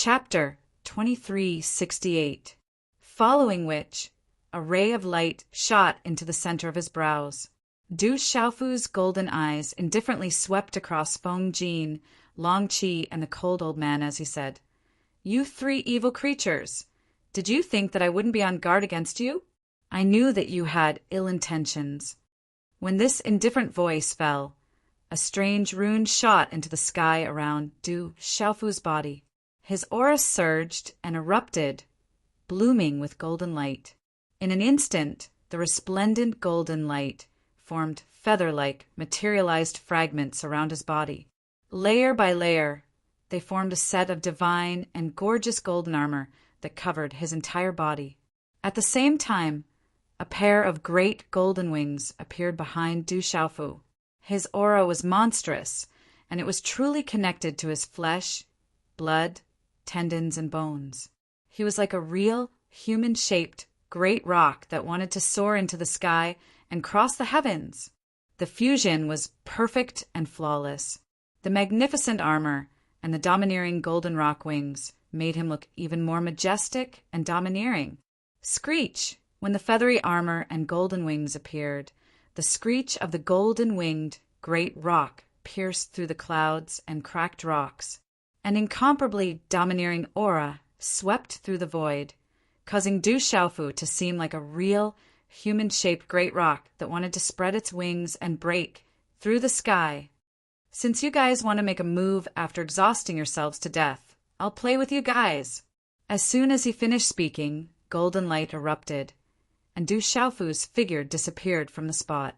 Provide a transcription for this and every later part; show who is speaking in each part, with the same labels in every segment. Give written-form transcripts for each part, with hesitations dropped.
Speaker 1: Chapter 2368, following which, a ray of light shot into the center of his brows. Du Xiaofu's golden eyes indifferently swept across Feng Jin, Long Qi, and the cold old man as he said, "You three evil creatures! Did you think that I wouldn't be on guard against you? I knew that you had ill intentions." When this indifferent voice fell, a strange rune shot into the sky around Du Xiaofu's body. His aura surged and erupted, blooming with golden light. In an instant, the resplendent golden light formed feather-like, materialized fragments around his body. Layer by layer, they formed a set of divine and gorgeous golden armor that covered his entire body. At the same time, a pair of great golden wings appeared behind Du Xiaofu. His aura was monstrous, and it was truly connected to his flesh, blood, tendons, and bones. He was like a real, human-shaped, great rock that wanted to soar into the sky and cross the heavens. The fusion was perfect and flawless. The magnificent armor and the domineering golden rock wings made him look even more majestic and domineering. Screech! When the feathery armor and golden wings appeared, the screech of the golden-winged great rock pierced through the clouds and cracked rocks. An incomparably domineering aura swept through the void, causing Du Xiaofu to seem like a real, human-shaped great rock that wanted to spread its wings and break through the sky. "Since you guys want to make a move after exhausting yourselves to death, I'll play with you guys." As soon as he finished speaking, golden light erupted, and Du Xiaofu's figure disappeared from the spot.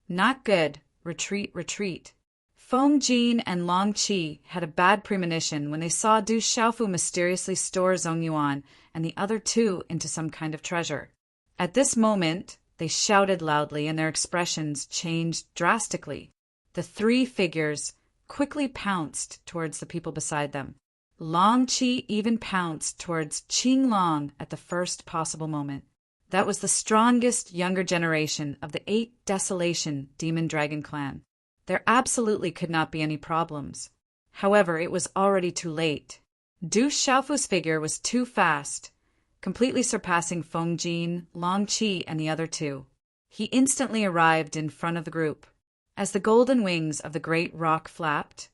Speaker 1: "Not good. Retreat, retreat." Feng Jin and Long Qi had a bad premonition when they saw Du Xiaofu mysteriously store Zhong Yuan and the other two into some kind of treasure. At this moment, they shouted loudly and their expressions changed drastically. The three figures quickly pounced towards the people beside them. Long Qi even pounced towards Qing Long at the first possible moment. That was the strongest younger generation of the 8 Desolation Demon Dragon clan. There absolutely could not be any problems. However, it was already too late. Du Xiaofu's figure was too fast, completely surpassing Feng Jin, Long Qi, and the other two. He instantly arrived in front of the group. As the golden wings of the great rock flapped,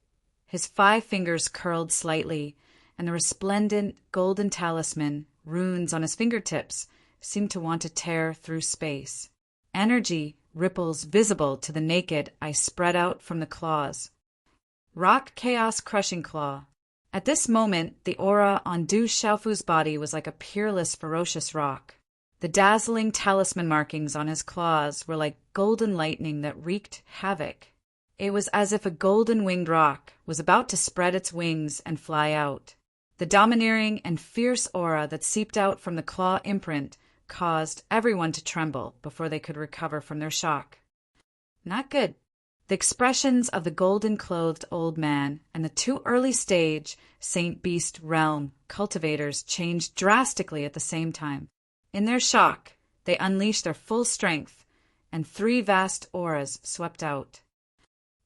Speaker 1: his 5 fingers curled slightly, and the resplendent golden talisman, runes on his fingertips, seemed to want to tear through space. Energy ripples visible to the naked eye spread out from the claws. Rock Chaos Crushing Claw. At this moment, the aura on Du Xiaofu's body was like a peerless, ferocious rock. The dazzling talisman markings on his claws were like golden lightning that wreaked havoc. It was as if a golden-winged rock was about to spread its wings and fly out. The domineering and fierce aura that seeped out from the claw imprint caused everyone to tremble before they could recover from their shock. Not good. The expressions of the golden-clothed old man and the 2 early-stage Saint Beast Realm cultivators changed drastically at the same time. In their shock, they unleashed their full strength, and 3 vast auras swept out.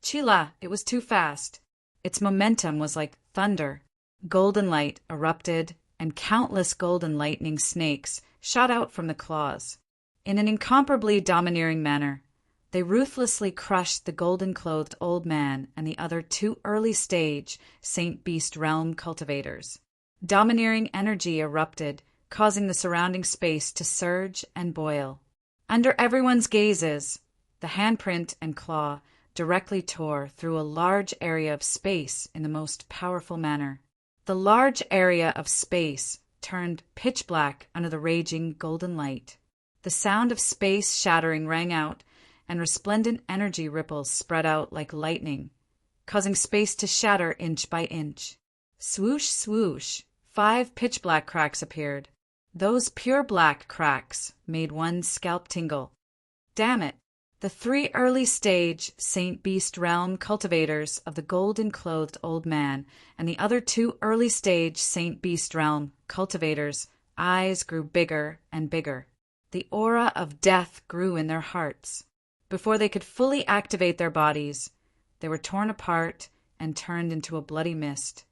Speaker 1: Chila, it was too fast. Its momentum was like thunder. Golden light erupted, and countless golden lightning snakes shot out from the claws. In an incomparably domineering manner, they ruthlessly crushed the golden-clothed old man and the other 2 early-stage Saint Beast Realm cultivators. Domineering energy erupted, causing the surrounding space to surge and boil. Under everyone's gazes, the handprint and claw directly tore through a large area of space in the most powerful manner. The large area of space turned pitch black under the raging golden light. The sound of space shattering rang out, and resplendent energy ripples spread out like lightning, causing space to shatter inch by inch. Swoosh, swoosh, 5 pitch black cracks appeared. Those pure black cracks made one's scalp tingle. Damn it! The 3 early-stage Saint Beast Realm cultivators of the golden-clothed old man and the other 2 early-stage Saint Beast Realm cultivators' eyes grew bigger and bigger. The aura of death grew in their hearts. Before they could fully activate their bodies, they were torn apart and turned into a bloody mist.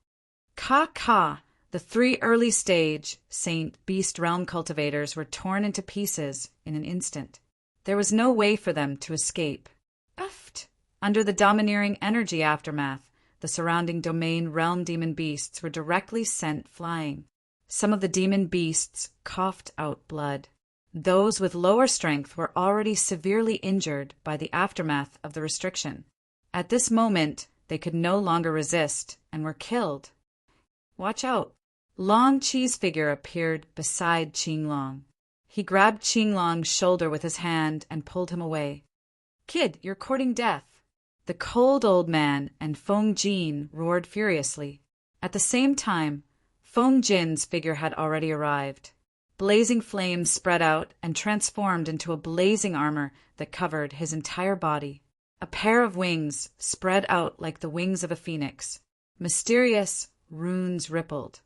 Speaker 1: Ka ka! The 3 early-stage Saint Beast Realm cultivators were torn into pieces in an instant. There was no way for them to escape. Uffed! Under the domineering energy aftermath, the surrounding domain realm demon beasts were directly sent flying. Some of the demon beasts coughed out blood. Those with lower strength were already severely injured by the aftermath of the restriction. At this moment, they could no longer resist and were killed. Watch out! Long Chi's figure appeared beside Qinglong. He grabbed Qinglong's shoulder with his hand and pulled him away. "Kid, you're courting death." The cold old man and Feng Jin roared furiously. At the same time, Feng Jin's figure had already arrived. Blazing flames spread out and transformed into a blazing armor that covered his entire body. A pair of wings spread out like the wings of a phoenix. Mysterious runes rippled,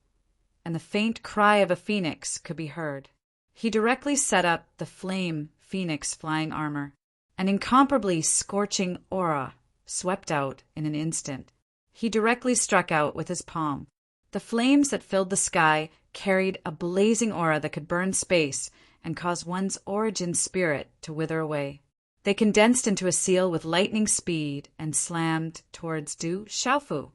Speaker 1: and the faint cry of a phoenix could be heard. He directly set up the flame phoenix flying armor. An incomparably scorching aura swept out in an instant. He directly struck out with his palm. The flames that filled the sky carried a blazing aura that could burn space and cause one's origin spirit to wither away. They condensed into a seal with lightning speed and slammed towards Du Xiaofu.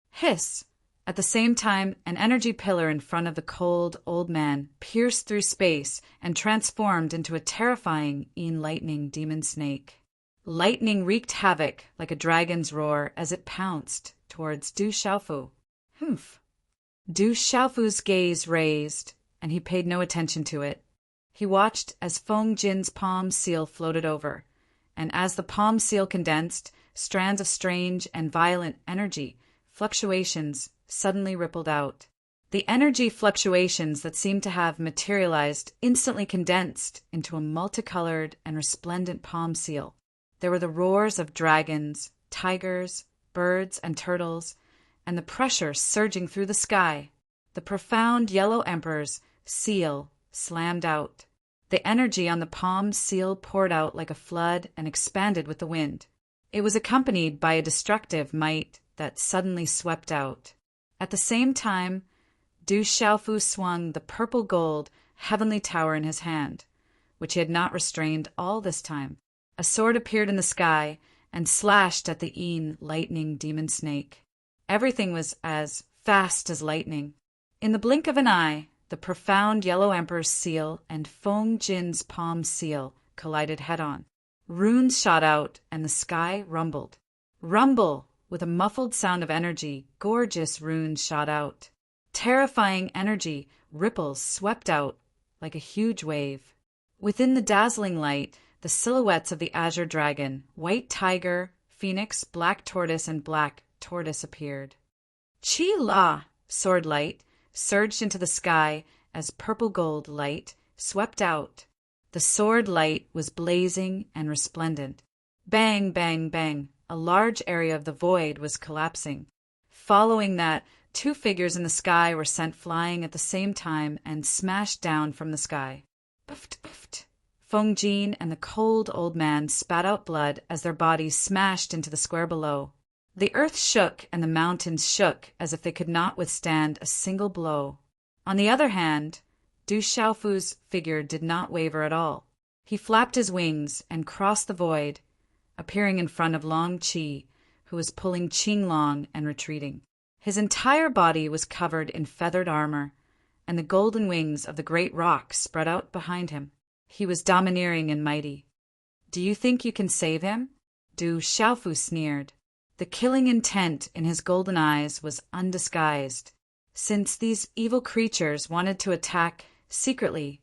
Speaker 1: Hiss! At the same time, an energy pillar in front of the cold old man pierced through space and transformed into a terrifying lightning demon snake. Lightning wreaked havoc like a dragon's roar as it pounced towards Du Xiaofu. Humph! Du Xiaofu's gaze raised, and he paid no attention to it. He watched as Feng Jin's palm seal floated over, and as the palm seal condensed, strands of strange and violent energy fluctuations suddenly rippled out. The energy fluctuations that seemed to have materialized instantly condensed into a multicolored and resplendent palm seal. There were the roars of dragons, tigers, birds, and turtles, and the pressure surging through the sky. The profound yellow emperor's seal slammed out. The energy on the palm seal poured out like a flood and expanded with the wind. It was accompanied by a destructive might that suddenly swept out. At the same time, Du Xiaofu swung the purple-gold heavenly tower in his hand, which he had not restrained all this time. A sword appeared in the sky and slashed at the lightning demon snake. Everything was as fast as lightning. In the blink of an eye, the profound yellow emperor's seal and Feng Jin's palm seal collided head-on. Runes shot out and the sky rumbled. Rumble! With a muffled sound of energy, gorgeous runes shot out. Terrifying energy ripples swept out like a huge wave. Within the dazzling light, the silhouettes of the azure dragon, white tiger, phoenix, black tortoise, and black tortoise appeared. Chi-La! Sword light surged into the sky as purple-gold light swept out. The sword light was blazing and resplendent. Bang, bang, bang! A large area of the void was collapsing. Following that, 2 figures in the sky were sent flying at the same time and smashed down from the sky. Puffed, puffed. Feng Jin and the cold old man spat out blood as their bodies smashed into the square below. The earth shook and the mountains shook as if they could not withstand a single blow. On the other hand, Du Xiaofu's figure did not waver at all. He flapped his wings and crossed the void, appearing in front of Long Qi, who was pulling Qinglong and retreating. His entire body was covered in feathered armor, and the golden wings of the great rock spread out behind him. He was domineering and mighty. "Do you think you can save him?" Du Xiaofu sneered. The killing intent in his golden eyes was undisguised. Since these evil creatures wanted to attack secretly,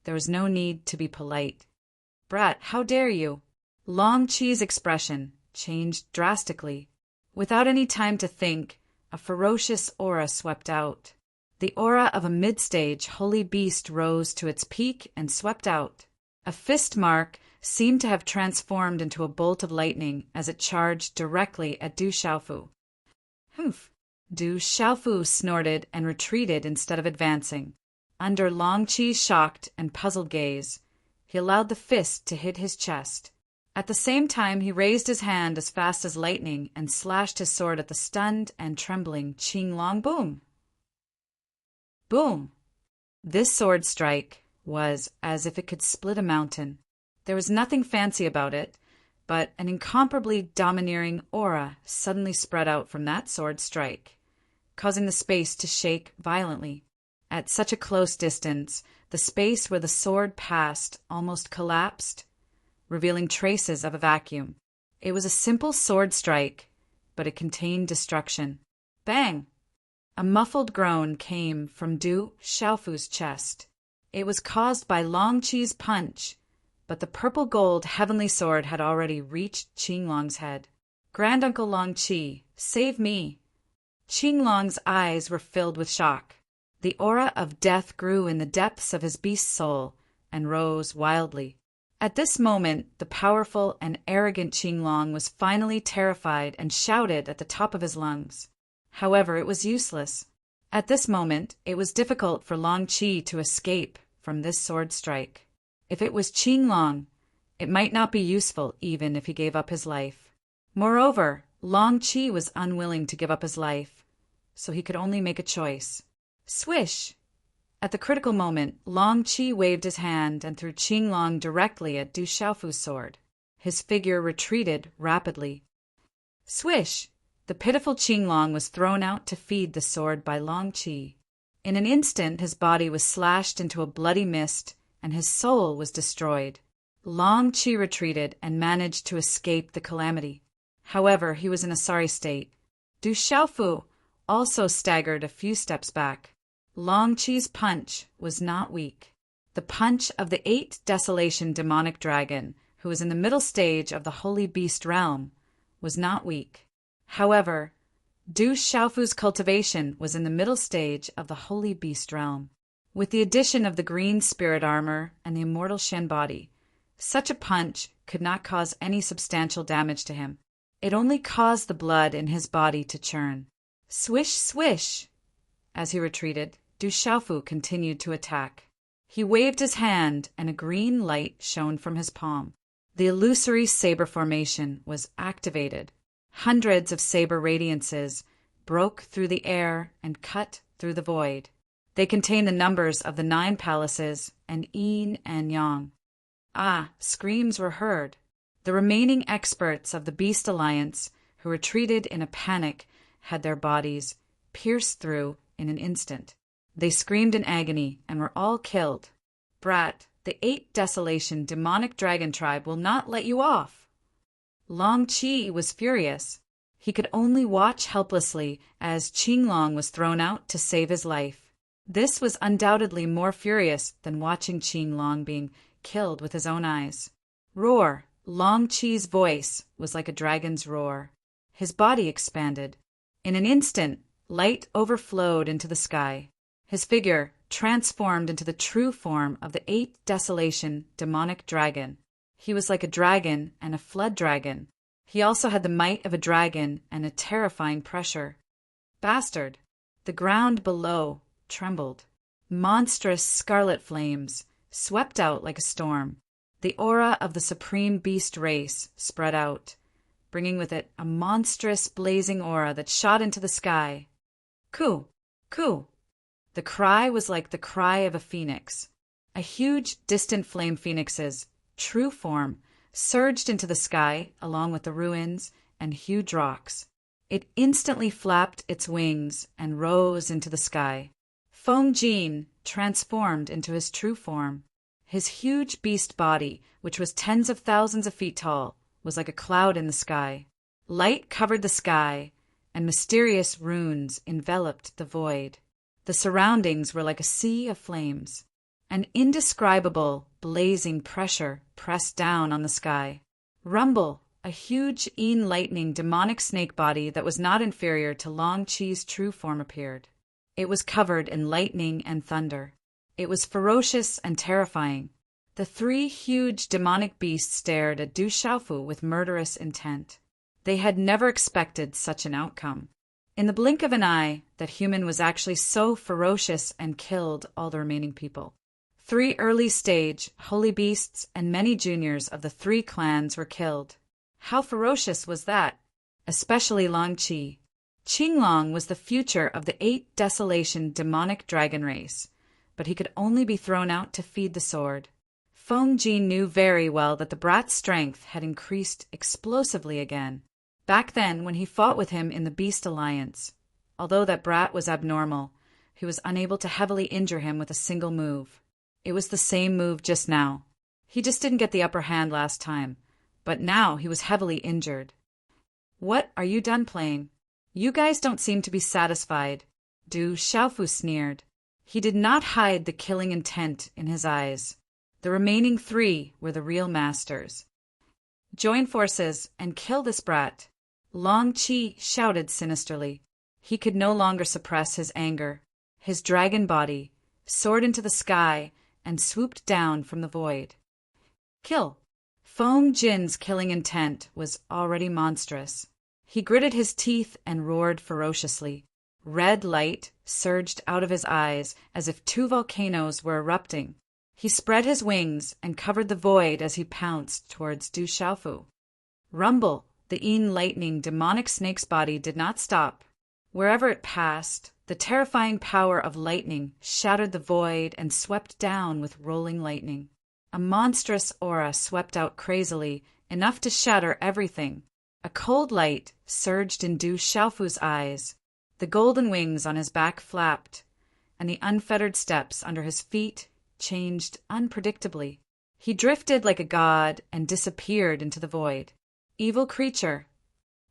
Speaker 1: there was no need to be polite. "Brat, how dare you?" Long Qi's expression changed drastically. Without any time to think, a ferocious aura swept out. The aura of a mid-stage holy beast rose to its peak and swept out. A fist mark seemed to have transformed into a bolt of lightning as it charged directly at Du Xiaofu. Humph! Du Xiaofu snorted and retreated instead of advancing. Under Long Qi's shocked and puzzled gaze, he allowed the fist to hit his chest. At the same time, he raised his hand as fast as lightning and slashed his sword at the stunned and trembling Qinglong. Boom! Boom! This sword strike was as if it could split a mountain. There was nothing fancy about it, but an incomparably domineering aura suddenly spread out from that sword strike, causing the space to shake violently. At such a close distance, the space where the sword passed almost collapsed, revealing traces of a vacuum. It was a simple sword strike, but it contained destruction. Bang! A muffled groan came from Du Xiaofu's chest. It was caused by Long Qi's punch, but the purple-gold heavenly sword had already reached Qinglong's head. "Granduncle Long Qi, save me!" Qinglong's eyes were filled with shock. The aura of death grew in the depths of his beast soul and rose wildly. At this moment, the powerful and arrogant Qinglong was finally terrified and shouted at the top of his lungs. However, it was useless. At this moment, it was difficult for Long Qi to escape from this sword strike. If it was Qinglong, it might not be useful even if he gave up his life. Moreover, Long Qi was unwilling to give up his life, so he could only make a choice. Swish! At the critical moment, Long Qi waved his hand and threw Qinglong directly at Du Xiaofu's sword. His figure retreated rapidly. Swish! The pitiful Qinglong was thrown out to feed the sword by Long Qi. In an instant his body was slashed into a bloody mist, and his soul was destroyed. Long Qi retreated and managed to escape the calamity. However, he was in a sorry state. Du Xiaofu also staggered a few steps back. Long Qi's punch was not weak. The punch of the 8 Desolation demonic dragon, who was in the middle stage of the Holy Beast realm, was not weak. However, Du Xiaofu's cultivation was in the middle stage of the Holy Beast realm. With the addition of the green spirit armor and the immortal Shen body, such a punch could not cause any substantial damage to him. It only caused the blood in his body to churn. Swish, swish! As he retreated, Du Xiaofu continued to attack. He waved his hand, and a green light shone from his palm. The illusory saber formation was activated. Hundreds of saber radiances broke through the air and cut through the void. They contained the numbers of the 9 palaces and yin and yang. Screams were heard. The remaining experts of the Beast Alliance, who retreated in a panic, had their bodies pierced through in an instant. They screamed in agony and were all killed. "Brat, the 8 Desolation demonic dragon tribe will not let you off." Long Qi was furious. He could only watch helplessly as Qinglong was thrown out to save his life. This was undoubtedly more furious than watching Qinglong being killed with his own eyes. Roar! Long Qi's voice was like a dragon's roar. His body expanded. In an instant, light overflowed into the sky. His figure transformed into the true form of the 8 Desolation demonic dragon. He was like a dragon and a flood dragon. He also had the might of a dragon and a terrifying pressure. Bastard! The ground below trembled. Monstrous scarlet flames swept out like a storm. The aura of the supreme beast race spread out, bringing with it a monstrous blazing aura that shot into the sky. Ku! Ku! The cry was like the cry of a phoenix. A huge, distant flame phoenix's true form surged into the sky along with the ruins and huge rocks. It instantly flapped its wings and rose into the sky. Feng Jin transformed into his true form. His huge beast body, which was tens of thousands of feet tall, was like a cloud in the sky. Light covered the sky, and mysterious runes enveloped the void. The surroundings were like a sea of flames. An indescribable, blazing pressure pressed down on the sky. Rumble, a huge Yin lightning demonic snake body that was not inferior to Long Qi's true form appeared. It was covered in lightning and thunder. It was ferocious and terrifying. The 3 huge demonic beasts stared at Du Xiaofu with murderous intent. They had never expected such an outcome. In the blink of an eye, that human was actually so ferocious and killed all the remaining people. 3 early-stage, holy beasts and many juniors of the 3 clans were killed. How ferocious was that? Especially Long Qi. Qinglong was the future of the 8 Desolation demonic dragon race, but he could only be thrown out to feed the sword. Feng Jin knew very well that the brat's strength had increased explosively again. Back then, when he fought with him in the Beast Alliance, although that brat was abnormal, he was unable to heavily injure him with a single move. It was the same move just now. He just didn't get the upper hand last time, but now he was heavily injured. "What, are you done playing? You guys don't seem to be satisfied," Du Xiaofu sneered. He did not hide the killing intent in his eyes. The remaining 3 were the real masters. "Join forces and kill this brat," Long Qi shouted sinisterly. He could no longer suppress his anger. His dragon body soared into the sky and swooped down from the void. Kill! Feng Jin's killing intent was already monstrous. He gritted his teeth and roared ferociously. Red light surged out of his eyes as if 2 volcanoes were erupting. He spread his wings and covered the void as he pounced towards Du Xiaofu. Rumble! The Yin lightning demonic snake's body did not stop. Wherever it passed, the terrifying power of lightning shattered the void and swept down with rolling lightning. A monstrous aura swept out crazily, enough to shatter everything. A cold light surged in Du Xiaofu's eyes. The golden wings on his back flapped, and the unfettered steps under his feet changed unpredictably. He drifted like a god and disappeared into the void. Evil creature!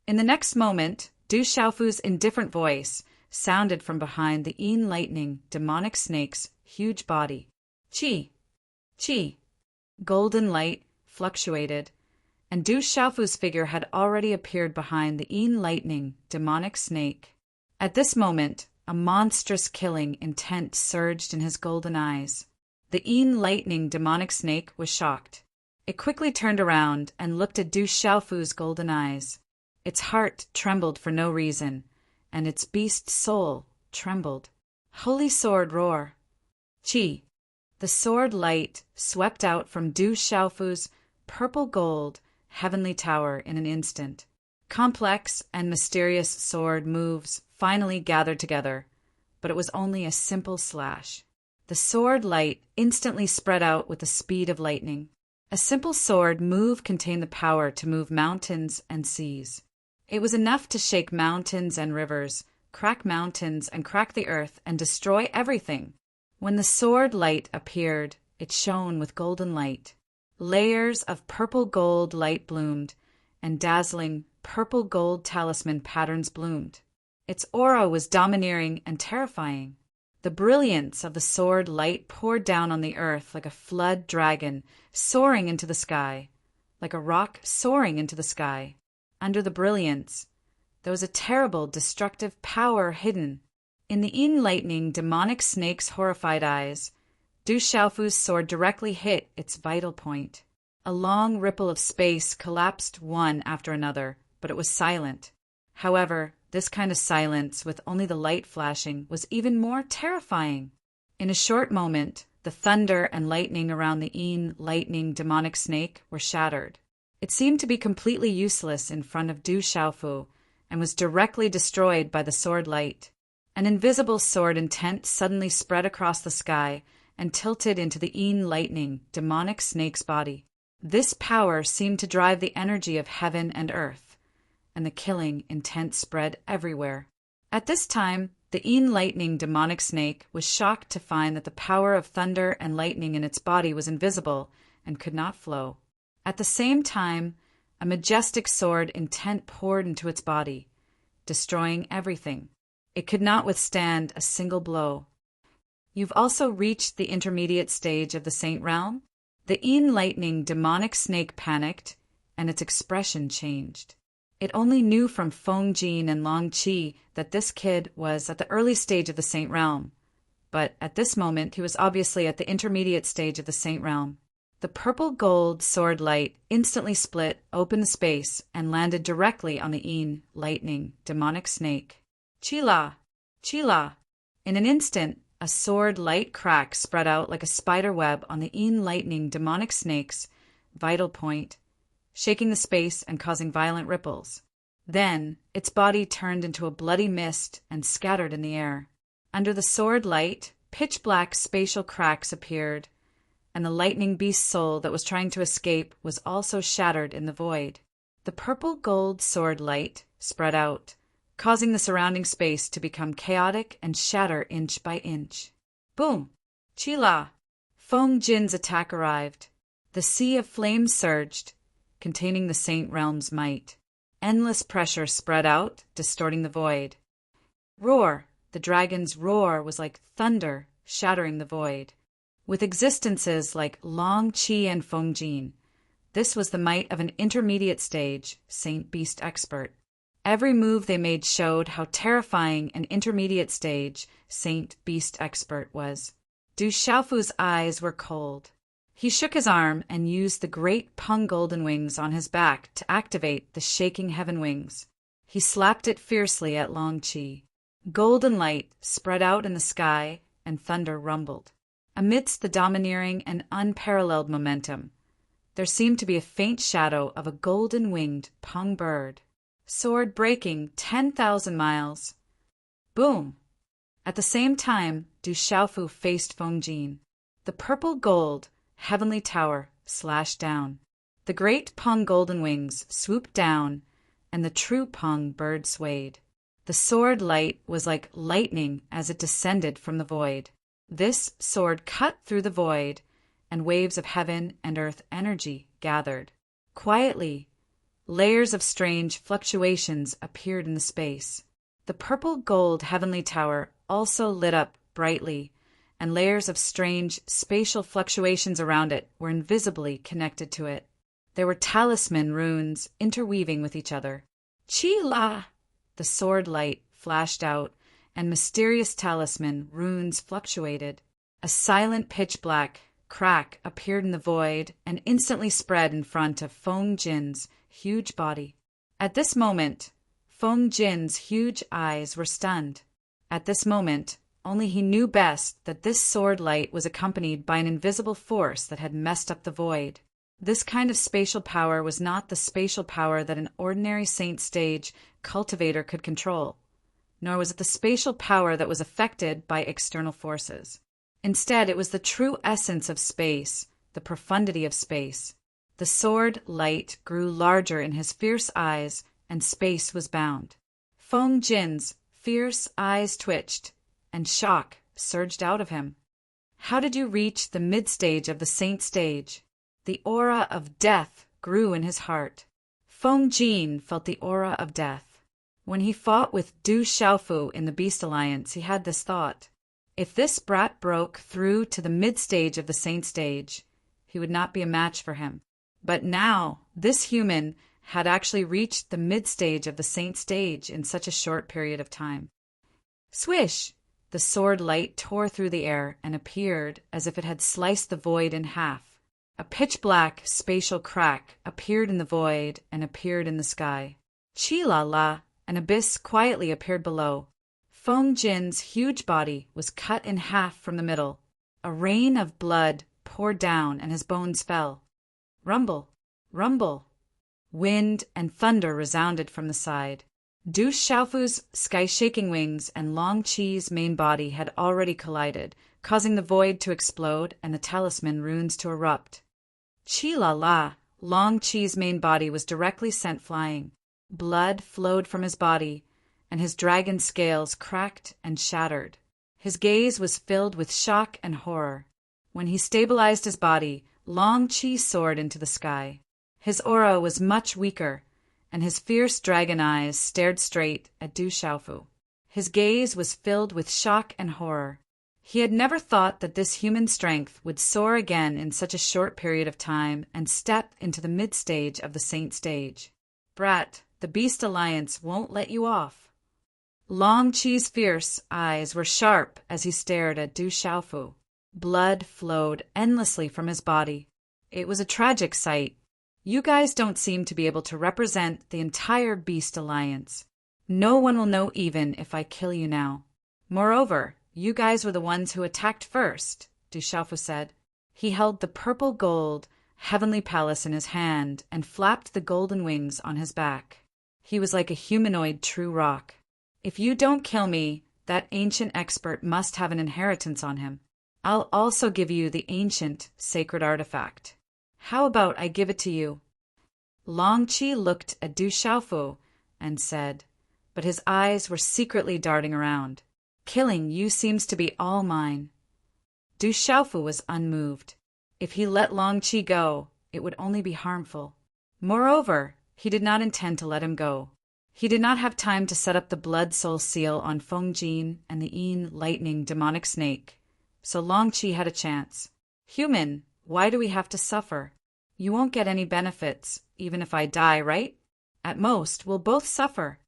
Speaker 1: In the next moment, Du Xiaofu's indifferent voice sounded from behind the Yin lightning demonic snake's huge body. Qi! Qi! Golden light fluctuated, and Du Xiaofu's figure had already appeared behind the Yin lightning demonic snake. At this moment, a monstrous killing intent surged in his golden eyes. The Yin lightning demonic snake was shocked. It quickly turned around and looked at Du Xiaofu's golden eyes. Its heart trembled for no reason, and its beast soul trembled. Holy sword roar! Qi! The sword light swept out from Du Xiaofu's purple gold heavenly tower in an instant. Complex and mysterious sword moves finally gathered together, but it was only a simple slash. The sword light instantly spread out with the speed of lightning. A simple sword move contained the power to move mountains and seas. It was enough to shake mountains and rivers, crack mountains and crack the earth, and destroy everything. When the sword light appeared, it shone with golden light. Layers of purple gold light bloomed, and dazzling purple gold talisman patterns bloomed. Its aura was domineering and terrifying. The brilliance of the sword light poured down on the earth like a flood dragon soaring into the sky, like a rock soaring into the sky. Under the brilliance, there was a terrible destructive power hidden. In the Yin lightning demonic snake's horrified eyes, Du Xiaofu's sword directly hit its vital point. A long ripple of space collapsed one after another, but it was silent. However, this kind of silence with only the light flashing was even more terrifying. In a short moment, the thunder and lightning around the Yin lightning demonic snake were shattered. It seemed to be completely useless in front of Du Xiaofu and was directly destroyed by the sword light. An invisible sword intent suddenly spread across the sky and tilted into the Yin lightning demonic snake's body. This power seemed to drive the energy of heaven and earth, and the killing intent spread everywhere. At this time, the Yin lightning demonic snake was shocked to find that the power of thunder and lightning in its body was invisible and could not flow. At the same time, a majestic sword intent poured into its body, destroying everything. It could not withstand a single blow. You've also reached the intermediate stage of the Saint Realm? The Yin lightning demonic snake panicked, and its expression changed. It only knew from Feng Jin and Long Qi that this kid was at the early stage of the Saint Realm, but at this moment he was obviously at the intermediate stage of the Saint Realm. The purple gold sword light instantly split open the space and landed directly on the Yin lightning demonic snake. Chila! Chila! In an instant, a sword light crack spread out like a spider web on the Yin lightning demonic snake's vital point, shaking the space and causing violent ripples. Then, its body turned into a bloody mist and scattered in the air. Under the sword light, pitch-black spatial cracks appeared, and the lightning beast soul that was trying to escape was also shattered in the void. The purple-gold sword light spread out, causing the surrounding space to become chaotic and shatter inch by inch. Boom! Chila! Feng Jin's attack arrived. The sea of flames surged, containing the Saint Realm's might. Endless pressure spread out, distorting the void. Roar! The dragon's roar was like thunder, shattering the void. With existences like Long Qi and Feng Jin, this was the might of an intermediate stage, Saint Beast expert. Every move they made showed how terrifying an intermediate stage, Saint Beast expert was. Du Xiaofu's eyes were cold. He shook his arm and used the great Peng golden wings on his back to activate the shaking heaven wings. He slapped it fiercely at Long Qi. Golden light spread out in the sky and thunder rumbled. Amidst the domineering and unparalleled momentum, there seemed to be a faint shadow of a golden-winged Peng bird. Sword breaking 10,000 miles. Boom! At the same time, Du Xiaofu faced Feng Jin. The purple-gold heavenly tower slashed down. The great Peng golden wings swooped down, and the true Peng bird swayed. The sword light was like lightning as it descended from the void. This sword cut through the void, and waves of heaven and earth energy gathered. Quietly, layers of strange fluctuations appeared in the space. The purple-gold heavenly tower also lit up brightly, and layers of strange spatial fluctuations around it were invisibly connected to it. There were talisman runes interweaving with each other. Chi-la! The sword light flashed out, and mysterious talisman runes fluctuated. A silent pitch-black crack appeared in the void and instantly spread in front of Feng Jin's huge body. At this moment, Feng Jin's huge eyes were stunned. At this moment, only he knew best that this sword light was accompanied by an invisible force that had messed up the void. This kind of spatial power was not the spatial power that an ordinary Saint Stage cultivator could control, nor was it the spatial power that was affected by external forces. Instead, it was the true essence of space, the profundity of space. The sword light grew larger in his fierce eyes, and space was bound. Feng Jin's fierce eyes twitched, and shock surged out of him. How did you reach the mid-stage of the Saint Stage? The aura of death grew in his heart. Feng Jin felt the aura of death. When he fought with Du Xiaofu in the Beast Alliance, he had this thought. If this brat broke through to the mid-stage of the Saint Stage, he would not be a match for him. But now, this human had actually reached the mid-stage of the Saint Stage in such a short period of time. Swish! The sword light tore through the air and appeared as if it had sliced the void in half. A pitch-black spatial crack appeared in the void and appeared in the sky. Chi-la-la! An abyss quietly appeared below. Feng Jin's huge body was cut in half from the middle. A rain of blood poured down and his bones fell. Rumble! Rumble! Wind and thunder resounded from the side. Du Xiaofu's sky-shaking wings and Long Qi's main body had already collided, causing the void to explode and the talisman runes to erupt. Chi-la-la! Long Qi's main body was directly sent flying. Blood flowed from his body, and his dragon scales cracked and shattered. His gaze was filled with shock and horror. When he stabilized his body, Long Qi soared into the sky. His aura was much weaker, and his fierce dragon eyes stared straight at Du Xiaofu. His gaze was filled with shock and horror. He had never thought that this human strength would soar again in such a short period of time and step into the mid-stage of the Saint Stage. Brat, the Beast Alliance won't let you off. Long Qi's fierce eyes were sharp as he stared at Du Xiaofu. Blood flowed endlessly from his body. It was a tragic sight. You guys don't seem to be able to represent the entire Beast Alliance. No one will know even if I kill you now. Moreover, you guys were the ones who attacked first, Du Xiaofu said. He held the purple-gold heavenly palace in his hand and flapped the golden wings on his back. He was like a humanoid true rock. If you don't kill me, that ancient expert must have an inheritance on him. I'll also give you the ancient, sacred artifact. How about I give it to you? Long Qi looked at Du Xiaofu and said, but his eyes were secretly darting around. Killing you seems to be all mine. Du Xiaofu was unmoved. If he let Long Qi go, it would only be harmful. Moreover, he did not intend to let him go. He did not have time to set up the blood soul seal on Feng Jin and the Yin lightning demonic snake, so Long Qi had a chance. Human, why do we have to suffer? You won't get any benefits, even if I die, right? At most, we'll both suffer.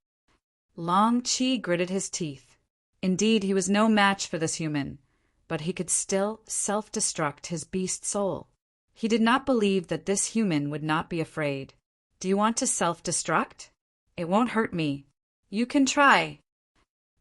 Speaker 1: Long Qi gritted his teeth. Indeed, he was no match for this human, but he could still self-destruct his beast soul. He did not believe that this human would not be afraid. Do you want to self-destruct? It won't hurt me. You can try.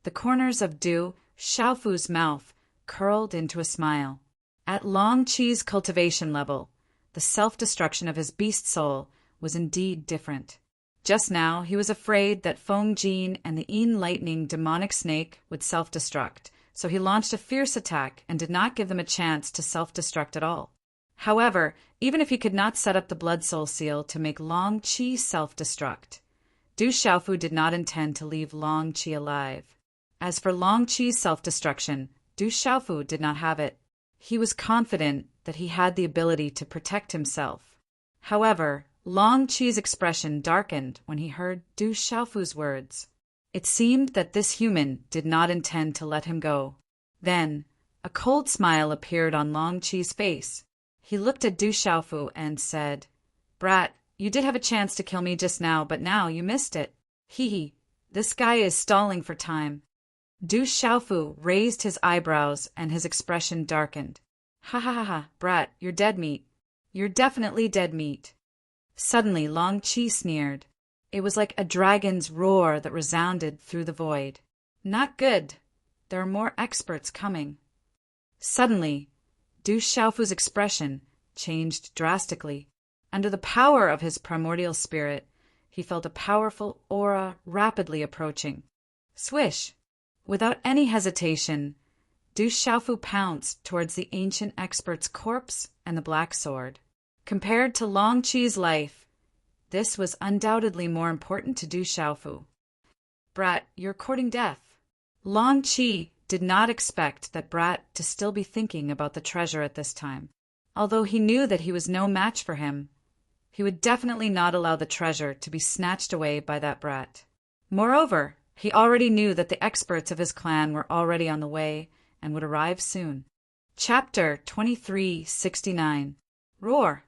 Speaker 1: The corners of Du Xiaofu's mouth curled into a smile. At Long Qi's cultivation level, the self-destruction of his beast soul was indeed different. Just now, he was afraid that Feng Jin and the Yin lightning demonic snake would self-destruct, so he launched a fierce attack and did not give them a chance to self-destruct at all. However, even if he could not set up the blood soul seal to make Long Qi self-destruct, Du Xiaofu did not intend to leave Long Qi alive. As for Long Qi's self-destruction, Du Xiaofu did not have it. He was confident that he had the ability to protect himself. However, Long Qi's expression darkened when he heard Du Xiaofu's words. It seemed that this human did not intend to let him go. Then, a cold smile appeared on Long Qi's face. He looked at Du Xiaofu and said, "Brat, you did have a chance to kill me just now, but now you missed it. Hee, this guy is stalling for time." Du Xiaofu raised his eyebrows and his expression darkened. "Ha ha ha ha, brat, you're dead meat. You're definitely dead meat." Suddenly Long Qi sneered. It was like a dragon's roar that resounded through the void. "Not good. There are more experts coming." Suddenly, Du Xiaofu's expression changed drastically. Under the power of his primordial spirit, he felt a powerful aura rapidly approaching. Swish! Without any hesitation, Du Xiaofu pounced towards the ancient expert's corpse and the black sword. Compared to Long Qi's life, this was undoubtedly more important to Du Xiaofu. "Brat, you're courting death." Long Qi did not expect that Brat to still be thinking about the treasure at this time. Although he knew that he was no match for him, he would definitely not allow the treasure to be snatched away by that brat. Moreover, he already knew that the experts of his clan were already on the way and would arrive soon. Chapter 2369. Roar!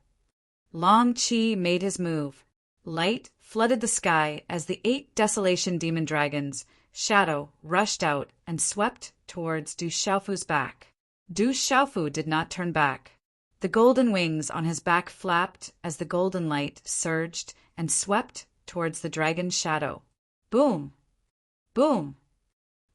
Speaker 1: Long Qi made his move. Light flooded the sky as the 8 Desolation Demon Dragons, Shadow, rushed out and swept towards Du Xiaofu's back. Du Xiaofu did not turn back. The golden wings on his back flapped as the golden light surged and swept towards the dragon's shadow. Boom! Boom!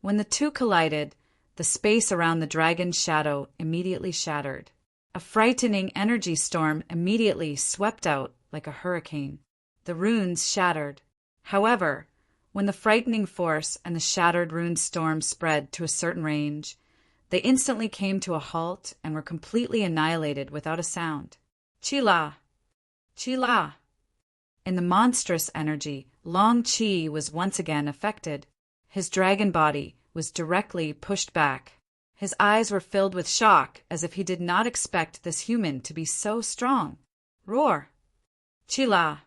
Speaker 1: When the two collided, the space around the dragon's shadow immediately shattered. A frightening energy storm immediately swept out like a hurricane. The runes shattered. However, when the frightening force and the shattered rune storm spread to a certain range, they instantly came to a halt and were completely annihilated without a sound. Qi-la! Qi-la! In the monstrous energy, Long Qi was once again affected. His dragon body was directly pushed back. His eyes were filled with shock as if he did not expect this human to be so strong. Roar! Qi-la!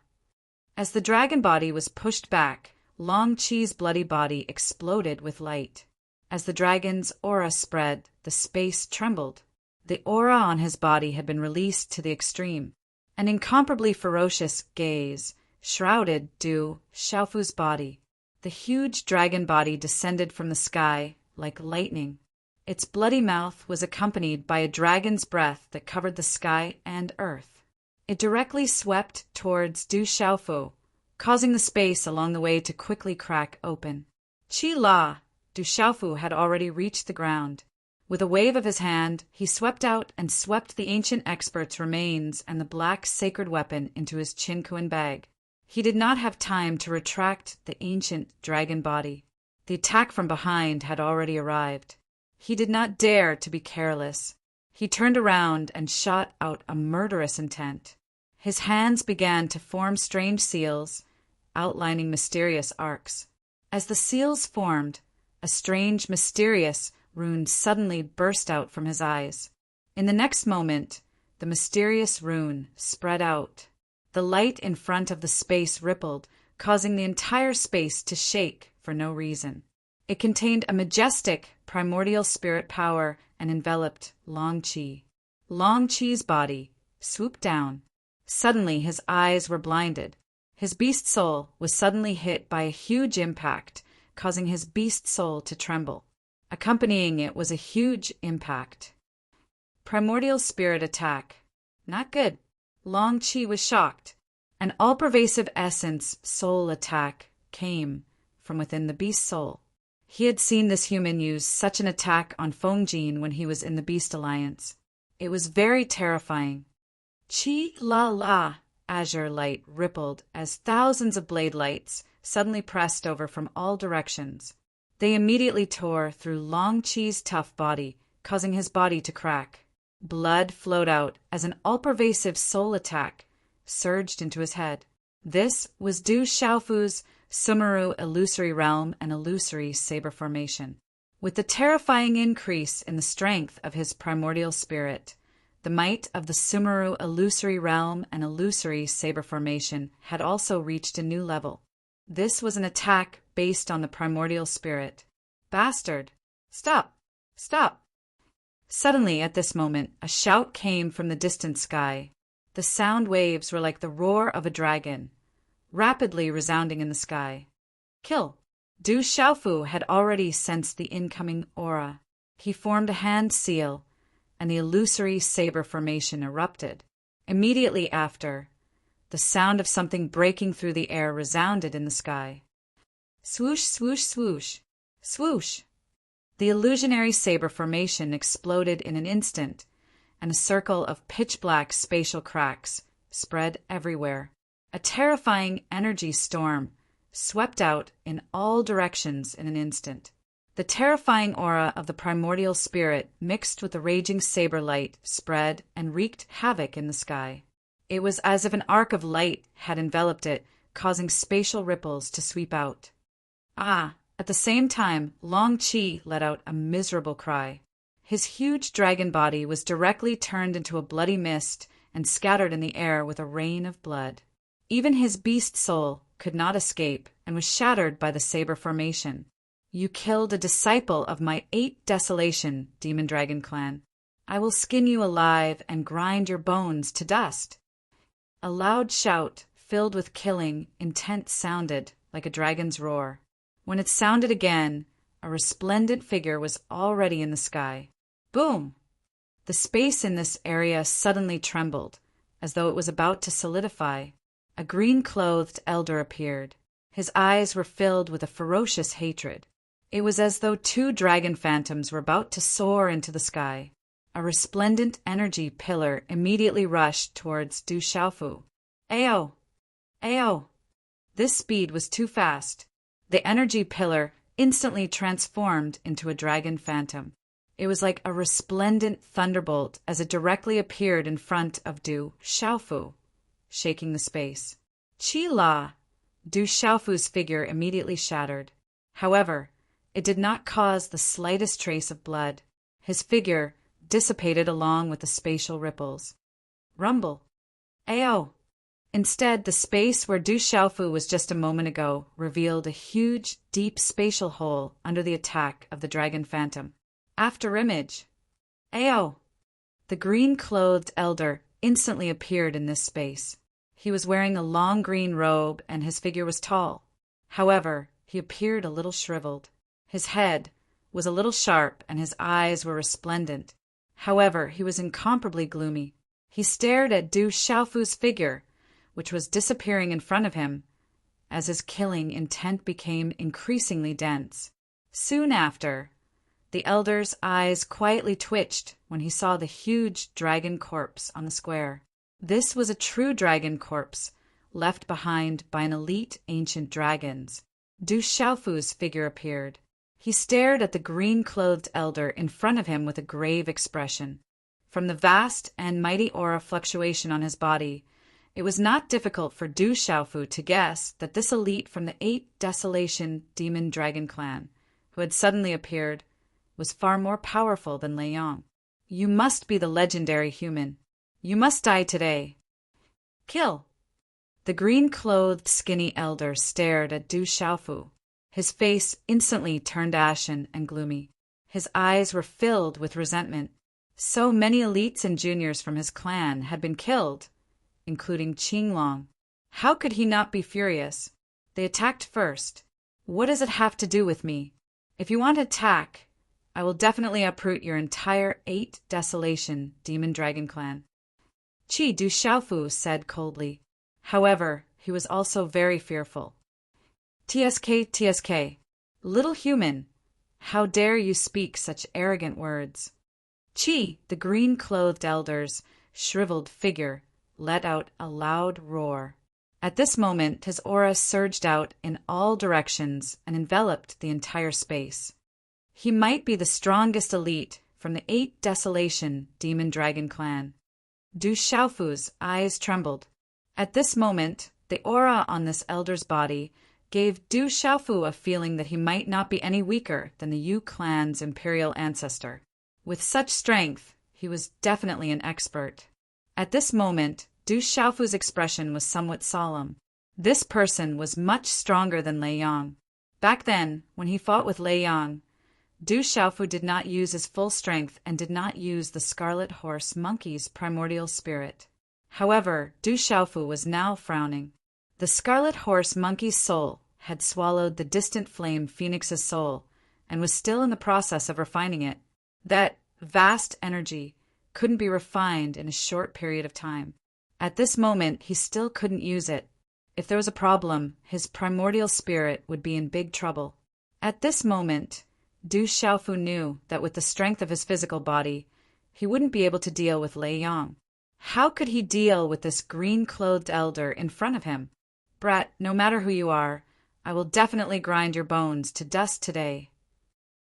Speaker 1: As the dragon body was pushed back, Long Qi's bloody body exploded with light. As the dragon's aura spread, the space trembled. The aura on his body had been released to the extreme. An incomparably ferocious gaze shrouded Du Xiaofu's body. The huge dragon body descended from the sky like lightning. Its bloody mouth was accompanied by a dragon's breath that covered the sky and earth. It directly swept towards Du Xiaofu, causing the space along the way to quickly crack open. Qi-la! Du Xiaofu had already reached the ground. With a wave of his hand, he swept out and swept the ancient expert's remains and the black sacred weapon into his Qinkuan bag. He did not have time to retract the ancient dragon body. The attack from behind had already arrived. He did not dare to be careless. He turned around and shot out a murderous intent. His hands began to form strange seals, outlining mysterious arcs. As the seals formed, a strange, mysterious rune suddenly burst out from his eyes. In the next moment, the mysterious rune spread out. The light in front of the space rippled, causing the entire space to shake for no reason. It contained a majestic, primordial spirit power and enveloped Long Qi. Long Qi's body swooped down. Suddenly his eyes were blinded. His beast soul was suddenly hit by a huge impact, causing his beast soul to tremble. Accompanying it was a huge impact. Primordial spirit attack. Not good. Long Qi was shocked. An all-pervasive essence soul attack came from within the beast soul. He had seen this human use such an attack on Fengjin when he was in the Beast Alliance. It was very terrifying. Qi la la, azure light rippled as thousands of blade lights suddenly pressed over from all directions. They immediately tore through Long Qi's tough body, causing his body to crack. Blood flowed out as an all-pervasive soul attack surged into his head. This was Du Xiaofu's Sumeru illusory realm and illusory saber formation. With the terrifying increase in the strength of his primordial spirit, the might of the Sumeru illusory realm and illusory saber formation had also reached a new level. This was an attack based on the primordial spirit. Bastard! Stop! Stop! Suddenly, at this moment, a shout came from the distant sky. The sound waves were like the roar of a dragon, rapidly resounding in the sky. Kill! Du Xiaofu had already sensed the incoming aura. He formed a hand seal, and the illusory saber formation erupted. Immediately after, the sound of something breaking through the air resounded in the sky. Swoosh, swoosh, swoosh, swoosh! The illusionary saber formation exploded in an instant, and a circle of pitch-black spatial cracks spread everywhere. A terrifying energy storm swept out in all directions in an instant. The terrifying aura of the primordial spirit mixed with the raging saber light spread and wreaked havoc in the sky. It was as if an arc of light had enveloped it, causing spatial ripples to sweep out. Ah! At the same time, Long Qi let out a miserable cry. His huge dragon body was directly turned into a bloody mist and scattered in the air with a rain of blood. Even his beast soul could not escape and was shattered by the saber formation. You killed a disciple of my 8 Desolation, Demon Dragon Clan. I will skin you alive and grind your bones to dust. A loud shout, filled with killing intent, sounded like a dragon's roar. When it sounded again, a resplendent figure was already in the sky. Boom! The space in this area suddenly trembled, as though it was about to solidify. A green-clothed elder appeared. His eyes were filled with a ferocious hatred. It was as though 2 dragon phantoms were about to soar into the sky. A resplendent energy pillar immediately rushed towards Du Xiaofu. Ayo! Ayo! This speed was too fast. The energy pillar instantly transformed into a dragon phantom. It was like a resplendent thunderbolt as it directly appeared in front of Du Xiaofu, shaking the space. Qi la! Du Xiaofu's figure immediately shattered. However, it did not cause the slightest trace of blood. His figure dissipated along with the spatial ripples. Rumble! Ayo! Instead, the space where Du Xiaofu was just a moment ago revealed a huge, deep spatial hole under the attack of the dragon phantom. After image. Ayo! The green-clothed elder instantly appeared in this space. He was wearing a long green robe and his figure was tall. However, he appeared a little shriveled. His head was a little sharp and his eyes were resplendent. However, he was incomparably gloomy. He stared at Du Xiaofu's figure, which was disappearing in front of him, as his killing intent became increasingly dense. Soon after, the elder's eyes quietly twitched when he saw the huge dragon corpse on the square. This was a true dragon corpse, left behind by an elite ancient dragons. Du Xiaofu's figure appeared. He stared at the green-clothed elder in front of him with a grave expression. From the vast and mighty aura fluctuation on his body, it was not difficult for Du Xiaofu to guess that this elite from the 8 Desolation Demon Dragon clan, who had suddenly appeared, was far more powerful than Lei Yang. You must be the legendary human. You must die today. Kill. The green-clothed skinny elder stared at Du Xiaofu. His face instantly turned ashen and gloomy. His eyes were filled with resentment. So many elites and juniors from his clan had been killed, including Qinglong. How could he not be furious? They attacked first. What does it have to do with me? If you want to attack, I will definitely uproot your entire 8 Desolation Demon Dragon clan. Du Xiaofu said coldly. However, he was also very fearful. TSK, little human, how dare you speak such arrogant words? The green-clothed elder's shriveled figure let out a loud roar. At this moment, his aura surged out in all directions and enveloped the entire space. He might be the strongest elite from the 8 Desolation Demon Dragon clan. Du Xiaofu's eyes trembled. At this moment, the aura on this elder's body gave Du Xiaofu a feeling that he might not be any weaker than the Yu clan's imperial ancestor. With such strength, he was definitely an expert. At this moment, Du Xiaofu's expression was somewhat solemn. This person was much stronger than Lei Yang. Back then, when he fought with Lei Yang, Du Xiaofu did not use his full strength and did not use the Scarlet Horse Monkey's primordial spirit. However, Du Xiaofu was now frowning. The Scarlet Horse Monkey's soul had swallowed the distant flame Phoenix's soul and was still in the process of refining it. That vast energy couldn't be refined in a short period of time. At this moment, he still couldn't use it. If there was a problem, his primordial spirit would be in big trouble. At this moment, Du Xiaofu knew that with the strength of his physical body, he wouldn't be able to deal with Lei Yang. How could he deal with this green-clothed elder in front of him? Brat, no matter who you are, I will definitely grind your bones to dust today.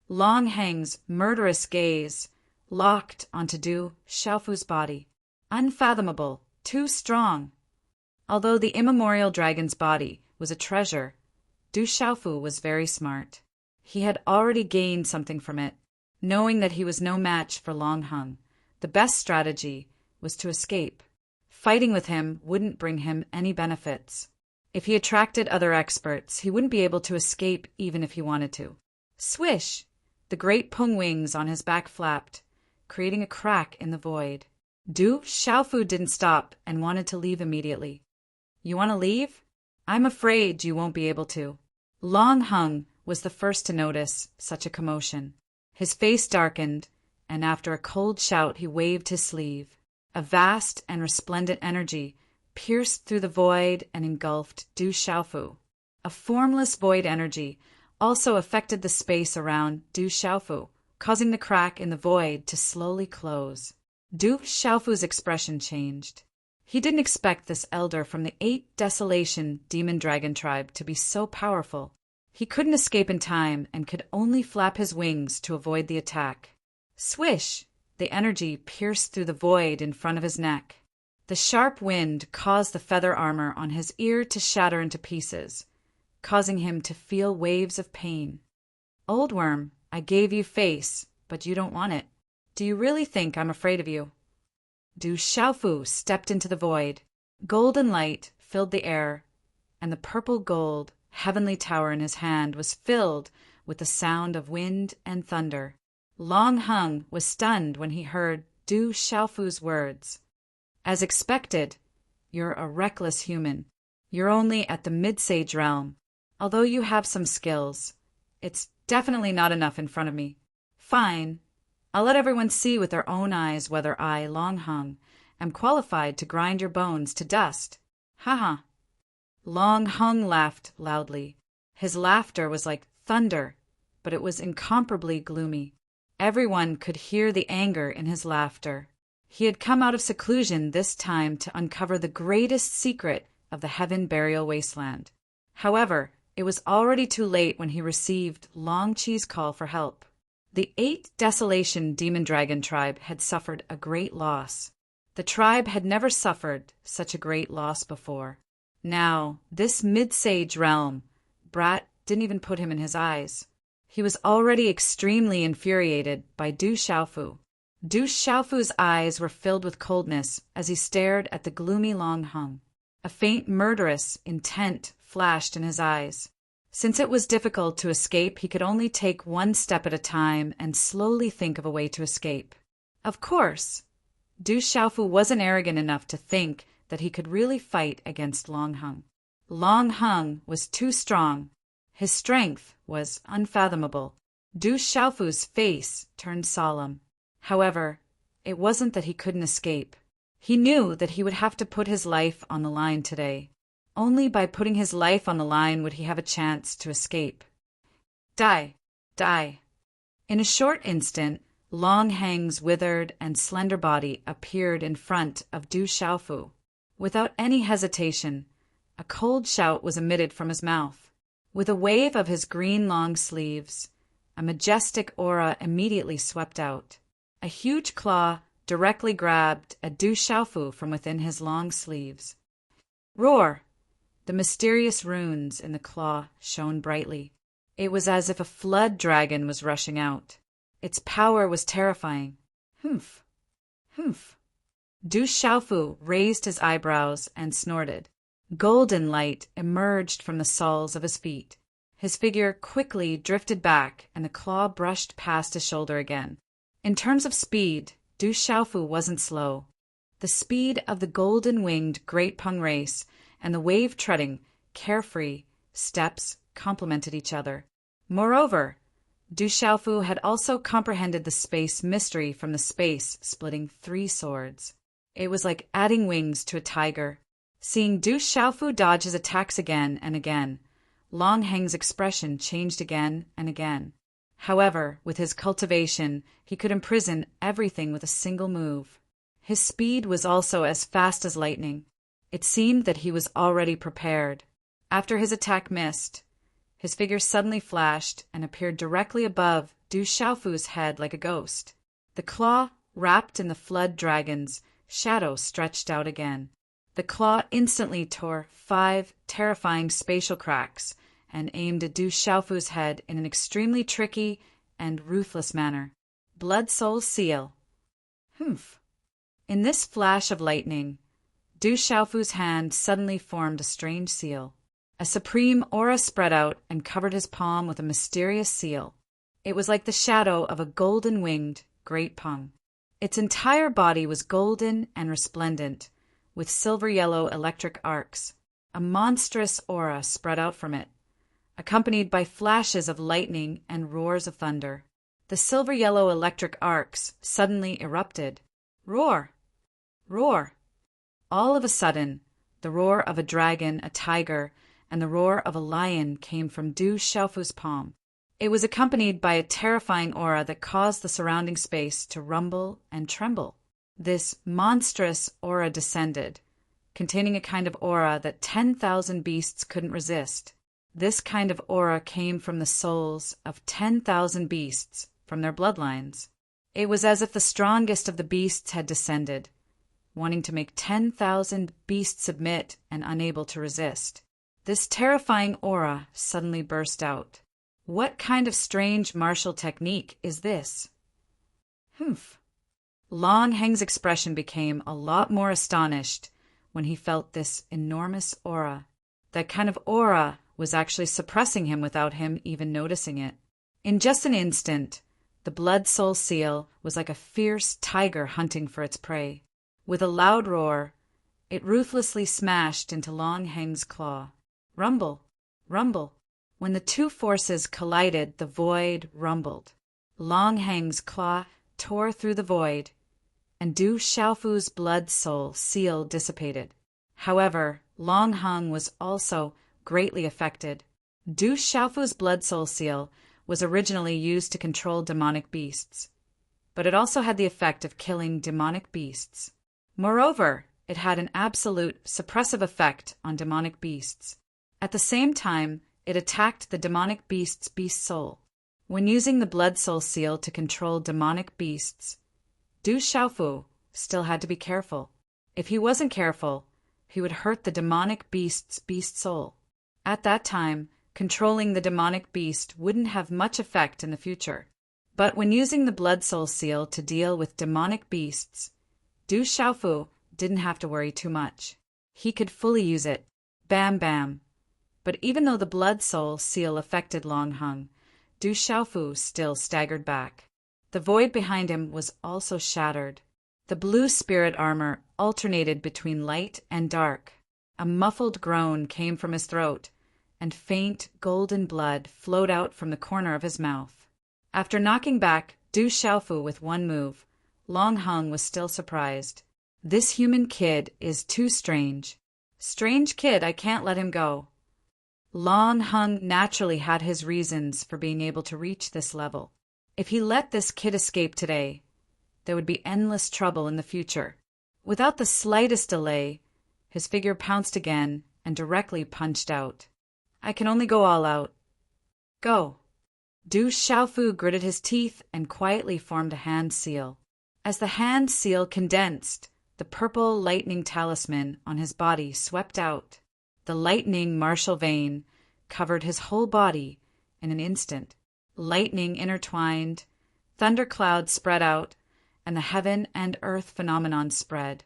Speaker 1: Long Heng's murderous gaze locked onto Du Xiaofu's body. Unfathomable, too strong. Although the immemorial dragon's body was a treasure, Du Xiaofu was very smart. He had already gained something from it. Knowing that he was no match for Long Heng, the best strategy was to escape. Fighting with him wouldn't bring him any benefits. If he attracted other experts, he wouldn't be able to escape even if he wanted to. Swish! The great pung wings on his back flapped, creating a crack in the void. Du Xiaofu didn't stop and wanted to leave immediately. You want to leave? I'm afraid you won't be able to. Long Heng was the first to notice such a commotion. His face darkened, and after a cold shout he waved his sleeve. A vast and resplendent energy pierced through the void and engulfed Du Xiaofu. A formless void energy also affected the space around Du Xiaofu, causing the crack in the void to slowly close. Du Xiaofu's expression changed. He didn't expect this elder from the 8 Desolation Demon Dragon tribe to be so powerful. He couldn't escape in time and could only flap his wings to avoid the attack. Swish! The energy pierced through the void in front of his neck. The sharp wind caused the feather armor on his ear to shatter into pieces, causing him to feel waves of pain. Old worm, I gave you face, but you don't want it. Do you really think I'm afraid of you? Du Xiaofu stepped into the void. Golden light filled the air, and the purple gold heavenly tower in his hand was filled with the sound of wind and thunder. Long Heng was stunned when he heard Du Xiaofu's words. As expected, you're a reckless human. You're only at the mid-sage realm. Although you have some skills, it's definitely not enough in front of me. Fine. I'll let everyone see with their own eyes whether I, Long Heng, am qualified to grind your bones to dust. Ha. Long Heng laughed loudly. His laughter was like thunder, but it was incomparably gloomy. Everyone could hear the anger in his laughter. He had come out of seclusion this time to uncover the greatest secret of the heaven burial wasteland. However, it was already too late when he received Long Chi's call for help. The 8 Desolation Demon Dragon tribe had suffered a great loss. The tribe had never suffered such a great loss before. Now, this mid-sage realm, Brat didn't even put him in his eyes. He was already extremely infuriated by Du Xiaofu. Du Xiaofu's eyes were filled with coldness as he stared at the gloomy Long Hung. A faint murderous intent flashed in his eyes. Since it was difficult to escape, he could only take one step at a time and slowly think of a way to escape. Of course, Du Xiaofu wasn't arrogant enough to think that he could really fight against Long Hung. Long Hung was too strong. His strength was unfathomable. Du Xiaofu's face turned solemn. However, it wasn't that he couldn't escape. He knew that he would have to put his life on the line today. Only by putting his life on the line would he have a chance to escape. Die! Die! In a short instant, Long Hang's withered and slender body appeared in front of Du Xiaofu. Without any hesitation, a cold shout was emitted from his mouth. With a wave of his green long sleeves, a majestic aura immediately swept out. A huge claw directly grabbed at Du Xiaofu from within his long sleeves. Roar! The mysterious runes in the claw shone brightly. It was as if a flood dragon was rushing out. Its power was terrifying. Humph! Humph! Du Xiaofu raised his eyebrows and snorted. Golden light emerged from the soles of his feet. His figure quickly drifted back and the claw brushed past his shoulder again. In terms of speed, Du Xiaofu wasn't slow. The speed of the golden-winged Great Peng race and the wave-treading, carefree steps complemented each other. Moreover, Du Xiaofu had also comprehended the space mystery from the space-splitting 3 swords. It was like adding wings to a tiger. Seeing Du Xiaofu dodge his attacks again and again, Long Hang's expression changed again and again. However, with his cultivation, he could imprison everything with a single move. His speed was also as fast as lightning. It seemed that he was already prepared. After his attack missed, his figure suddenly flashed and appeared directly above Du Xiaofu's head like a ghost. The claw, wrapped in the flood dragon's shadow, stretched out again. The claw instantly tore 5 terrifying spatial cracks and aimed at Du Xiaofu's head in an extremely tricky and ruthless manner. Blood Soul Seal. Humph! In this flash of lightning, Du Xiaofu's hand suddenly formed a strange seal. A supreme aura spread out and covered his palm with a mysterious seal. It was like the shadow of a golden-winged Great Peng. Its entire body was golden and resplendent, with silver-yellow electric arcs. A monstrous aura spread out from it, accompanied by flashes of lightning and roars of thunder. The silver-yellow electric arcs suddenly erupted. Roar! Roar! All of a sudden, the roar of a dragon, a tiger, and the roar of a lion came from Du Xiaofu's palm. It was accompanied by a terrifying aura that caused the surrounding space to rumble and tremble. This monstrous aura descended, containing a kind of aura that 10,000 beasts couldn't resist. This kind of aura came from the souls of 10,000 beasts from their bloodlines. It was as if the strongest of the beasts had descended, wanting to make 10,000 beasts submit and unable to resist. This terrifying aura suddenly burst out. What kind of strange martial technique is this? Humph! Long Hang's expression became a lot more astonished when he felt this enormous aura. That kind of aura was actually suppressing him without him even noticing it. In just an instant, the Blood Soul Seal was like a fierce tiger hunting for its prey. With a loud roar, it ruthlessly smashed into Long Hang's claw. Rumble! Rumble! When the two forces collided, the void rumbled. Long Hang's claw tore through the void, and Du Xiaofu's Blood Soul Seal dissipated. However, Long Hang was also greatly affected. Du Xiaofu's Blood Soul Seal was originally used to control demonic beasts, but it also had the effect of killing demonic beasts. Moreover, it had an absolute suppressive effect on demonic beasts. At the same time, it attacked the demonic beast's beast soul. When using the blood soul seal to control demonic beasts, Du Xiaofu still had to be careful. If he wasn't careful, he would hurt the demonic beast's beast soul. At that time, controlling the demonic beast wouldn't have much effect in the future. But when using the blood soul seal to deal with demonic beasts, Du Xiaofu didn't have to worry too much. He could fully use it. Bam bam. But even though the blood soul seal affected Long Hung, Du Xiaofu still staggered back. The void behind him was also shattered. The blue spirit armor alternated between light and dark. A muffled groan came from his throat, and faint golden blood flowed out from the corner of his mouth. After knocking back Du Xiaofu with one move, Long Hung was still surprised. This human kid is too strange. Strange kid, I can't let him go. Long Hung naturally had his reasons for being able to reach this level. If he let this kid escape today, there would be endless trouble in the future. Without the slightest delay, his figure pounced again and directly punched out. I can only go all out. Go. Du Xiaofu gritted his teeth and quietly formed a hand seal. As the hand seal condensed, the purple lightning talisman on his body swept out. The lightning martial vein covered his whole body in an instant. Lightning intertwined, thunderclouds spread out, and the heaven and earth phenomenon spread,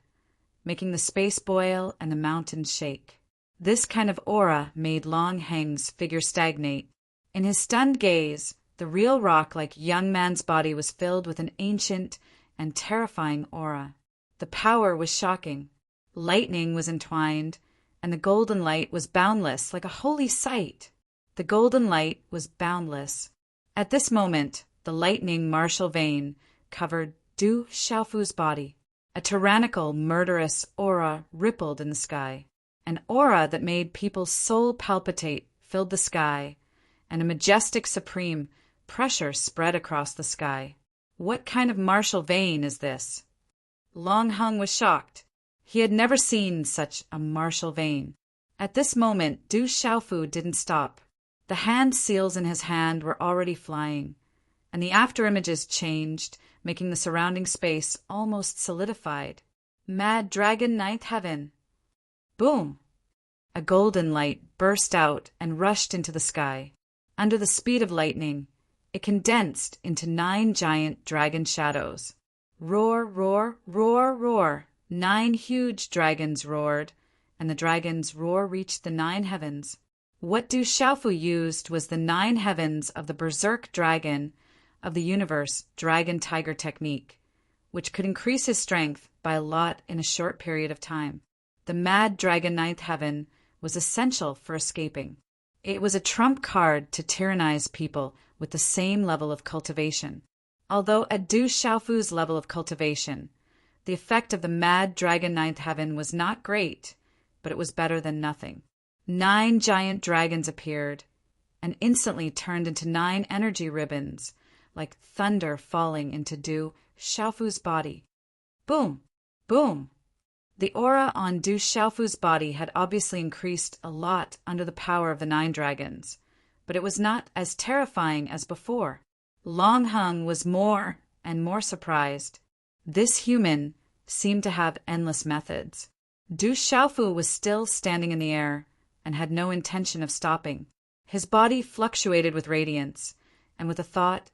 Speaker 1: making the space boil and the mountains shake. This kind of aura made Long Heng's figure stagnate. In his stunned gaze, the real rock-like young man's body was filled with an ancient and terrifying aura. The power was shocking. Lightning was entwined, and the golden light was boundless like a holy sight. The golden light was boundless. At this moment, the lightning martial vein covered Du Xiaofu's body. A tyrannical, murderous aura rippled in the sky. An aura that made people's soul palpitate filled the sky, and a majestic supreme pressure spread across the sky. What kind of martial vein is this? Long Hung was shocked. He had never seen such a martial vein. At this moment, Du Xiaofu didn't stop. The hand seals in his hand were already flying, and the afterimages changed, making the surrounding space almost solidified. Mad Dragon Ninth Heaven. Boom! A golden light burst out and rushed into the sky. Under the speed of lightning, it condensed into 9 giant dragon shadows. Roar, roar, roar, roar. 9 huge dragons roared, and the dragon's roar reached the 9 heavens. What Du Xiaofu used was the 9 heavens of the berserk dragon of the universe dragon-tiger technique, which could increase his strength by a lot in a short period of time. The mad dragon ninth heaven was essential for escaping. It was a trump card to tyrannize people with the same level of cultivation. Although at Du Xiaofu's level of cultivation, the effect of the mad dragon ninth heaven was not great, but it was better than nothing. 9 giant dragons appeared and instantly turned into 9 energy ribbons, like thunder falling into Du Xiaofu's body. Boom! Boom! The aura on Du Xiaofu's body had obviously increased a lot under the power of the 9 dragons, but it was not as terrifying as before. Long Hung was more and more surprised. This human seemed to have endless methods. Du Xiaofu was still standing in the air and had no intention of stopping. His body fluctuated with radiance, and with a thought,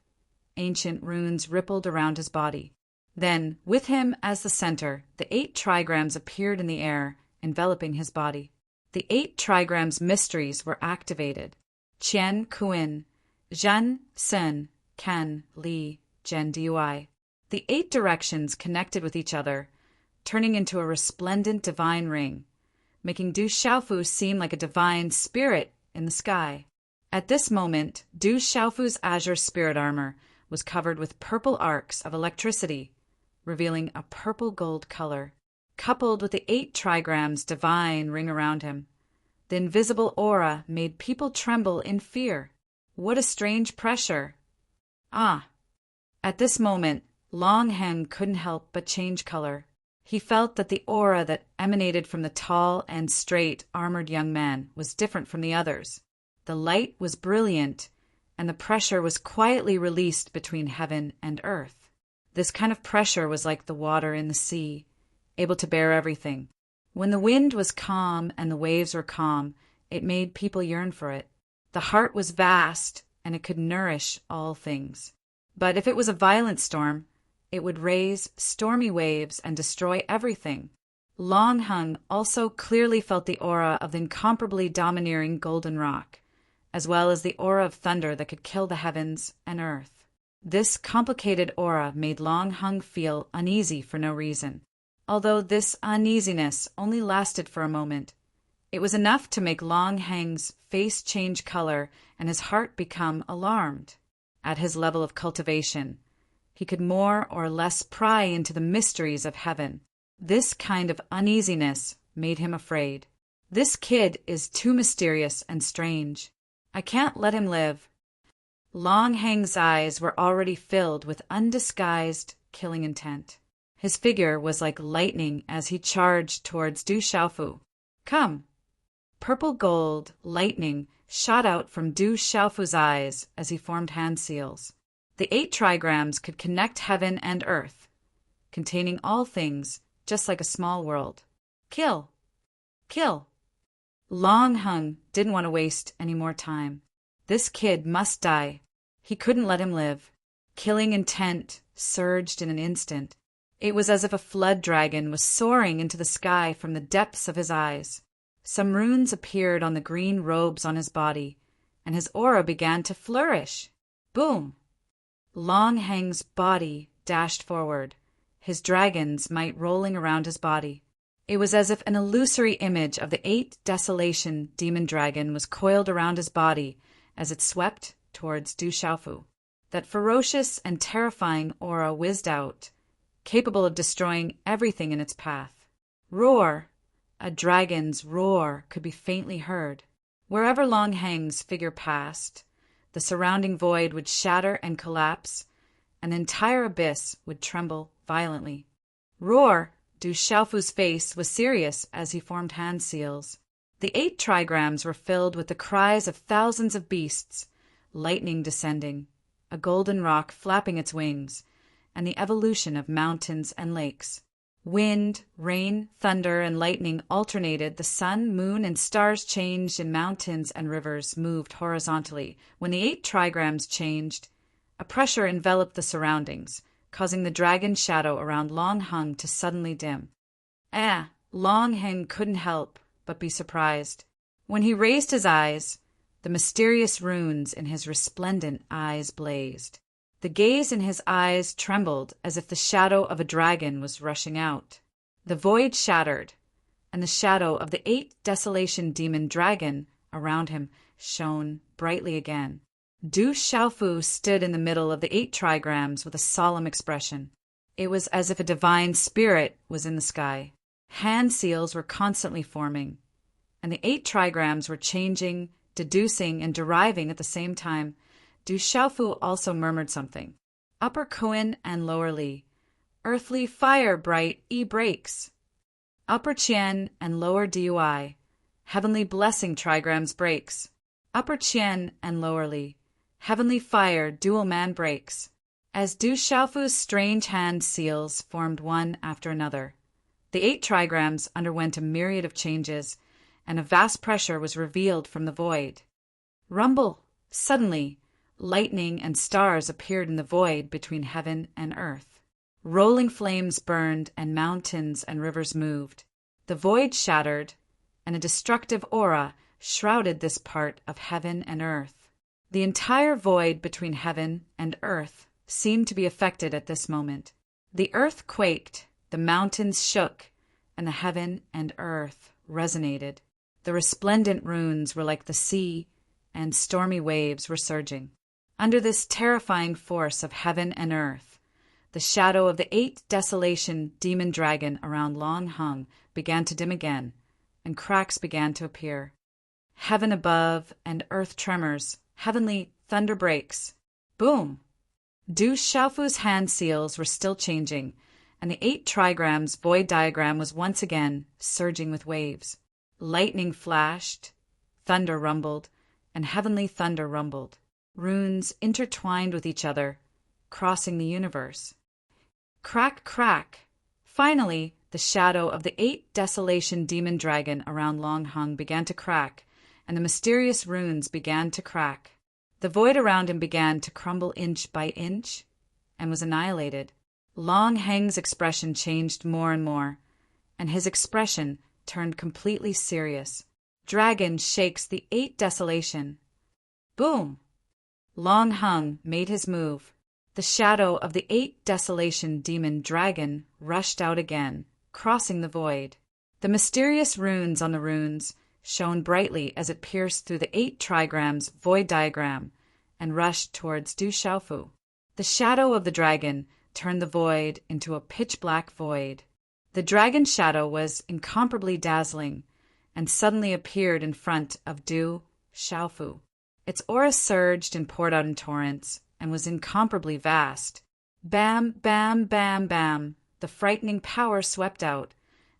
Speaker 1: ancient runes rippled around his body. Then, with him as the center, the 8 trigrams appeared in the air, enveloping his body. The 8 trigrams mysteries were activated. Qian Kuin, Zhen Sen, Ken Li, Zhen Dui. The 8 directions connected with each other, turning into a resplendent divine ring, making Du Xiaofu seem like a divine spirit in the sky. At this moment, Du Xiaofu's azure spirit armor was covered with purple arcs of electricity, revealing a purple gold color. Coupled with the 8 trigrams divine ring around him, the invisible aura made people tremble in fear. What a strange pressure! Ah! At this moment, Long Hen couldn't help but change color. He felt that the aura that emanated from the tall and straight armored young man was different from the others. The light was brilliant, and the pressure was quietly released between heaven and earth. This kind of pressure was like the water in the sea, able to bear everything. When the wind was calm and the waves were calm, it made people yearn for it. The heart was vast, and it could nourish all things. But if it was a violent storm, it would raise stormy waves and destroy everything. Long Hung also clearly felt the aura of the incomparably domineering golden rock, as well as the aura of thunder that could kill the heavens and earth. This complicated aura made Long Hung feel uneasy for no reason. Although this uneasiness only lasted for a moment, it was enough to make Long Hang's face change color and his heart become alarmed. At his level of cultivation, he could more or less pry into the mysteries of heaven. This kind of uneasiness made him afraid. This kid is too mysterious and strange. I can't let him live. Long Hang's eyes were already filled with undisguised killing intent. His figure was like lightning as he charged towards Du Xiaofu. Come! Purple gold lightning shot out from Du Xiaofu's eyes as he formed hand seals. The 8 trigrams could connect heaven and earth, containing all things, just like a small world. Kill! Kill! Long Hung didn't want to waste any more time. This kid must die. He couldn't let him live. Killing intent surged in an instant. It was as if a flood dragon was soaring into the sky from the depths of his eyes. Some runes appeared on the green robes on his body, and his aura began to flourish. Boom! Long Hang's body dashed forward, his dragon's might rolling around his body. It was as if an illusory image of the 8 desolation demon dragon was coiled around his body as it swept towards Du Xiaofu. That ferocious and terrifying aura whizzed out, capable of destroying everything in its path. Roar! A dragon's roar could be faintly heard. Wherever Long Hang's figure passed, the surrounding void would shatter and collapse, and the entire abyss would tremble violently. Roar! Du Xiaofu's face was serious as he formed hand seals. The 8 trigrams were filled with the cries of thousands of beasts, lightning descending, a golden rock flapping its wings, and the evolution of mountains and lakes. Wind, rain, thunder, and lightning alternated. The sun, moon, and stars changed, and mountains and rivers moved horizontally. When the 8 trigrams changed, a pressure enveloped the surroundings, causing the dragon shadow around Long Hung to suddenly dim. Long Hang couldn't help but be surprised. When he raised his eyes, the mysterious runes in his resplendent eyes blazed. The gaze in his eyes trembled as if the shadow of a dragon was rushing out. The void shattered, and the shadow of the 8 desolation demon dragon around him shone brightly again. Du Xiaofu stood in the middle of the 8 trigrams with a solemn expression. It was as if a divine spirit was in the sky. Hand seals were constantly forming, and the 8 trigrams were changing, deducing, and deriving at the same time. Du Xiaofu also murmured something. Upper Koan and Lower Li. Earthly fire bright E breaks. Upper Qian and Lower Dui. Heavenly blessing trigrams breaks. Upper Qian and Lower Li. Heavenly fire dual man breaks. As Du Xiaofu's strange hand seals formed one after another, the 8 trigrams underwent a myriad of changes, and a vast pressure was revealed from the void. Rumble! Suddenly, lightning and stars appeared in the void between heaven and earth. Rolling flames burned, and mountains and rivers moved. The void shattered, and a destructive aura shrouded this part of heaven and earth. The entire void between heaven and earth seemed to be affected at this moment. The earth quaked, the mountains shook, and the heaven and earth resonated. The resplendent runes were like the sea, and stormy waves were surging. Under this terrifying force of heaven and earth, the shadow of the 8 desolation demon dragon around Long Hung began to dim again, and cracks began to appear. Heaven above and earth tremors, heavenly thunder breaks. Boom! Du Xiaofu's hand seals were still changing, and the 8 trigrams void diagram was once again surging with waves. Lightning flashed, thunder rumbled, and heavenly thunder rumbled. Runes intertwined with each other, crossing the universe. Crack, crack! Finally, the shadow of the 8 desolation demon dragon around Long Hung began to crack, and the mysterious runes began to crack. The void around him began to crumble inch by inch, and was annihilated. Long Hang's expression changed more and more, and his expression turned completely serious. Dragon shakes the 8 desolation. Boom! Long Hung made his move. The shadow of the 8 desolation demon dragon rushed out again, crossing the void. The mysterious runes on the runes shone brightly as it pierced through the 8 trigrams void diagram and rushed towards Du Xiaofu. The shadow of the dragon turned the void into a pitch-black void. The dragon's shadow was incomparably dazzling and suddenly appeared in front of Du Xiaofu. Its aura surged and poured out in torrents and was incomparably vast. Bam, bam, bam, bam. The frightening power swept out,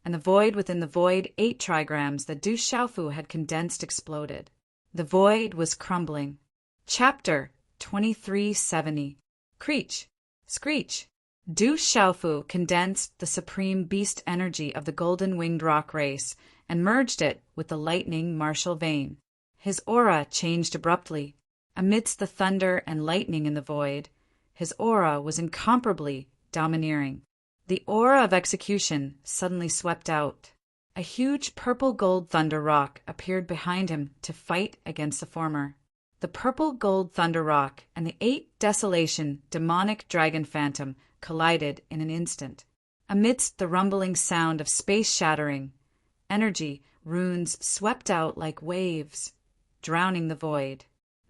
Speaker 1: and the void within the void 8 trigrams that Du Xiaofu had condensed exploded. The void was crumbling. Chapter 2370. Creech, screech. Du Xiaofu condensed the supreme beast energy of the golden-winged rock race and merged it with the lightning martial vein. His aura changed abruptly. Amidst the thunder and lightning in the void, his aura was incomparably domineering. The aura of execution suddenly swept out. A huge purple-gold thunder rock appeared behind him to fight against the former. The purple-gold thunder rock and the 8 desolation demonic dragon phantom collided in an instant. Amidst the rumbling sound of space-shattering energy, runes swept out like waves, drowning the void.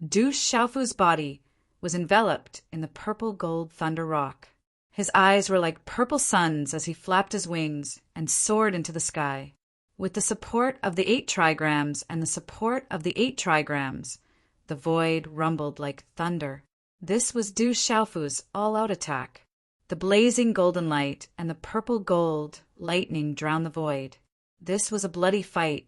Speaker 1: Du Xiaofu's body was enveloped in the purple-gold thunder rock. His eyes were like purple suns as he flapped his wings and soared into the sky. With the support of the 8 trigrams and the support of the 8 trigrams, the void rumbled like thunder. This was Du Xiaofu's all-out attack. The blazing golden light and the purple-gold lightning drowned the void. This was a bloody fight.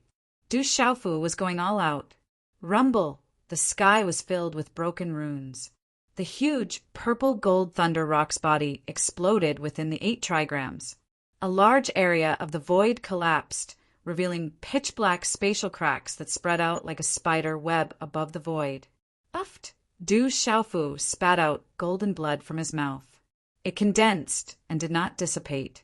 Speaker 1: Du Xiaofu was going all out. Rumble! The sky was filled with broken runes. The huge purple-gold thunder rock's body exploded within the 8 trigrams. A large area of the void collapsed, revealing pitch-black spatial cracks that spread out like a spider web above the void. Uft! Du Xiaofu spat out golden blood from his mouth. It condensed and did not dissipate.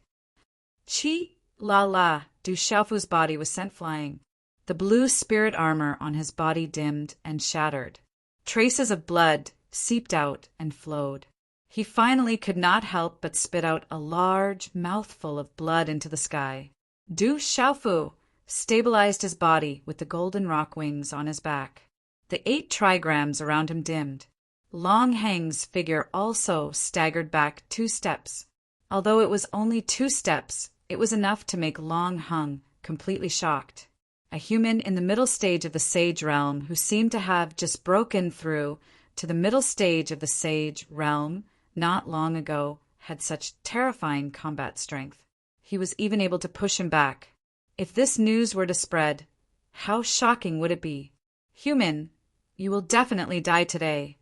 Speaker 1: Chi! La la! Du Xiaofu's body was sent flying. The blue spirit armor on his body dimmed and shattered. Traces of blood seeped out and flowed. He finally could not help but spit out a large mouthful of blood into the sky. Du Xiaofu stabilized his body with the golden rock wings on his back. The 8 trigrams around him dimmed. Long Hang's figure also staggered back 2 steps. Although it was only 2 steps, it was enough to make Long Hung completely shocked. A human in the middle stage of the Sage realm who seemed to have just broken through to the middle stage of the Sage realm not long ago had such terrifying combat strength. He was even able to push him back. If this news were to spread, how shocking would it be? Human, you will definitely die today.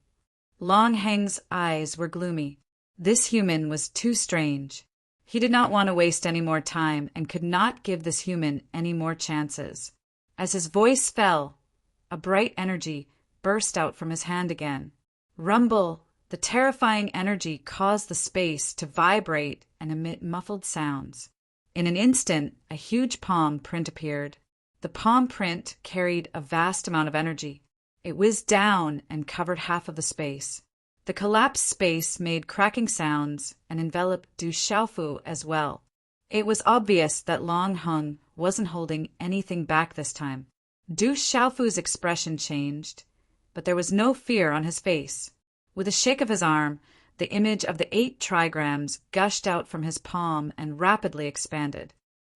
Speaker 1: Long Hang's eyes were gloomy. This human was too strange. He did not want to waste any more time and could not give this human any more chances. As his voice fell, a bright energy burst out from his hand again. Rumble! The terrifying energy caused the space to vibrate and emit muffled sounds. In an instant, a huge palm print appeared. The palm print carried a vast amount of energy. It whizzed down and covered half of the space. The collapsed space made cracking sounds and enveloped Du Xiaofu as well. It was obvious that Long Hung wasn't holding anything back this time. Du Xiaofu's expression changed, but there was no fear on his face. With a shake of his arm, the image of the 8 trigrams gushed out from his palm and rapidly expanded.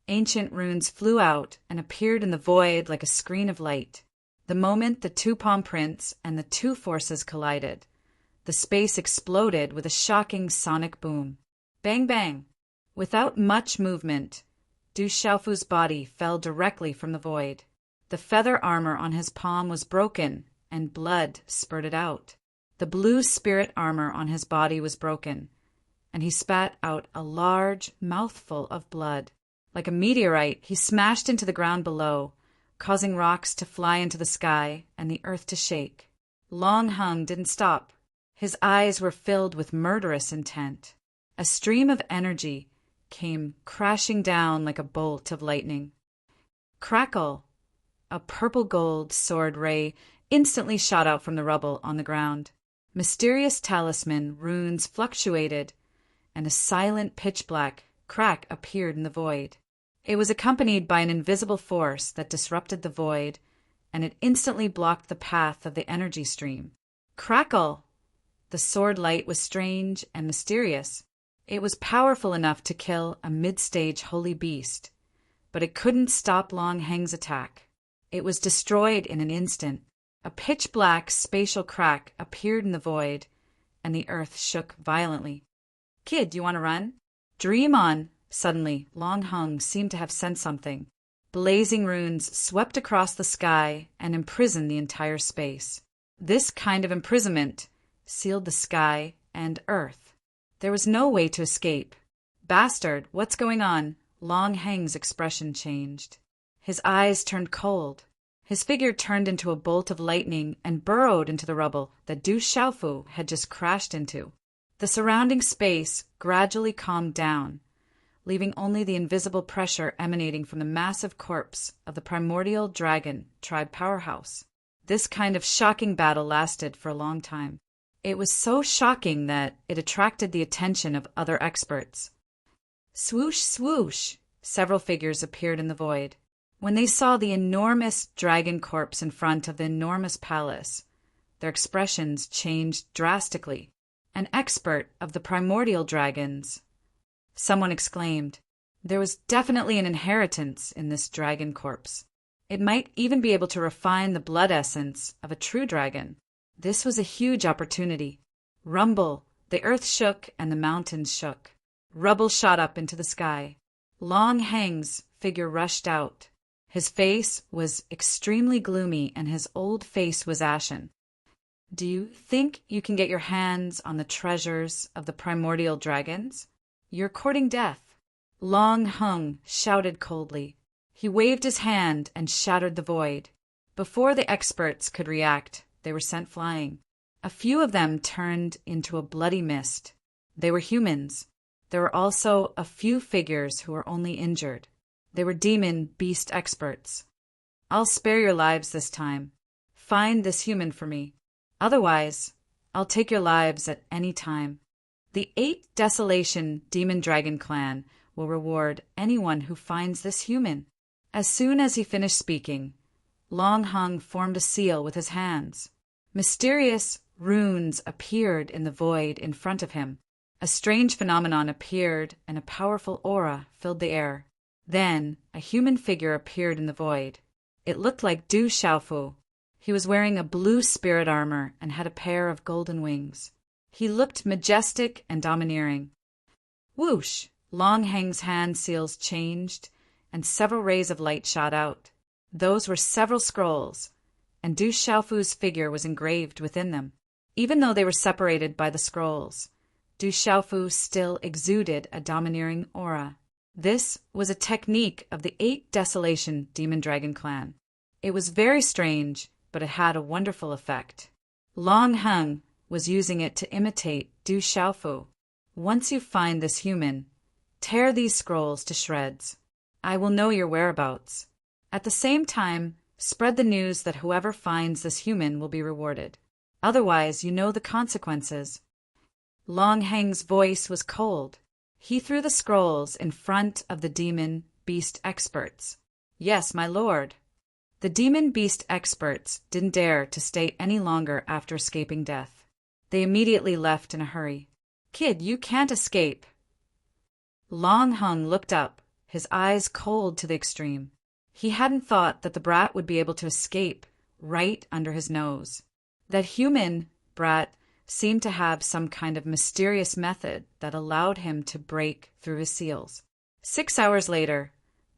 Speaker 1: Ancient runes flew out and appeared in the void like a screen of light. The moment the 2 palm prints and the 2 forces collided, the space exploded with a shocking sonic boom. Bang bang! Without much movement, Du Xiaofu's body fell directly from the void. The feather armor on his palm was broken, and blood spurted out. The blue spirit armor on his body was broken, and he spat out a large mouthful of blood. Like a meteorite, he smashed into the ground below, causing rocks to fly into the sky and the earth to shake. Long Hung didn't stop. His eyes were filled with murderous intent. A stream of energy came crashing down like a bolt of lightning. Crackle! A purple-gold sword ray instantly shot out from the rubble on the ground. Mysterious talisman runes fluctuated, and a silent pitch-black crack appeared in the void. It was accompanied by an invisible force that disrupted the void, and it instantly blocked the path of the energy stream. Crackle! The sword light was strange and mysterious. It was powerful enough to kill a mid-stage holy beast, but it couldn't stop Long Heng's attack. It was destroyed in an instant. A pitch-black spatial crack appeared in the void, and the earth shook violently. "Kid, you want to run?" "Dream on!" Suddenly, Long Hung seemed to have sensed something. Blazing runes swept across the sky and imprisoned the entire space. This kind of imprisonment sealed the sky and earth. There was no way to escape. "Bastard, what's going on?" Long Heng's expression changed. His eyes turned cold. His figure turned into a bolt of lightning and burrowed into the rubble that Du Xiaofu had just crashed into. The surrounding space gradually calmed down, leaving only the invisible pressure emanating from the massive corpse of the primordial dragon tribe powerhouse. This kind of shocking battle lasted for a long time. It was so shocking that it attracted the attention of other experts. Swoosh, swoosh! Several figures appeared in the void. When they saw the enormous dragon corpse in front of the enormous palace, their expressions changed drastically. "An expert of the primordial dragons!" Someone exclaimed. There was definitely an inheritance in this dragon corpse. It might even be able to refine the blood essence of a true dragon. This was a huge opportunity. Rumble! The earth shook and the mountains shook. Rubble shot up into the sky. Long Heng's figure rushed out. His face was extremely gloomy and his old face was ashen. "Do you think you can get your hands on the treasures of the primordial dragons? You're courting death." Long Hung shouted coldly. He waved his hand and shattered the void. Before the experts could react, they were sent flying. A few of them turned into a bloody mist. They were humans. There were also a few figures who were only injured. They were demon beast experts. "I'll spare your lives this time. Find this human for me. Otherwise, I'll take your lives at any time. The 8 Desolation Demon Dragon Clan will reward anyone who finds this human." As soon as he finished speaking, Long Hung formed a seal with his hands. Mysterious runes appeared in the void in front of him. A strange phenomenon appeared and a powerful aura filled the air. Then a human figure appeared in the void. It looked like Du Xiaofu. He was wearing a blue spirit armor and had a pair of golden wings. He looked majestic and domineering. Whoosh! Long Heng's hand seals changed, and several rays of light shot out. Those were several scrolls, and Du Xiaofu's figure was engraved within them. Even though they were separated by the scrolls, Du Xiaofu still exuded a domineering aura. This was a technique of the 8 Desolation Demon Dragon Clan. It was very strange, but it had a wonderful effect. Long Hung was using it to imitate Du Xiaofu. "Once you find this human, tear these scrolls to shreds. I will know your whereabouts. At the same time, spread the news that whoever finds this human will be rewarded. Otherwise, you know the consequences." Long Heng's voice was cold. He threw the scrolls in front of the demon beast experts. "Yes, my lord." The demon beast experts didn't dare to stay any longer after escaping death. They immediately left in a hurry. "Kid, you can't escape." Long Hung looked up, his eyes cold to the extreme. He hadn't thought that the brat would be able to escape right under his nose. That human brat seemed to have some kind of mysterious method that allowed him to break through his seals. 6 hours later,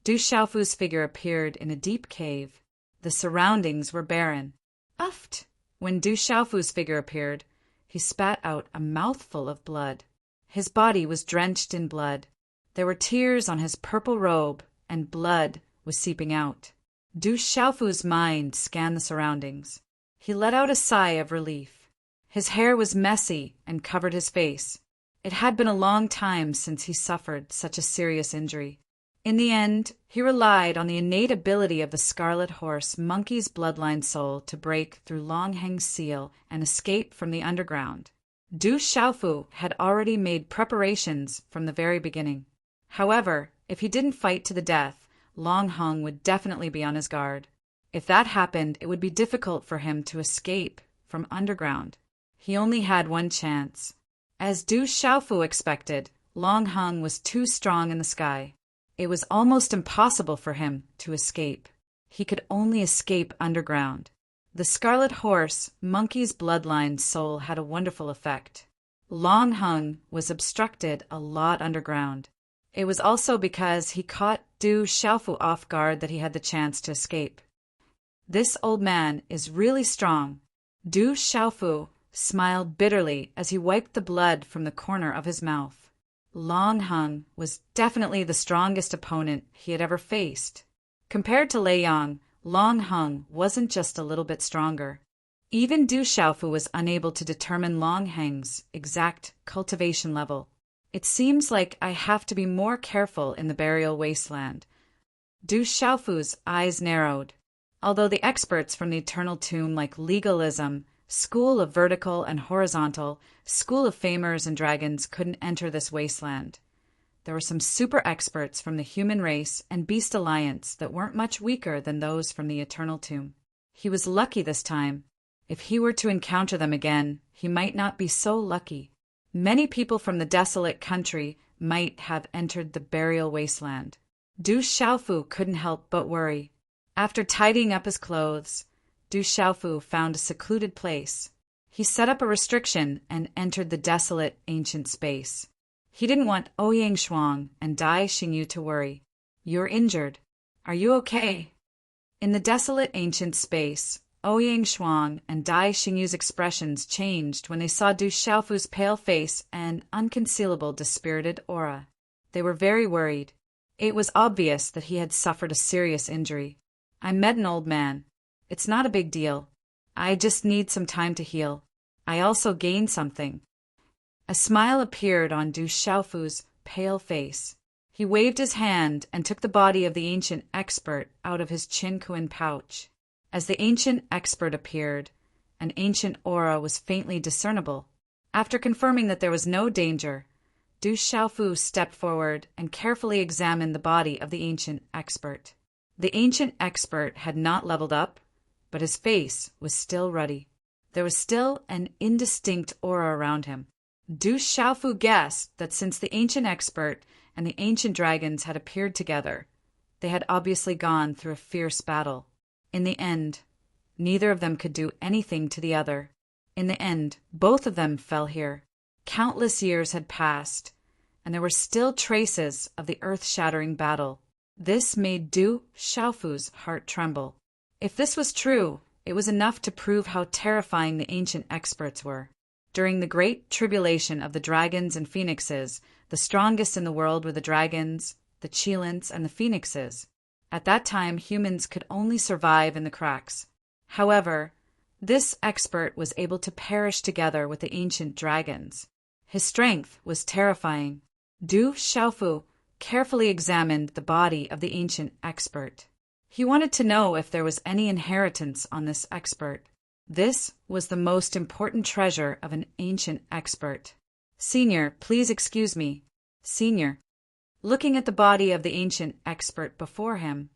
Speaker 1: Du Xiaofu's figure appeared in a deep cave. The surroundings were barren. Uft! When Du Xiaofu's figure appeared, he spat out a mouthful of blood. His body was drenched in blood. There were tears on his purple robe, and blood was seeping out. Du Xiaofu's mind scanned the surroundings. He let out a sigh of relief. His hair was messy and covered his face. It had been a long time since he suffered such a serious injury. In the end, he relied on the innate ability of the Scarlet Horse monkey's bloodline soul to break through Longheng's seal and escape from the underground. Du Xiaofu had already made preparations from the very beginning. However, if he didn't fight to the death, Longheng would definitely be on his guard. If that happened, it would be difficult for him to escape from underground. He only had one chance. As Du Xiaofu expected, Longheng was too strong in the sky. It was almost impossible for him to escape. He could only escape underground. The Scarlet Horse monkey's bloodline soul had a wonderful effect. Longheng was obstructed a lot underground. It was also because he caught Du Xiaofu off guard that he had the chance to escape. This old man is really strong. Du Xiaofu smiled bitterly as he wiped the blood from the corner of his mouth. Longheng was definitely the strongest opponent he had ever faced. Compared to Lei Yang, Longheng wasn't just a little bit stronger. Even Du Xiaofu was unable to determine Longheng's exact cultivation level. It seems like I have to be more careful in the burial wasteland. Du Xiaofu's eyes narrowed. Although the experts from the Eternal Tomb like legalism, School of Vertical and Horizontal, School of Famers and Dragons couldn't enter this wasteland. There were some super experts from the human race and beast alliance that weren't much weaker than those from the Eternal Tomb. He was lucky this time. If he were to encounter them again, he might not be so lucky. Many people from the desolate country might have entered the burial wasteland. Du Xiaofu couldn't help but worry. After tidying up his clothes, Du Xiaofu found a secluded place. He set up a restriction and entered the desolate ancient space. He didn't want Ouyang Shuang and Dai Xingyu to worry. "You're injured. Are you okay?" In the desolate ancient space, Ouyang Shuang and Dai Xingyu's expressions changed when they saw Du Xiaofu's pale face and unconcealable dispirited aura. They were very worried. It was obvious that he had suffered a serious injury. "I met an old man. It's not a big deal. I just need some time to heal. I also gained something." A smile appeared on Du Xiaofu's pale face. He waved his hand and took the body of the ancient expert out of his Qinkuan pouch. As the ancient expert appeared, an ancient aura was faintly discernible. After confirming that there was no danger, Du Xiaofu stepped forward and carefully examined the body of the ancient expert. The ancient expert had not leveled up, but his face was still ruddy. There was still an indistinct aura around him. Du Xiaofu guessed that since the ancient expert and the ancient dragons had appeared together, they had obviously gone through a fierce battle. In the end, neither of them could do anything to the other. In the end, both of them fell here. Countless years had passed, and there were still traces of the earth-shattering battle. This made Du Xiaofu's heart tremble. If this was true, it was enough to prove how terrifying the ancient experts were. During the great tribulation of the dragons and phoenixes, the strongest in the world were the dragons, the Qilins, and the phoenixes. At that time, humans could only survive in the cracks. However, this expert was able to perish together with the ancient dragons. His strength was terrifying. Du Xiaofu carefully examined the body of the ancient expert. He wanted to know if there was any inheritance on this expert. This was the most important treasure of an ancient expert. "Senior, please excuse me." "Senior." Looking at the body of the ancient expert before him,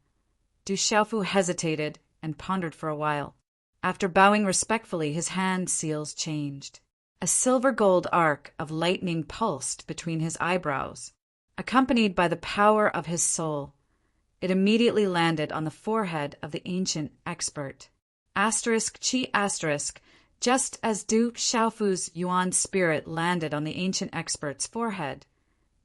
Speaker 1: Du Xiaofu hesitated and pondered for a while. After bowing respectfully, his hand seals changed. A silver-gold arc of lightning pulsed between his eyebrows. Accompanied by the power of his soul, it immediately landed on the forehead of the ancient expert. *Chi*, Just as Du Xiaofu's Yuan spirit landed on the ancient expert's forehead,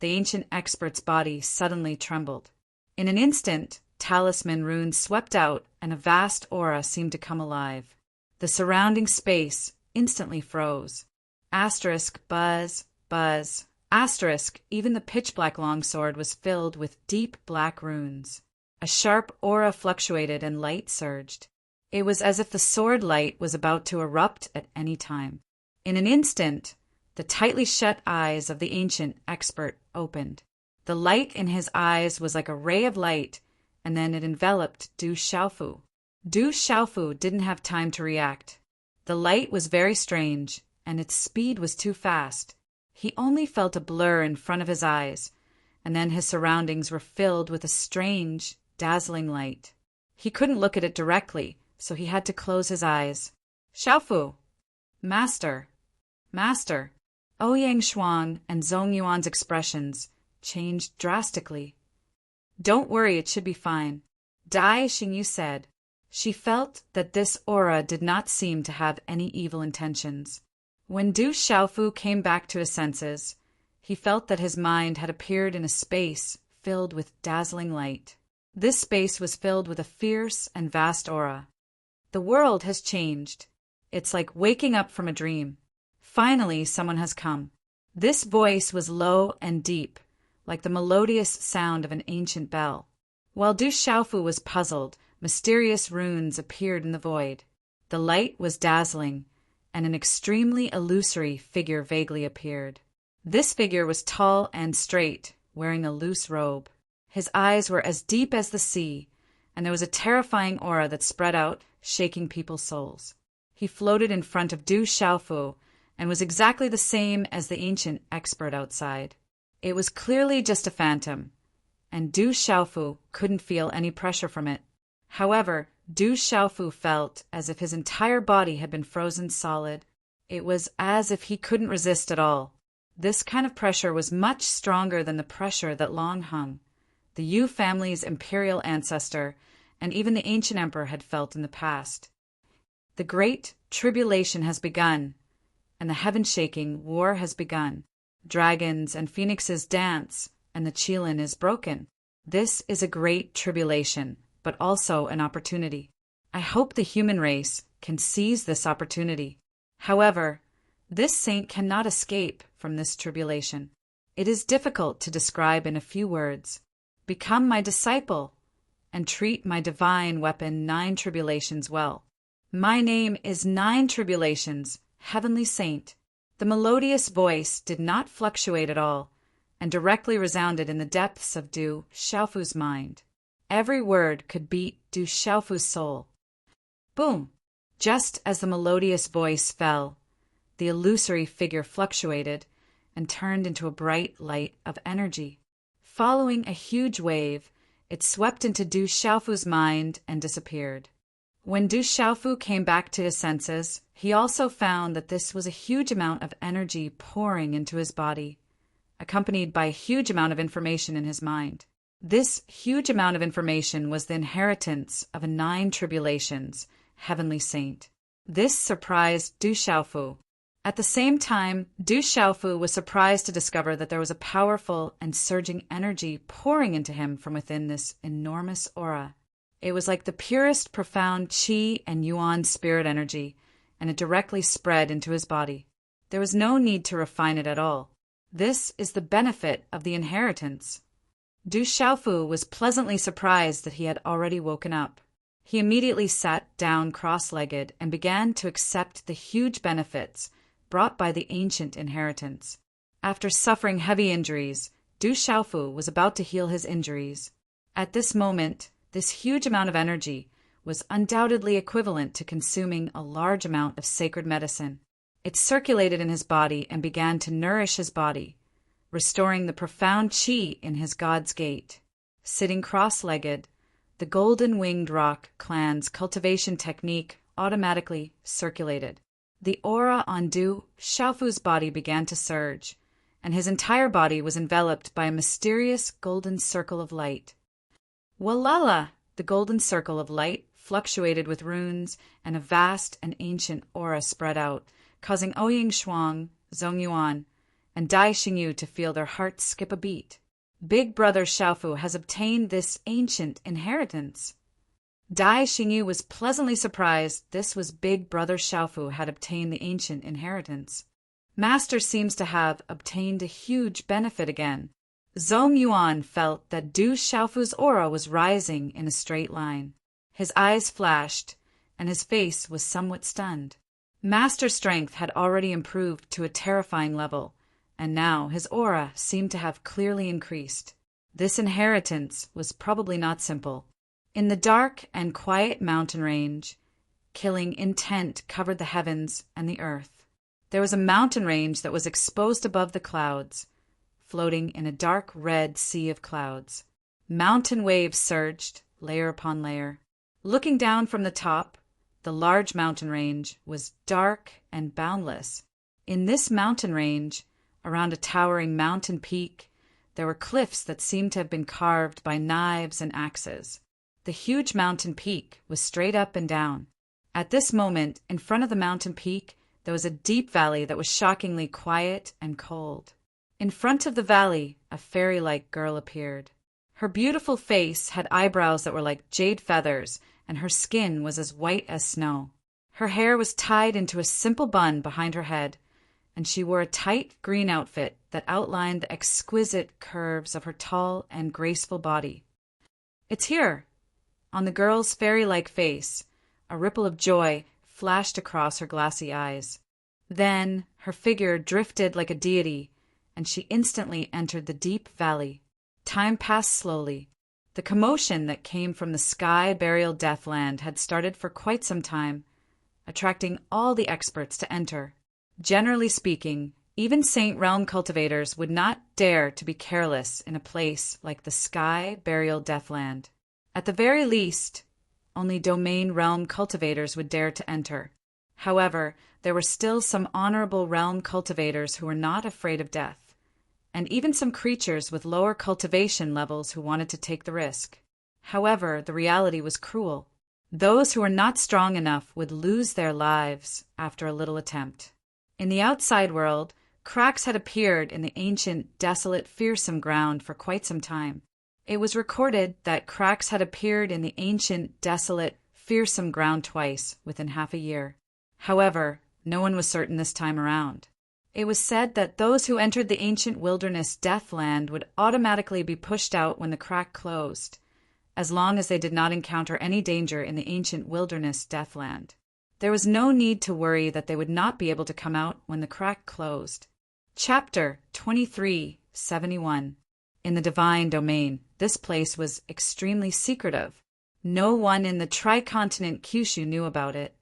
Speaker 1: the ancient expert's body suddenly trembled. In an instant, talisman runes swept out and a vast aura seemed to come alive. The surrounding space instantly froze. Asterisk, buzz, buzz. Asterisk, even the pitch-black longsword was filled with deep black runes. A sharp aura fluctuated and light surged. It was as if the sword light was about to erupt at any time. In an instant, the tightly shut eyes of the ancient expert opened. The light in his eyes was like a ray of light, and then it enveloped Du Xiaofu. Du Xiaofu didn't have time to react. The light was very strange, and its speed was too fast. He only felt a blur in front of his eyes, and then his surroundings were filled with a strange, dazzling light. He couldn't look at it directly, so he had to close his eyes. Xiaofu! Master! Master! Ouyang Xuan and Zhong Yuan's expressions changed drastically. Don't worry, it should be fine, Dai Xingyu said. She felt that this aura did not seem to have any evil intentions. When Du Xiaofu came back to his senses, he felt that his mind had appeared in a space filled with dazzling light. This space was filled with a fierce and vast aura. The world has changed. It's like waking up from a dream. Finally, someone has come. This voice was low and deep, like the melodious sound of an ancient bell. While Du Xiaofu was puzzled, mysterious runes appeared in the void. The light was dazzling, and an extremely illusory figure vaguely appeared. This figure was tall and straight, wearing a loose robe. His eyes were as deep as the sea, and there was a terrifying aura that spread out, shaking people's souls. He floated in front of Du Xiaofu and was exactly the same as the ancient expert outside. It was clearly just a phantom, and Du Xiaofu couldn't feel any pressure from it. However, Du Xiaofu felt as if his entire body had been frozen solid. It was as if he couldn't resist at all. This kind of pressure was much stronger than the pressure that Long Hung, the Yu family's imperial ancestor, and even the ancient emperor had felt in the past. The great tribulation has begun, and the heaven-shaking war has begun. Dragons and phoenixes dance, and the Qilin is broken. This is a great tribulation, but also an opportunity. I hope the human race can seize this opportunity. However, this saint cannot escape from this tribulation. It is difficult to describe in a few words. Become my disciple, and treat my divine weapon 9 tribulations well. My name is 9 tribulations, heavenly saint. The melodious voice did not fluctuate at all, and directly resounded in the depths of Du Xiaofu's mind. Every word could beat Du Xiaofu's soul. Boom! Just as the melodious voice fell, the illusory figure fluctuated and turned into a bright light of energy. Following a huge wave, it swept into Du Xiaofu's mind and disappeared. When Du Xiaofu came back to his senses, he also found that this was a huge amount of energy pouring into his body, accompanied by a huge amount of information in his mind. This huge amount of information was the inheritance of a 9 tribulations, heavenly saint. This surprised Du Xiaofu. At the same time, Du Xiaofu was surprised to discover that there was a powerful and surging energy pouring into him from within this enormous aura. It was like the purest, profound qi and yuan spirit energy, and it directly spread into his body. There was no need to refine it at all. This is the benefit of the inheritance. Du Xiaofu was pleasantly surprised that he had already woken up. He immediately sat down cross-legged and began to accept the huge benefits brought by the ancient inheritance. After suffering heavy injuries, Du Xiaofu was about to heal his injuries. At this moment, this huge amount of energy was undoubtedly equivalent to consuming a large amount of sacred medicine. It circulated in his body and began to nourish his body, restoring the profound qi in his God's gate. Sitting cross-legged, the golden-winged rock clan's cultivation technique automatically circulated. The aura on Du Xiaofu's body began to surge, and his entire body was enveloped by a mysterious golden circle of light. Walala! The golden circle of light fluctuated with runes, and a vast and ancient aura spread out, causing Ouying Shuang, Zhong Yuan, and Dai Xingyu to feel their hearts skip a beat. Big brother Xiaofu has obtained this ancient inheritance. Dai Xingyu was pleasantly surprised this was Big brother Xiaofu had obtained the ancient inheritance. Master seems to have obtained a huge benefit again. Zhong Yuan felt that Du Xiaofu's aura was rising in a straight line. His eyes flashed, and his face was somewhat stunned. Master strength had already improved to a terrifying level, and now his aura seemed to have clearly increased. This inheritance was probably not simple. In the dark and quiet mountain range, killing intent covered the heavens and the earth. There was a mountain range that was exposed above the clouds, floating in a dark red sea of clouds. Mountain waves surged, layer upon layer. Looking down from the top, the large mountain range was dark and boundless. In this mountain range, around a towering mountain peak, there were cliffs that seemed to have been carved by knives and axes. The huge mountain peak was straight up and down. At this moment, in front of the mountain peak, there was a deep valley that was shockingly quiet and cold. In front of the valley, a fairy-like girl appeared. Her beautiful face had eyebrows that were like jade feathers, and her skin was as white as snow. Her hair was tied into a simple bun behind her head, and she wore a tight green outfit that outlined the exquisite curves of her tall and graceful body. "It's here!" On the girl's fairy-like face, a ripple of joy flashed across her glassy eyes. Then her figure drifted like a deity, and she instantly entered the deep valley. Time passed slowly. The commotion that came from the Sky Burial Deathland had started for quite some time, attracting all the experts to enter. Generally speaking, even Saint Realm cultivators would not dare to be careless in a place like the Sky Burial Deathland. At the very least, only Domain Realm cultivators would dare to enter. However, there were still some honorable realm cultivators who were not afraid of death, and even some creatures with lower cultivation levels who wanted to take the risk. However, the reality was cruel. Those who were not strong enough would lose their lives after a little attempt. In the outside world, cracks had appeared in the ancient, desolate, fearsome ground for quite some time. It was recorded that cracks had appeared in the ancient, desolate, fearsome ground twice within half a year. However, no one was certain this time around. It was said that those who entered the ancient wilderness Deathland would automatically be pushed out when the crack closed, as long as they did not encounter any danger in the ancient wilderness Deathland. There was no need to worry that they would not be able to come out when the crack closed. Chapter 2371. In the Divine Domain, this place was extremely secretive. No one in the tri-continent Kyushu knew about it.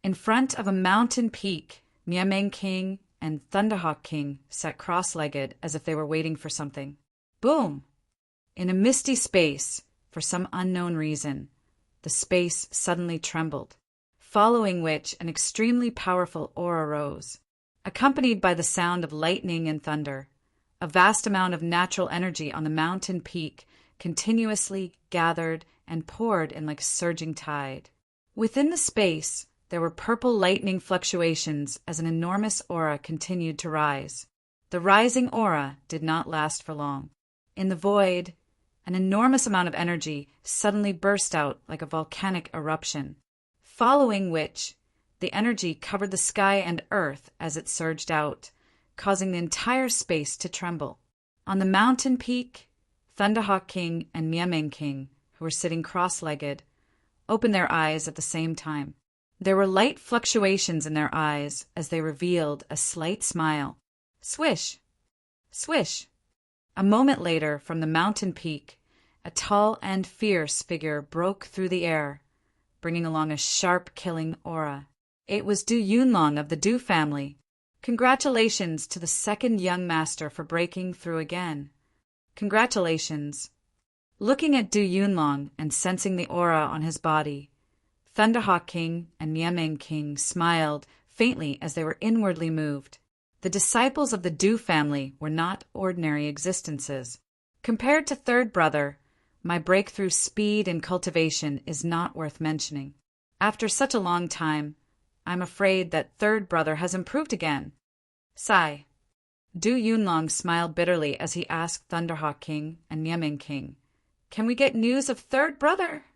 Speaker 1: In front of a mountain peak, Miameng King and Thunderhawk King sat cross-legged as if they were waiting for something. Boom! In a misty space, for some unknown reason, the space suddenly trembled, following which an extremely powerful aura rose, accompanied by the sound of lightning and thunder. A vast amount of natural energy on the mountain peak continuously gathered and poured in like a surging tide. Within the space, there were purple lightning fluctuations as an enormous aura continued to rise. The rising aura did not last for long. In the void, an enormous amount of energy suddenly burst out like a volcanic eruption, following which the energy covered the sky and earth as it surged out, causing the entire space to tremble. On the mountain peak, Thunderhawk King and Miameng King, who were sitting cross-legged, opened their eyes at the same time. There were light fluctuations in their eyes as they revealed a slight smile. Swish! Swish! A moment later, from the mountain peak, a tall and fierce figure broke through the air, bringing along a sharp, killing aura. It was Du Yunlong of the Du family. Congratulations to the second young master for breaking through again. Congratulations. Looking at Du Yunlong and sensing the aura on his body, Thunderhawk King and Miameng King smiled faintly as they were inwardly moved. The disciples of the Du family were not ordinary existences. Compared to third brother, My breakthrough speed and cultivation is not worth mentioning. After such a long time, I'm afraid that third brother has improved again. Sigh. Du Yunlong smiled bitterly as he asked Thunderhawk King and Yeming King, "Can we get news of third brother?"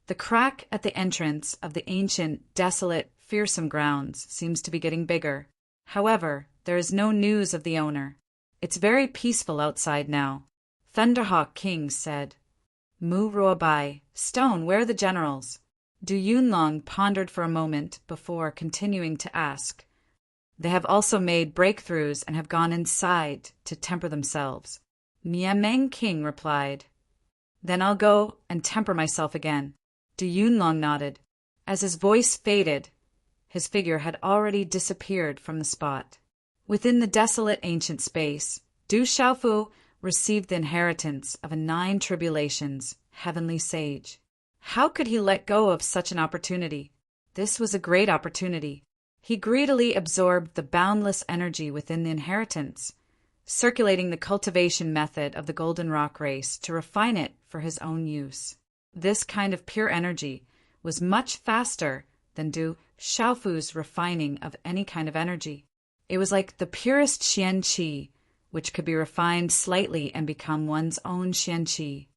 Speaker 1: The crack at the entrance of the ancient, desolate, fearsome grounds seems to be getting bigger. However, there is no news of the owner. It's very peaceful outside now. Thunderhawk King said, "Mu Ruabai, Stone, where are the generals?" Du Yunlong pondered for a moment before continuing to ask, "They have also made breakthroughs and have gone inside to temper themselves." Miameng King replied, "Then I'll go and temper myself again." Du Yunlong nodded. As his voice faded, his figure had already disappeared from the spot. Within the desolate ancient space, Du Xiaofu received the inheritance of a 9 tribulations heavenly sage. How could he let go of such an opportunity? This was a great opportunity. He greedily absorbed the boundless energy within the inheritance, circulating the cultivation method of the golden rock race to refine it for his own use. This kind of pure energy was much faster than Du Xiaofu's refining of any kind of energy. It was like the purest Xian Qi, which could be refined slightly and become one's own Xian Qi.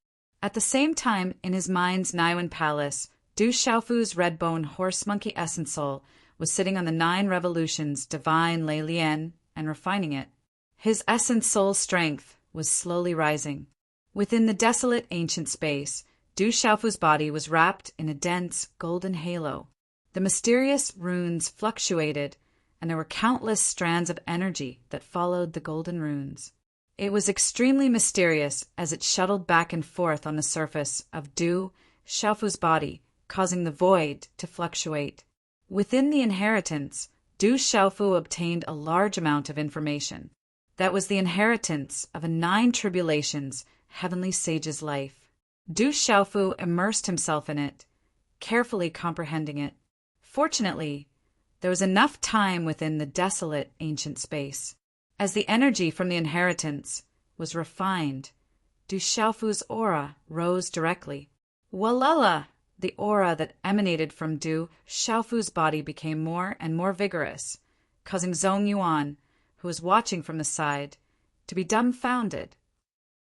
Speaker 1: At the same time, in his mind's Niwen palace, Du Xiaofu's red-bone horse-monkey essence soul was sitting on the 9 revolutions divine Lei Lian and refining it. His essence soul strength was slowly rising. Within the desolate ancient space, Du Xiaofu's body was wrapped in a dense golden halo. The mysterious runes fluctuated, and there were countless strands of energy that followed the golden runes. It was extremely mysterious as it shuttled back and forth on the surface of Du Xiaofu's body, causing the void to fluctuate. Within the inheritance, Du Xiaofu obtained a large amount of information. That was the inheritance of a 9 tribulations heavenly sage's life. Du Xiaofu immersed himself in it, carefully comprehending it. Fortunately, there was enough time within the desolate ancient space. As the energy from the inheritance was refined, Du Xiaofu's aura rose directly. Walala! The aura that emanated from Du Xiaofu's body became more and more vigorous, causing Zhong Yuan, who was watching from the side, to be dumbfounded.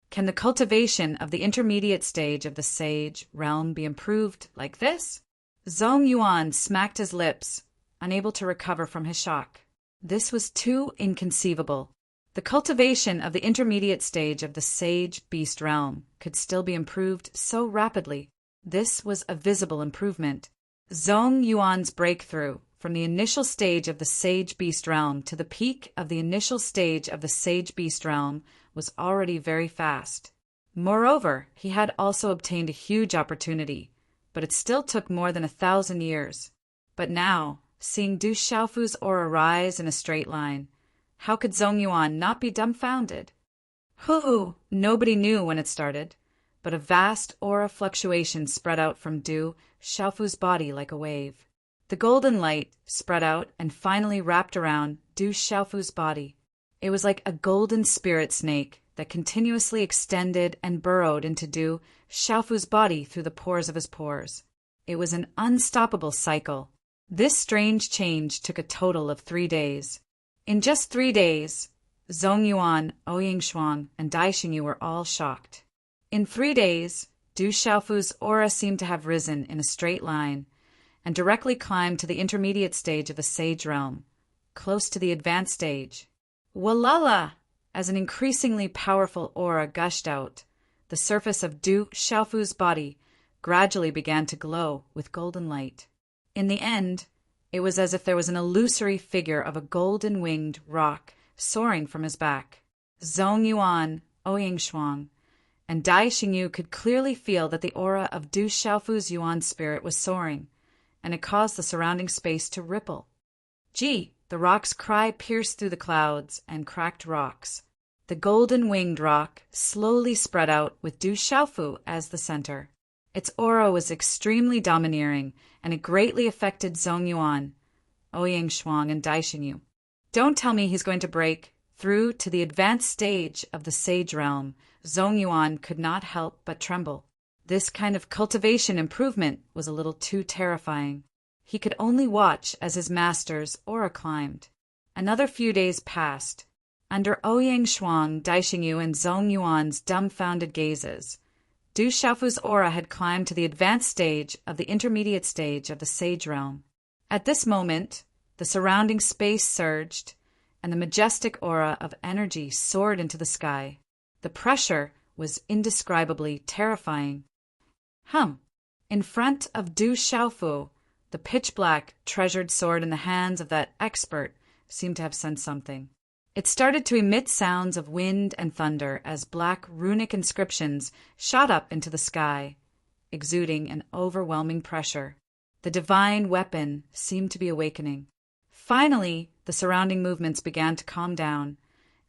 Speaker 1: Can the cultivation of the intermediate stage of the sage realm be improved like this? Zhong Yuan smacked his lips, unable to recover from his shock. This was too inconceivable. The cultivation of the intermediate stage of the sage beast realm could still be improved so rapidly. This was a visible improvement. Zhong Yuan's breakthrough from the initial stage of the sage beast realm to the peak of the initial stage of the sage beast realm was already very fast. Moreover, he had also obtained a huge opportunity, but it still took more than 1,000 years. But now, seeing Du Xiaofu's aura rise in a straight line, how could Zhong Yuan not be dumbfounded? Hoo! Nobody knew when it started, but a vast aura fluctuation spread out from Du Xiaofu's body like a wave. The golden light spread out and finally wrapped around Du Xiaofu's body. It was like a golden spirit snake that continuously extended and burrowed into Du Xiaofu's body through the pores of his pores. It was an unstoppable cycle. This strange change took a total of 3 days. In just 3 days, Zhong Yuan, Ouying Shuang, and Dai Xingyu were all shocked. In 3 days, Du Xiaofu's aura seemed to have risen in a straight line and directly climbed to the intermediate stage of the sage realm, close to the advanced stage. Walala! As an increasingly powerful aura gushed out, the surface of Du Xiaofu's body gradually began to glow with golden light. In the end, it was as if there was an illusory figure of a golden-winged roc soaring from his back. Zhong Yuan, Ouying Shuang, and Dai Xingyu could clearly feel that the aura of Du Xiaofu's Yuan spirit was soaring, and it caused the surrounding space to ripple. Gee! The roc's cry pierced through the clouds and cracked rocks. The golden-winged roc slowly spread out with Du Xiaofu as the center. Its aura was extremely domineering, and it greatly affected Zhong Yuan, Ouying Shuang, and Dai Xingyu. "Don't tell me he's going to break through to the advanced stage of the Sage Realm, Zongyuan could not help but tremble. This kind of cultivation improvement was a little too terrifying. He could only watch as his master's aura climbed. Another few days passed. Under Ouyang Shuang, Daixingyu, and Zongyuan's dumbfounded gazes, Du Xiaofu's aura had climbed to the advanced stage of the intermediate stage of the Sage Realm. At this moment, the surrounding space surged, and the majestic aura of energy soared into the sky. The pressure was indescribably terrifying. In front of Du Xiaofu, the pitch-black, treasured sword in the hands of that expert seemed to have sensed something. It started to emit sounds of wind and thunder as black runic inscriptions shot up into the sky, exuding an overwhelming pressure. The divine weapon seemed to be awakening. Finally, the surrounding movements began to calm down,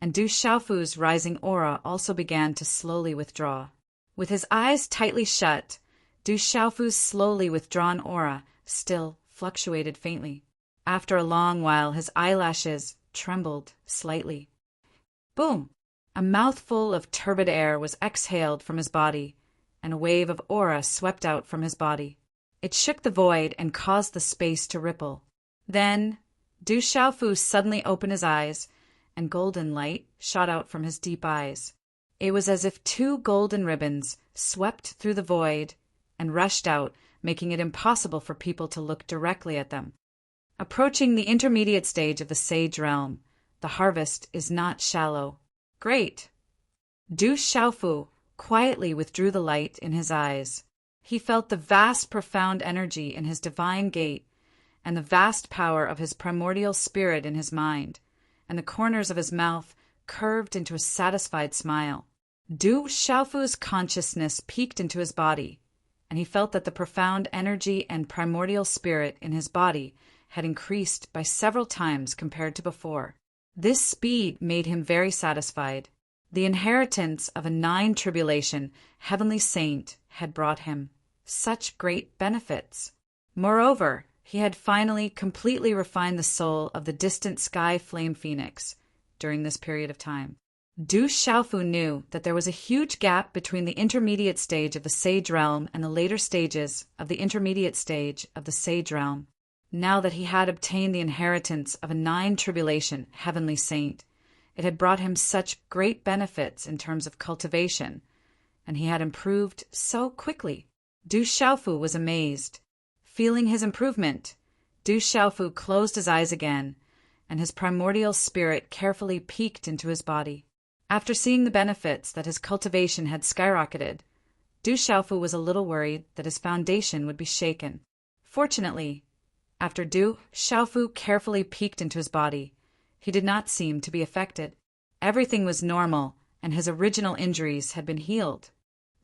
Speaker 1: and Du Xiaofu's rising aura also began to slowly withdraw. With his eyes tightly shut, Du Xiaofu's slowly withdrawn aura still fluctuated faintly. After a long while, his eyelashes trembled slightly. Boom! A mouthful of turbid air was exhaled from his body, and a wave of aura swept out from his body. It shook the void and caused the space to ripple. Then, Du Xiaofu suddenly opened his eyes, and golden light shot out from his deep eyes. It was as if two golden ribbons swept through the void and rushed out, making it impossible for people to look directly at them. Approaching the intermediate stage of the Sage Realm, the harvest is not shallow. Great! Du Xiaofu quietly withdrew the light in his eyes. He felt the vast profound energy in his divine gate, and the vast power of his primordial spirit in his mind, and the corners of his mouth curved into a satisfied smile. Du Xiaofu's consciousness peeked into his body, and he felt that the profound energy and primordial spirit in his body had increased by several times compared to before. This speed made him very satisfied. The inheritance of a 9 tribulation heavenly saint had brought him such great benefits. Moreover, he had finally completely refined the soul of the distant sky flame phoenix during this period of time. Du Xiaofu knew that there was a huge gap between the intermediate stage of the Sage Realm and the later stages of the intermediate stage of the Sage Realm. Now that he had obtained the inheritance of a 9 tribulation heavenly saint, it had brought him such great benefits in terms of cultivation, and he had improved so quickly. Du Xiaofu was amazed. Feeling his improvement, Du Xiaofu closed his eyes again, and his primordial spirit carefully peeked into his body. After seeing the benefits that his cultivation had skyrocketed, Du Xiaofu was a little worried that his foundation would be shaken. Fortunately, after Du Xiaofu carefully peeked into his body, he did not seem to be affected. Everything was normal, and his original injuries had been healed.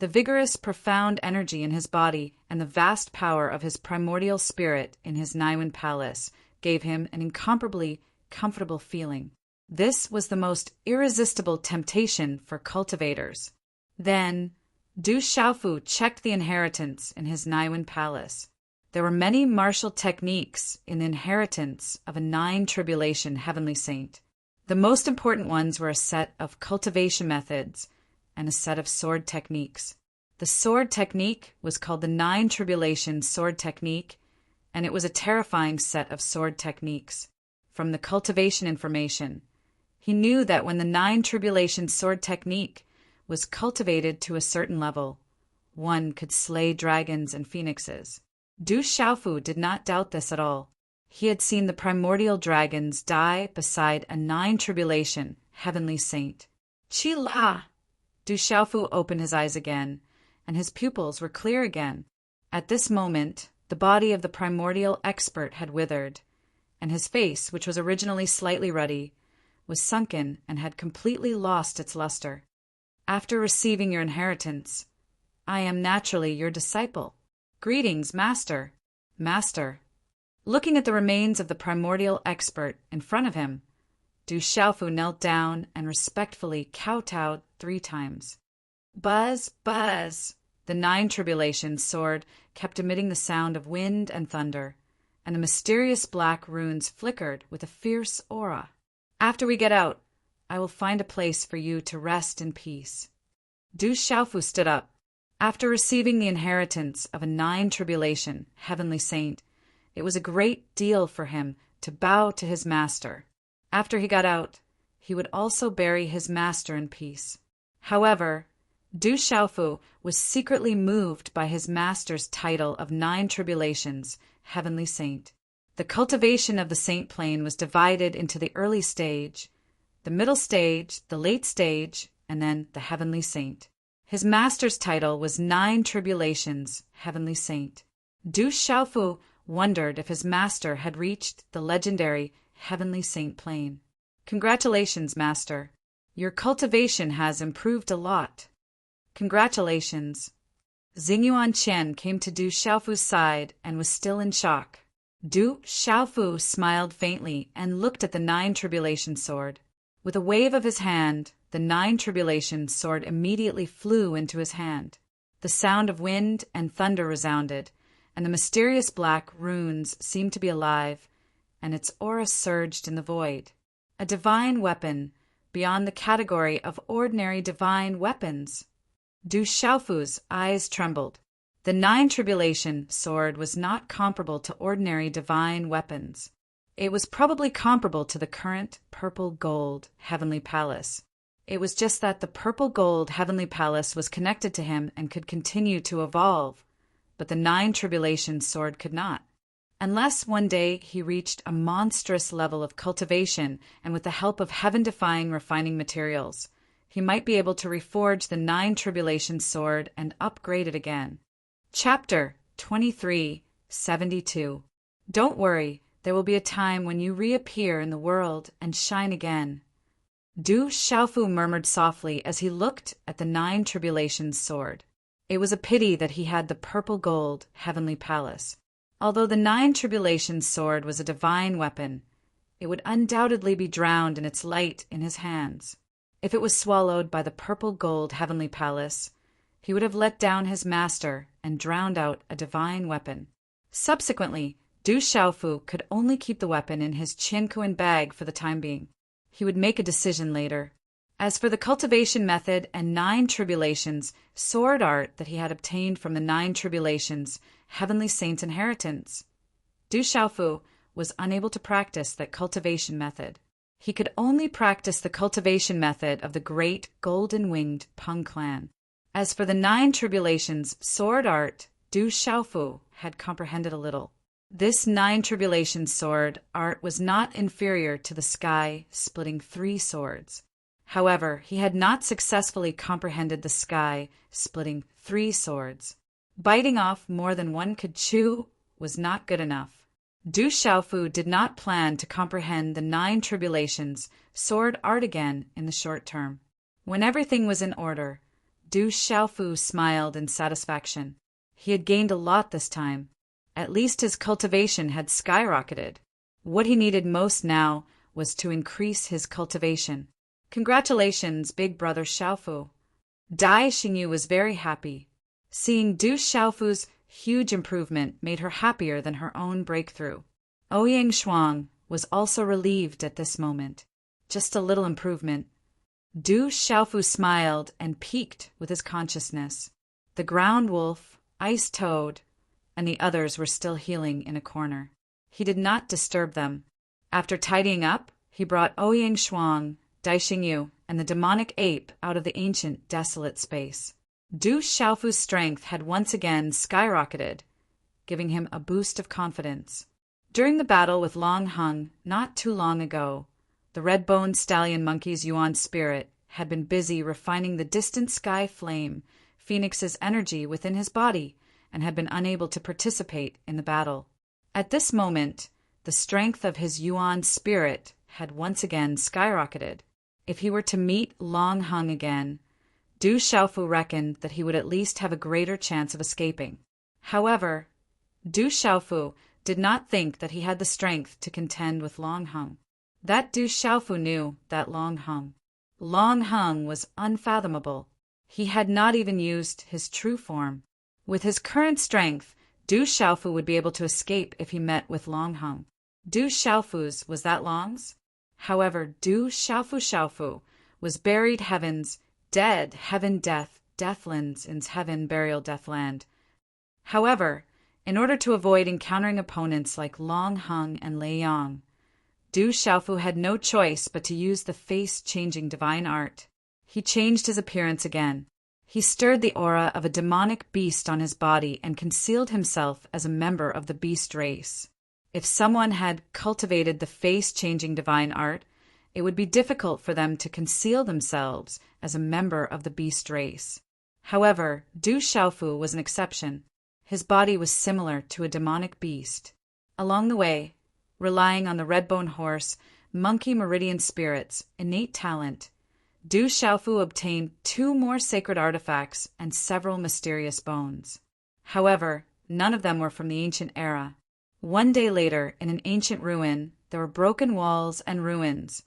Speaker 1: The vigorous, profound energy in his body and the vast power of his primordial spirit in his Naiwen Palace gave him an incomparably comfortable feeling. This was the most irresistible temptation for cultivators. Then, Du Xiaofu checked the inheritance in his Naiwen Palace. There were many martial techniques in the inheritance of a 9 tribulation heavenly saint. The most important ones were a set of cultivation methods and a set of sword techniques. The sword technique was called the 9 tribulation sword technique, and it was a terrifying set of sword techniques. From the cultivation information, he knew that when the 9 tribulation sword technique was cultivated to a certain level, one could slay dragons and phoenixes. Du Xiaofu did not doubt this at all. He had seen the primordial dragons die beside a 9 tribulation heavenly saint. Chi La! Du Xiaofu opened his eyes again, and his pupils were clear again. At this moment, the body of the primordial expert had withered, and his face, which was originally slightly ruddy, was sunken and had completely lost its luster. After receiving your inheritance, I am naturally your disciple. Greetings, Master. Master. Looking at the remains of the primordial expert in front of him, Du Xiaofu knelt down and respectfully kowtowed 3 times. Buzz, buzz! The 9 tribulations sword kept emitting the sound of wind and thunder, and the mysterious black runes flickered with a fierce aura. After we get out, I will find a place for you to rest in peace." Du Xiaofu stood up. After receiving the inheritance of a 9 tribulation heavenly saint, it was a great deal for him to bow to his master. After he got out, he would also bury his master in peace. However, Du Xiaofu was secretly moved by his master's title of 9 tribulations heavenly saint. The cultivation of the saint plane was divided into the early stage, the middle stage, the late stage, and then the heavenly saint. His master's title was 9 tribulations heavenly saint. Du Xiaofu wondered if his master had reached the legendary heavenly saint plane. "Congratulations, master. Your cultivation has improved a lot." "Congratulations." Xingyuan Qian came to Du Xiaofu's side and was still in shock. Du Xiaofu smiled faintly and looked at the 9 tribulation sword. With a wave of his hand, the 9 tribulation sword immediately flew into his hand. The sound of wind and thunder resounded, and the mysterious black runes seemed to be alive, and its aura surged in the void. A divine weapon, beyond the category of ordinary divine weapons. Du Xiaofu's eyes trembled. The 9 tribulation sword was not comparable to ordinary divine weapons. It was probably comparable to the current purple gold heavenly palace. It was just that the purple gold heavenly palace was connected to him and could continue to evolve, but the 9 tribulation sword could not. Unless one day he reached a monstrous level of cultivation and with the help of heaven-defying refining materials, he might be able to reforge the 9 tribulation sword and upgrade it again. Chapter 2372. Don't worry, there will be a time when you reappear in the world and shine again. Du Xiaofu murmured softly as he looked at the 9 tribulation sword. It was a pity that he had the purple gold heavenly palace. Although the 9 tribulation sword was a divine weapon, it would undoubtedly be drowned in its light in his hands. If it was swallowed by the purple gold heavenly palace, he would have let down his master and drowned out a divine weapon. Subsequently, Du Xiaofu could only keep the weapon in his Qiankuan bag for the time being. He would make a decision later. As for the cultivation method and 9 tribulations sword art that he had obtained from the 9 tribulations heavenly saint inheritance, Du Xiaofu was unable to practice that cultivation method. He could only practice the cultivation method of the great golden-winged Peng clan. As for the 9 tribulations sword art, Du Xiaofu had comprehended a little. This 9 tribulation sword art was not inferior to the sky splitting 3 swords. However, he had not successfully comprehended the sky splitting 3 swords. Biting off more than one could chew was not good enough. Du Xiaofu did not plan to comprehend the 9 tribulations sword art again in the short term. When everything was in order, Du Xiaofu smiled in satisfaction. He had gained a lot this time. At least his cultivation had skyrocketed. What he needed most now was to increase his cultivation. "Congratulations, big brother Xiaofu." Dai Xingyu was very happy. Seeing Du Xiaofu's huge improvement made her happier than her own breakthrough. Ouyang Shuang was also relieved at this moment. Just a little improvement. Du Xiaofu smiled and piqued with his consciousness. The ground wolf, ice toad, and the others were still healing in a corner. He did not disturb them. After tidying up, he brought Ouyang Shuang, Dai Xingyu, and the demonic ape out of the ancient desolate space. Du Xiaofu's strength had once again skyrocketed, giving him a boost of confidence. During the battle with Long Hung not too long ago, the red-boned stallion monkey's Yuan spirit had been busy refining the distant sky flame, Phoenix's energy within his body, and had been unable to participate in the battle. At this moment, the strength of his Yuan spirit had once again skyrocketed. If he were to meet Long Hung again, Du Xiaofu reckoned that he would at least have a greater chance of escaping. However, Du Xiaofu did not think that he had the strength to contend with Long Hung. That Du Xiaofu knew that Long Hung was unfathomable. He had not even used his true form. With his current strength, Du Xiaofu would be able to escape if he met with Long Hung. Du Xiaofu's was that Long's? However, Du Xiaofu was buried heavens, dead, heaven, death, deathlands, ins heaven, burial, deathland. However, in order to avoid encountering opponents like Long Hung and Lei Yang, Du Xiaofu had no choice but to use the face-changing divine art. He changed his appearance again. He stirred the aura of a demonic beast on his body and concealed himself as a member of the beast race. If someone had cultivated the face-changing divine art, it would be difficult for them to conceal themselves as a member of the beast race. However, Du Xiaofu was an exception. His body was similar to a demonic beast. Along the way, relying on the red-bone horse, monkey meridian spirits, innate talent, Du Xiaofu obtained 2 more sacred artifacts and several mysterious bones. However, none of them were from the ancient era. One day later, in an ancient ruin, there were broken walls and ruins,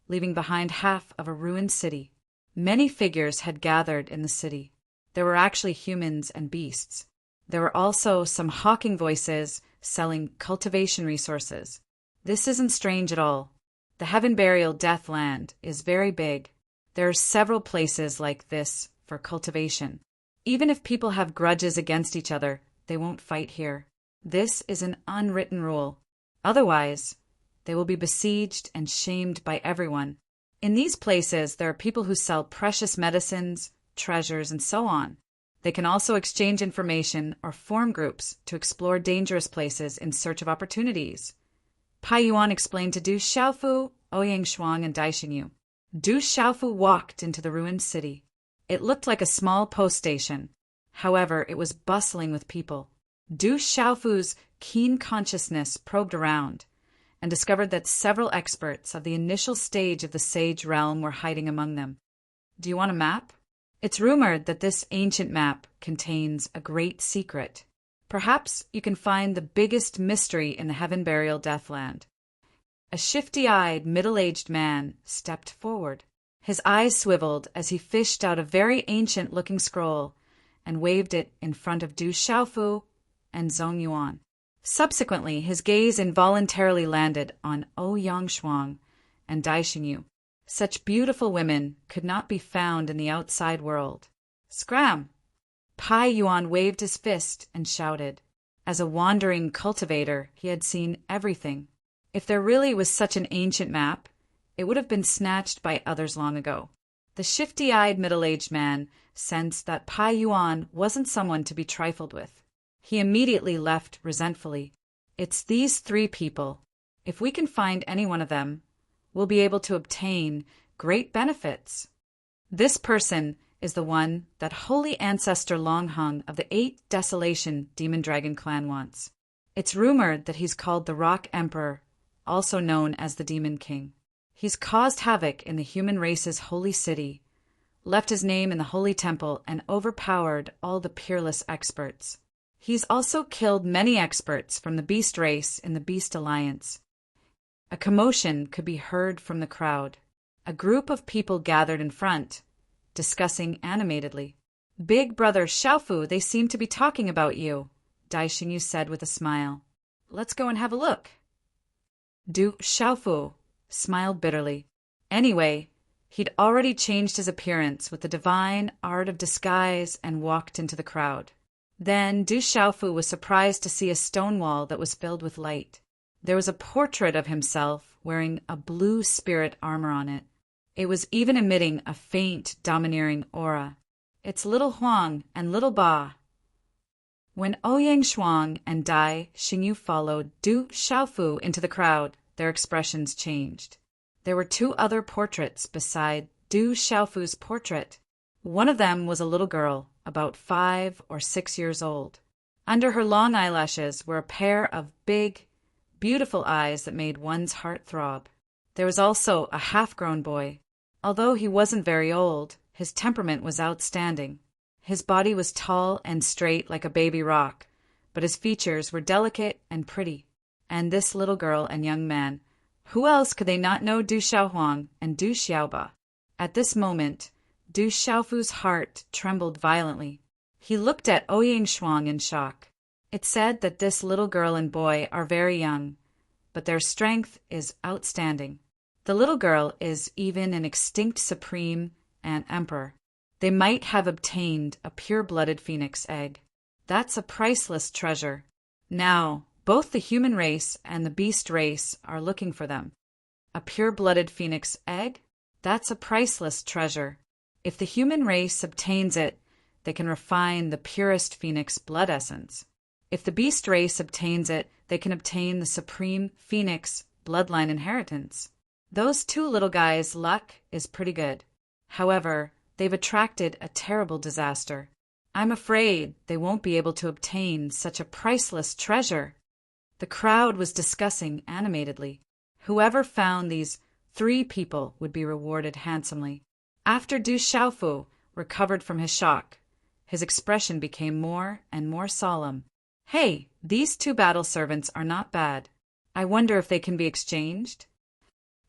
Speaker 1: leaving behind half of a ruined city. Many figures had gathered in the city. There were actually humans and beasts. There were also some hawking voices selling cultivation resources. This isn't strange at all. The Heaven Burial Death Land is very big. There are several places like this for cultivation. Even if people have grudges against each other, they won't fight here. This is an unwritten rule. Otherwise, they will be besieged and shamed by everyone. In these places, there are people who sell precious medicines, treasures, and so on. They can also exchange information or form groups to explore dangerous places in search of opportunities. Pai Yuan explained to Du Xiaofu, Ouyang Shuang, and Dai Xingyu. Du Xiaofu walked into the ruined city. It looked like a small post station. However, it was bustling with people. Du Xiaofu's keen consciousness probed around and discovered that several experts of the initial stage of the sage realm were hiding among them. Do you want a map? It's rumored that this ancient map contains a great secret. Perhaps you can find the biggest mystery in the Heaven Burial Deathland. A shifty-eyed, middle-aged man stepped forward. His eyes swiveled as he fished out a very ancient-looking scroll and waved it in front of Du Xiaofu and Zhong Yuan. Subsequently, his gaze involuntarily landed on Ouyang Shuang and Dai Xingyu. Such beautiful women could not be found in the outside world. Scram! Pai Yuan waved his fist and shouted. As a wandering cultivator, he had seen everything. If there really was such an ancient map, it would have been snatched by others long ago. The shifty-eyed middle-aged man sensed that Pai Yuan wasn't someone to be trifled with. He immediately left resentfully. It's these 3 people. If we can find any one of them, we'll be able to obtain great benefits. This person is the one that Holy Ancestor Longhung of the 8 Desolation Demon Dragon clan wants. It's rumored that he's called the Rock Emperor, also known as the Demon King. He's caused havoc in the human race's holy city, left his name in the holy temple, and overpowered all the Peerless experts. He's also killed many experts from the beast race in the Beast Alliance. A commotion could be heard from the crowd. A group of people gathered in front, discussing animatedly. Big brother Xiaofu, they seem to be talking about you, Dai Xingyu said with a smile. Let's go and have a look. Du Xiaofu smiled bitterly. Anyway, he'd already changed his appearance with the divine art of disguise and walked into the crowd. Then Du Xiaofu was surprised to see a stone wall that was filled with light. There was a portrait of himself wearing a blue spirit armor on it. It was even emitting a faint, domineering aura. It's little Huang and little Ba. When Ouyang Shuang and Dai Xingyu followed Du Xiaofu into the crowd, their expressions changed. There were 2 other portraits beside Du Xiaofu's portrait. One of them was a little girl, about 5 or 6 years old. Under her long eyelashes were a pair of big, beautiful eyes that made one's heart throb. There was also a half-grown boy. Although he wasn't very old, his temperament was outstanding. His body was tall and straight like a baby rock, but his features were delicate and pretty. And this little girl and young man, who else could they not know Du Xiaohuang and Du Xiaoba? At this moment, Du Xiaofu's heart trembled violently. He looked at Ouyang Shuang in shock. It's said that this little girl and boy are very young, but their strength is outstanding. The little girl is even an extinct supreme and emperor. They might have obtained a pure-blooded phoenix egg. That's a priceless treasure. Now, both the human race and the beast race are looking for them. A pure-blooded phoenix egg? That's a priceless treasure. If the human race obtains it, they can refine the purest phoenix blood essence. If the beast race obtains it, they can obtain the supreme phoenix bloodline inheritance. Those two little guys' luck is pretty good. However, they've attracted a terrible disaster. I'm afraid they won't be able to obtain such a priceless treasure. The crowd was discussing animatedly. Whoever found these 3 people would be rewarded handsomely. After Du Xiaofu recovered from his shock, his expression became more and more solemn. Hey, these 2 battle servants are not bad. I wonder if they can be exchanged?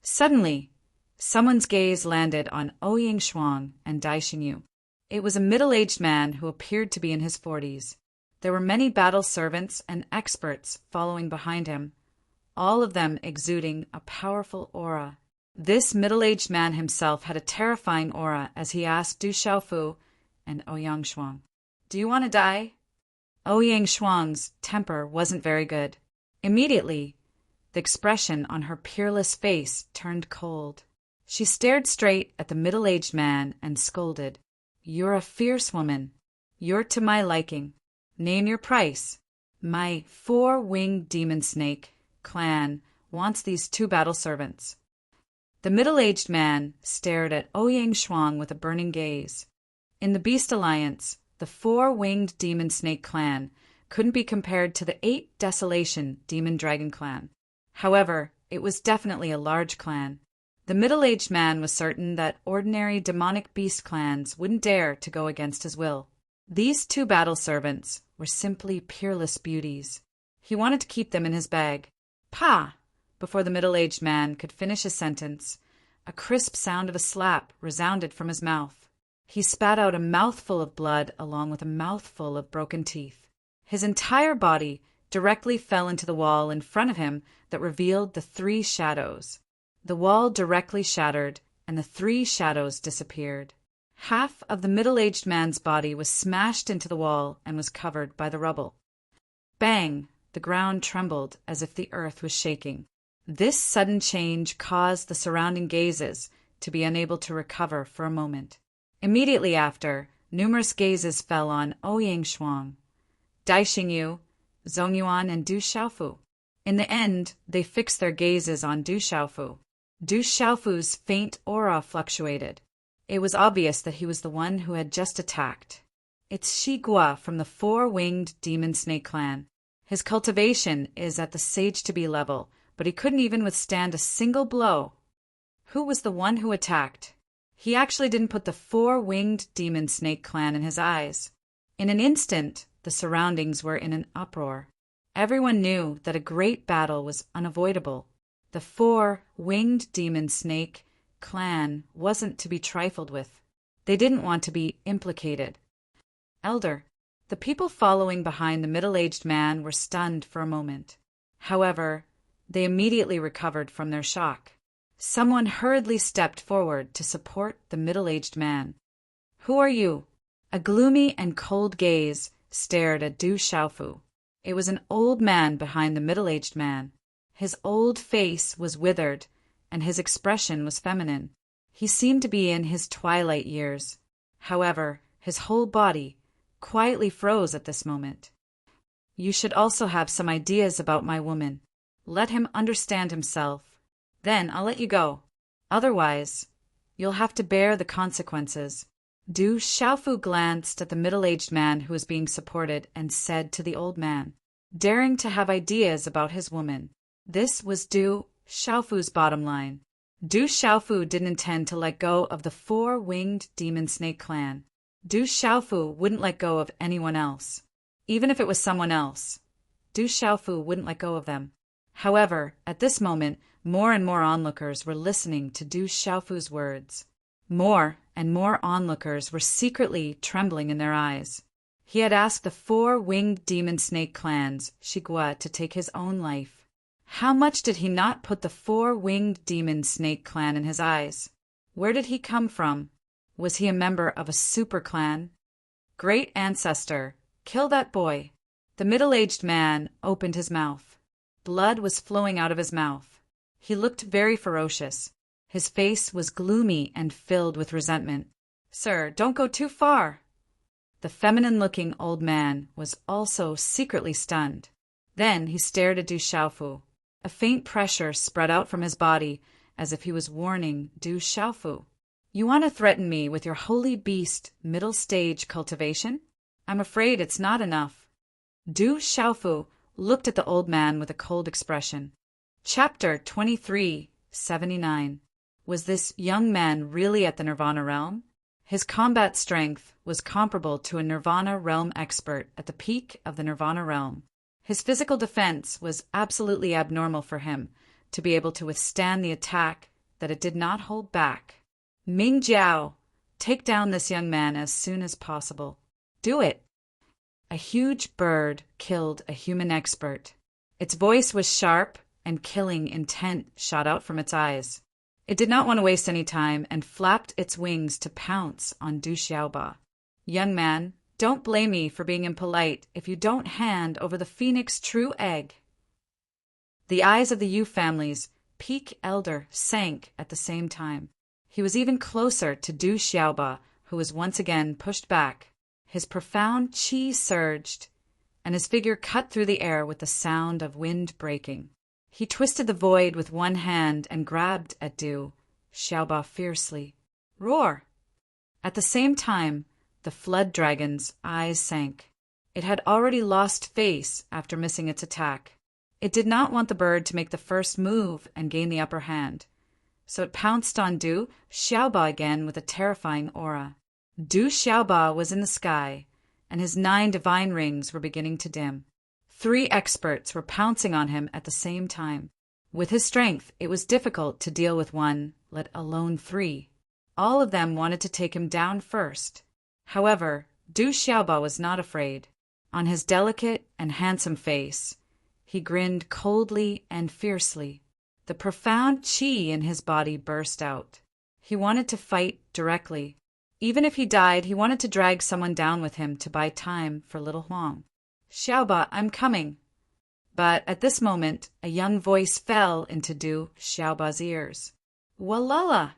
Speaker 1: Suddenly, someone's gaze landed on Ouyang Shuang and Dai Xingyu. It was a middle-aged man who appeared to be in his 40s. There were many battle servants and experts following behind him, all of them exuding a powerful aura. This middle-aged man himself had a terrifying aura as he asked Du Xiaofu and Ouyang Shuang, "Do you want to die?" Ouyang Shuang's temper wasn't very good. Immediately, the expression on her peerless face turned cold. She stared straight at the middle-aged man and scolded, "You're a fierce woman. You're to my liking. Name your price. My 4-winged demon snake clan wants these 2 battle servants." The middle-aged man stared at Ouyang Shuang with a burning gaze. In the Beast Alliance, the 4-winged demon snake clan couldn't be compared to the 8 Desolation demon dragon clan. However, it was definitely a large clan. The middle-aged man was certain that ordinary demonic beast clans wouldn't dare to go against his will. These 2 battle servants were simply peerless beauties. He wanted to keep them in his bag. "Pah!" Before the middle-aged man could finish his sentence, a crisp sound of a slap resounded from his mouth. He spat out a mouthful of blood along with a mouthful of broken teeth. His entire body directly fell into the wall in front of him that revealed the 3 shadows. The wall directly shattered, and the 3 shadows disappeared. Half of the middle-aged man's body was smashed into the wall and was covered by the rubble. Bang! The ground trembled as if the earth was shaking. This sudden change caused the surrounding gazes to be unable to recover for a moment. Immediately after, numerous gazes fell on Ouyang Shuang, Dai Xingyu, Zongyuan, and Du Xiaofu. In the end, they fixed their gazes on Du Xiaofu. Du Xiaofu's faint aura fluctuated. It was obvious that he was the one who had just attacked. It's Shi Gua from the 4-winged demon snake clan. His cultivation is at the sage-to-be level, but he couldn't even withstand a single blow. Who was the one who attacked? He actually didn't put the 4-winged demon snake clan in his eyes. In an instant, the surroundings were in an uproar. Everyone knew that a great battle was unavoidable. The 4-winged demon snake clan wasn't to be trifled with. They didn't want to be implicated. Elder, the people following behind the middle-aged man were stunned for a moment. However, they immediately recovered from their shock. Someone hurriedly stepped forward to support the middle-aged man. "Who are you?" A gloomy and cold gaze stared at Du Xiaofu. It was an old man behind the middle-aged man. His old face was withered, and his expression was feminine. He seemed to be in his twilight years. However, his whole body quietly froze at this moment. "You should also have some ideas about my woman. Let him understand himself. Then I'll let you go. Otherwise, you'll have to bear the consequences." Du Xiaofu glanced at the middle-aged man who was being supported and said to the old man, daring to have ideas about his woman. This was Du Xiaofu's bottom line. Du Xiaofu didn't intend to let go of the 4-winged demon snake clan. Du Xiaofu wouldn't let go of anyone else. Even if it was someone else, Du Xiaofu wouldn't let go of them. However, at this moment, more and more onlookers were listening to Du Xiaofu's words. More and more onlookers were secretly trembling in their eyes. He had asked the 4-winged demon snake clan's Shigua to take his own life. How much did he not put the four-winged demon snake clan in his eyes? Where did he come from? Was he a member of a super clan? Great ancestor, kill that boy. The middle-aged man opened his mouth. Blood was flowing out of his mouth. He looked very ferocious. His face was gloomy and filled with resentment. Sir, don't go too far. The feminine-looking old man was also secretly stunned. Then he stared at Du Xiaofu. A faint pressure spread out from his body as if he was warning Du Xiaofu. You want to threaten me with your holy beast middle-stage cultivation? I'm afraid it's not enough. Du Xiaofu looked at the old man with a cold expression. Chapter 2379. Was this young man really at the Nirvana realm? His combat strength was comparable to a Nirvana realm expert at the peak of the Nirvana realm. His physical defense was absolutely abnormal for him to be able to withstand the attack that it did not hold back. Ming Jiao, take down this young man as soon as possible. Do it. A huge bird killed a human expert. Its voice was sharp, and killing intent shot out from its eyes. It did not want to waste any time and flapped its wings to pounce on Du Xiaoba. Young man, don't blame me for being impolite if you don't hand over the phoenix true egg. The eyes of the Yu family's peak elder sank at the same time. He was even closer to Du Xiaoba, who was once again pushed back. His profound qi surged, and his figure cut through the air with the sound of wind breaking. He twisted the void with one hand and grabbed at Du Xiaoba fiercely. Roar! At the same time, the flood dragon's eyes sank. It had already lost face after missing its attack. It did not want the bird to make the first move and gain the upper hand, so it pounced on Du Xiaoba again with a terrifying aura. Du Xiaoba was in the sky, and his 9 divine rings were beginning to dim. 3 experts were pouncing on him at the same time. With his strength, it was difficult to deal with one, let alone 3. All of them wanted to take him down first. However, Du Xiaoba was not afraid. On his delicate and handsome face, he grinned coldly and fiercely. The profound qi in his body burst out. He wanted to fight directly. Even if he died, he wanted to drag someone down with him to buy time for little Huang. Xiaoba, I'm coming. But at this moment, a young voice fell into Du Xiaoba's ears. Walala!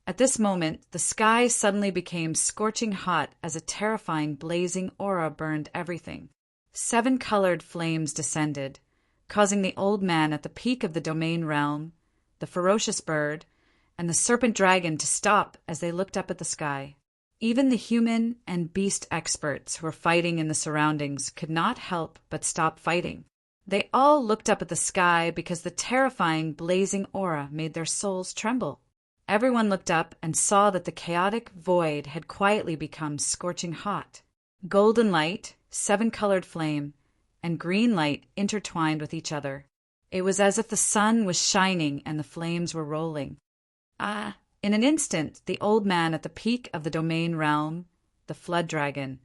Speaker 1: At this moment, the sky suddenly became scorching hot as a terrifying blazing aura burned everything. 7 colored flames descended, causing the old man at the peak of the domain realm, the ferocious bird, and the serpent dragon to stop as they looked up at the sky. Even the human and beast experts who were fighting in the surroundings could not help but stop fighting. They all looked up at the sky because the terrifying blazing aura made their souls tremble. Everyone looked up and saw that the chaotic void had quietly become scorching hot. Golden light, 7-colored flame, and green light intertwined with each other. It was as if the sun was shining and the flames were rolling. In an instant, the old man at the peak of the domain realm, the flood dragon,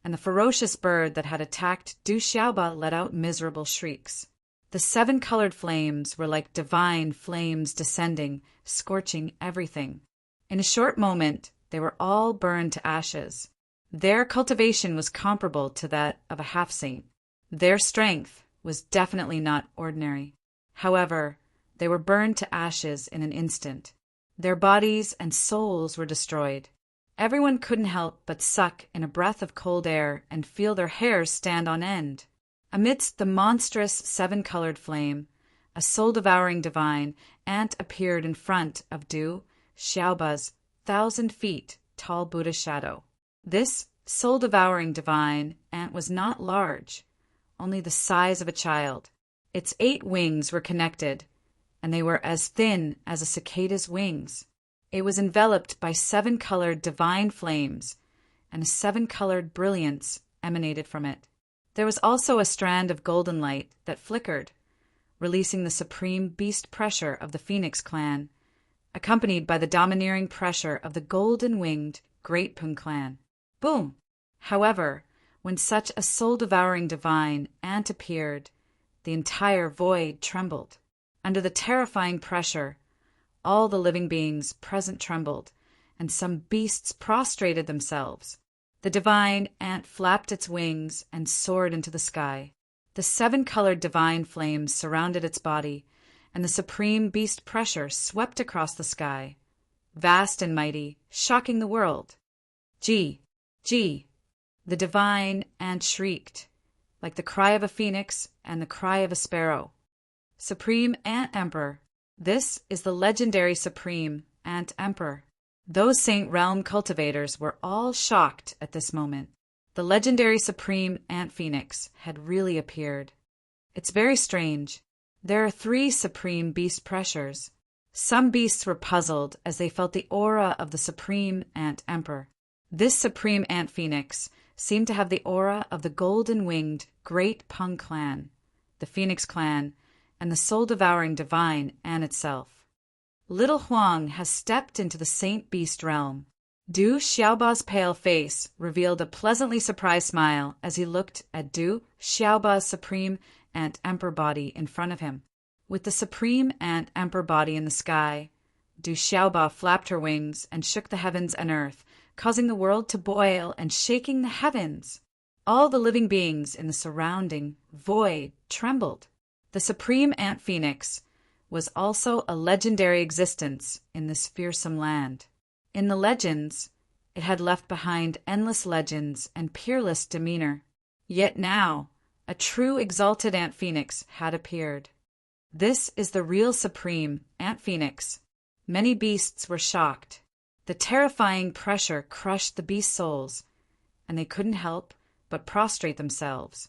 Speaker 1: and the ferocious bird that had attacked Du Xiaoba let out miserable shrieks. The 7-colored flames were like divine flames descending, scorching everything. In a short moment, they were all burned to ashes. Their cultivation was comparable to that of a half-saint. Their strength was definitely not ordinary. However, they were burned to ashes in an instant. Their bodies and souls were destroyed. Everyone couldn't help but suck in a breath of cold air and feel their hairs stand on end. Amidst the monstrous 7-colored flame, a soul-devouring divine ant appeared in front of Du Xiaoba's 1,000 feet tall Buddha shadow. This soul-devouring divine ant was not large, only the size of a child. Its 8 wings were connected, and they were as thin as a cicada's wings. It was enveloped by 7-colored divine flames, and a 7-colored brilliance emanated from it. There was also a strand of golden light that flickered, releasing the supreme beast pressure of the Phoenix clan, accompanied by the domineering pressure of the golden-winged Great Pun clan. Boom! However, when such a soul-devouring divine ant appeared, the entire void trembled. Under the terrifying pressure, all the living beings present trembled, and some beasts prostrated themselves. The divine ant flapped its wings and soared into the sky. The 7-colored divine flames surrounded its body, and the supreme beast pressure swept across the sky, vast and mighty, shocking the world. Gee, gee, the divine ant shrieked, like the cry of a phoenix and the cry of a sparrow. Supreme Ant Emperor. This is the legendary Supreme Ant Emperor. Those Saint Realm cultivators were all shocked at this moment. The legendary Supreme Ant Phoenix had really appeared. It's very strange. There are 3 supreme beast pressures. Some beasts were puzzled as they felt the aura of the Supreme Ant Emperor. This Supreme Ant Phoenix seemed to have the aura of the golden-winged Great Pung Clan, the Phoenix Clan, and the soul-devouring divine Ant itself. Little Huang has stepped into the Saint Beast realm. Du Xiaoba's pale face revealed a pleasantly surprised smile as he looked at Du Xiaoba's Supreme Ant Emperor body in front of him. With the Supreme Ant Emperor body in the sky, Du Xiaoba flapped her wings and shook the heavens and earth, causing the world to boil and shaking the heavens. All the living beings in the surrounding void trembled. The Supreme Ant Phoenix was also a legendary existence in this fearsome land. In the legends, it had left behind endless legends and peerless demeanor. Yet now, a true exalted Ant Phoenix had appeared. This is the real Supreme Ant Phoenix. Many beasts were shocked. The terrifying pressure crushed the beast souls, and they couldn't help but prostrate themselves.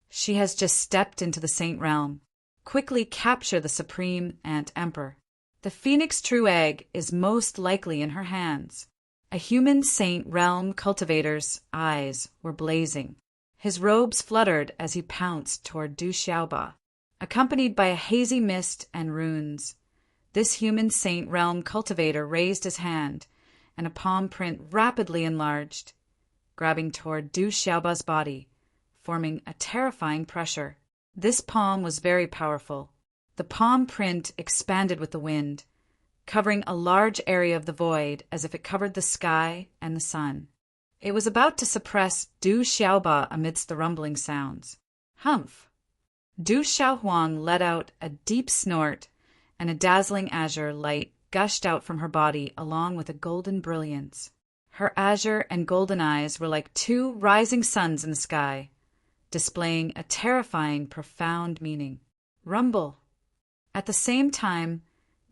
Speaker 1: She has just stepped into the Saint Realm. Quickly capture the Supreme Ant Emperor. The Phoenix True Egg is most likely in her hands. A human Saint Realm cultivator's eyes were blazing. His robes fluttered as he pounced toward Du Xiaoba. Accompanied by a hazy mist and runes, this human Saint Realm cultivator raised his hand, and a palm print rapidly enlarged, grabbing toward Du Xiaoba's body, forming a terrifying pressure. This palm was very powerful. The palm print expanded with the wind, covering a large area of the void as if it covered the sky and the sun. It was about to suppress Du Xiaoba amidst the rumbling sounds. Humph! Du Xiaohuang let out a deep snort, and a dazzling azure light gushed out from her body along with a golden brilliance. Her azure and golden eyes were like 2 rising suns in the sky, displaying a terrifying, profound meaning. Rumble! At the same time,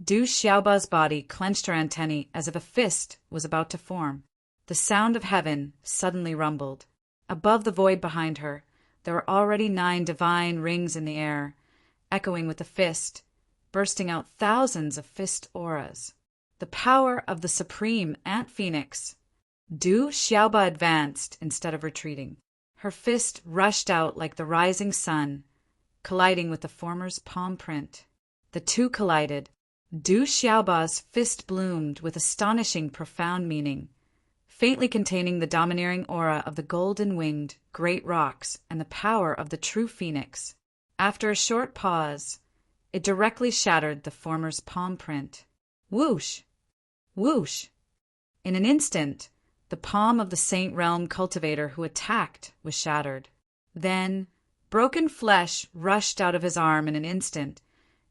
Speaker 1: Du Xiaoba's body clenched her antennae as if a fist was about to form. The sound of heaven suddenly rumbled. Above the void behind her, there were already 9 divine rings in the air, echoing with the fist, bursting out thousands of fist auras. The power of the Supreme Ant Phoenix. Du Xiaoba advanced instead of retreating. Her fist rushed out like the rising sun, colliding with the former's palm print. The 2 collided. Du Xiaoba's fist bloomed with astonishing profound meaning, faintly containing the domineering aura of the golden-winged great rocks and the power of the true phoenix. After a short pause, it directly shattered the former's palm print. Whoosh! Whoosh! In an instant, the palm of the Saint Realm cultivator who attacked was shattered. Then, broken flesh rushed out of his arm in an instant,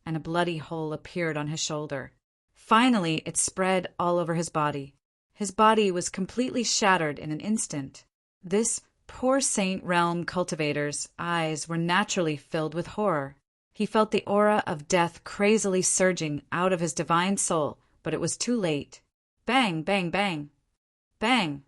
Speaker 1: and a bloody hole appeared on his shoulder. Finally, it spread all over his body. His body was completely shattered in an instant. This poor Saint Realm cultivator's eyes were naturally filled with horror. He felt the aura of death crazily surging out of his divine soul, but it was too late. Bang, bang, bang. Bang!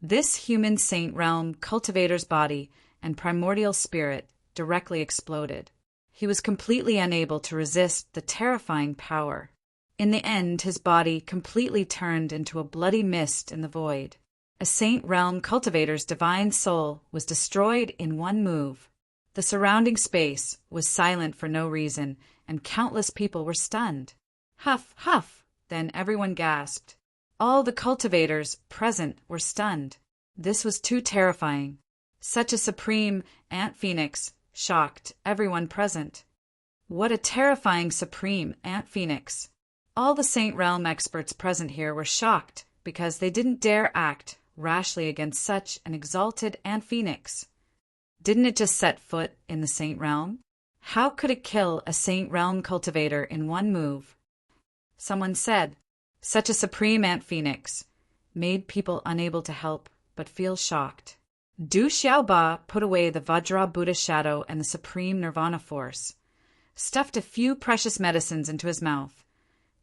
Speaker 1: This human Saint Realm cultivator's body and primordial spirit directly exploded. He was completely unable to resist the terrifying power. In the end, his body completely turned into a bloody mist in the void. A Saint Realm cultivator's divine soul was destroyed in one move. The surrounding space was silent for no reason, and countless people were stunned. Huff, huff! Then everyone gasped. All the cultivators present were stunned. This was too terrifying. Such a supreme Ant Phoenix shocked everyone present. What a terrifying supreme Ant Phoenix! All the Saint Realm experts present here were shocked because they didn't dare act rashly against such an exalted Ant Phoenix. Didn't it just set foot in the Saint Realm? How could it kill a Saint Realm cultivator in one move? Someone said, such a supreme Ant Phoenix made people unable to help but feel shocked. Du Xiaoba put away the Vajra Buddha shadow and the supreme Nirvana force, stuffed a few precious medicines into his mouth,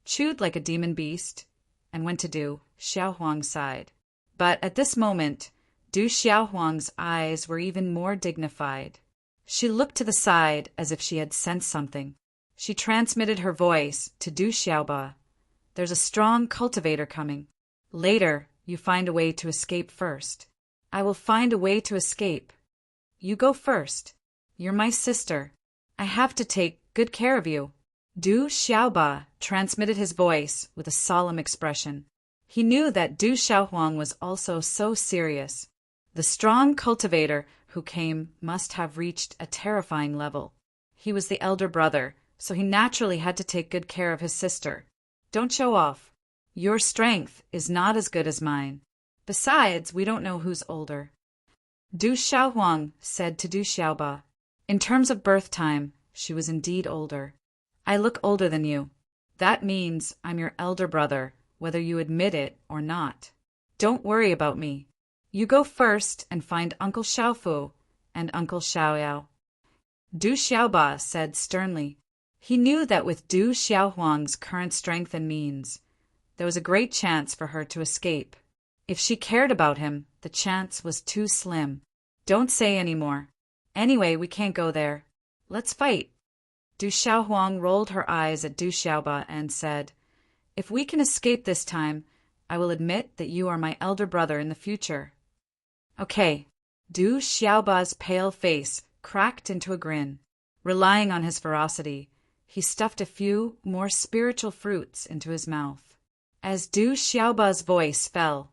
Speaker 1: chewed like a demon beast, and went to Du Xiaohuang's side. But at this moment, Du Xiaohuang's eyes were even more dignified. She looked to the side as if she had sensed something. She transmitted her voice to Du Xiaoba. There's a strong cultivator coming. Later, you find a way to escape first. I will find a way to escape. You go first. You're my sister. I have to take good care of you. Du Xiaoba transmitted his voice with a solemn expression. He knew that Du Xiaohuang was also so serious. The strong cultivator who came must have reached a terrifying level. He was the elder brother, so he naturally had to take good care of his sister. Don't show off. Your strength is not as good as mine. Besides, we don't know who's older. Du Xiaohuang said to Du Xiaoba. In terms of birth time, she was indeed older. I look older than you. That means I'm your elder brother, whether you admit it or not. Don't worry about me. You go first and find Uncle Xiaofu and Uncle Xiaoyao. Du Xiaoba said sternly. He knew that with Du Xiaohuang's current strength and means, there was a great chance for her to escape. If she cared about him, the chance was too slim. Don't say any more. Anyway, we can't go there. Let's fight. Du Xiaohuang rolled her eyes at Du Xiaoba and said, If we can escape this time, I will admit that you are my elder brother in the future. Okay. Du Xiaoba's pale face cracked into a grin. Relying on his ferocity, he stuffed a few more spiritual fruits into his mouth. As Du Xiaoba's voice fell,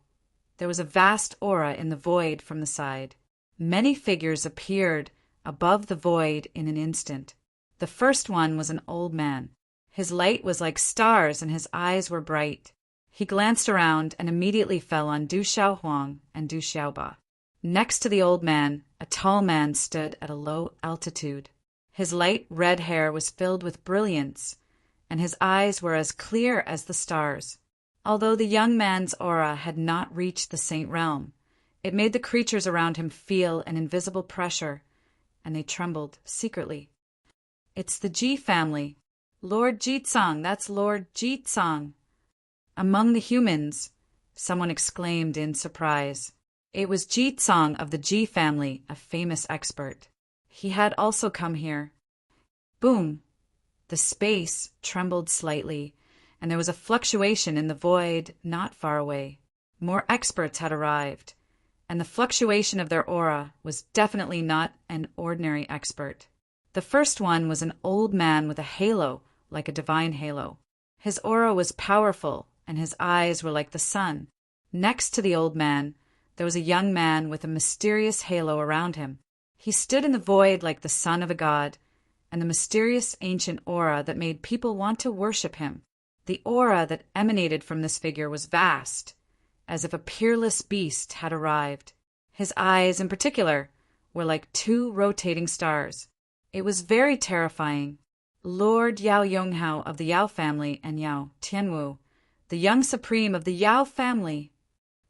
Speaker 1: there was a vast aura in the void from the side. Many figures appeared above the void in an instant. The first one was an old man. His light was like stars and his eyes were bright. He glanced around and immediately fell on Du Xiaohuang and Du Xiaoba. Next to the old man, a tall man stood at a low altitude. His light red hair was filled with brilliance, and his eyes were as clear as the stars. Although the young man's aura had not reached the Saint Realm, it made the creatures around him feel an invisible pressure, and they trembled secretly. It's the Ji family. Lord Jitsang, that's Lord Jitsang. Among the humans, someone exclaimed in surprise. It was Jitsang of the Ji family, a famous expert. He had also come here. Boom! The space trembled slightly, and there was a fluctuation in the void not far away. More experts had arrived, and the fluctuation of their aura was definitely not an ordinary expert. The first one was an old man with a halo, like a divine halo. His aura was powerful, and his eyes were like the sun. Next to the old man, there was a young man with a mysterious halo around him. He stood in the void like the son of a god, and the mysterious ancient aura that made people want to worship him. The aura that emanated from this figure was vast, as if a peerless beast had arrived. His eyes, in particular, were like two rotating stars. It was very terrifying. Lord Yao Yonghao of the Yao family and Yao Tianwu, the young supreme of the Yao family.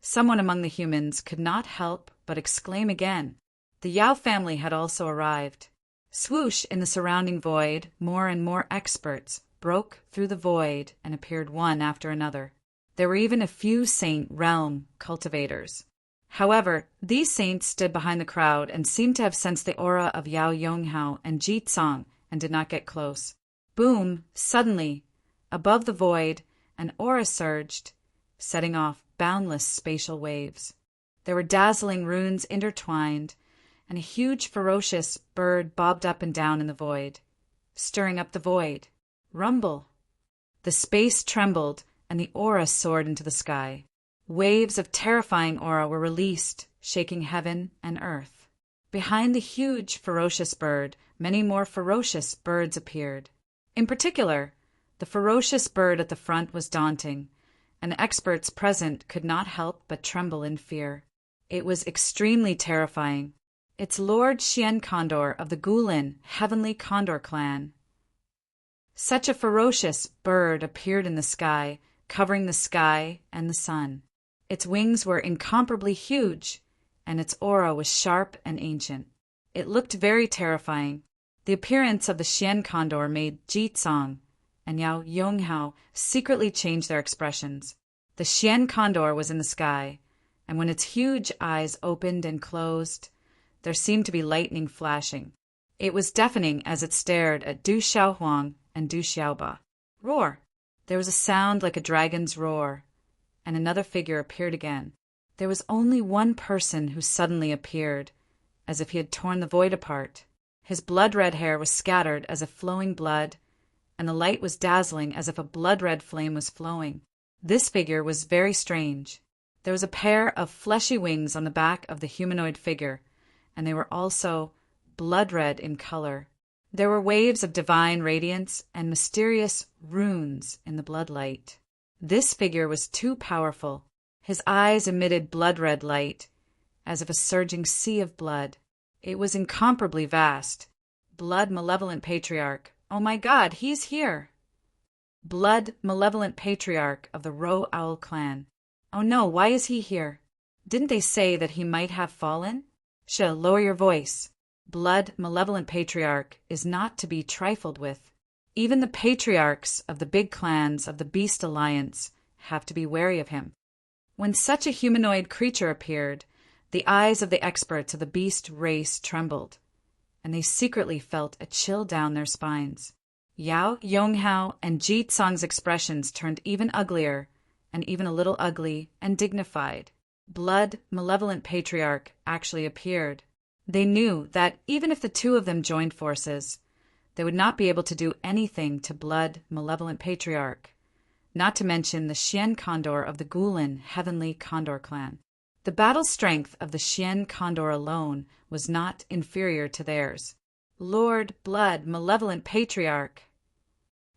Speaker 1: Someone among the humans could not help but exclaim again. The Yao family had also arrived. Swoosh in the surrounding void, more and more experts broke through the void and appeared one after another. There were even a few Saint Realm cultivators. However, these saints stood behind the crowd and seemed to have sensed the aura of Yao Yonghao and Jitsang and did not get close. Boom! Suddenly, above the void, an aura surged, setting off boundless spatial waves. There were dazzling runes intertwined, and a huge ferocious bird bobbed up and down in the void, stirring up the void. Rumble! The space trembled, and the aura soared into the sky. Waves of terrifying aura were released, shaking heaven and earth. Behind the huge, ferocious bird, many more ferocious birds appeared. In particular, the ferocious bird at the front was daunting, and the experts present could not help but tremble in fear. It was extremely terrifying. It's Lord Xian Condor of the Guilin Heavenly Condor clan. Such a ferocious bird appeared in the sky, covering the sky and the sun. Its wings were incomparably huge, and its aura was sharp and ancient. It looked very terrifying. The appearance of the Xian Condor made Ji Tsang and Yao Yonghao secretly change their expressions. The Xian Condor was in the sky, and when its huge eyes opened and closed, there seemed to be lightning flashing. It was deafening as it stared at Du Xiaohuang and Du Xiaoba. Roar! There was a sound like a dragon's roar, and another figure appeared again. There was only one person who suddenly appeared, as if he had torn the void apart. His blood-red hair was scattered as if flowing blood, and the light was dazzling as if a blood-red flame was flowing. This figure was very strange. There was a pair of fleshy wings on the back of the humanoid figure, and they were also blood-red in color. There were waves of divine radiance and mysterious runes in the bloodlight. This figure was too powerful. His eyes emitted blood-red light, as if a surging sea of blood. It was incomparably vast. Blood Malevolent Patriarch. Oh my God, he's here! Blood Malevolent Patriarch of the Ro Owl clan. Oh no, why is he here? Didn't they say that he might have fallen? Lower your voice. Blood Malevolent Patriarch is not to be trifled with. Even the patriarchs of the big clans of the Beast Alliance have to be wary of him. When such a humanoid creature appeared, the eyes of the experts of the beast race trembled, and they secretly felt a chill down their spines. Yao Yonghao and Ji Tsang's expressions turned even uglier, and even a little ugly and dignified. Blood Malevolent Patriarch actually appeared. They knew that even if the two of them joined forces, they would not be able to do anything to Blood Malevolent Patriarch, not to mention the Xian Condor of the Guilin Heavenly Condor clan. The battle strength of the Xian Condor alone was not inferior to theirs. Lord Blood Malevolent Patriarch!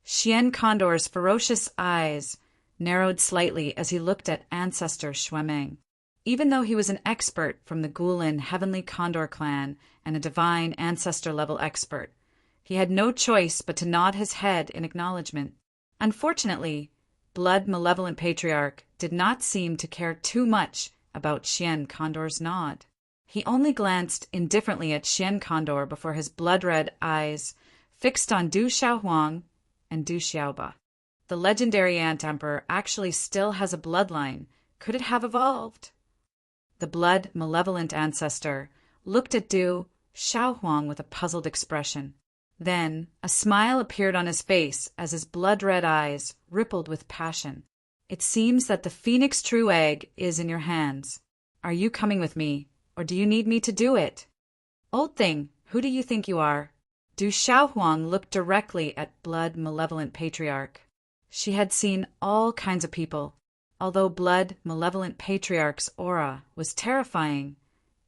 Speaker 1: Xian Condor's ferocious eyes narrowed slightly as he looked at Ancestor Shuemeng. Even though he was an expert from the Guilin Heavenly Condor clan and a divine ancestor-level expert, he had no choice but to nod his head in acknowledgement. Unfortunately, Blood Malevolent Patriarch did not seem to care too much about Xian Condor's nod. He only glanced indifferently at Xian Condor before his blood-red eyes fixed on Du Xiaohuang and Du Xiaoba. The legendary Ant Emperor actually still has a bloodline. Could it have evolved? The Blood Malevolent Ancestor looked at Du Xiaohuang with a puzzled expression. Then a smile appeared on his face as his blood-red eyes rippled with passion. It seems that the Phoenix True Egg is in your hands. Are you coming with me, or do you need me to do it? Old thing, who do you think you are? Du Xiaohuang looked directly at Blood Malevolent Patriarch. She had seen all kinds of people. Although Blood Malevolent Patriarch's aura was terrifying,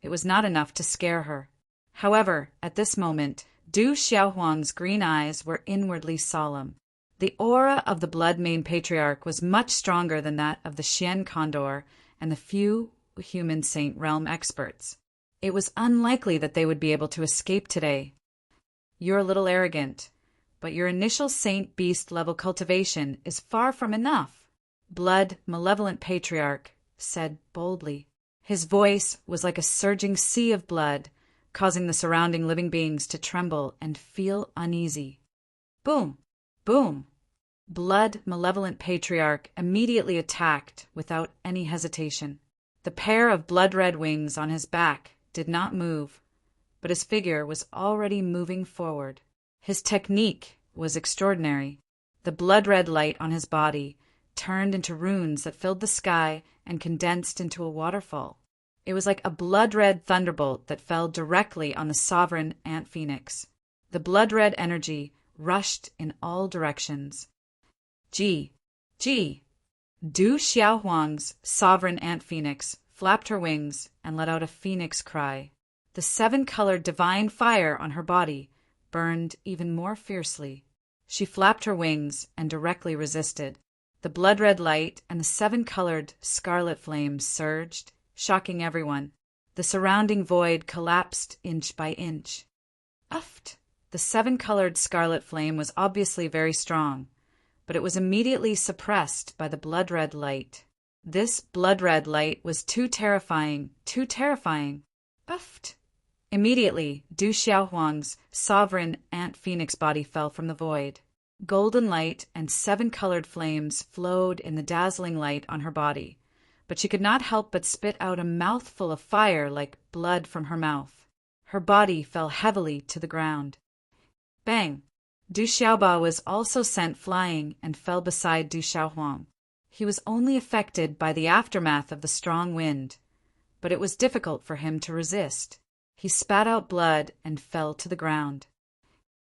Speaker 1: it was not enough to scare her. However, at this moment, Du Xiaohuang's green eyes were inwardly solemn. The aura of the Blood Mane Patriarch was much stronger than that of the Xian Condor and the few human Saint Realm experts. It was unlikely that they would be able to escape today. You're a little arrogant, but your initial Saint Beast level cultivation is far from enough. Blood Malevolent Patriarch said boldly. His voice was like a surging sea of blood, causing the surrounding living beings to tremble and feel uneasy. Boom! Boom! Blood Malevolent Patriarch immediately attacked without any hesitation. The pair of blood-red wings on his back did not move, but his figure was already moving forward. His technique was extraordinary. The blood-red light on his body turned into runes that filled the sky and condensed into a waterfall. It was like a blood-red thunderbolt that fell directly on the sovereign Ant Phoenix. The blood-red energy rushed in all directions. Du Xiaohuang's sovereign Ant Phoenix flapped her wings and let out a phoenix cry. The The seven-colored divine fire on her body burned even more fiercely. She flapped her wings and directly resisted. The blood-red light and the seven-colored scarlet flames surged, shocking everyone. The surrounding void collapsed inch by inch. Uft! The seven-colored scarlet flame was obviously very strong, but it was immediately suppressed by the blood-red light. This blood-red light was too terrifying, too terrifying. Uft! Immediately, Du Xiaohuang's sovereign ant phoenix body fell from the void. Golden light and seven-colored flames flowed in the dazzling light on her body, but she could not help but spit out a mouthful of fire like blood from her mouth. Her body fell heavily to the ground. Bang! Du Xiaoba was also sent flying and fell beside Du Xiaohuang. He was only affected by the aftermath of the strong wind, but it was difficult for him to resist. He spat out blood and fell to the ground.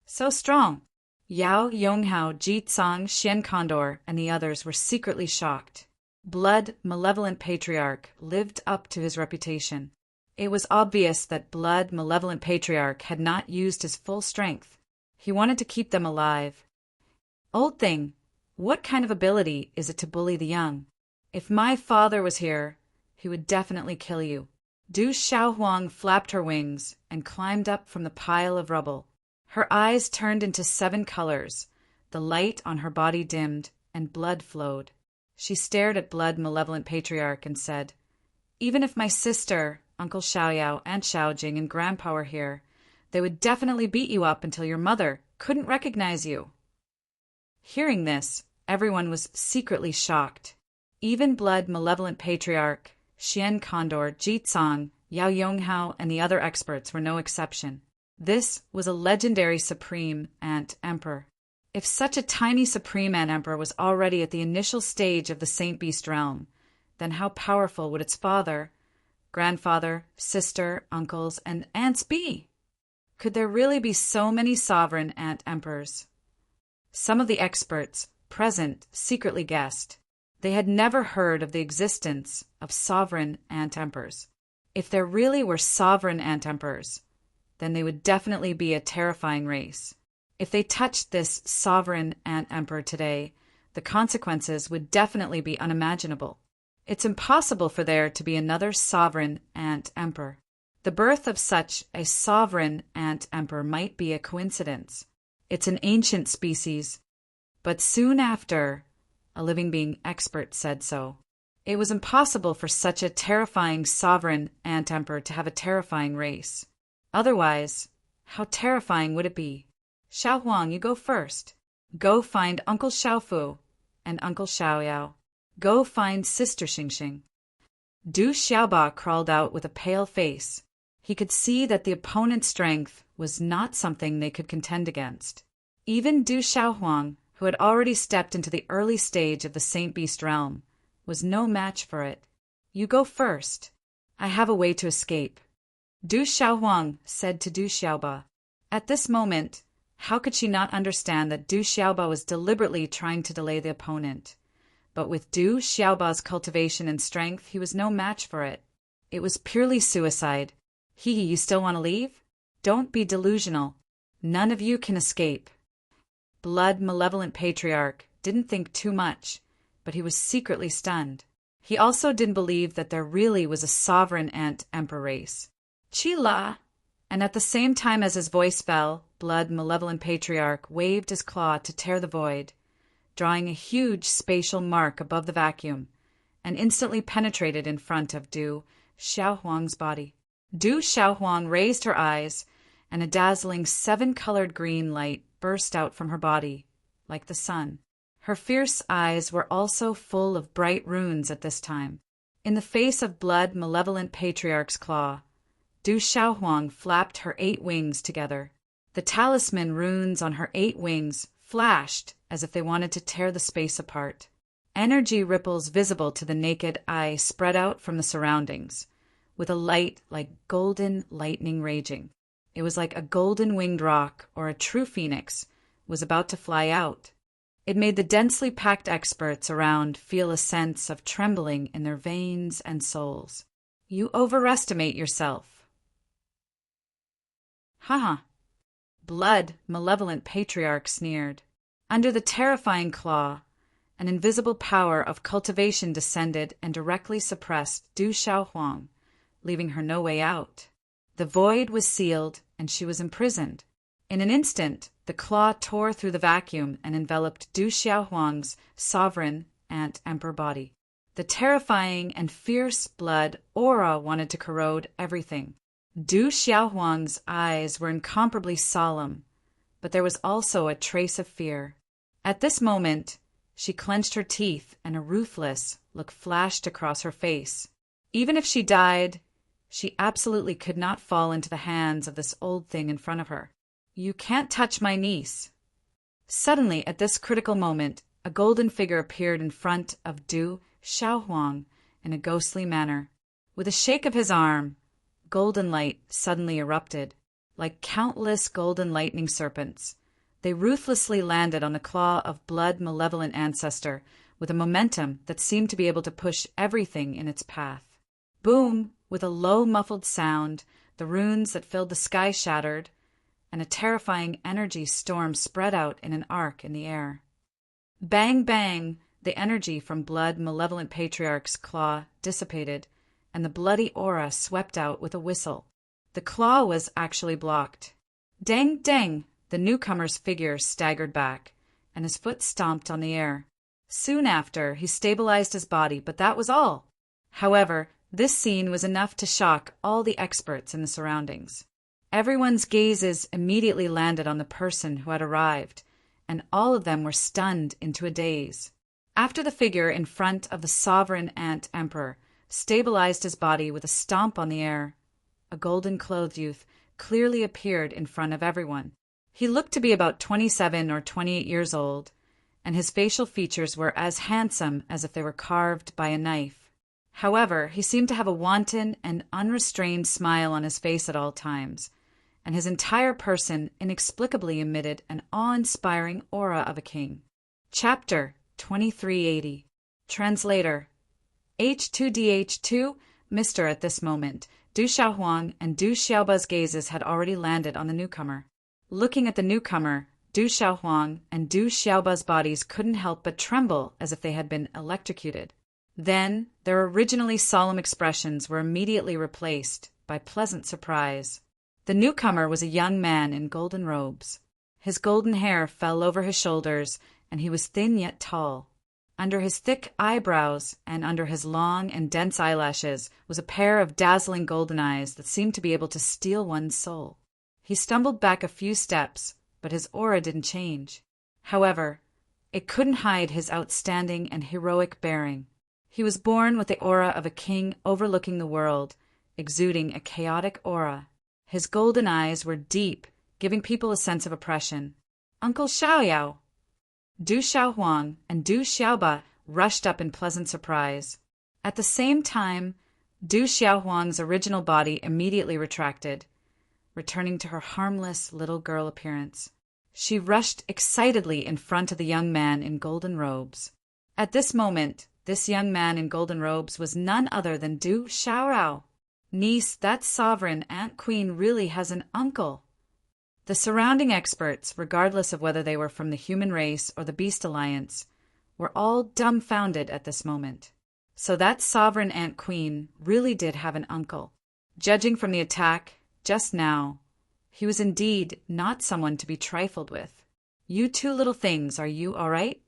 Speaker 1: So strong! Yao, Yonghao, Ji Tsang, Xian Condor, and the others were secretly shocked. Blood, Malevolent Patriarch, lived up to his reputation. It was obvious that Blood, Malevolent Patriarch had not used his full strength. He wanted to keep them alive. Old thing, what kind of ability is it to bully the young? If my father was here, he would definitely kill you. Du Xiaohuang flapped her wings and climbed up from the pile of rubble. Her eyes turned into seven colors, the light on her body dimmed, and blood flowed. She stared at Blood Malevolent Patriarch and said, "Even if my sister, Uncle Xiaoyao, Aunt Xiaojing, and Grandpa were here, they would definitely beat you up until your mother couldn't recognize you." Hearing this, everyone was secretly shocked. Even Blood Malevolent Patriarch, Xian Condor, Ji Tsang, Yao Yonghao, and the other experts were no exception. This was a legendary Supreme Ant Emperor. If such a tiny Supreme Ant Emperor was already at the initial stage of the Saint Beast realm, then how powerful would its father, grandfather, sister, uncles, and aunts be? Could there really be so many sovereign Ant Emperors? Some of the experts present secretly guessed. They had never heard of the existence of sovereign Ant Emperors. If there really were sovereign Ant Emperors, then they would definitely be a terrifying race. If they touched this sovereign Ant Emperor today, the consequences would definitely be unimaginable. It's impossible for there to be another sovereign Ant Emperor. The birth of such a sovereign Ant Emperor might be a coincidence. It's an ancient species, but soon after, a living being expert said so. It was impossible for such a terrifying sovereign Ant Emperor to have a terrifying race. Otherwise, how terrifying would it be? Xiaohuang, you go first. Go find Uncle Xiaofu and Uncle Xiaoyao. Go find Sister Xingxing. Du Xiaoba crawled out with a pale face. He could see that the opponent's strength was not something they could contend against. Even Du Xiaohuang, who had already stepped into the early stage of the Saint Beast realm, was no match for it. You go first. I have a way to escape. Du Xiaohuang said to Du Xiaoba. At this moment, how could she not understand that Du Xiaoba was deliberately trying to delay the opponent? But with Du Xiaoba's cultivation and strength, he was no match for it. It was purely suicide. You still want to leave? Don't be delusional. None of you can escape. Blood Malevolent Patriarch didn't think too much, but he was secretly stunned. He also didn't believe that there really was a sovereign Ant Emperor race. Chi-la! And at the same time as his voice fell, Blood Malevolent Patriarch waved his claw to tear the void, drawing a huge spatial mark above the vacuum, and instantly penetrated in front of Du Xiaohuang's body. Du Xiaohuang raised her eyes, and a dazzling seven-colored green light burst out from her body, like the sun. Her fierce eyes were also full of bright runes at this time. In the face of Blood Malevolent Patriarch's claw, Du Xiaohuang flapped her 8 wings together. The talisman runes on her 8 wings flashed as if they wanted to tear the space apart. Energy ripples visible to the naked eye spread out from the surroundings, with a light like golden lightning raging. It was like a golden winged rock or a true phoenix was about to fly out. It made the densely packed experts around feel a sense of trembling in their veins and souls. You overestimate yourself. Haha. Blood, malevolent patriarch sneered. Under the terrifying claw, an invisible power of cultivation descended and directly suppressed Du Xiaohuang, leaving her no way out. The void was sealed, and she was imprisoned. In an instant, the claw tore through the vacuum and enveloped Du Xiaohuang's sovereign and emperor body. The terrifying and fierce blood aura wanted to corrode everything. Du Xiaohuang's eyes were incomparably solemn, but there was also a trace of fear. At this moment, she clenched her teeth and a ruthless look flashed across her face. Even if she died, she absolutely could not fall into the hands of this old thing in front of her. You can't touch my niece. Suddenly, at this critical moment, a golden figure appeared in front of Du Xiaohuang in a ghostly manner. With a shake of his arm, golden light suddenly erupted. Like countless golden lightning serpents, they ruthlessly landed on the claw of blood malevolent ancestor with a momentum that seemed to be able to push everything in its path. Boom! With a low muffled sound, the runes that filled the sky shattered, and a terrifying energy storm spread out in an arc in the air. Bang, bang! The energy from blood malevolent patriarch's claw dissipated, and the bloody aura swept out with a whistle. The claw was actually blocked. Dang, dang! The newcomer's figure staggered back, and his foot stomped on the air. Soon after, he stabilized his body, but that was all. However, this scene was enough to shock all the experts in the surroundings. Everyone's gazes immediately landed on the person who had arrived, and all of them were stunned into a daze. After the figure in front of the sovereign ant emperor stabilized his body with a stomp on the air, a golden-clothed youth clearly appeared in front of everyone. He looked to be about 27 or 28 years old, and his facial features were as handsome as if they were carved by a knife. However, he seemed to have a wanton and unrestrained smile on his face at all times, and his entire person inexplicably emitted an awe-inspiring aura of a king. Chapter 2380. Translator. H2DH2, Mr. At this moment, Du Xiaohuang and Du Xiaoba's gazes had already landed on the newcomer. Looking at the newcomer, Du Xiaohuang and Du Xiaoba's bodies couldn't help but tremble as if they had been electrocuted. Then, their originally solemn expressions were immediately replaced by pleasant surprise. The newcomer was a young man in golden robes. His golden hair fell over his shoulders, and he was thin yet tall. Under his thick eyebrows and under his long and dense eyelashes was a pair of dazzling golden eyes that seemed to be able to steal one's soul. He stumbled back a few steps, but his aura didn't change. However, it couldn't hide his outstanding and heroic bearing. He was born with the aura of a king overlooking the world, exuding a chaotic aura. His golden eyes were deep, giving people a sense of oppression. Uncle Xiaoyao! Du Xiaohuang and Du Xiaoba rushed up in pleasant surprise. At the same time, Du Xiaohuang's original body immediately retracted, returning to her harmless little girl appearance. She rushed excitedly in front of the young man in golden robes. At this moment, this young man in golden robes was none other than Du Xiaorao. Niece, that sovereign Ant Queen really has an uncle. The surrounding experts, regardless of whether they were from the human race or the Beast Alliance, were all dumbfounded at this moment. So that sovereign Ant Queen really did have an uncle. Judging from the attack just now, he was indeed not someone to be trifled with. You two little things, are you all right?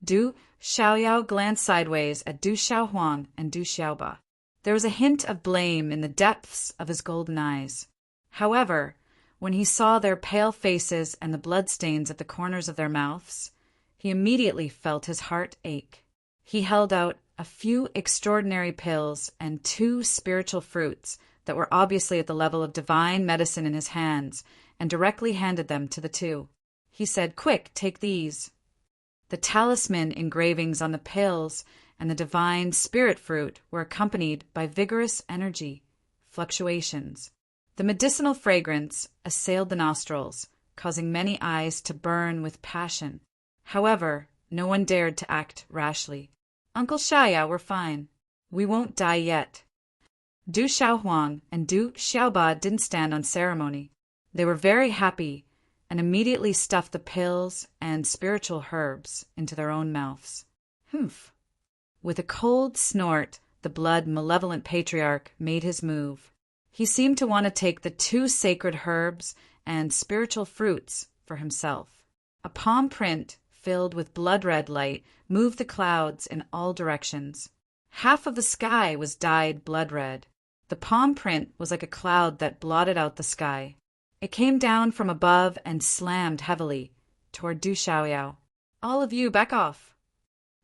Speaker 1: Du Xiaoyao glanced sideways at Du Xiaohuang and Du Xiaoba. There was a hint of blame in the depths of his golden eyes. However, when he saw their pale faces and the bloodstains at the corners of their mouths, he immediately felt his heart ache. He held out a few extraordinary pills and 2 spiritual fruits that were obviously at the level of divine medicine in his hands, and directly handed them to the two. He said, "Quick, take these." The talisman engravings on the pills and the divine spirit fruit were accompanied by vigorous energy fluctuations. The medicinal fragrance assailed the nostrils, causing many eyes to burn with passion. However, no one dared to act rashly. Uncle Xiaoyao, we're fine. We won't die yet. Du Xiaohuang and Du Xiaoba didn't stand on ceremony. They were very happy and immediately stuffed the pills and spiritual herbs into their own mouths. Humph! With a cold snort, the blood-malevolent patriarch made his move. He seemed to want to take the 2 sacred herbs and spiritual fruits for himself. A palm print filled with blood-red light moved the clouds in all directions. Half of the sky was dyed blood-red. The palm print was like a cloud that blotted out the sky. It came down from above and slammed heavily toward Du Xiaoyao. "All of you, back off!"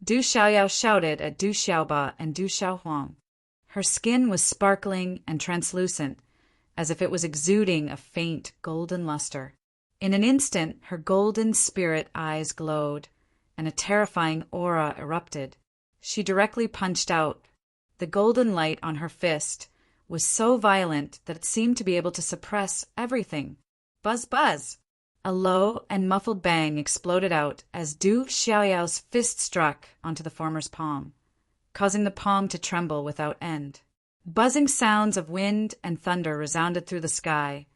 Speaker 1: Du Xiaoyao shouted at Du Xiaoba and Du Xiaohuang. Her skin was sparkling and translucent, as if it was exuding a faint golden luster. In an instant, her golden spirit eyes glowed, and a terrifying aura erupted. She directly punched out. The golden light on her fist was so violent that it seemed to be able to suppress everything. Buzz, buzz! A low and muffled bang exploded out as Du Xiaoyao's fist struck onto the former's palm, causing the palm to tremble without end. Buzzing sounds of wind and thunder resounded through the sky,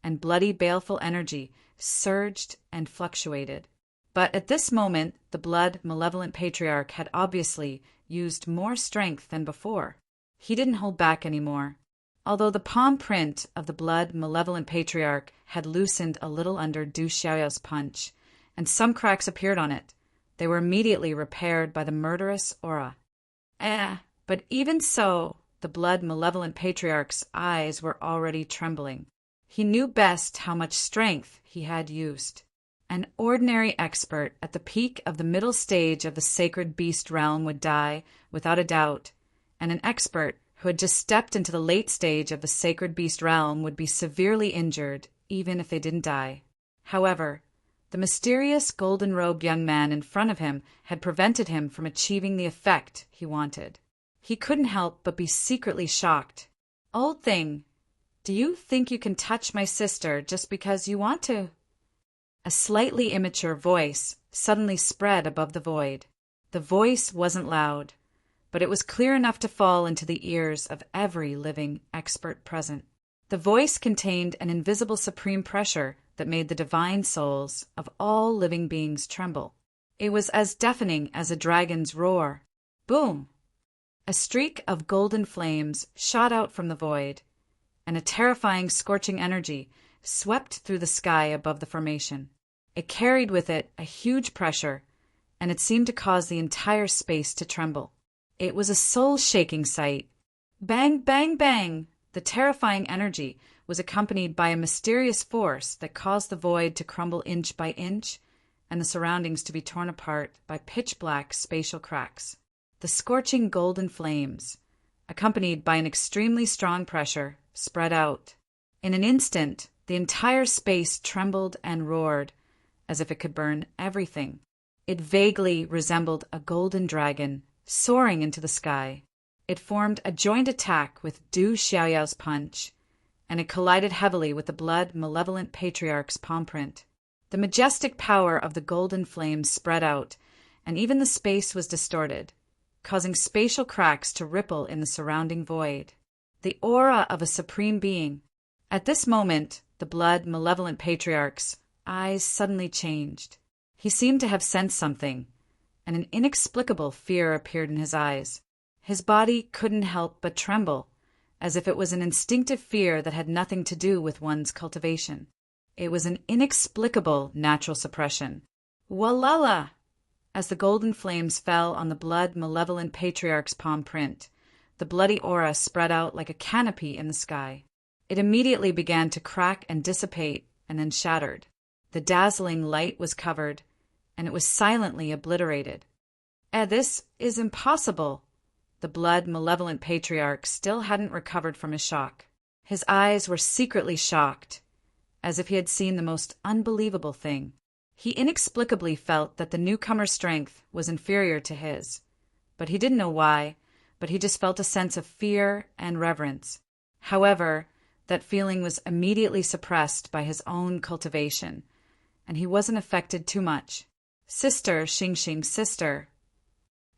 Speaker 1: and bloody, baleful energy surged and fluctuated. But at this moment, the blood-malevolent patriarch had obviously used more strength than before. He didn't hold back anymore. Although the palm print of the blood-malevolent patriarch had loosened a little under Du Xiaoyao's punch, and some cracks appeared on it, they were immediately repaired by the murderous aura. But even so, the blood-malevolent patriarch's eyes were already trembling. He knew best how much strength he had used. An ordinary expert at the peak of the middle stage of the sacred beast realm would die, without a doubt, and an expert who had just stepped into the late stage of the sacred beast realm would be severely injured, even if they didn't die. However, the mysterious golden-robed young man in front of him had prevented him from achieving the effect he wanted. He couldn't help but be secretly shocked. "Old thing, do you think you can touch my sister just because you want to?" A slightly immature voice suddenly spread above the void. The voice wasn't loud, but it was clear enough to fall into the ears of every living expert present. The voice contained an invisible supreme pressure that made the divine souls of all living beings tremble. It was as deafening as a dragon's roar. Boom! A streak of golden flames shot out from the void, and a terrifying scorching energy swept through the sky above the formation. It carried with it a huge pressure, and it seemed to cause the entire space to tremble. It was a soul-shaking sight. Bang, bang, bang! The terrifying energy was accompanied by a mysterious force that caused the void to crumble inch by inch, and the surroundings to be torn apart by pitch-black spatial cracks. The scorching golden flames, accompanied by an extremely strong pressure, spread out. In an instant, the entire space trembled and roared, as if it could burn everything. It vaguely resembled a golden dragon soaring into the sky. It formed a joint attack with Du Xiaoyao's punch, and it collided heavily with the blood-malevolent patriarch's palm print. The majestic power of the golden flames spread out, and even the space was distorted, causing spatial cracks to ripple in the surrounding void. The aura of a supreme being. At this moment, the blood-malevolent patriarch's eyes suddenly changed. He seemed to have sensed something, and an inexplicable fear appeared in his eyes. His body couldn't help but tremble, as if it was an instinctive fear that had nothing to do with one's cultivation. It was an inexplicable natural suppression. Walala! As the golden flames fell on the blood-malevolent patriarch's palm print, the bloody aura spread out like a canopy in the sky. It immediately began to crack and dissipate, and then shattered. The dazzling light was covered, and it was silently obliterated. This is impossible. The blood-malevolent patriarch still hadn't recovered from his shock. His eyes were secretly shocked, as if he had seen the most unbelievable thing. He inexplicably felt that the newcomer's strength was inferior to his, but he didn't know why, but he just felt a sense of fear and reverence. However, that feeling was immediately suppressed by his own cultivation, and he wasn't affected too much. Sister Xingxing, sister.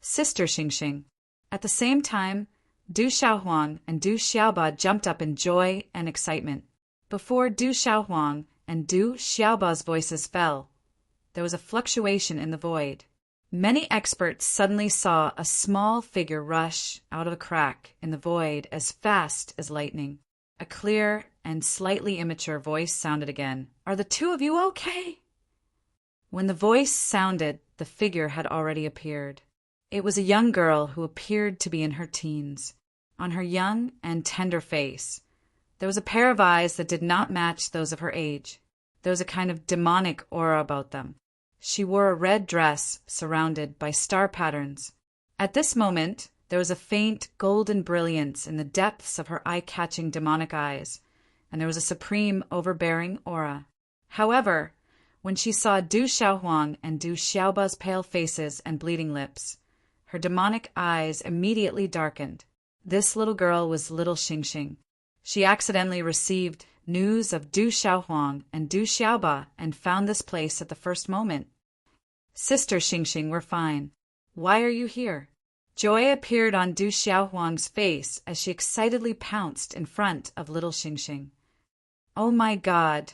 Speaker 1: Sister Xingxing. At the same time, Du Xiaohuang and Du Xiaoba jumped up in joy and excitement. Before Du Xiaohuang and Du Xiaoba's voices fell, there was a fluctuation in the void. Many experts suddenly saw a small figure rush out of a crack in the void as fast as lightning. A clear and slightly immature voice sounded again. "Are the two of you okay?" When the voice sounded, the figure had already appeared. It was a young girl who appeared to be in her teens. On her young and tender face, there was a pair of eyes that did not match those of her age. There was a kind of demonic aura about them. She wore a red dress surrounded by star patterns. At this moment, there was a faint golden brilliance in the depths of her eye-catching demonic eyes, and there was a supreme, overbearing aura. However, when she saw Du Xiaohuang and Du Xiaoba's pale faces and bleeding lips, her demonic eyes immediately darkened. This little girl was little Xingxing. She accidentally received news of Du Xiaohuang and Du Xiaoba and found this place at the first moment. "Sister Xingxing, we're fine. Why are you here?" Joy appeared on Du Xiaohuang's face as she excitedly pounced in front of little Xingxing. "Oh my God!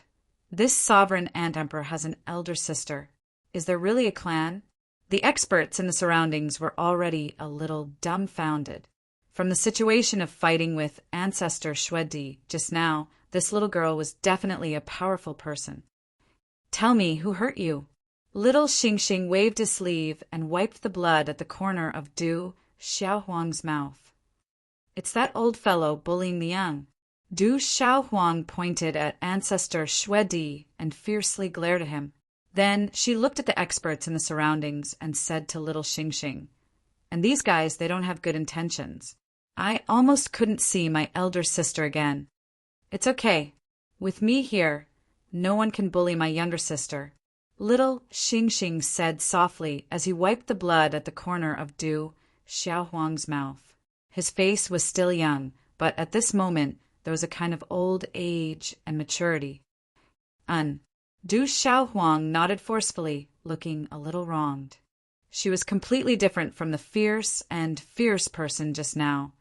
Speaker 1: This sovereign ant emperor has an elder sister. Is there really a clan?" The experts in the surroundings were already a little dumbfounded. From the situation of fighting with ancestor Xuedi just now, this little girl was definitely a powerful person. "Tell me, who hurt you?" Little Xingxing waved his sleeve and wiped the blood at the corner of Du Xiaohuang's mouth. "It's that old fellow bullying the young." Du Xiaohuang pointed at ancestor Xuedi and fiercely glared at him. Then she looked at the experts in the surroundings and said to little Xingxing, "And these guys, they don't have good intentions. I almost couldn't see my elder sister again. It's okay. With me here, no one can bully my younger sister." Little Xingxing said softly as he wiped the blood at the corner of Du Xiaohuang's mouth. His face was still young, but at this moment there was a kind of old age and maturity. Du Xiaohuang nodded forcefully, looking a little wronged. She was completely different from the fierce person just now,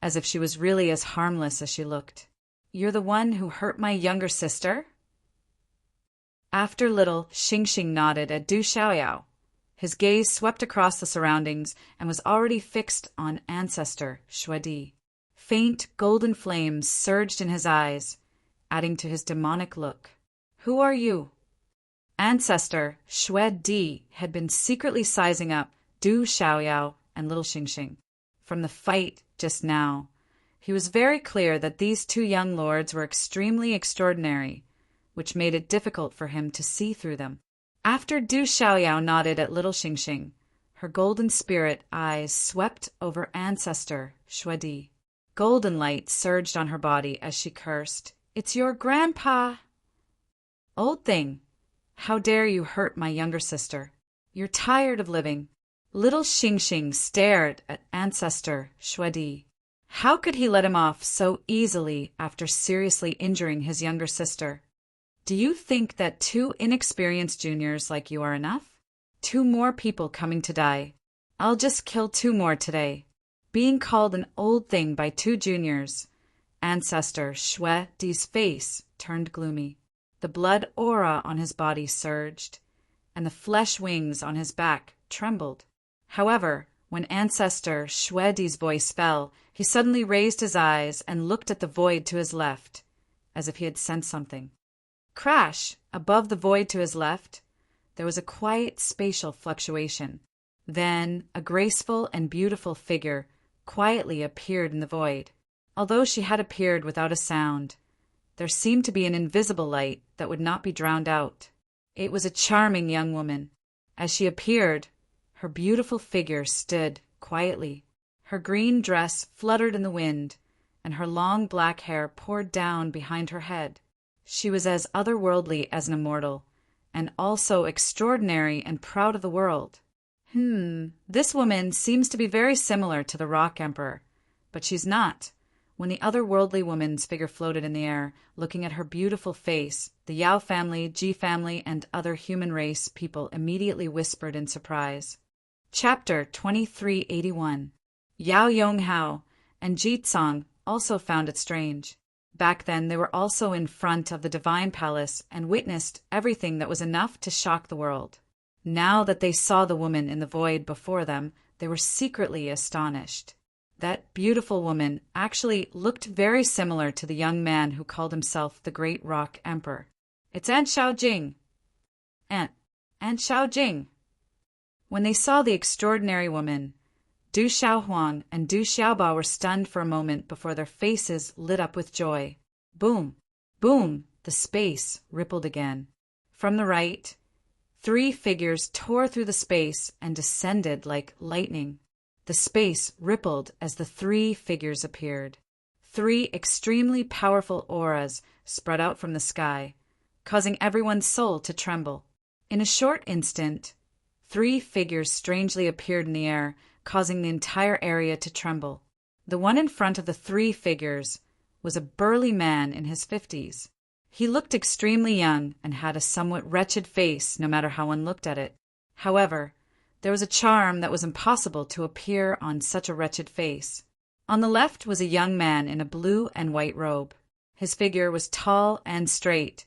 Speaker 1: as if she was really as harmless as she looked. "You're the one who hurt my younger sister?" After little Xingxing nodded at Du Xiaoyao, his gaze swept across the surroundings and was already fixed on ancestor Xuedi. Faint golden flames surged in his eyes, adding to his demonic look. "Who are you?" Ancestor Xuedi had been secretly sizing up Du Xiaoyao and little Xingxing. From the fight just now, he was very clear that these two young lords were extremely extraordinary, which made it difficult for him to see through them. After Du Xiaoyao nodded at little Xingxing, her golden spirit eyes swept over ancestor Xuedi. Golden light surged on her body as she cursed, "It's your grandpa!" "Old thing, how dare you hurt my younger sister? You're tired of living." Little Xingxing stared at ancestor Xuedi. How could he let him off so easily after seriously injuring his younger sister? "Do you think that two inexperienced juniors like you are enough? 2 more people coming to die. I'll just kill 2 more today." Being called an old thing by 2 juniors, ancestor Xuedi's face turned gloomy. The blood aura on his body surged, and the flesh wings on his back trembled. However, when ancestor Xuedi's voice fell, he suddenly raised his eyes and looked at the void to his left, as if he had sensed something. Crash! Above the void to his left, there was a quiet spatial fluctuation. Then a graceful and beautiful figure quietly appeared in the void. Although she had appeared without a sound, there seemed to be an invisible light that would not be drowned out. It was a charming young woman. As she appeared, her beautiful figure stood quietly. Her green dress fluttered in the wind, and her long black hair poured down behind her head. She was as otherworldly as an immortal, and also extraordinary and proud of the world. This woman seems to be very similar to the Rock Emperor, but she's not. When the otherworldly woman's figure floated in the air, looking at her beautiful face, the Yao family, Ji family, and other human race people immediately whispered in surprise. Chapter 2381. Yao Yonghao and Ji Tsang also found it strange. Back then, they were also in front of the divine palace and witnessed everything that was enough to shock the world. Now that they saw the woman in the void before them, they were secretly astonished. That beautiful woman actually looked very similar to the young man who called himself the Great Rock Emperor. "It's Aunt Xiaojing! Aunt Xiaojing!" When they saw the extraordinary woman, Du Xiaohuang and Du Xiaoba were stunned for a moment before their faces lit up with joy. Boom! Boom! The space rippled again. From the right, 3 figures tore through the space and descended like lightning. The space rippled as the 3 figures appeared. 3 extremely powerful auras spread out from the sky, causing everyone's soul to tremble. In a short instant, 3 figures strangely appeared in the air, causing the entire area to tremble. The one in front of the 3 figures was a burly man in his 50s. He looked extremely young and had a somewhat wretched face no matter how one looked at it. However, there was a charm that was impossible to appear on such a wretched face. On the left was a young man in a blue and white robe. His figure was tall and straight,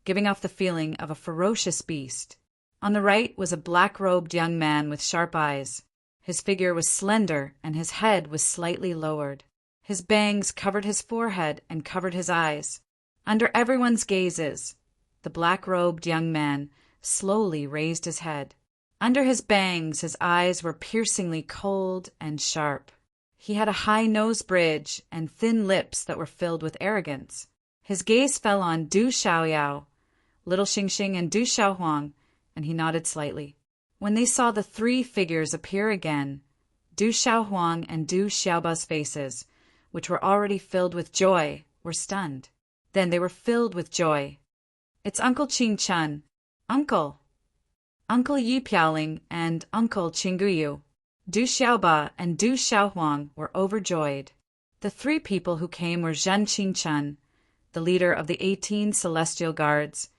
Speaker 1: giving off the feeling of a ferocious beast. On the right was a black-robed young man with sharp eyes. His figure was slender and his head was slightly lowered. His bangs covered his forehead and covered his eyes. Under everyone's gazes, the black-robed young man slowly raised his head. Under his bangs, his eyes were piercingly cold and sharp. He had a high nose bridge and thin lips that were filled with arrogance. His gaze fell on Du Xiaoyao, Little Xingxing, and Du Xiaohuang, and he nodded slightly. When they saw the 3 figures appear again, Du Xiaohuang and Du Xiaoba's faces, which were already filled with joy, were stunned. Then they were filled with joy. "It's Uncle Qing Chun! Uncle! Uncle Yi Piaoling and Uncle Qingguyu!" Du Xiaoba and Du Xiaohuang were overjoyed. The 3 people who came were Zhen Qingchun, the leader of the 18 Celestial Guards,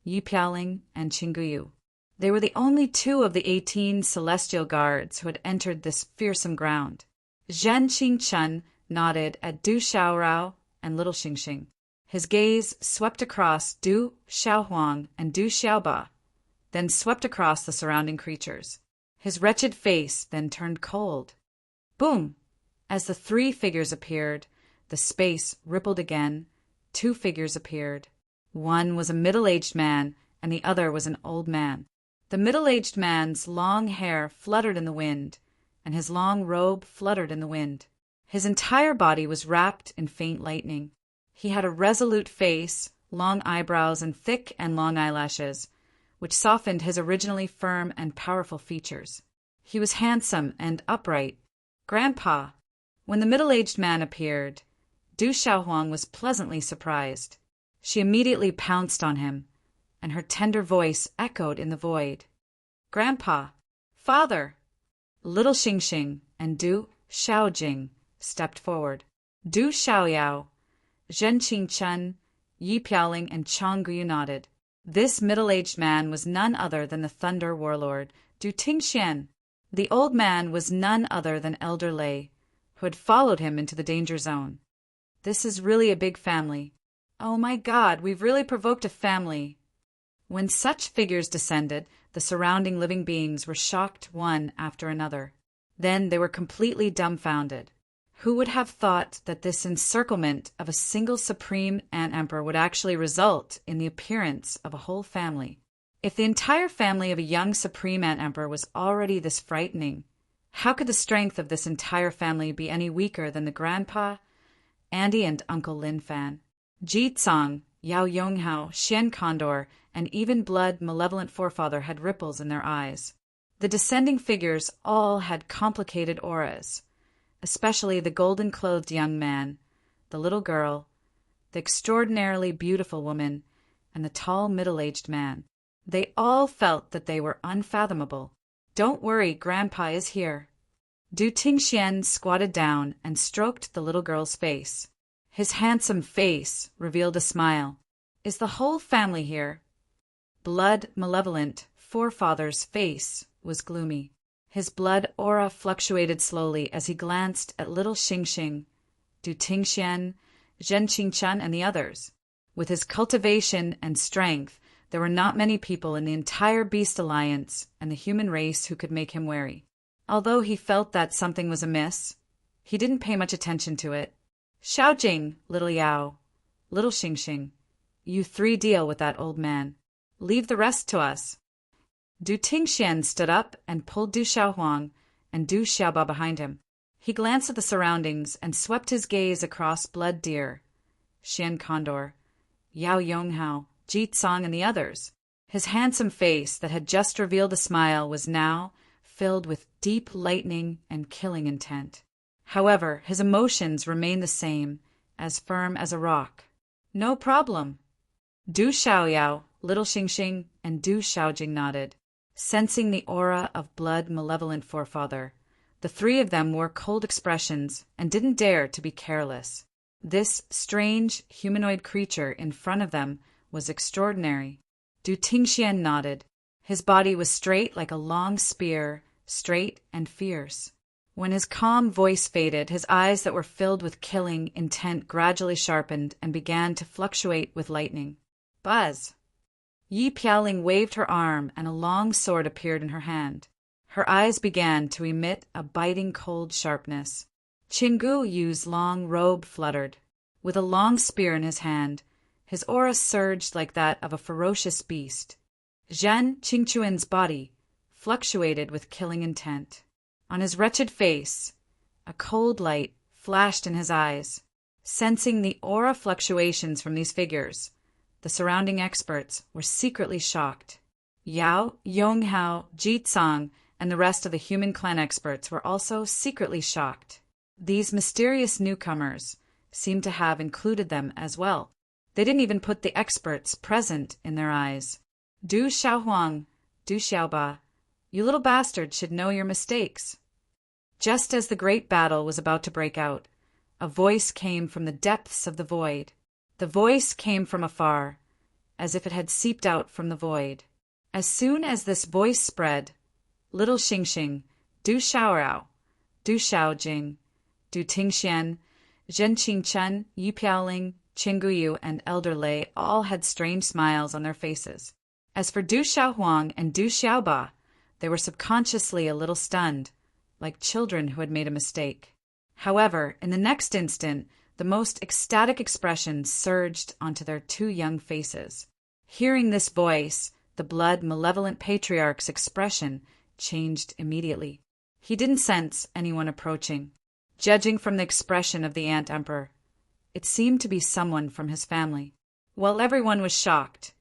Speaker 1: Yi Piaoling and Qingguyu. They were the only 2 of the 18 Celestial Guards who had entered this fearsome ground. Zhen Qingchun nodded at Du Xiaorao and Little Xingxing. His gaze swept across Du Xiaohuang and Du Xiaoba, then swept across the surrounding creatures. His wretched face then turned cold. Boom! As the 3 figures appeared, the space rippled again. 2 figures appeared. One was a middle-aged man, and the other was an old man. The middle-aged man's long hair fluttered in the wind, and his long robe fluttered in the wind. His entire body was wrapped in faint lightning. He had a resolute face, long eyebrows, and thick and long eyelashes, which softened his originally firm and powerful features. He was handsome and upright. "Grandpa!" When the middle-aged man appeared, Du Xiaohuang was pleasantly surprised. She immediately pounced on him, and her tender voice echoed in the void. "Grandpa! Father!" Little Xingxing and Du Xiaojing stepped forward. Du Xiaoyao, Zhen Qingchun, Yi Piaoling, and Qingguyu nodded. This middle-aged man was none other than the Thunder Warlord, Du Tingxian. The old man was none other than Elder Lei, who had followed him into the danger zone. This is really a big family. Oh my God, we've really provoked a family. When such figures descended, the surrounding living beings were shocked one after another. Then they were completely dumbfounded. Who would have thought that this encirclement of a single supreme ant emperor would actually result in the appearance of a whole family? If the entire family of a young supreme ant emperor was already this frightening, how could the strength of this entire family be any weaker than the grandpa, Andy, and Uncle Lin Fan? Ji Tsang, Yao Yonghao, Xian Condor, and even Blood Malevolent Forefather had ripples in their eyes. The descending figures all had complicated auras, especially the golden-clothed young man, the little girl, the extraordinarily beautiful woman, and the tall middle-aged man. They all felt that they were unfathomable. "Don't worry, Grandpa is here." Du Tingxian squatted down and stroked the little girl's face. His handsome face revealed a smile. "Is the whole family here?" Blood Malevolent Forefather's face was gloomy. His blood aura fluctuated slowly as he glanced at Little Xingxing, Du Tingxian, Zhen Qingchen, and the others. With his cultivation and strength, there were not many people in the entire Beast Alliance and the human race who could make him wary. Although he felt that something was amiss, he didn't pay much attention to it. Xiaojing, little Yao, little Xingxing, you three deal with that old man. Leave the rest to us. Du Tingxian stood up and pulled Du Xiaohuang and Du Xiaoba behind him. He glanced at the surroundings and swept his gaze across Blood Deer, Xian Condor, Yao Yonghao, Ji Tsang, and the others. His handsome face that had just revealed a smile was now filled with deep lightning and killing intent. However, his emotions remained the same, as firm as a rock. No problem. Du Xiaoyao, little Xingxing, and Du Xiaojing nodded, sensing the aura of blood malevolent forefather. The three of them wore cold expressions and didn't dare to be careless. This strange humanoid creature in front of them was extraordinary. Du Tingxian nodded. His body was straight like a long spear, straight and fierce. When his calm voice faded, his eyes that were filled with killing intent gradually sharpened and began to fluctuate with lightning. Buzz! Yi Piaoling waved her arm and a long sword appeared in her hand. Her eyes began to emit a biting cold sharpness. Qinggu Yu's long robe fluttered. With a long spear in his hand, his aura surged like that of a ferocious beast. Zhen Qingchuan's body fluctuated with killing intent. On his wretched face, a cold light flashed in his eyes. Sensing the aura fluctuations from these figures, the surrounding experts were secretly shocked. Yao, Yonghao, Ji Tsang, and the rest of the human clan experts were also secretly shocked. These mysterious newcomers seemed to have included them as well. They didn't even put the experts present in their eyes. Du Xiaohuang, Du Xiaoba, you little bastards should know your mistakes. Just as the great battle was about to break out, a voice came from the depths of the void. The voice came from afar, as if it had seeped out from the void. As soon as this voice spread, little Xingxing, Du Xiaorao, Du Xiaojing, Du Tingxian, Zhen Qingchen, Yi Piaoling, Qinggu Yu, and Elder Lei all had strange smiles on their faces. As for Du Xiaohuang and Du Xiaoba, they were subconsciously a little stunned, like children who had made a mistake. However, in the next instant, the most ecstatic expression surged onto their two young faces. Hearing this voice, the blood malevolent patriarch's expression changed immediately. He didn't sense anyone approaching. Judging from the expression of the Ant Emperor, it seemed to be someone from his family. While everyone was shocked,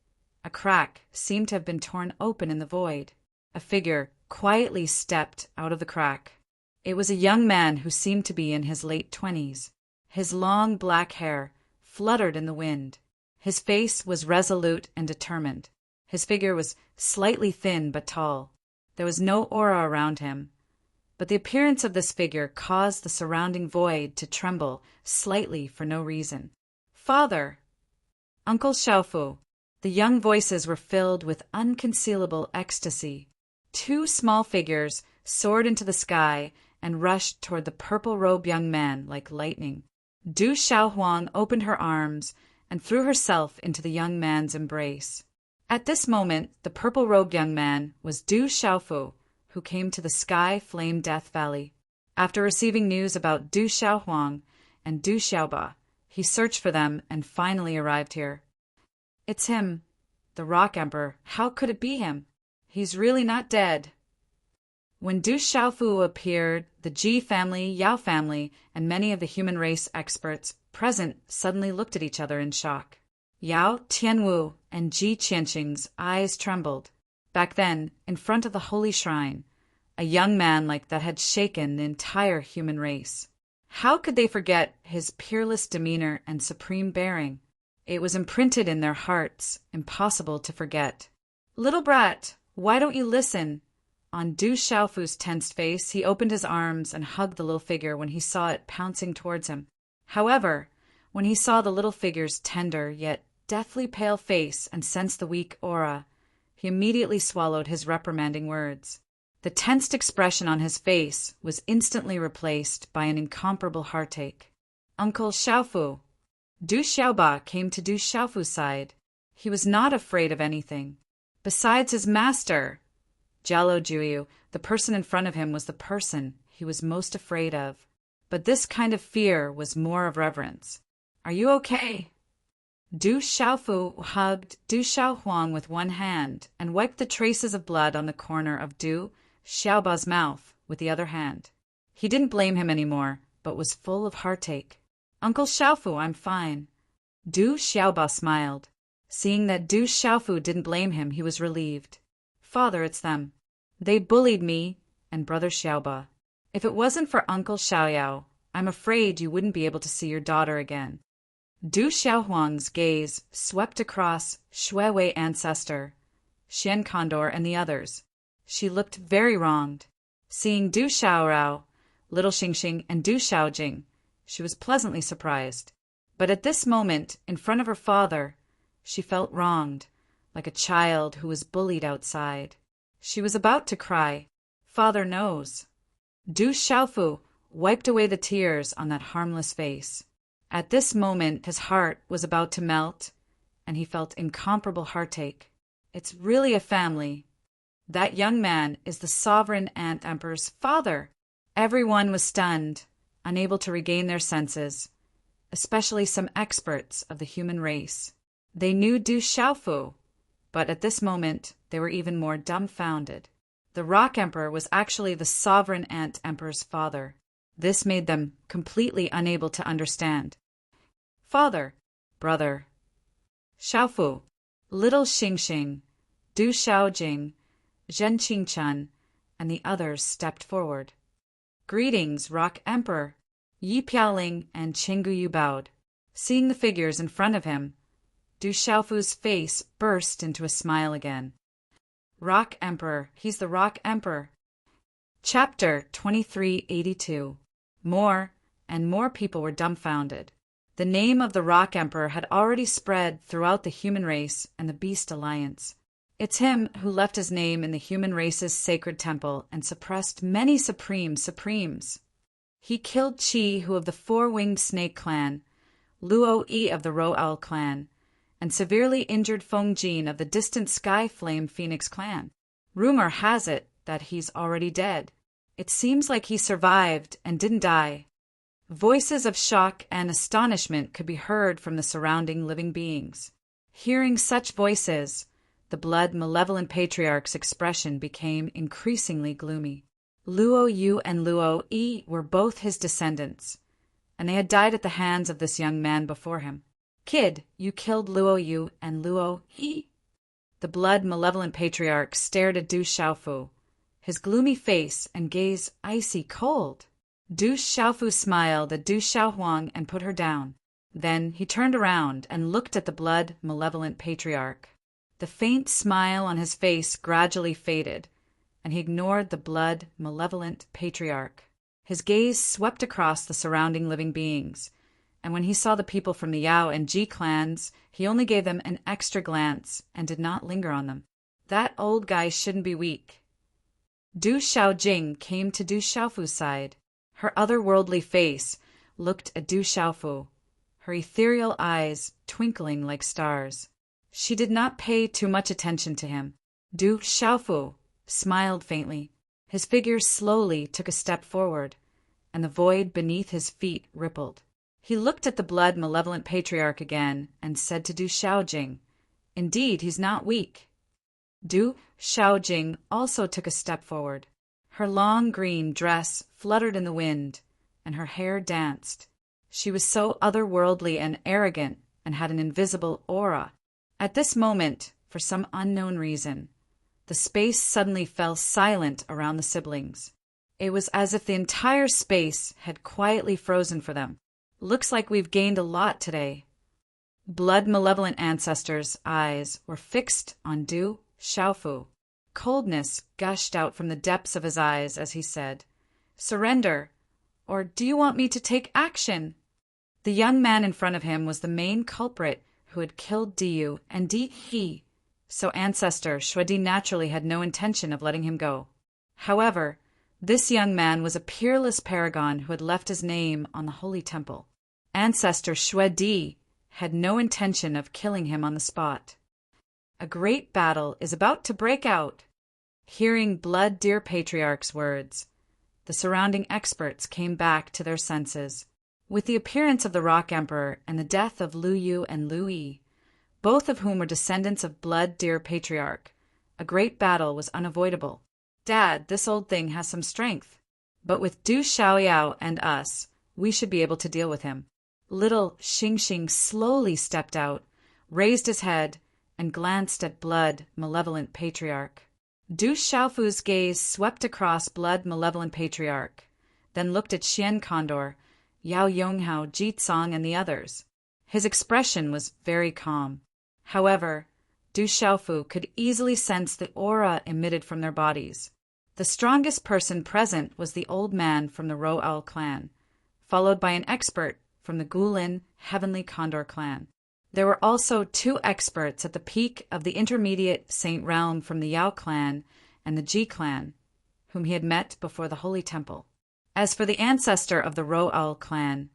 Speaker 1: a crack seemed to have been torn open in the void. A figure quietly stepped out of the crack. It was a young man who seemed to be in his late 20s. His long black hair fluttered in the wind. His face was resolute and determined. His figure was slightly thin but tall. There was no aura around him, but the appearance of this figure caused the surrounding void to tremble slightly for no reason. Father! Uncle Xiaofu! The young voices were filled with unconcealable ecstasy. Two small figures soared into the sky and rushed toward the purple-robed young man like lightning. Du Xiaohuang opened her arms and threw herself into the young man's embrace. At this moment, the purple-robed young man was Du Xiaofu, who came to the Sky Flame Death Valley. After receiving news about Du Xiaohuang and Du Xiaoba, he searched for them and finally arrived here. It's him, the Rock Emperor. How could it be him? He's really not dead. When Du Xiaofu appeared, the Ji family, Yao family, and many of the human race experts present suddenly looked at each other in shock. Yao Tianwu and Ji Qianqing's eyes trembled. Back then, in front of the holy shrine, a young man like that had shaken the entire human race. How could they forget his peerless demeanor and supreme bearing? It was imprinted in their hearts, impossible to forget. Little brat, why don't you listen? On Du Xiaofu's tensed face, he opened his arms and hugged the little figure when he saw it pouncing towards him. However, when he saw the little figure's tender yet deathly pale face and sensed the weak aura, he immediately swallowed his reprimanding words. The tensed expression on his face was instantly replaced by an incomparable heartache. Uncle Xiaofu! Du Xiaoba came to Du Xiaofu's side. He was not afraid of anything. Besides his master, Jialo Juyu, the person in front of him was the person he was most afraid of. But this kind of fear was more of reverence. Are you okay? Du Xiaofu hugged Du Xiaohuang with one hand and wiped the traces of blood on the corner of Du Xiaoba's mouth with the other hand. He didn't blame him anymore, but was full of heartache. Uncle Xiaofu, I'm fine. Du Xiaoba smiled. Seeing that Du Xiaofu didn't blame him, he was relieved. Father, it's them. They bullied me and Brother Xiaoba. If it wasn't for Uncle Xiaoyao, I'm afraid you wouldn't be able to see your daughter again. Du Xiaohuang's gaze swept across Shuiwei ancestor, Xian Condor, and the others. She looked very wronged. Seeing Du Xiaorao, Little Xingxing, and Du Xiaojing, she was pleasantly surprised. But at this moment, in front of her father, she felt wronged, like a child who was bullied outside. She was about to cry. Father knows. Du Xiaofu wiped away the tears on that harmless face. At this moment, his heart was about to melt, and he felt incomparable heartache. It's really a family. That young man is the sovereign Ant Emperor's father. Everyone was stunned, unable to regain their senses, especially some experts of the human race. They knew Du Xiaofu, but at this moment they were even more dumbfounded. The Rock Emperor was actually the sovereign Ant Emperor's father. This made them completely unable to understand. Father, brother, Xiaofu, Little Xingxing, Du Xiaojing, Zhen Qingchen, and the others stepped forward. Greetings, Rock Emperor. Yi Piaoling and Qingguyu bowed. Seeing the figures in front of him, Du Xiaofu's face burst into a smile again. Rock Emperor, he's the Rock Emperor. Chapter 2382. More and more people were dumbfounded. The name of the Rock Emperor had already spread throughout the human race and the Beast Alliance. It's him who left his name in the human race's sacred temple and suppressed many supremes. He killed Qi, who of the Four-Winged Snake clan, Luo Yi of the Ro Owl clan, and severely injured Feng Jin of the distant Sky Flame Phoenix clan. Rumor has it that he's already dead. It seems like he survived and didn't die. Voices of shock and astonishment could be heard from the surrounding living beings. Hearing such voices, the blood malevolent patriarch's expression became increasingly gloomy. Luo Yu and Luo Yi were both his descendants, and they had died at the hands of this young man before him. Kid, you killed Luo Yu and Luo Yi. The blood malevolent patriarch stared at Du Xiaofu, his gloomy face and gaze icy cold. Du Xiaofu smiled at Du Xiaohuang and put her down. Then he turned around and looked at the blood malevolent patriarch. The faint smile on his face gradually faded, and he ignored the blood malevolent patriarch. His gaze swept across the surrounding living beings, and when he saw the people from the Yao and Ji clans, he only gave them an extra glance and did not linger on them. That old guy shouldn't be weak. Du Xiaojing came to Du Xiaofu's side. Her otherworldly face looked at Du Xiaofu, her ethereal eyes twinkling like stars. She did not pay too much attention to him. Du Xiaofu smiled faintly. His figure slowly took a step forward, and the void beneath his feet rippled. He looked at the blood malevolent patriarch again and said to Du Xiaojing, "Indeed, he's not weak." Du Xiaojing also took a step forward. Her long green dress fluttered in the wind, and her hair danced. She was so otherworldly and arrogant and had an invisible aura. At this moment, for some unknown reason, the space suddenly fell silent around the siblings. It was as if the entire space had quietly frozen for them. Looks like we've gained a lot today. Blood malevolent ancestors' eyes were fixed on Du Xiaofu. Coldness gushed out from the depths of his eyes as he said, "Surrender, or do you want me to take action?" The young man in front of him was the main culprit who had killed Diyu and Di He, so ancestor Shuedi naturally had no intention of letting him go. However, this young man was a peerless paragon who had left his name on the holy temple. Ancestor Shuedi had no intention of killing him on the spot. A great battle is about to break out. Hearing Blood Deer Patriarch's words, the surrounding experts came back to their senses. With the appearance of the Rock Emperor and the death of Lu Yu and Lu Yi, both of whom were descendants of Blood Deer Patriarch, a great battle was unavoidable. Dad, this old thing has some strength. But with Du Xiaoyao and us, we should be able to deal with him. Little Xingxing slowly stepped out, raised his head, and glanced at Blood Malevolent Patriarch. Du Xiaofu's gaze swept across Blood Malevolent Patriarch, then looked at Xian Condor, Yao Yonghao, Jitsong, and the others. His expression was very calm. However, Du Xiaofu could easily sense the aura emitted from their bodies. The strongest person present was the old man from the Ro'al clan, followed by an expert from the Gulin Heavenly Condor clan. There were also 2 experts at the peak of the intermediate Saint Realm from the Yao clan and the Ji clan, whom he had met before the Holy Temple. As for the ancestor of the Ro'al clan,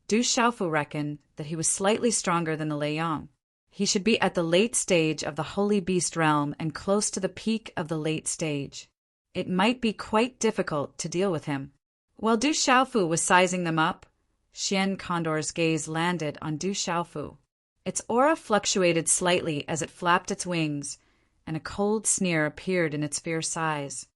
Speaker 1: Du Xiaofu reckoned that he was slightly stronger than the Liang. He should be at the late stage of the Holy Beast realm and close to the peak of the late stage. It might be quite difficult to deal with him. While Du Xiaofu was sizing them up, Xian Condor's gaze landed on Du Xiaofu. Its aura fluctuated slightly as it flapped its wings, and a cold sneer appeared in its fierce eyes.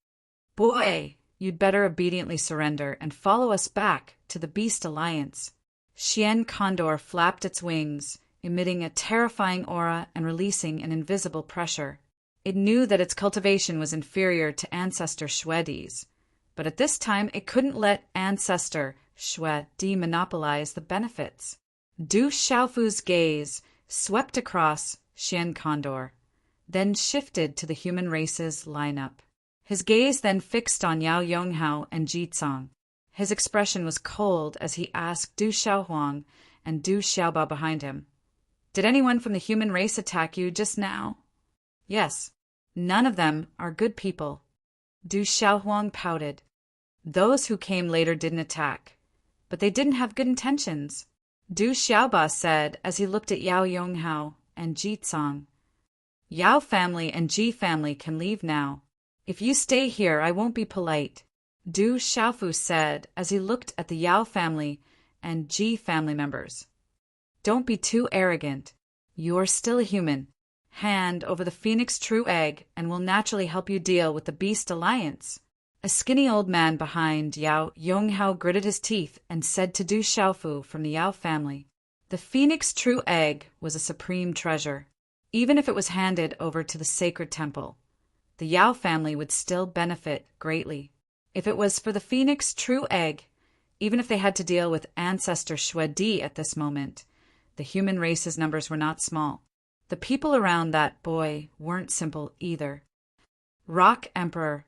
Speaker 1: Boy, you'd better obediently surrender and follow us back to the Beast Alliance. Xian Condor flapped its wings, emitting a terrifying aura and releasing an invisible pressure. It knew that its cultivation was inferior to Ancestor Shwedi's, but at this time it couldn't let Ancestor Shwedi monopolize the benefits. Du Xiaofu's gaze swept across Xian Condor, then shifted to the human race's lineup. His gaze then fixed on Yao Yonghao and Jitsong. His expression was cold as he asked Du Xiaohuang and Du Xiaoba behind him, "Did anyone from the human race attack you just now?" "Yes. None of them are good people." Du Xiaohuang pouted. "Those who came later didn't attack, but they didn't have good intentions," Du Xiaoba said as he looked at Yao Yonghao and Jitsong. "Yao family and Ji family can leave now. If you stay here, I won't be polite," Du Xiaofu said as he looked at the Yao family and Ji family members. "Don't be too arrogant. You're still a human. Hand over the Phoenix True Egg and we'll naturally help you deal with the Beast Alliance." A skinny old man behind Yao Yonghao gritted his teeth and said to Du Xiaofu from the Yao family, "The Phoenix True Egg was a supreme treasure. Even if it was handed over to the sacred temple, the Yao family would still benefit greatly. If it was for the Phoenix True Egg, even if they had to deal with Ancestor Shwedi at this moment, the human race's numbers were not small. The people around that boy weren't simple either. Rock Emperor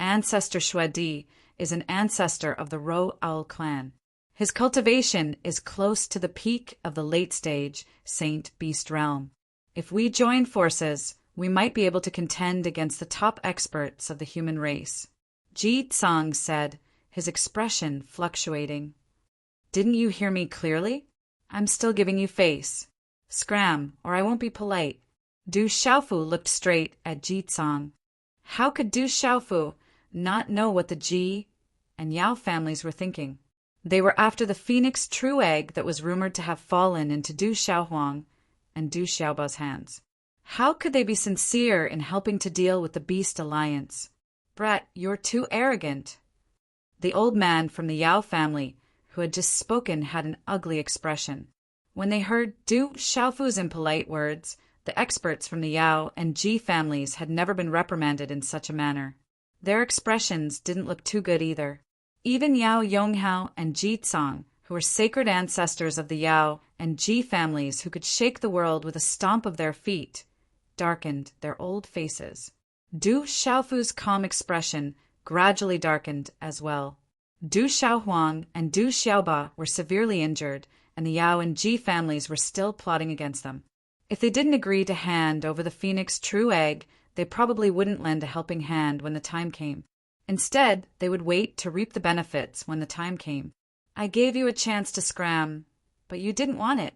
Speaker 1: Ancestor Shwedi is an ancestor of the Ro'al clan. His cultivation is close to the peak of the late stage Saint Beast realm. If we join forces, we might be able to contend against the top experts of the human race," Ji Tsang said, his expression fluctuating. "Didn't you hear me clearly? I'm still giving you face. Scram, or I won't be polite." Du Xiaofu looked straight at Ji Tsang. How could Du Xiaofu not know what the Ji and Yao families were thinking? They were after the Phoenix True Egg that was rumored to have fallen into Du Xiaohuang and Du Xiaoba's hands. How could they be sincere in helping to deal with the Beast Alliance? "Brat, you're too arrogant." The old man from the Yao family who had just spoken had an ugly expression. When they heard Du Xiaofu's impolite words, the experts from the Yao and Ji families had never been reprimanded in such a manner. Their expressions didn't look too good either. Even Yao Yonghao and Jitsong, who were sacred ancestors of the Yao and Ji families who could shake the world with a stomp of their feet, darkened their old faces. Du Xiaofu's calm expression gradually darkened as well. Du Xiaohuang and Du Xiaoba were severely injured, and the Yao and Ji families were still plotting against them. If they didn't agree to hand over the Phoenix True Egg, they probably wouldn't lend a helping hand when the time came. Instead, they would wait to reap the benefits when the time came. "I gave you a chance to scram, but you didn't want it."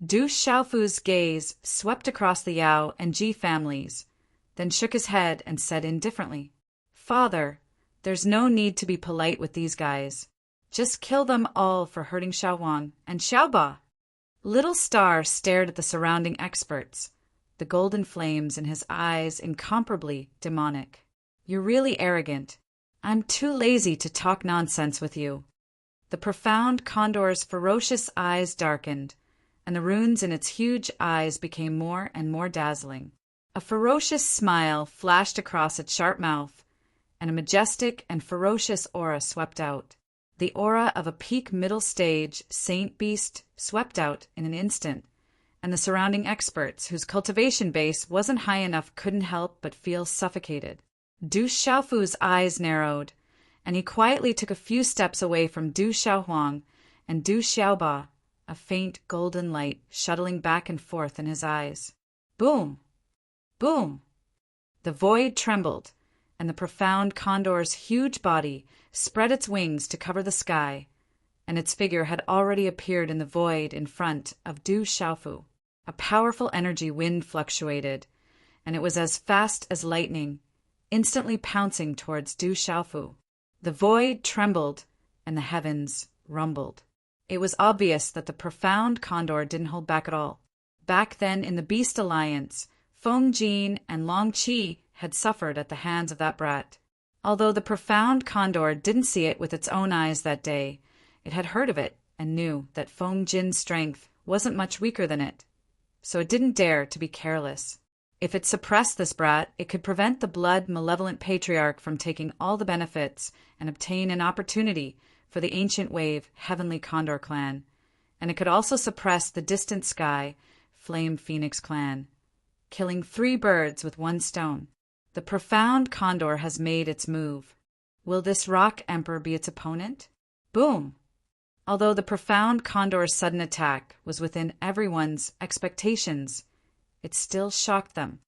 Speaker 1: Du Xiaofu's gaze swept across the Yao and Ji families, then shook his head and said indifferently, "Father, there's no need to be polite with these guys. Just kill them all for hurting Xiaowang and Xiaoba." Little Star stared at the surrounding experts, the golden flames in his eyes incomparably demonic. "You're really arrogant. I'm too lazy to talk nonsense with you." The profound condor's ferocious eyes darkened, and the runes in its huge eyes became more and more dazzling. A ferocious smile flashed across its sharp mouth, and a majestic and ferocious aura swept out. The aura of a peak middle stage saint beast swept out in an instant, and the surrounding experts, whose cultivation base wasn't high enough, couldn't help but feel suffocated. Du Xiaofu's eyes narrowed, and he quietly took a few steps away from Du Xiaohuang and Du Xiaoba, a faint golden light shuttling back and forth in his eyes. Boom! Boom! The void trembled, and the profound condor's huge body spread its wings to cover the sky, and its figure had already appeared in the void in front of Du Xiaofu. A powerful energy wind fluctuated, and it was as fast as lightning, instantly pouncing towards Du Xiaofu. The void trembled, and the heavens rumbled. It was obvious that the profound condor didn't hold back at all. Back then in the Beast Alliance, Feng Jin and Long Qi had suffered at the hands of that brat. Although the profound condor didn't see it with its own eyes that day, it had heard of it and knew that Feng Jin's strength wasn't much weaker than it, so it didn't dare to be careless. If it suppressed this brat, it could prevent the blood-malevolent patriarch from taking all the benefits and obtain an opportunity for the ancient wave Heavenly Condor clan, and it could also suppress the distant sky Flame Phoenix clan, killing 3 birds with 1 stone. The profound condor has made its move. Will this rock emperor be its opponent? Boom! Although the profound condor's sudden attack was within everyone's expectations, it still shocked them.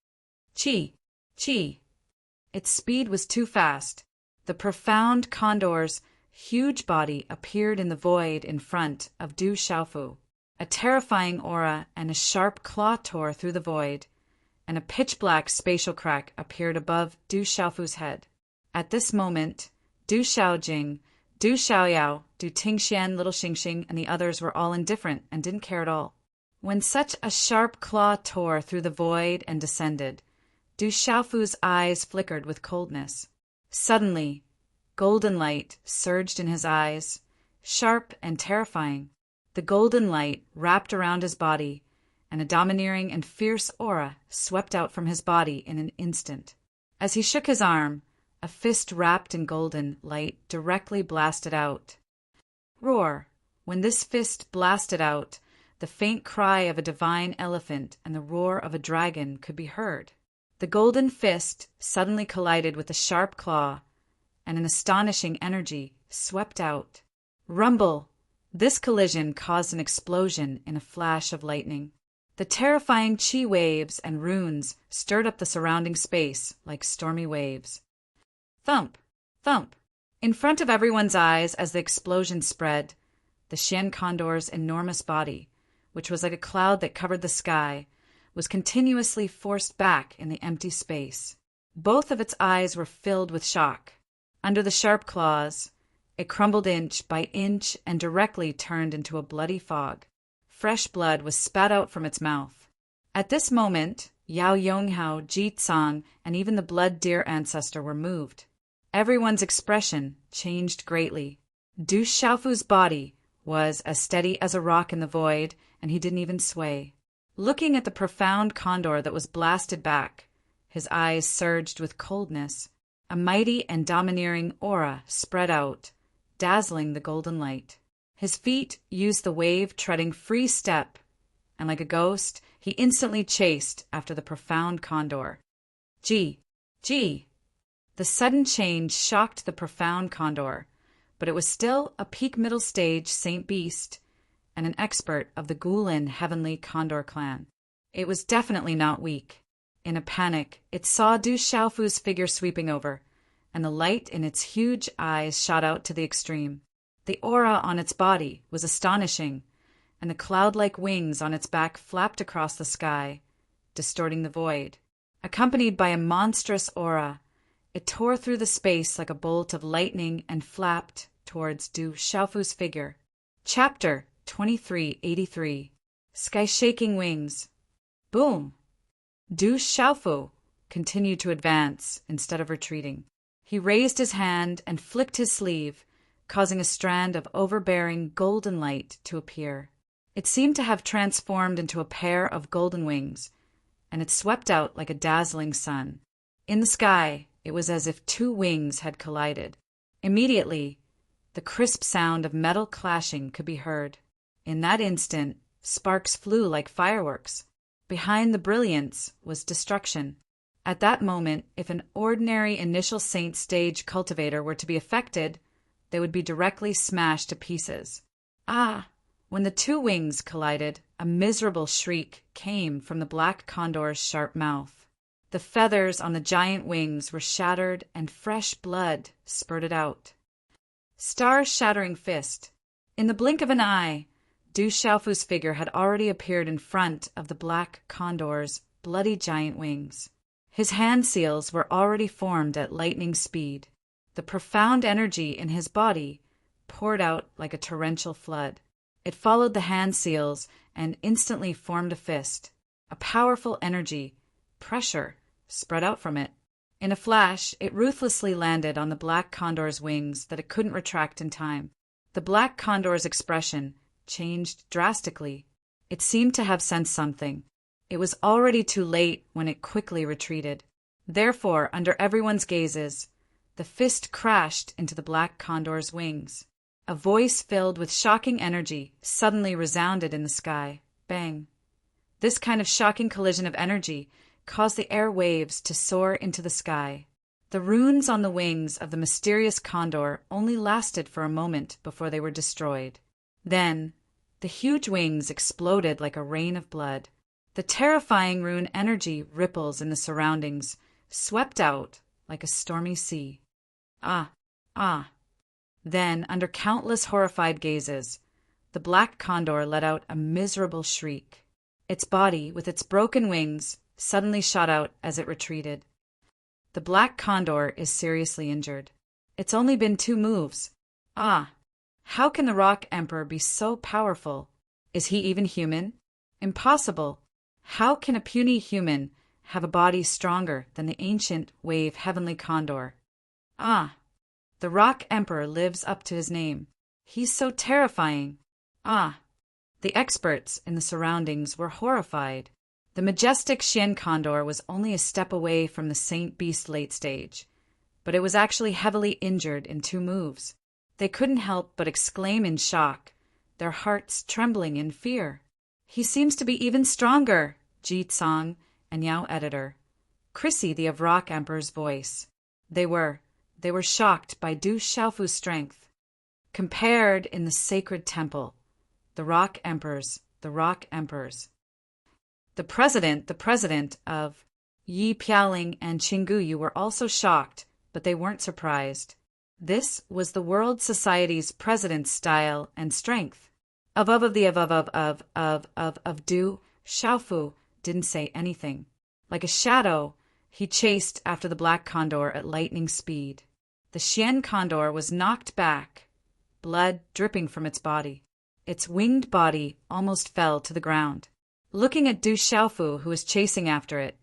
Speaker 1: Chi! Chi! Its speed was too fast. The profound condor's huge body appeared in the void in front of Du Xiaofu. A terrifying aura and a sharp claw tore through the void, and a pitch-black spatial crack appeared above Du Xiaofu's head. At this moment, Du Xiaojing, Du Xiaoyao, Du Tingxian, Little Xingxing, and the others were all indifferent and didn't care at all. When such a sharp claw tore through the void and descended, Du Xiaofu's eyes flickered with coldness. Suddenly, golden light surged in his eyes, sharp and terrifying. The golden light wrapped around his body, and a domineering and fierce aura swept out from his body in an instant. As he shook his arm, a fist wrapped in golden light directly blasted out. Roar! When this fist blasted out, the faint cry of a divine elephant and the roar of a dragon could be heard. The golden fist suddenly collided with the sharp claw, and an astonishing energy swept out. Rumble! This collision caused an explosion in a flash of lightning. The terrifying chi waves and runes stirred up the surrounding space like stormy waves. Thump! Thump! In front of everyone's eyes as the explosion spread, the Xian Condor's enormous body, which was like a cloud that covered the sky, was continuously forced back in the empty space. Both of its eyes were filled with shock. Under the sharp claws, it crumbled inch by inch and directly turned into a bloody fog. Fresh blood was spat out from its mouth. At this moment, Yao Yonghao, Ji Tsang, and even the blood deer ancestor were moved. Everyone's expression changed greatly. Du Xiaofu's body was as steady as a rock in the void, and he didn't even sway. Looking at the profound condor that was blasted back, his eyes surged with coldness. A mighty and domineering aura spread out, dazzling the golden light. His feet used the wave-treading free step, and like a ghost, he instantly chased after the profound condor. Gee! Gee! The sudden change shocked the profound condor, but it was still a peak middle stage saint beast and an expert of the Guilin Heavenly Condor clan. It was definitely not weak. In a panic, it saw Du Xiaofu's figure sweeping over, and the light in its huge eyes shot out to the extreme. The aura on its body was astonishing, and the cloud-like wings on its back flapped across the sky, distorting the void. Accompanied by a monstrous aura, it tore through the space like a bolt of lightning and flapped towards Du Xiaofu's figure. Chapter 2383. Sky-shaking wings. Boom! Du Xiaofu continued to advance instead of retreating. He raised his hand and flicked his sleeve, causing a strand of overbearing golden light to appear. It seemed to have transformed into a pair of golden wings, and it swept out like a dazzling sun. In the sky, it was as if two wings had collided. Immediately, the crisp sound of metal clashing could be heard. In that instant, sparks flew like fireworks. Behind the brilliance was destruction. At that moment, if an ordinary initial saint stage cultivator were to be affected, they would be directly smashed to pieces. Ah! When the two wings collided, a miserable shriek came from the black condor's sharp mouth. The feathers on the giant wings were shattered and fresh blood spurted out. Star-shattering fist. In the blink of an eye, Du Xiaofu's figure had already appeared in front of the black condor's bloody giant wings. His hand seals were already formed at lightning speed. The profound energy in his body poured out like a torrential flood. It followed the hand seals and instantly formed a fist. A powerful energy, pressure, spread out from it. In a flash, it ruthlessly landed on the black condor's wings that it couldn't retract in time. The black condor's expression changed drastically. It seemed to have sensed something. It was already too late when it quickly retreated. Therefore, under everyone's gazes, the fist crashed into the black condor's wings. A voice filled with shocking energy suddenly resounded in the sky. Bang! This kind of shocking collision of energy caused the air waves to soar into the sky. The runes on the wings of the mysterious condor only lasted for a moment before they were destroyed. Then, the huge wings exploded like a rain of blood. The terrifying rune energy ripples in the surroundings swept out like a stormy sea. Ah! Ah! Then, under countless horrified gazes, the black condor let out a miserable shriek. Its body, with its broken wings, suddenly shot out as it retreated. The black condor is seriously injured. It's only been 2 moves. Ah! How can the Rock Emperor be so powerful? Is he even human? Impossible. How can a puny human have a body stronger than the ancient wave heavenly condor? Ah! The Rock Emperor lives up to his name. He's so terrifying. Ah! The experts in the surroundings were horrified. The majestic Xian condor was only a step away from the Saint Beast late stage, but it was actually heavily injured in 2 moves. They couldn't help but exclaim in shock, their hearts trembling in fear. He seems to be even stronger, Ji Tsang and Yao editor. Chrissy, the of Rock Emperor's voice. They were shocked by Du Xiaofu's strength. Compared in the sacred temple, the Rock Emperors. The president of Yi Piaoling and Qingguyu were also shocked, but they weren't surprised. This was the World Society's president's style and strength. Du Xiaofu didn't say anything. Like a shadow, he chased after the black condor at lightning speed. The Xian condor was knocked back, blood dripping from its body. Its winged body almost fell to the ground. Looking at Du Xiaofu, who was chasing after it,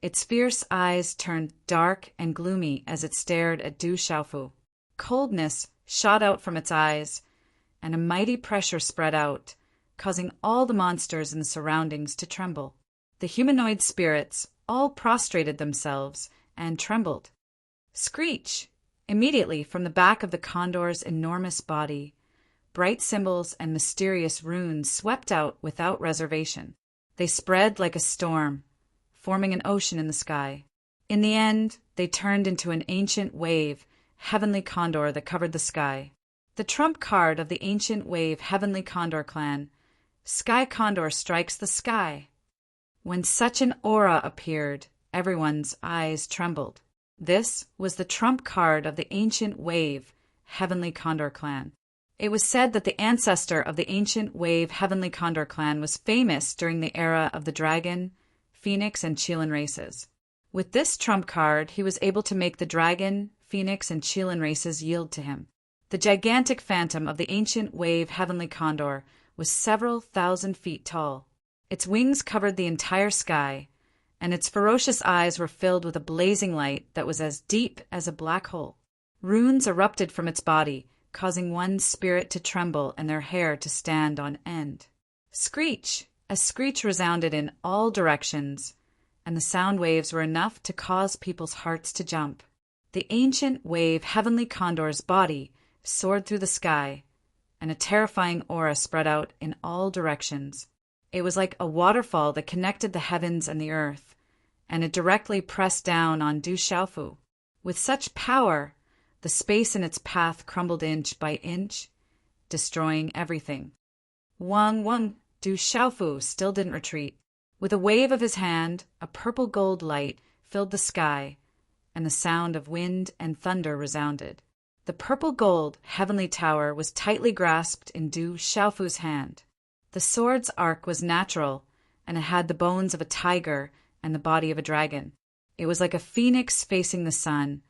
Speaker 1: its fierce eyes turned dark and gloomy as it stared at Du Xiaofu. Coldness shot out from its eyes, and a mighty pressure spread out, causing all the monsters in the surroundings to tremble. The humanoid spirits all prostrated themselves and trembled. Screech! Immediately from the back of the condor's enormous body, bright symbols and mysterious runes swept out without reservation. They spread like a storm, forming an ocean in the sky. In the end, they turned into an ancient wave, heavenly condor that covered the sky. The trump card of the ancient wave heavenly condor clan, Sky Condor strikes the sky. When such an aura appeared, everyone's eyes trembled. This was the trump card of the ancient wave heavenly condor clan. It was said that the ancestor of the ancient wave Heavenly Condor clan was famous during the era of the dragon, phoenix, and Chilean races. With this trump card, he was able to make the dragon, phoenix, and Chilean races yield to him. The gigantic phantom of the ancient wave Heavenly Condor was several thousand feet tall. Its wings covered the entire sky, and its ferocious eyes were filled with a blazing light that was as deep as a black hole. Runes erupted from its body, causing one's spirit to tremble and their hair to stand on end. Screech! A screech resounded in all directions, and the sound waves were enough to cause people's hearts to jump. The ancient wave Heavenly Condor's body soared through the sky, and a terrifying aura spread out in all directions. It was like a waterfall that connected the heavens and the earth, and it directly pressed down on Du Xiaofu. With such power, the space in its path crumbled inch by inch, destroying everything. Wang, Du Xiaofu still didn't retreat. With a wave of his hand, a purple-gold light filled the sky, and the sound of wind and thunder resounded. The purple-gold heavenly tower was tightly grasped in Du Xiaofu's hand. The sword's arc was natural, and it had the bones of a tiger and the body of a dragon. It was like a phoenix facing the sun,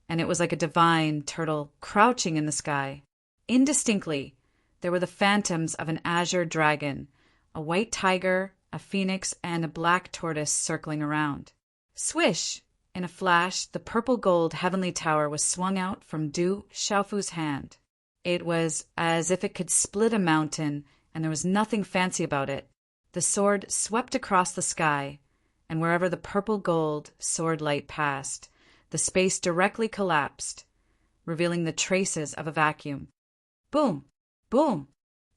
Speaker 1: and it was like a divine turtle crouching in the sky. Indistinctly, there were the phantoms of an azure dragon, a white tiger, a phoenix, and a black tortoise circling around. Swish! In a flash, the purple-gold heavenly tower was swung out from Du Xiaofu's hand. It was as if it could split a mountain, and there was nothing fancy about it. The sword swept across the sky, and wherever the purple-gold sword light passed, the space directly collapsed, revealing the traces of a vacuum. Boom! Boom!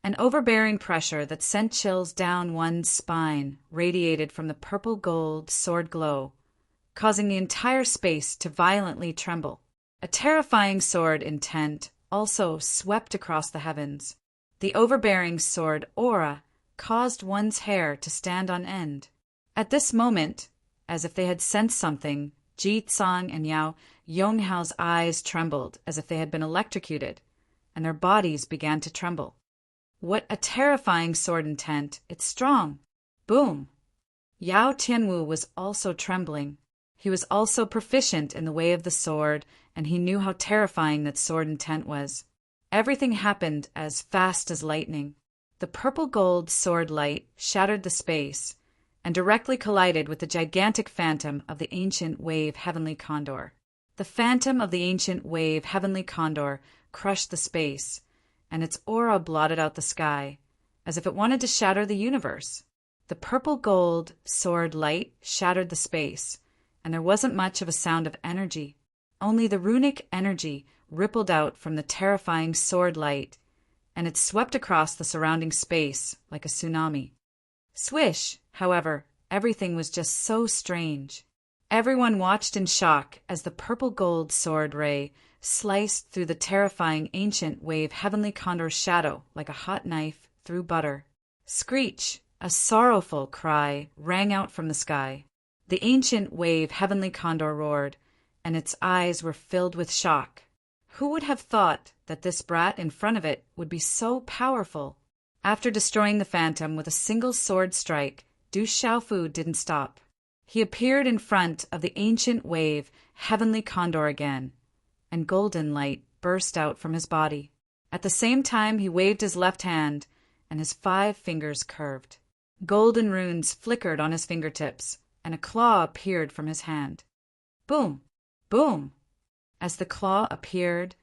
Speaker 1: An overbearing pressure that sent chills down one's spine radiated from the purple-gold sword glow, causing the entire space to violently tremble. A terrifying sword intent also swept across the heavens. The overbearing sword aura caused one's hair to stand on end. At this moment, as if they had sensed something, Ji Tsang and Yao Yonghao's eyes trembled as if they had been electrocuted, and their bodies began to tremble. What a terrifying sword intent! It's strong! Boom! Yao Tianwu was also trembling. He was also proficient in the way of the sword, and he knew how terrifying that sword intent was. Everything happened as fast as lightning. The purple-gold sword light shattered the space and directly collided with the gigantic phantom of the ancient wave Heavenly Condor. The phantom of the ancient wave Heavenly Condor crushed the space, and its aura blotted out the sky, as if it wanted to shatter the universe. The purple-gold sword light shattered the space, and there wasn't much of a sound of energy. Only the runic energy rippled out from the terrifying sword light, and it swept across the surrounding space like a tsunami. Swish! However, everything was just so strange. Everyone watched in shock as the purple-gold sword ray sliced through the terrifying ancient wave Heavenly Condor's shadow like a hot knife through butter. Screech! A sorrowful cry rang out from the sky. The ancient wave Heavenly Condor roared, and its eyes were filled with shock. Who would have thought that this brat in front of it would be so powerful? After destroying the phantom with a single sword strike, Du Xiaofu didn't stop. He appeared in front of the ancient wave Heavenly Condor again, and golden light burst out from his body. At the same time, he waved his left hand, and his 5 fingers curved. Golden runes flickered on his fingertips, and a claw appeared from his hand. Boom! Boom! As the claw appeared,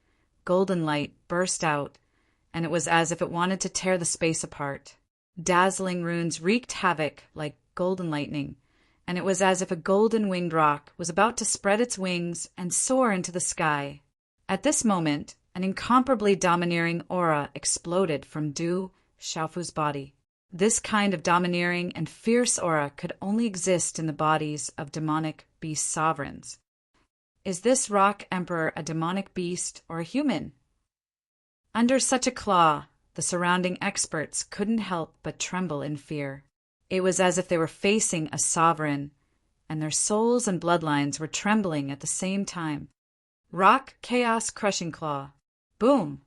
Speaker 1: golden light burst out, and it was as if it wanted to tear the space apart. Dazzling runes wreaked havoc like golden lightning, and it was as if a golden-winged rock was about to spread its wings and soar into the sky. At this moment, an incomparably domineering aura exploded from Du Xiaofu's body. This kind of domineering and fierce aura could only exist in the bodies of demonic beast sovereigns. Is this rock emperor a demonic beast or a human? Under such a claw, the surrounding experts couldn't help but tremble in fear. It was as if they were facing a sovereign, and their souls and bloodlines were trembling at the same time. Rock Chaos Crushing Claw. Boom!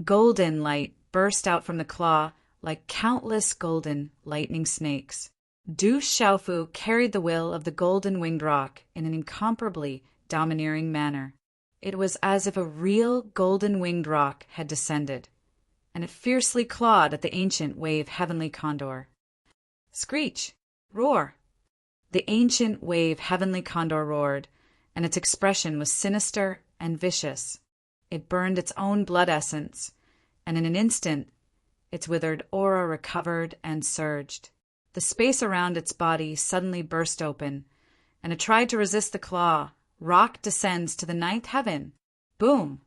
Speaker 1: Golden light burst out from the claw like countless golden lightning snakes. Du Xiaofu carried the will of the golden-winged rock in an incomparably domineering manner. It was as if a real golden-winged rock had descended, and it fiercely clawed at the ancient wave heavenly condor. Screech! Roar! The ancient wave heavenly condor roared, and its expression was sinister and vicious. It burned its own blood essence, and in an instant its withered aura recovered and surged. The space around its body suddenly burst open, and it tried to resist the claw. Rock descends to the ninth heaven. Boom!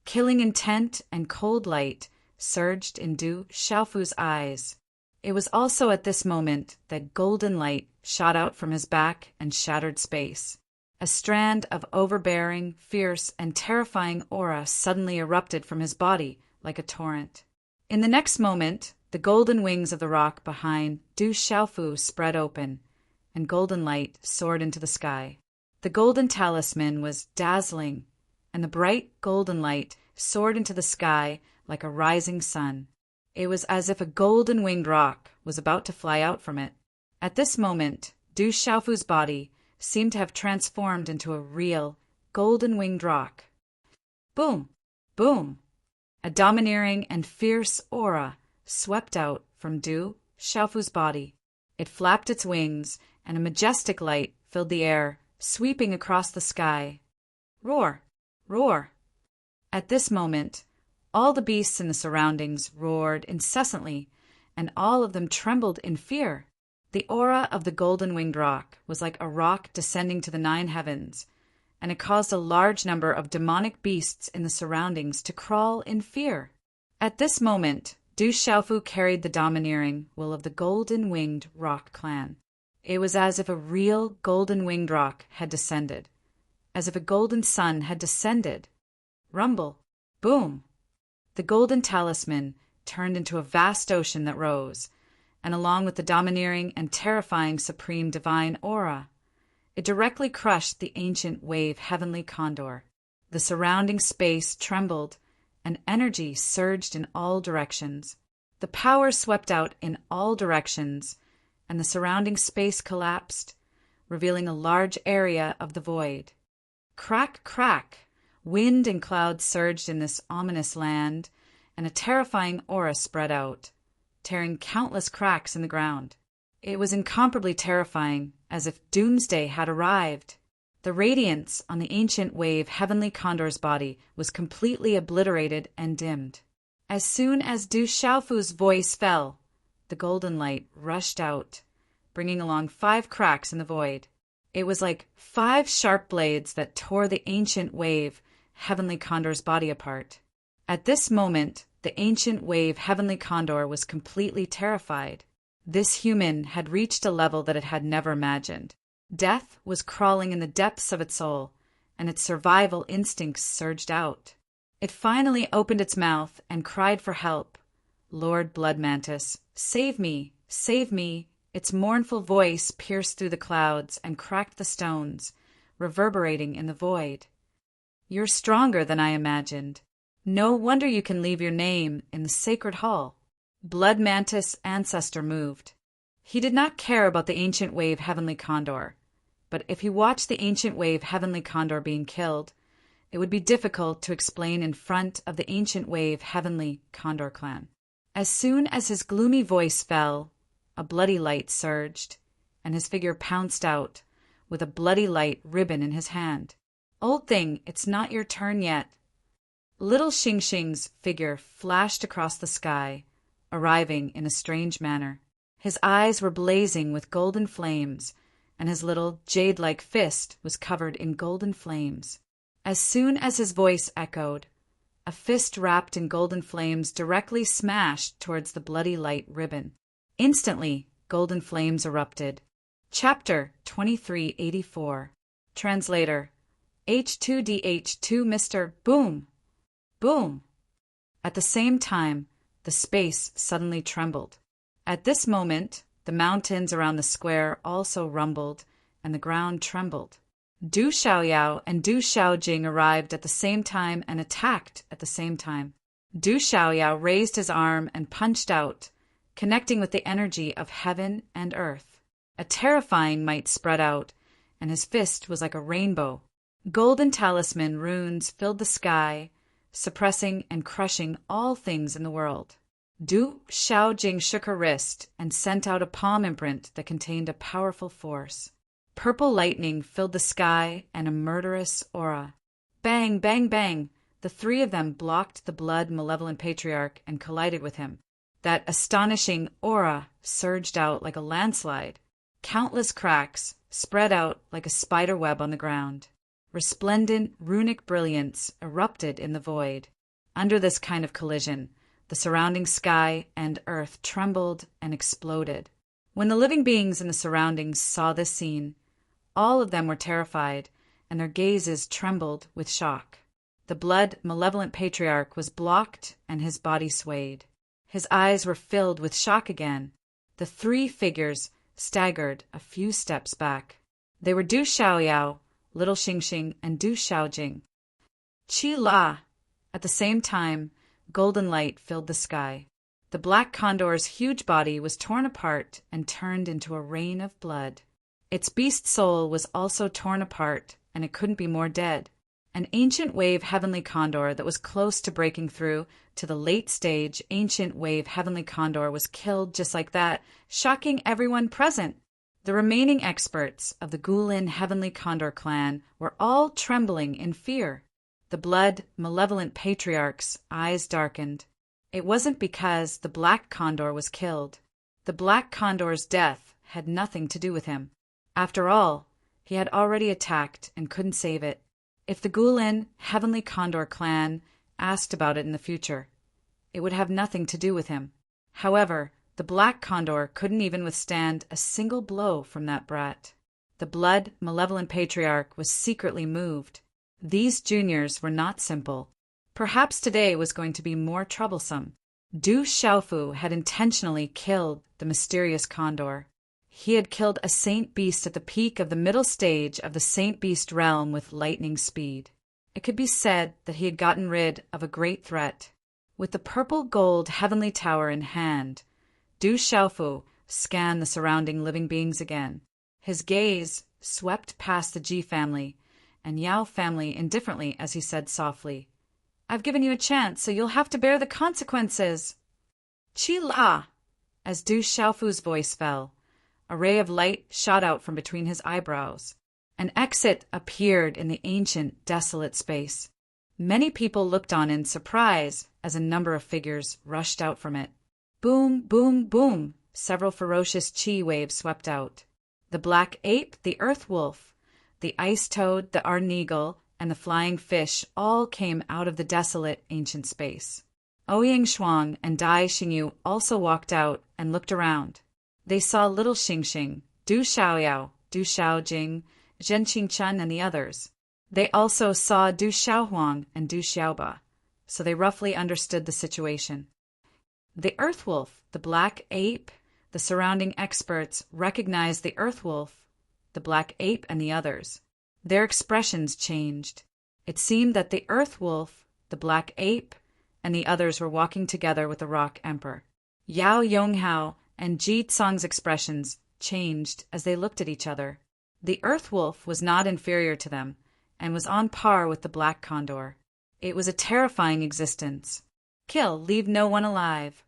Speaker 1: Killing intent and cold light surged in Du Xiaofu's eyes. It was also at this moment that golden light shot out from his back and shattered space. A strand of overbearing, fierce, and terrifying aura suddenly erupted from his body like a torrent. In the next moment, the golden wings of the rock behind Du Xiaofu spread open, and golden light soared into the sky. The golden talisman was dazzling, and the bright golden light soared into the sky like a rising sun. It was as if a golden-winged rock was about to fly out from it. At this moment, Du Xiaofu's body seemed to have transformed into a real, golden-winged rock. Boom! Boom! A domineering and fierce aura swept out from Du Xiaofu's body. It flapped its wings, and a majestic light filled the air, sweeping across the sky. Roar! Roar! At this moment, all the beasts in the surroundings roared incessantly, and all of them trembled in fear. The aura of the golden-winged rock was like a rock descending to the nine heavens, and it caused a large number of demonic beasts in the surroundings to crawl in fear. At this moment, Du Xiaofu carried the domineering will of the golden-winged rock clan. It was as if a real golden-winged rock had descended, as if a golden sun had descended. Rumble! Boom! The golden talisman turned into a vast ocean that rose, and along with the domineering and terrifying supreme divine aura, it directly crushed the ancient wave heavenly condor. The surrounding space trembled, and energy surged in all directions. The power swept out in all directions, and the surrounding space collapsed, revealing a large area of the void. Crack, crack! Wind and clouds surged in this ominous land, and a terrifying aura spread out, tearing countless cracks in the ground. It was incomparably terrifying, as if doomsday had arrived. The radiance on the ancient wave heavenly condor's body was completely obliterated and dimmed. As soon as Du Xiaofu's voice fell, the golden light rushed out, bringing along 5 cracks in the void. It was like 5 sharp blades that tore the ancient wave heavenly condor's body apart. At this moment, the ancient wave heavenly condor was completely terrified. This human had reached a level that it had never imagined. Death was crawling in the depths of its soul, and its survival instincts surged out. It finally opened its mouth and cried for help. Lord Blood Mantis, save me, save me. Its mournful voice pierced through the clouds and cracked the stones, reverberating in the void. You're stronger than I imagined. No wonder you can leave your name in the sacred hall. Blood Mantis' ancestor moved. He did not care about the ancient wave heavenly condor, but if he watched the ancient wave heavenly condor being killed, it would be difficult to explain in front of the ancient wave heavenly condor clan. As soon as his gloomy voice fell, a bloody light surged, and his figure pounced out, with a bloody light ribbon in his hand. Old thing, it's not your turn yet. Little Xing Xing's figure flashed across the sky, arriving in a strange manner. His eyes were blazing with golden flames, and his little jade-like fist was covered in golden flames. As soon as his voice echoed, a fist wrapped in golden flames directly smashed towards the bloody light ribbon. Instantly, golden flames erupted. Chapter 2384. Translator. H2DH2 Mr. Boom! Boom! At the same time, the space suddenly trembled. At this moment, the mountains around the square also rumbled, and the ground trembled. Du Xiaoyao and Du Xiaojing arrived at the same time and attacked at the same time. Du Xiaoyao raised his arm and punched out, connecting with the energy of heaven and earth. A terrifying might spread out, and his fist was like a rainbow. Golden talisman runes filled the sky, suppressing and crushing all things in the world. Du Xiaojing shook her wrist and sent out a palm imprint that contained a powerful force. Purple lightning filled the sky and a murderous aura. Bang, bang, bang! The three of them blocked the blood malevolent patriarch and collided with him. That astonishing aura surged out like a landslide. Countless cracks spread out like a spider web on the ground. Resplendent, runic brilliance erupted in the void. Under this kind of collision, the surrounding sky and earth trembled and exploded. When the living beings in the surroundings saw this scene, all of them were terrified, and their gazes trembled with shock. The blood malevolent patriarch was blocked, and his body swayed. His eyes were filled with shock again. The three figures staggered a few steps back. They were Du Xiaoyao, Little Xingxing, and Du Xiaojing. Qi La! At the same time, golden light filled the sky. The black condor's huge body was torn apart and turned into a rain of blood. Its beast soul was also torn apart, and it couldn't be more dead. An ancient wave heavenly condor that was close to breaking through to the late stage ancient wave heavenly condor was killed just like that, shocking everyone present. The remaining experts of the Guilin heavenly condor clan were all trembling in fear. The blood malevolent patriarch's eyes darkened. It wasn't because the black condor was killed. The black condor's death had nothing to do with him. After all, he had already attacked and couldn't save it. If the Guilin heavenly condor clan asked about it in the future, it would have nothing to do with him. However, the black condor couldn't even withstand a single blow from that brat. The blood malevolent patriarch was secretly moved. These juniors were not simple. Perhaps today was going to be more troublesome. Du Xiaofu had intentionally killed the mysterious condor. He had killed a saint beast at the peak of the middle stage of the saint beast realm with lightning speed. It could be said that he had gotten rid of a great threat. With the purple gold heavenly tower in hand, Du Xiaofu scanned the surrounding living beings again. His gaze swept past the Ji family and Yao family indifferently as he said softly, "I've given you a chance, so you'll have to bear the consequences." Qi La! As Du Xiaofu's voice fell, a ray of light shot out from between his eyebrows. An exit appeared in the ancient, desolate space. Many people looked on in surprise as a number of figures rushed out from it. Boom, boom, boom! Several ferocious chi waves swept out. The black ape, the earth wolf, the ice toad, the ardent eagle, and the flying fish all came out of the desolate ancient space. Ouyang Shuang and Dai Xingyu also walked out and looked around. They saw Little Xingxing, Du Xiaoyao, Du Xiaojing, Zhen Qingchen, and the others. They also saw Du Xiaohuang and Du Xiaoba, so they roughly understood the situation. The earth wolf, the black ape, the surrounding experts recognized the earth wolf, the black ape, and the others. Their expressions changed. It seemed that the earth wolf, the black ape, and the others were walking together with the rock emperor. Yao Yonghao and Ji Tsong's expressions changed as they looked at each other. The earth wolf was not inferior to them and was on par with the black condor. It was a terrifying existence. Kill, leave no one alive.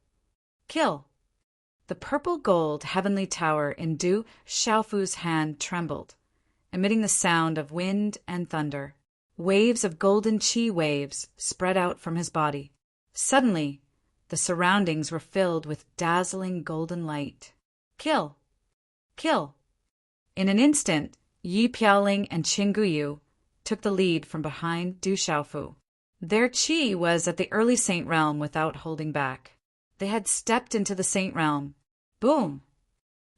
Speaker 1: Kill. The purple gold heavenly tower in Du Xiaofu's hand trembled, emitting the sound of wind and thunder. Waves of golden chi waves spread out from his body. Suddenly, the surroundings were filled with dazzling golden light. Kill! Kill! In an instant, Yi Piaoling and Qing Guyu took the lead from behind Du Xiaofu. Their chi was at the early saint realm without holding back. They had stepped into the saint realm. Boom!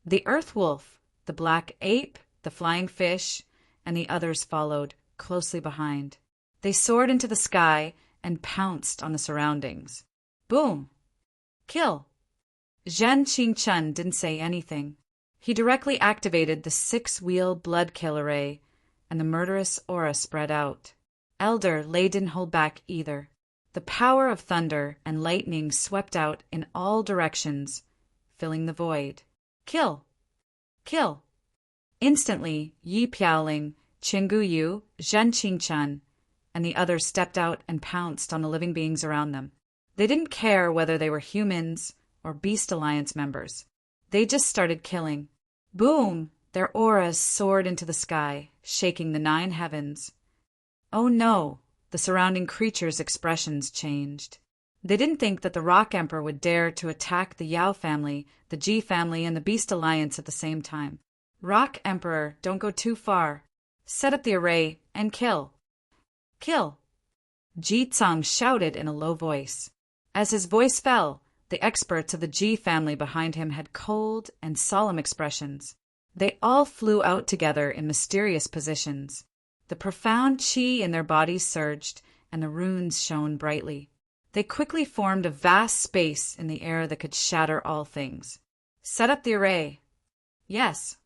Speaker 1: The earth wolf, the black ape, the flying fish, and the others followed closely behind. They soared into the sky and pounced on the surroundings. Boom! Kill! Zhen Qingchen didn't say anything. He directly activated the 6-wheel blood kill array, and the murderous aura spread out. Elder Lei didn't hold back either. The The power of thunder and lightning swept out in all directions, filling the void. Kill! Kill! Instantly, Yi Piaoling, Qinggu Yu, Zhen Qingchen, and the others stepped out and pounced on the living beings around them. They didn't care whether they were humans or Beast Alliance members. They just started killing. Boom! Their auras soared into the sky, shaking the 9 heavens. Oh no! The surrounding creatures' expressions changed. They didn't think that the Rock Emperor would dare to attack the Yao family, the Ji family, and the Beast Alliance at the same time. Rock Emperor, don't go too far. Set up the array and kill. Kill! Ji Tsang shouted in a low voice. As his voice fell, the experts of the Ji family behind him had cold and solemn expressions. They all flew out together in mysterious positions. The profound qi in their bodies surged, and the runes shone brightly. They quickly formed a vast space in the air that could shatter all things. Set up the array. Yes.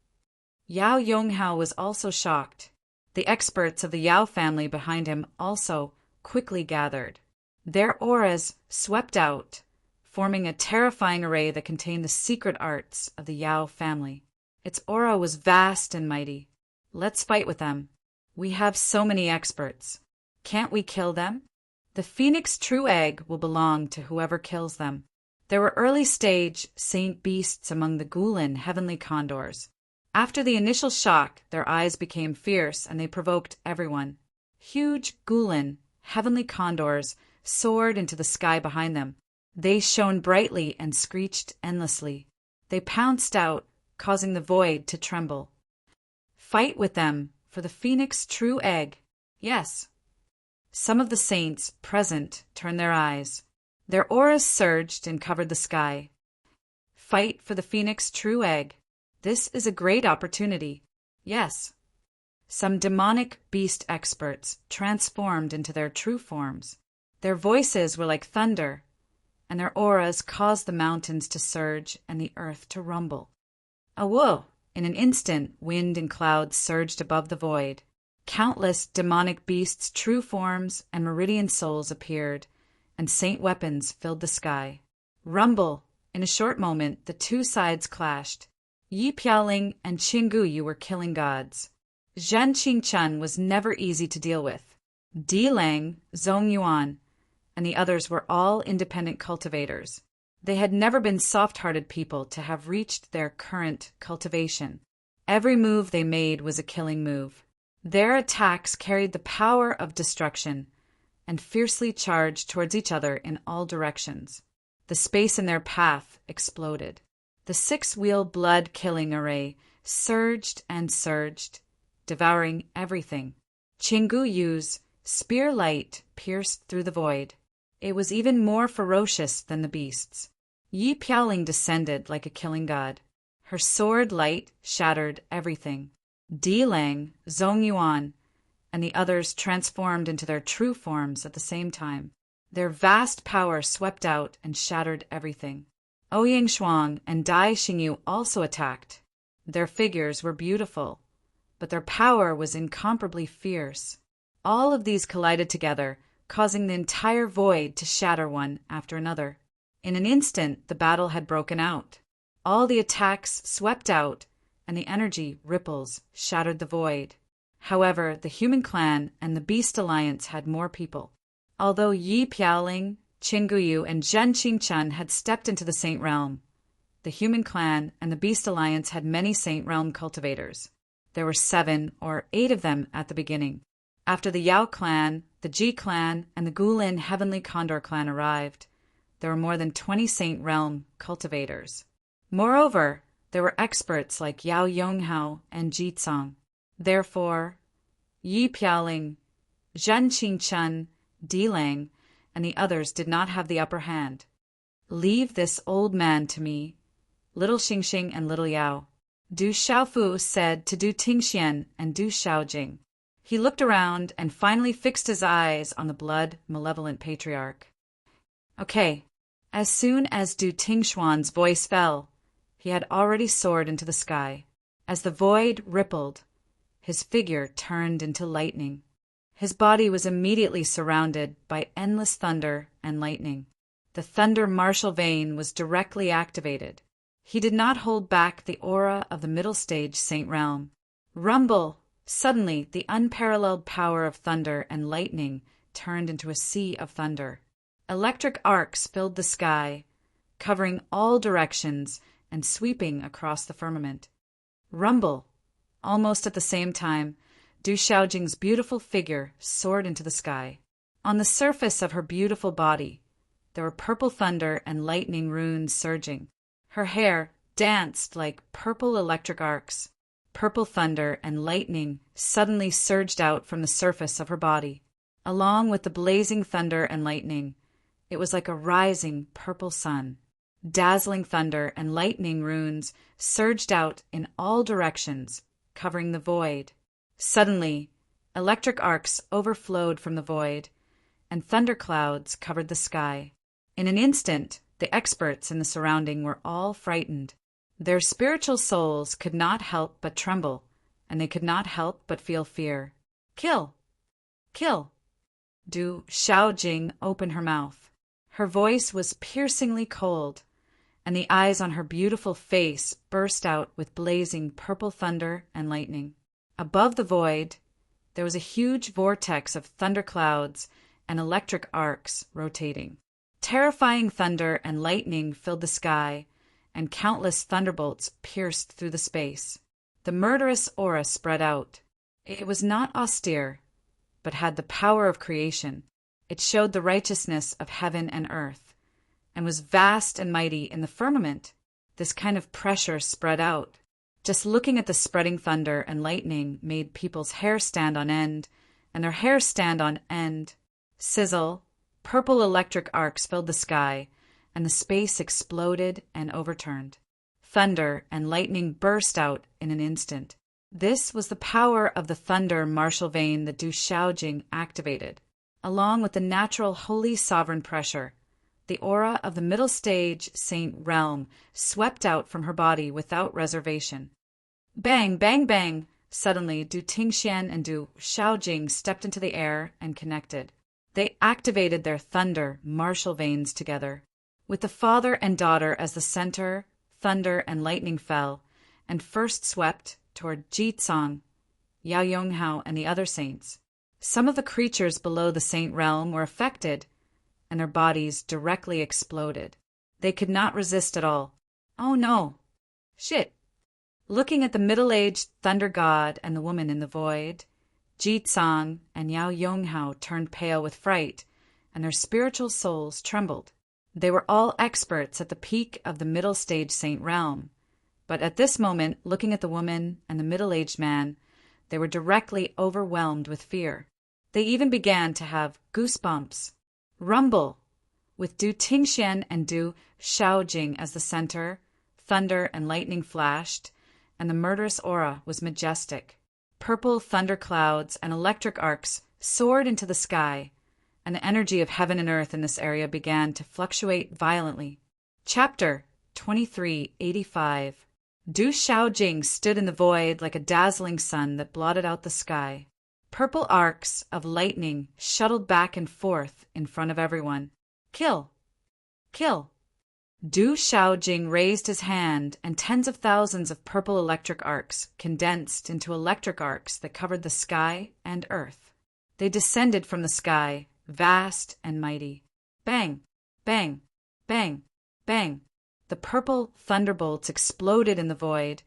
Speaker 1: Yao Yonghao was also shocked. The experts of the Yao family behind him also quickly gathered. Their auras swept out, forming a terrifying array that contained the secret arts of the Yao family. Its aura was vast and mighty. Let's fight with them. We have so many experts. Can't we kill them? The Phoenix True Egg will belong to whoever kills them. There were early-stage saint beasts among the Gulen heavenly condors. After the initial shock, their eyes became fierce and they provoked everyone. Huge Gulen heavenly condors soared into the sky behind them. They shone brightly and screeched endlessly. They pounced out, causing the void to tremble. Fight with them for the Phoenix True Egg. Yes. Some of the saints present turned their eyes. Their auras surged and covered the sky. Fight for the Phoenix True Egg. This is a great opportunity. Yes. Some demonic beast experts transformed into their true forms. Their voices were like thunder, and their auras caused the mountains to surge and the earth to rumble. Whoa! In an instant, wind and clouds surged above the void. Countless demonic beasts' true forms and meridian souls appeared, and saint weapons filled the sky. Rumble! In a short moment, the two sides clashed. Yi Piaoling and Qinggu Yu were killing gods. Zhen Qingchen was never easy to deal with. Di Lang, Zhong Yuan, and the others were all independent cultivators. They had never been soft-hearted people to have reached their current cultivation. Every move they made was a killing move. Their attacks carried the power of destruction and fiercely charged towards each other in all directions. The space in their path exploded. The 6-wheel blood-killing array surged and surged, devouring everything. Qinggu Yu's spear light pierced through the void. It was even more ferocious than the beasts. Yi Piaoling descended like a killing god. Her sword light shattered everything. Di Lang, Zhong Yuan, and the others transformed into their true forms at the same time. Their vast power swept out and shattered everything. Ouyang Shuang and Dai Xingyu also attacked. Their figures were beautiful, but their power was incomparably fierce. All of these collided together, causing the entire void to shatter one after another. In an instant, the battle had broken out. All the attacks swept out, and the energy ripples shattered the void. However, the human clan and the Beast Alliance had more people. Although Yi Piaoling, Qinggu Yu, and Zhen Qingchen had stepped into the Saint Realm, the human clan and the Beast Alliance had many Saint Realm cultivators. There were 7 or 8 of them at the beginning. After the Yao clan, the Ji clan, and the Gulen Heavenly Condor clan arrived, there were more than 20 Saint Realm cultivators. Moreover, there were experts like Yao Yonghao and Ji Tsang. Therefore, Yi Piaoling, Zhen Qingchen, Di Lang, and the others did not have the upper hand. Leave this old man to me, little Xingxing and little Yao, Du Xiaofu said to Du Tingxian and Du Xiaojing. He looked around and finally fixed his eyes on the blood-malevolent patriarch. Okay. As soon as Du Tingshuan's voice fell, he had already soared into the sky. As the void rippled, his figure turned into lightning. His body was immediately surrounded by endless thunder and lightning. The thunder martial vein was directly activated. He did not hold back the aura of the middle stage Saint Realm. Rumble! Suddenly, the unparalleled power of thunder and lightning turned into a sea of thunder. Electric arcs filled the sky, covering all directions and sweeping across the firmament. Rumble! Almost at the same time, Du Xiaojing's beautiful figure soared into the sky. On the surface of her beautiful body, there were purple thunder and lightning runes surging. Her hair danced like purple electric arcs. Purple thunder and lightning suddenly surged out from the surface of her body. Along with the blazing thunder and lightning, it was like a rising purple sun. Dazzling thunder and lightning runes surged out in all directions, covering the void. Suddenly, electric arcs overflowed from the void, and thunderclouds covered the sky. In an instant, the experts in the surrounding were all frightened. Their spiritual souls could not help but tremble, and they could not help but feel fear. Kill! Kill! Du Xiaojing opened her mouth. Her voice was piercingly cold, and the eyes on her beautiful face burst out with blazing purple thunder and lightning. Above the void, there was a huge vortex of thunderclouds and electric arcs rotating. Terrifying thunder and lightning filled the sky, and countless thunderbolts pierced through the space. The murderous aura spread out. It was not austere, but had the power of creation. It showed the righteousness of heaven and earth, and was vast and mighty in the firmament. This kind of pressure spread out. Just looking at the spreading thunder and lightning made people's hair stand on end, and their hair stand on end. Sizzle, purple electric arcs filled the sky, and the space exploded and overturned. Thunder and lightning burst out in an instant. This was the power of the thunder martial vein that Du Xiaojing activated. Along with the natural holy sovereign pressure, the aura of the middle stage Saint Realm swept out from her body without reservation. Bang, bang, bang! Suddenly, Du Tingxian and Du Xiaojing stepped into the air and connected. They activated their thunder martial veins together. With the father and daughter as the center, thunder and lightning fell, and first swept toward Jitsang, Yao Yonghao, and the other saints. Some of the creatures below the Saint Realm were affected, and their bodies directly exploded. They could not resist at all. Oh no! Shit! Looking at the middle-aged thunder god and the woman in the void, Jitsang and Yao Yonghao turned pale with fright, and their spiritual souls trembled. They were all experts at the peak of the middle stage Saint Realm, but at this moment, looking at the woman and the middle-aged man, they were directly overwhelmed with fear. They even began to have goosebumps. Rumble! With Du Tingxian and Du Xiaojing as the center, thunder and lightning flashed, and the murderous aura was majestic. Purple thunder clouds and electric arcs soared into the sky, and the energy of heaven and earth in this area began to fluctuate violently. Chapter 2385. Du Xiaojing stood in the void like a dazzling sun that blotted out the sky. Purple arcs of lightning shuttled back and forth in front of everyone. Kill! Kill! Du Xiaojing raised his hand, and tens of thousands of purple electric arcs condensed into electric arcs that covered the sky and earth. They descended from the sky, vast and mighty. Bang! Bang! Bang! Bang! The purple thunderbolts exploded in the void,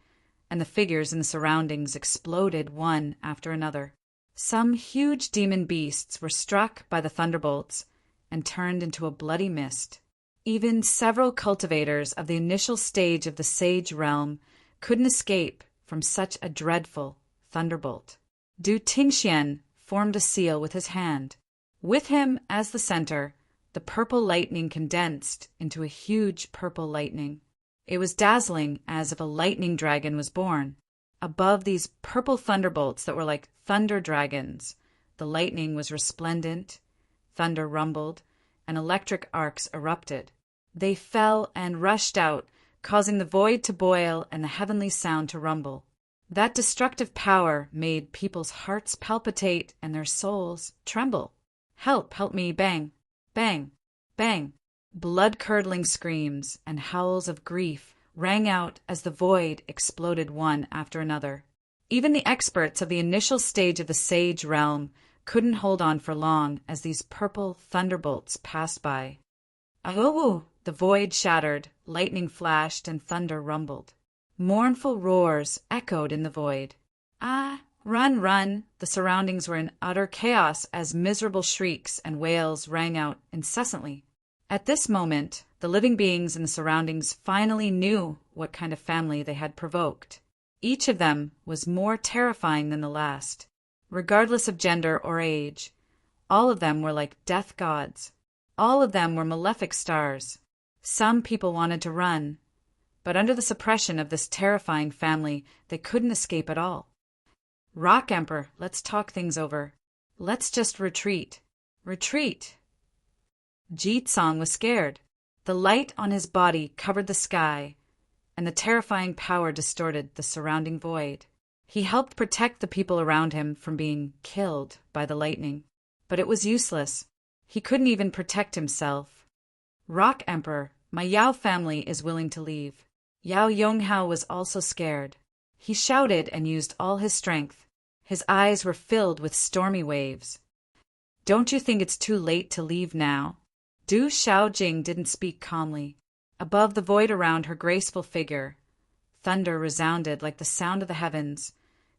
Speaker 1: and the figures in the surroundings exploded one after another. Some huge demon beasts were struck by the thunderbolts and turned into a bloody mist. Even several cultivators of the initial stage of the Sage Realm couldn't escape from such a dreadful thunderbolt. Du Tingxian formed a seal with his hand. With him as the center, the purple lightning condensed into a huge purple lightning. It was dazzling, as if a lightning dragon was born. Above these purple thunderbolts that were like thunder dragons, the lightning was resplendent, thunder rumbled, and electric arcs erupted. They fell and rushed out, causing the void to boil and the heavenly sound to rumble. That destructive power made people's hearts palpitate and their souls tremble. Help, help me, bang, bang, bang. Blood-curdling screams and howls of grief rang out as the void exploded one after another. Even the experts of the initial stage of the Sage realm couldn't hold on for long as these purple thunderbolts passed by. Oh! The void shattered, lightning flashed, and thunder rumbled. Mournful roars echoed in the void. Ah! Run, run! The surroundings were in utter chaos as miserable shrieks and wails rang out incessantly. At this moment, the living beings in the surroundings finally knew what kind of family they had provoked. Each of them was more terrifying than the last. Regardless of gender or age, all of them were like death gods. All of them were malefic stars. Some people wanted to run, but under the suppression of this terrifying family, they couldn't escape at all. Rock Emperor, let's talk things over. Let's just retreat. Retreat! Jeetsong was scared. The light on his body covered the sky, and the terrifying power distorted the surrounding void. He helped protect the people around him from being killed by the lightning, but it was useless. He couldn't even protect himself. Rock Emperor, my Yao family is willing to leave. Yao Yonghao was also scared. He shouted and used all his strength. His eyes were filled with stormy waves. Don't you think it's too late to leave now? Du Xiaojing didn't speak calmly. Above the void around her graceful figure, thunder resounded like the sound of the heavens,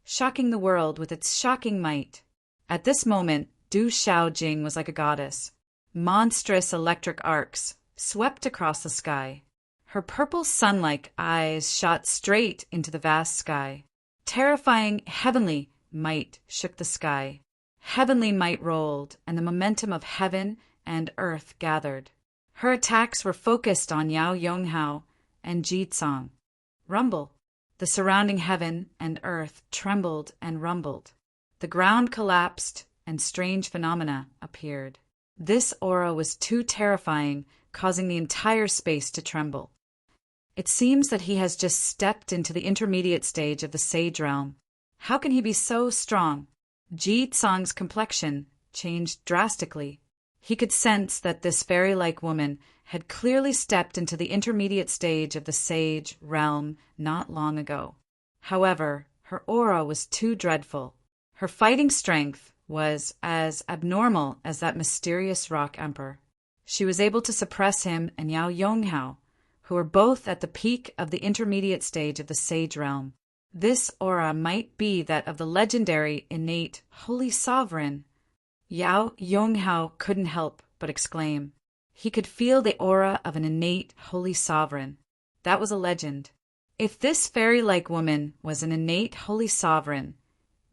Speaker 1: shocking the world with its shocking might. At this moment, Du Xiaojing was like a goddess. Monstrous electric arcs swept across the sky. Her purple sun-like eyes shot straight into the vast sky. Terrifying heavenly might shook the sky. Heavenly might rolled, and the momentum of heaven and earth gathered. Her attacks were focused on Yao Yonghao and Jeetsong. Rumble. The surrounding heaven and earth trembled and rumbled. The ground collapsed, and strange phenomena appeared. This aura was too terrifying, causing the entire space to tremble. It seems that he has just stepped into the intermediate stage of the Sage realm. How can he be so strong? Jeetsong's complexion changed drastically. He could sense that this fairy-like woman had clearly stepped into the intermediate stage of the Sage realm not long ago. However, her aura was too dreadful. Her fighting strength was as abnormal as that mysterious Rock Emperor. She was able to suppress him and Yao Yonghao, who were both at the peak of the intermediate stage of the Sage realm. This aura might be that of the legendary, innate, holy sovereign. Yao Yonghao couldn't help but exclaim. He could feel the aura of an innate, holy sovereign. That was a legend. If this fairy-like woman was an innate, holy sovereign,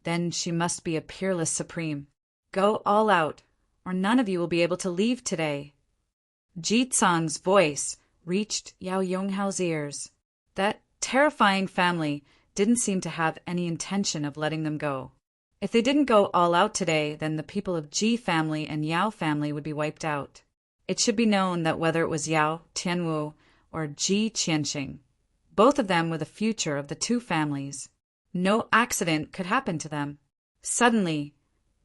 Speaker 1: then she must be a peerless supreme. Go all out, or none of you will be able to leave today. Jeetsong's voice reached Yao Yonghao's ears. That terrifying family didn't seem to have any intention of letting them go. If they didn't go all out today, then the people of Ji family and Yao family would be wiped out. It should be known that whether it was Yao Tianwu or Ji Qianxing, both of them were the future of the two families. No accident could happen to them. Suddenly,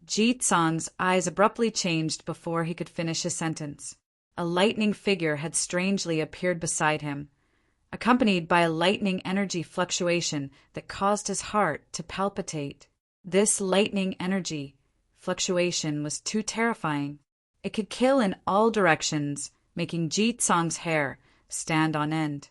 Speaker 1: Jeetsong's eyes abruptly changed before he could finish his sentence. A lightning figure had strangely appeared beside him, accompanied by a lightning energy fluctuation that caused his heart to palpitate. This lightning energy fluctuation was too terrifying. It could kill in all directions, making Jeetsong's hair stand on end.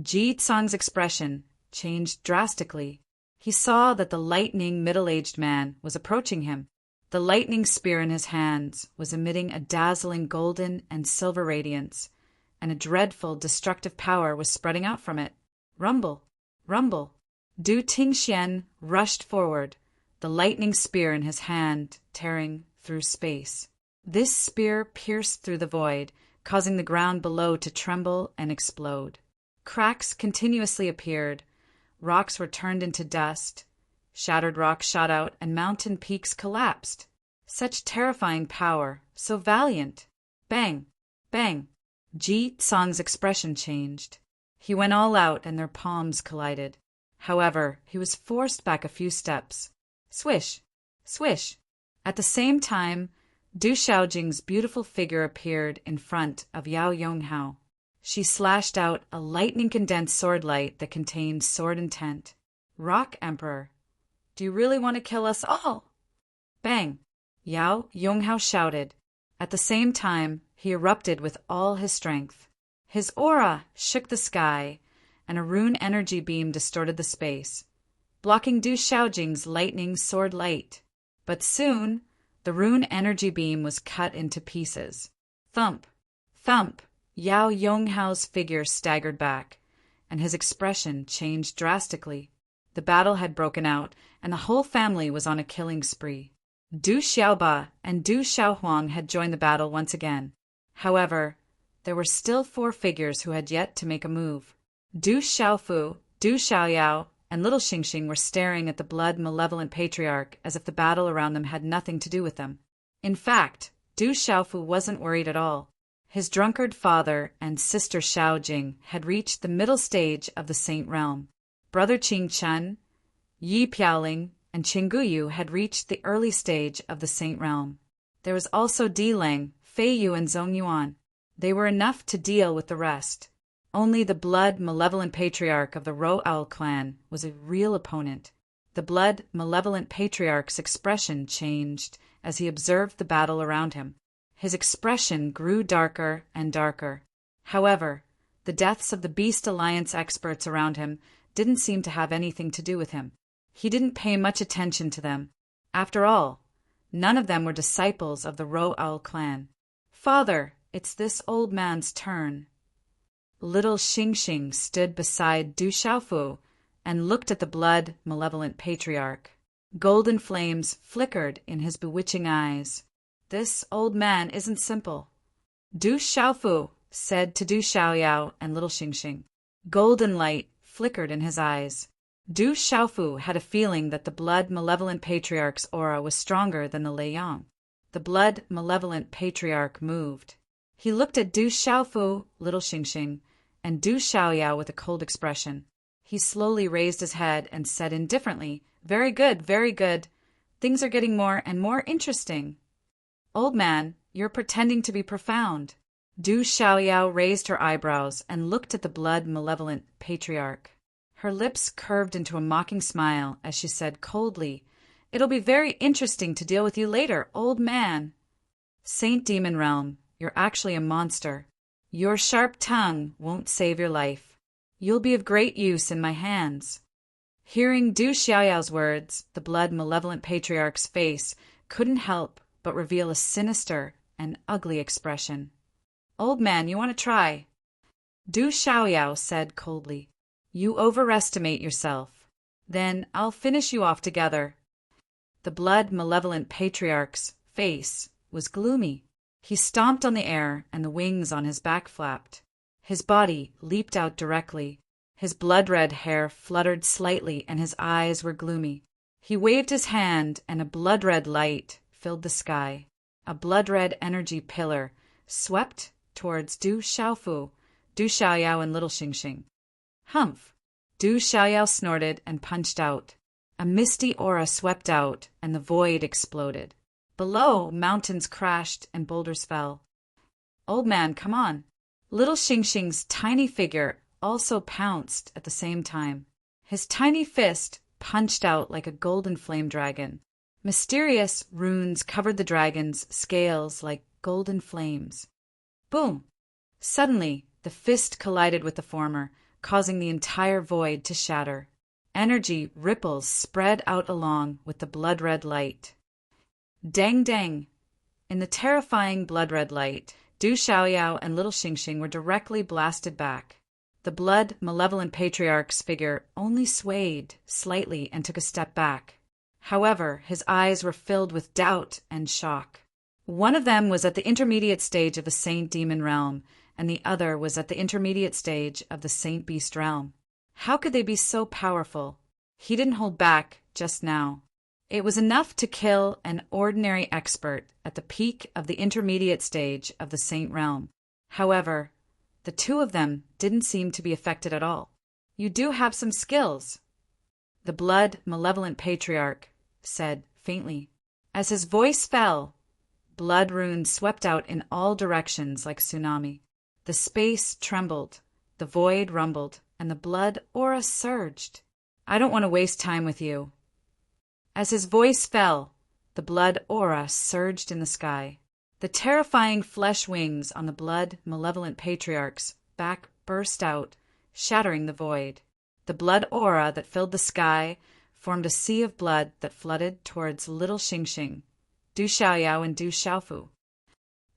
Speaker 1: Jeetsong's expression changed drastically. He saw that the lightning middle-aged man was approaching him. The lightning spear in his hands was emitting a dazzling golden and silver radiance, and a dreadful destructive power was spreading out from it. Rumble! Rumble! Du Tingxian rushed forward, the lightning spear in his hand tearing through space. This spear pierced through the void, causing the ground below to tremble and explode. Cracks continuously appeared. Rocks were turned into dust. Shattered rocks shot out, and mountain peaks collapsed. Such terrifying power, so valiant! Bang! Bang! Ji Tsong's expression changed. He went all out, and their palms collided. However, he was forced back a few steps. Swish! Swish! At the same time, Du Xiaojing's beautiful figure appeared in front of Yao Yonghao. She slashed out a lightning-condensed sword light that contained sword intent. Rock Emperor, do you really want to kill us all? Bang! Yao Yonghao shouted. At the same time, he erupted with all his strength. His aura shook the sky, and a rune energy beam distorted the space, blocking Du Xiaojing's lightning sword light. But soon, the rune energy beam was cut into pieces. Thump! Thump! Yao Yonghao's figure staggered back, and his expression changed drastically. The battle had broken out, and the whole family was on a killing spree. Du Xiaoba and Du Xiaohuang had joined the battle once again. However, there were still 4 figures who had yet to make a move. Du Xiaofu, Du Xiaoyao, and little Xingxing were staring at the blood-malevolent patriarch as if the battle around them had nothing to do with them. In fact, Du Xiaofu wasn't worried at all. His drunkard father and sister Xiaojing had reached the middle stage of the Saint Realm. Brother Qing Chen, Yi Piaoling, and Qingguyu had reached the early stage of the Saint Realm. There was also Di Lang, Fei Yu, and Zhong Yuan. They were enough to deal with the rest. Only the blood-malevolent patriarch of the Ro'al clan was a real opponent. The blood-malevolent patriarch's expression changed as he observed the battle around him. His expression grew darker and darker. However, the deaths of the Beast Alliance experts around him didn't seem to have anything to do with him. He didn't pay much attention to them. After all, none of them were disciples of the Ro'al clan. "Father, it's this old man's turn." Little Xingxing stood beside Du Xiaofu and looked at the blood-malevolent patriarch. Golden flames flickered in his bewitching eyes. "This old man isn't simple," Du Xiaofu said to Du Xiaoyao and little Xingxing. Golden light flickered in his eyes. Du Xiaofu had a feeling that the blood-malevolent patriarch's aura was stronger than the Lei Yang. The blood-malevolent patriarch moved. He looked at Du Xiaofu, little Xingxing, and Du Xiaoyao with a cold expression. He slowly raised his head and said indifferently, very good, very good. Things are getting more and more interesting." "Old man, you're pretending to be profound." Du Xiaoyao raised her eyebrows and looked at the blood-malevolent patriarch. Her lips curved into a mocking smile as she said coldly, "It'll be very interesting to deal with you later, old man." "Saint Demon Realm, you're actually a monster. Your sharp tongue won't save your life. You'll be of great use in my hands." Hearing Du Xiaoyao's words, the blood-malevolent patriarch's face couldn't help but reveal a sinister and ugly expression. "Old man, you want to try?" Du Xiaoyao said coldly. "You overestimate yourself. Then I'll finish you off together." The blood-malevolent patriarch's face was gloomy. He stomped on the air, and the wings on his back flapped. His body leaped out directly. His blood-red hair fluttered slightly, and his eyes were gloomy. He waved his hand, and a blood-red light filled the sky. A blood-red energy pillar swept towards Du Xiaofu, Du Xiaoyao, and little Xingxing. "Humph!" Du Xiaoyao snorted and punched out. A misty aura swept out, and the void exploded. Below, mountains crashed and boulders fell. "Old man, come on." Little Xingxing's tiny figure also pounced at the same time. His tiny fist punched out like a golden flame dragon. Mysterious runes covered the dragon's scales like golden flames. Boom! Suddenly, the fist collided with the former, causing the entire void to shatter. Energy ripples spread out along with the blood-red light. Dang dang! In the terrifying blood-red light, Du Xiaoyao and little Xingxing were directly blasted back. The blood-malevolent patriarch's figure only swayed slightly and took a step back. However, his eyes were filled with doubt and shock. One of them was at the intermediate stage of the Saint Demon Realm, and the other was at the intermediate stage of the Saint Beast Realm. How could they be so powerful? He didn't hold back just now. It was enough to kill an ordinary expert at the peak of the intermediate stage of the Saint Realm. However, the two of them didn't seem to be affected at all. "You do have some skills," the blood malevolent patriarch said faintly. As his voice fell, blood runes swept out in all directions like tsunami. The space trembled, the void rumbled, and the blood aura surged. I don't want to waste time with you. As his voice fell, the blood aura surged in the sky. The terrifying flesh wings on the blood malevolent patriarch's back burst out, shattering the void. The blood aura that filled the sky formed a sea of blood that flooded towards little Xingxing, Du Xiaoyao and Du Xiaofu.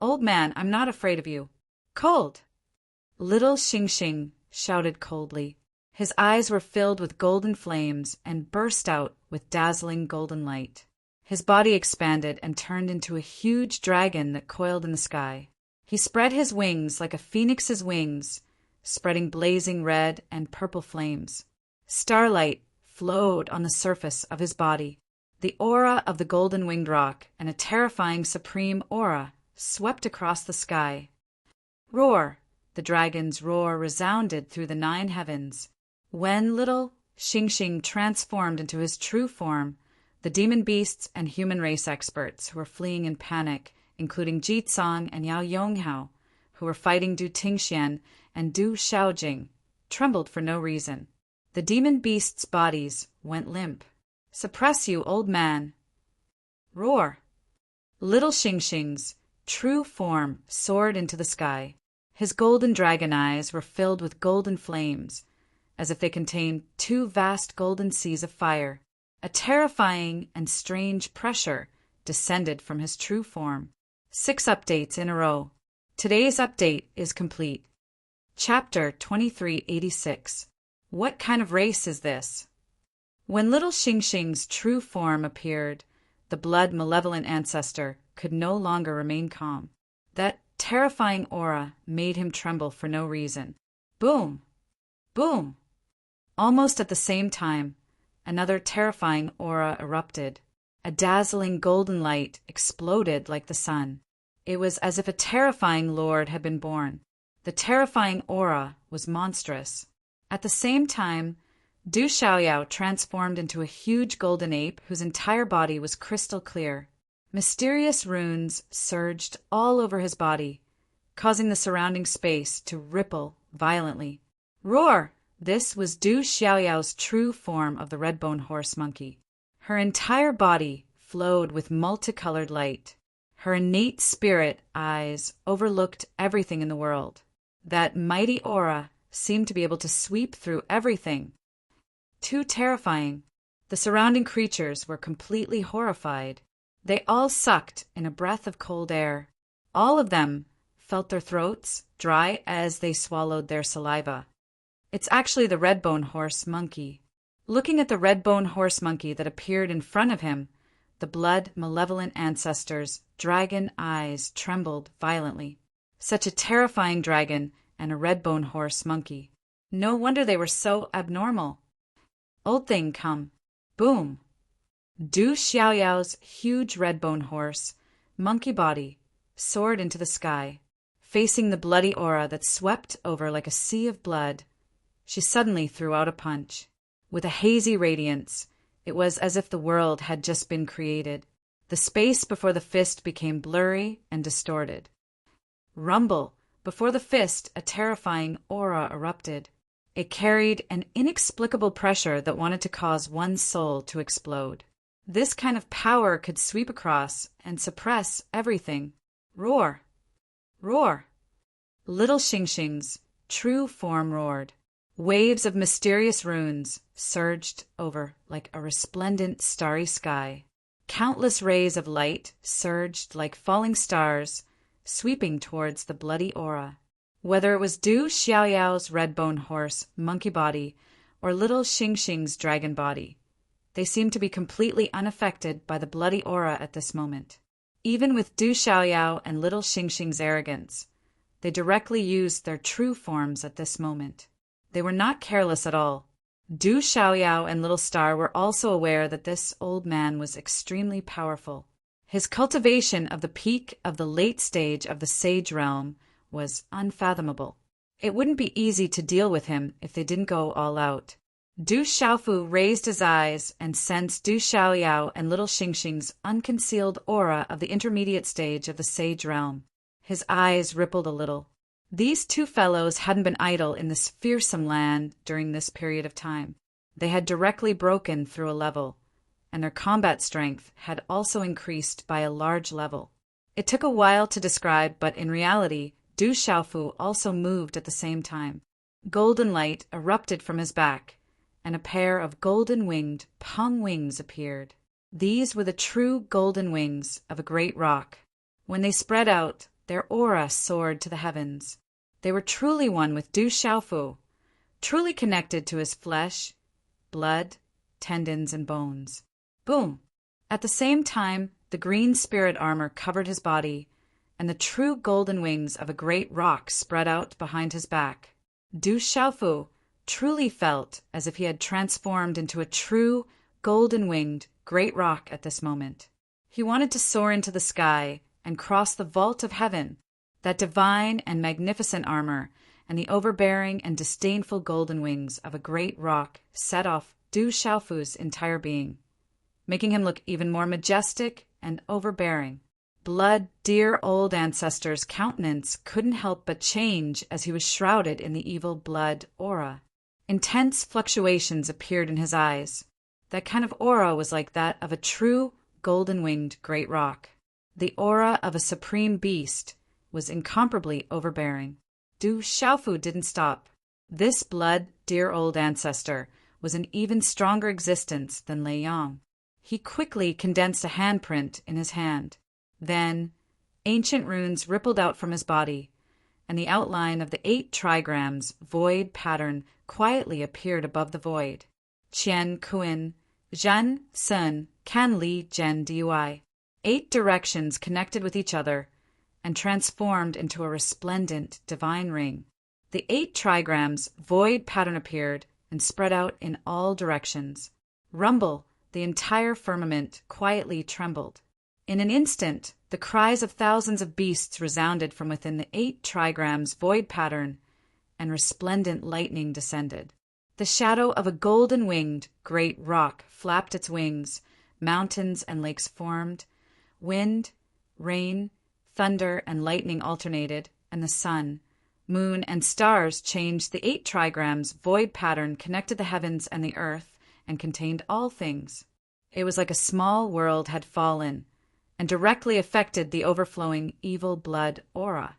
Speaker 1: Old man, I'm not afraid of you. Cold! Little Xingxing shouted coldly. His eyes were filled with golden flames and burst out with dazzling golden light. His body expanded and turned into a huge dragon that coiled in the sky. He spread his wings like a phoenix's wings, spreading blazing red and purple flames. Starlight flowed on the surface of his body. The aura of the golden-winged rock and a terrifying supreme aura swept across the sky. Roar! The dragon's roar resounded through the 9 heavens. When little Xingxing transformed into his true form, the demon beasts and human race experts who were fleeing in panic, including Jitsong and Yao Yonghao, who were fighting Du Tingxian and Du Xiaojing, trembled for no reason. The demon beasts' bodies went limp. Suppress, you old man! Roar! Little Xingxing's true form soared into the sky. His golden dragon eyes were filled with golden flames, as if they contained 2 vast golden seas of fire. A terrifying and strange pressure descended from his true form. 6 updates in a row. Today's update is complete. Chapter 2386. What kind of race is this? When little Xingxing's true form appeared, the blood malevolent ancestor could no longer remain calm. That terrifying aura made him tremble for no reason. Boom! Boom! Almost at the same time, another terrifying aura erupted. A dazzling golden light exploded like the sun. It was as if a terrifying lord had been born. The terrifying aura was monstrous. At the same time, Du Xiaoyao transformed into a huge golden ape whose entire body was crystal clear. Mysterious runes surged all over his body, causing the surrounding space to ripple violently. Roar! This was Du Xiaoyao's true form of the red-bone horse monkey. Her entire body flowed with multicolored light. Her innate spirit eyes overlooked everything in the world. That mighty aura seemed to be able to sweep through everything. Too terrifying. The surrounding creatures were completely horrified. They all sucked in a breath of cold air. All of them felt their throats dry as they swallowed their saliva. It's actually the red-bone horse monkey. Looking at the red-bone horse monkey that appeared in front of him, the blood malevolent ancestor's dragon eyes trembled violently. Such a terrifying dragon and a red-bone horse monkey. No wonder they were so abnormal. Old thing, come. Boom! Du Xiaoyao's huge red-bone horse, monkey body, soared into the sky. Facing the bloody aura that swept over like a sea of blood, she suddenly threw out a punch. With a hazy radiance, it was as if the world had just been created. The space before the fist became blurry and distorted. Rumble! Before the fist, a terrifying aura erupted. It carried an inexplicable pressure that wanted to cause one's soul to explode. This kind of power could sweep across and suppress everything. Roar! Roar! Little Xingxing's true form roared. Waves of mysterious runes surged over like a resplendent starry sky. Countless rays of light surged like falling stars, sweeping towards the bloody aura. Whether it was Du Xiaoyao's red-bone horse monkey body or little Xingxing's dragon body, they seemed to be completely unaffected by the bloody aura at this moment. Even with Du Xiaoyao and little Xingxing's arrogance, they directly used their true forms at this moment. They were not careless at all. Du Xiaoyao and Little Star were also aware that this old man was extremely powerful. His cultivation of the peak of the late stage of the sage realm was unfathomable. It wouldn't be easy to deal with him if they didn't go all out. Du Xiaofu raised his eyes and sensed Du Xiaoyao and little Xingxing's unconcealed aura of the intermediate stage of the sage realm. His eyes rippled a little. These two fellows hadn't been idle in this fearsome land during this period of time. They had directly broken through a level, and their combat strength had also increased by a large level. It took a while to describe, but in reality, Du Xiaofu also moved at the same time. Golden light erupted from his back, and a pair of golden-winged pong wings appeared. These were the true golden wings of a great rock. When they spread out, their aura soared to the heavens. They were truly one with Du Xiaofu, truly connected to his flesh, blood, tendons, and bones. Boom! At the same time, the green spirit armor covered his body, and the true golden wings of a great rock spread out behind his back. Du Xiaofu truly felt as if he had transformed into a true, golden-winged great rock at this moment. He wanted to soar into the sky and cross the vault of heaven. That divine and magnificent armor and the overbearing and disdainful golden wings of a great rock set off Du Xiaofu's entire being, making him look even more majestic and overbearing. Blood, dear old ancestor's countenance couldn't help but change as he was shrouded in the evil blood aura. Intense fluctuations appeared in his eyes. That kind of aura was like that of a true, golden-winged great rock. The aura of a supreme beast was incomparably overbearing. Du Xiaofu didn't stop. This blood, dear old ancestor, was an even stronger existence than Lei Yang. He quickly condensed a handprint in his hand. Then, ancient runes rippled out from his body, and the outline of the 8 trigrams void pattern quietly appeared above the void. Qian Kuan, Zhan Sun, Kan Li Zhen Dui. 8 directions connected with each other and transformed into a resplendent divine ring. The 8 trigrams void pattern appeared and spread out in all directions. Rumble, the entire firmament quietly trembled. In an instant, the cries of thousands of beasts resounded from within the 8 trigrams void pattern, and resplendent lightning descended. The shadow of a golden-winged great rock flapped its wings, mountains and lakes formed, wind, rain, thunder, and lightning alternated, and the sun, moon, and stars changed. The 8 trigrams void pattern connected the heavens and the earth and contained all things. It was like a small world had fallen and directly affected the overflowing evil blood aura.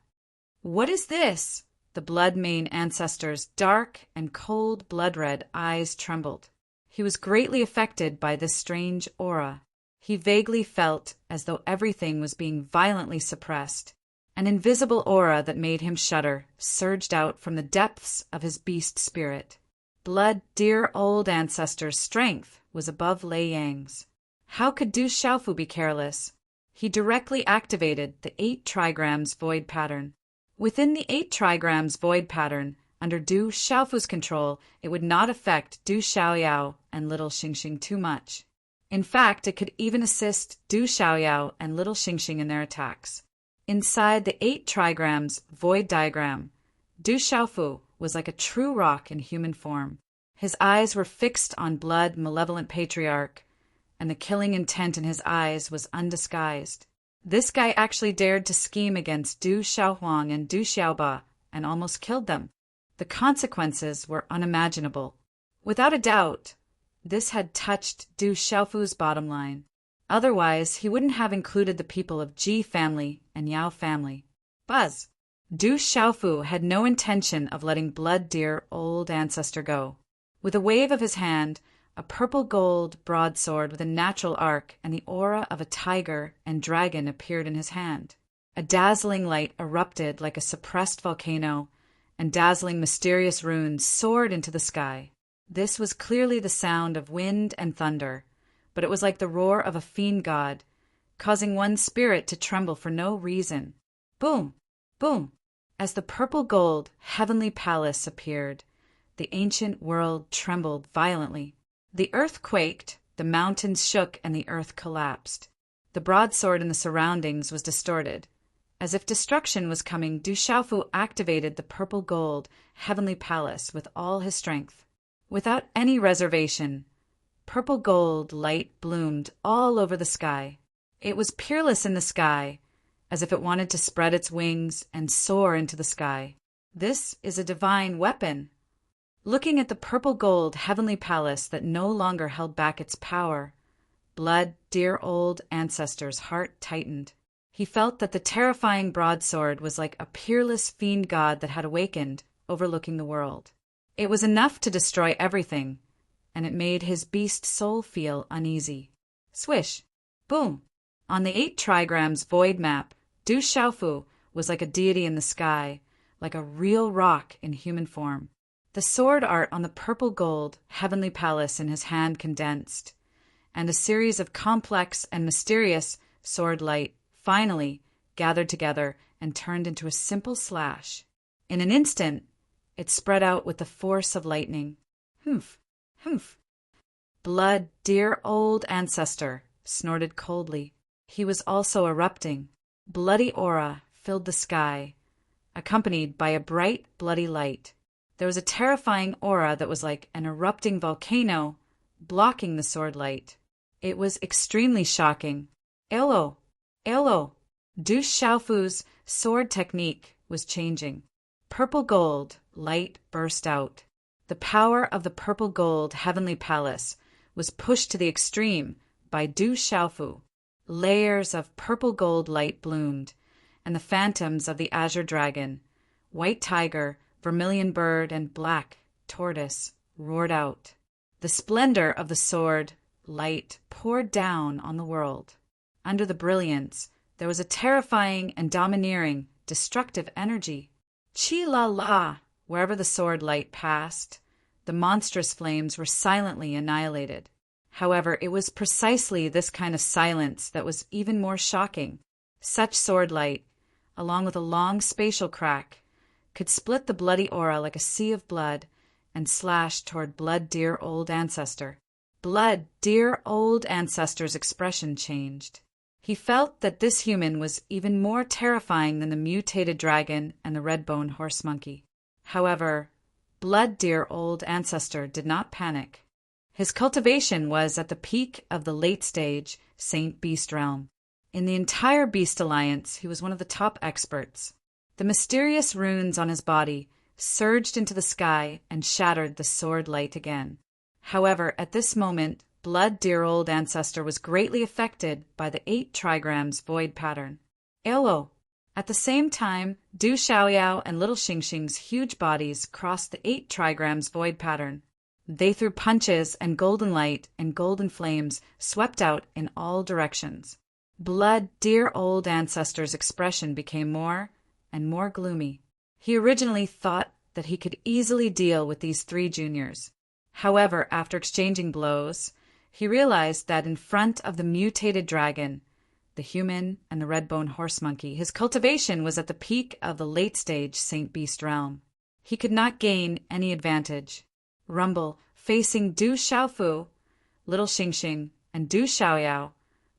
Speaker 1: What is this? The blood mane ancestor's dark and cold blood-red eyes trembled. He was greatly affected by this strange aura. He vaguely felt as though everything was being violently suppressed. An invisible aura that made him shudder surged out from the depths of his beast spirit. Blood, dear old ancestor's strength was above Lei Yang's. How could Du Xiaofu be careless? He directly activated the 8 trigrams void pattern. Within the 8 trigrams void pattern, under Du Xiaofu's control, it would not affect Du Xiaoyao and little Xingxing too much. In fact, it could even assist Du Xiaoyao and little Xingxing in their attacks. Inside the 8 trigrams void diagram, Du Xiaofu was like a true rock in human form. His eyes were fixed on blood malevolent patriarch, and the killing intent in his eyes was undisguised. This guy actually dared to scheme against Du Xiaohuang and Du Xiaoba and almost killed them. The consequences were unimaginable. Without a doubt, this had touched Du Xiaofu's bottom line. Otherwise, he wouldn't have included the people of Ji family and Yao family. Buzz. Du Xiaofu had no intention of letting blood dear old ancestor go. With a wave of his hand, a purple-gold broadsword with a natural arc and the aura of a tiger and dragon appeared in his hand. A dazzling light erupted like a suppressed volcano, and dazzling mysterious runes soared into the sky. This was clearly the sound of wind and thunder, but it was like the roar of a fiend god, causing one's spirit to tremble for no reason. Boom! Boom! As the purple-gold heavenly palace appeared, the ancient world trembled violently. The earth quaked, the mountains shook, and the earth collapsed. The broadsword in the surroundings was distorted. As if destruction was coming, Du Xiaofu activated the purple-gold heavenly palace with all his strength. Without any reservation, purple gold light bloomed all over the sky. It was peerless in the sky, as if it wanted to spread its wings and soar into the sky. This is a divine weapon. Looking at the purple gold heavenly palace that no longer held back its power, Blood, dear old ancestor's heart tightened. He felt that the terrifying broadsword was like a peerless fiend god that had awakened, overlooking the world. It was enough to destroy everything, and it made his beast soul feel uneasy. Swish! Boom! On the 8 trigrams void map, Du Xiaofu was like a deity in the sky, like a real rock in human form. The sword art on the purple gold heavenly palace in his hand condensed, and a series of complex and mysterious sword light finally gathered together and turned into a simple slash. In an instant, it spread out with the force of lightning. Humph! Humph! Blood, dear old ancestor, snorted coldly. He was also erupting. Bloody aura filled the sky, accompanied by a bright, bloody light. There was a terrifying aura that was like an erupting volcano, blocking the sword light. It was extremely shocking. Elo! Elo! Du Xiaofu's sword technique was changing. Purple gold light burst out. The power of the purple gold heavenly palace was pushed to the extreme by Du Xiaofu. Layers of purple gold light bloomed, and the phantoms of the azure dragon, white tiger, vermilion bird, and black tortoise roared out. The splendor of the sword light poured down on the world. Under the brilliance, there was a terrifying and domineering, destructive energy. Chi-la-la! Wherever the sword light passed, the monstrous flames were silently annihilated. However, it was precisely this kind of silence that was even more shocking. Such sword light, along with a long spatial crack, could split the bloody aura like a sea of blood and slash toward Blood, dear old ancestor. Blood, dear old ancestor's expression changed. He felt that this human was even more terrifying than the mutated dragon and the red-bone horse monkey. However, Blood, dear old ancestor did not panic. His cultivation was at the peak of the late-stage Saint Beast realm. In the entire Beast Alliance, he was one of the top experts. The mysterious runes on his body surged into the sky and shattered the sword light again. However, at this moment, Blood, dear old ancestor was greatly affected by the 8 trigrams void pattern. Elo! At the same time, Du Xiaoyao and Little Xingxing's huge bodies crossed the 8 trigrams void pattern. They threw punches, and golden light and golden flames swept out in all directions. Blood, dear old ancestor's expression became more and more gloomy. He originally thought that he could easily deal with these 3 juniors. However, after exchanging blows, he realized that in front of the mutated dragon, the human, and the red-bone horse monkey, his cultivation was at the peak of the late-stage Saint Beast realm. He could not gain any advantage. Rumble, facing Du Xiaofu, Little Xingxing, and Du Xiaoyao,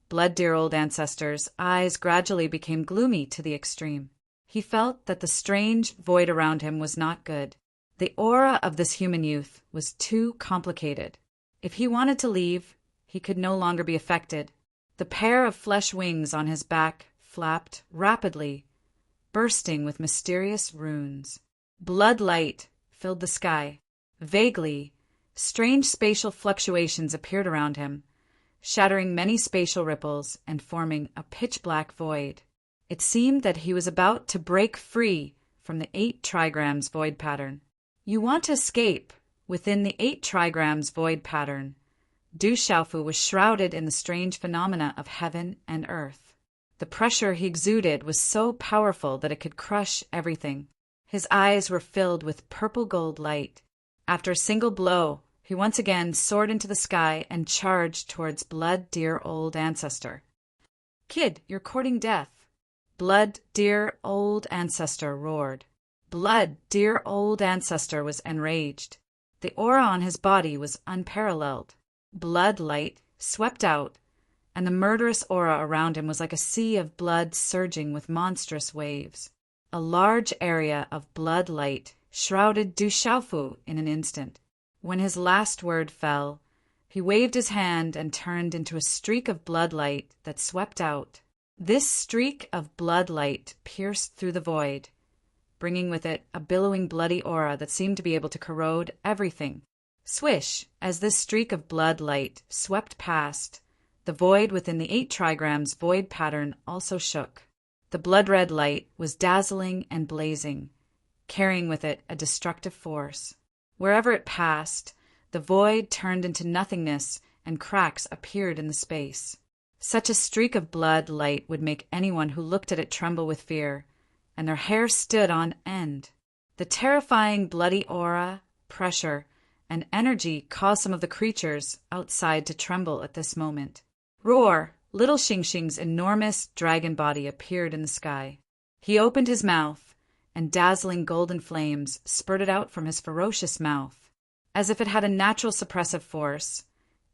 Speaker 1: Blood, dear old ancestor's eyes gradually became gloomy to the extreme. He felt that the strange void around him was not good. The aura of this human youth was too complicated. If he wanted to leave, he could no longer be affected. The pair of flesh wings on his back flapped rapidly, bursting with mysterious runes. Blood light filled the sky. Vaguely, strange spatial fluctuations appeared around him, shattering many spatial ripples and forming a pitch-black void. It seemed that he was about to break free from the 8 trigrams void pattern. You want to escape within the 8 trigrams void pattern. Du Xiaofu was shrouded in the strange phenomena of heaven and earth. The pressure he exuded was so powerful that it could crush everything. His eyes were filled with purple gold light. After a single blow, he once again soared into the sky and charged towards Blood, dear old ancestor. Kid, you're courting death. Blood, dear old ancestor roared. Blood, dear old ancestor was enraged. The aura on his body was unparalleled. Blood light swept out, and the murderous aura around him was like a sea of blood surging with monstrous waves. A large area of blood light shrouded Du Xiaofu in an instant. When his last word fell, he waved his hand and turned into a streak of blood light that swept out. This streak of blood light pierced through the void, bringing with it a billowing bloody aura that seemed to be able to corrode everything. Swish! As this streak of blood light swept past, the void within the 8 trigrams void pattern also shook. The blood-red light was dazzling and blazing, carrying with it a destructive force. Wherever it passed, the void turned into nothingness and cracks appeared in the space. Such a streak of blood light would make anyone who looked at it tremble with fear, and their hair stood on end. The terrifying bloody aura, pressure, and energy caused some of the creatures outside to tremble at this moment. Roar! Little Xing Xing's enormous dragon body appeared in the sky. He opened his mouth, and dazzling golden flames spurted out from his ferocious mouth. As if it had a natural suppressive force,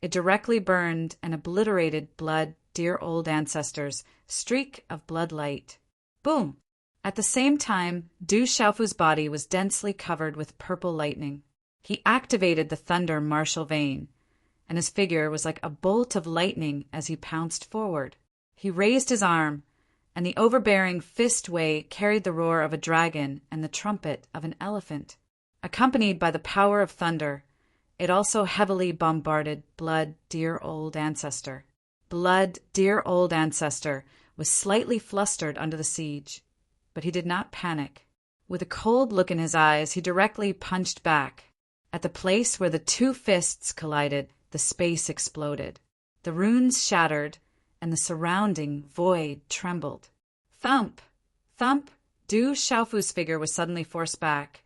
Speaker 1: it directly burned and obliterated Blood, Dear Old Ancestor's streak of blood light. Boom! At the same time, Du Xiaofu's body was densely covered with purple lightning. He activated the thunder martial vein, and his figure was like a bolt of lightning as he pounced forward. He raised his arm, and the overbearing fist wave carried the roar of a dragon and the trumpet of an elephant. Accompanied by the power of thunder, it also heavily bombarded Blood, Dear Old Ancestor. Blood, Dear Old Ancestor was slightly flustered under the siege, but he did not panic. With a cold look in his eyes, he directly punched back. At the place where the 2 fists collided, the space exploded. The runes shattered, and the surrounding void trembled. Thump! Thump! Du Xiaofu's figure was suddenly forced back,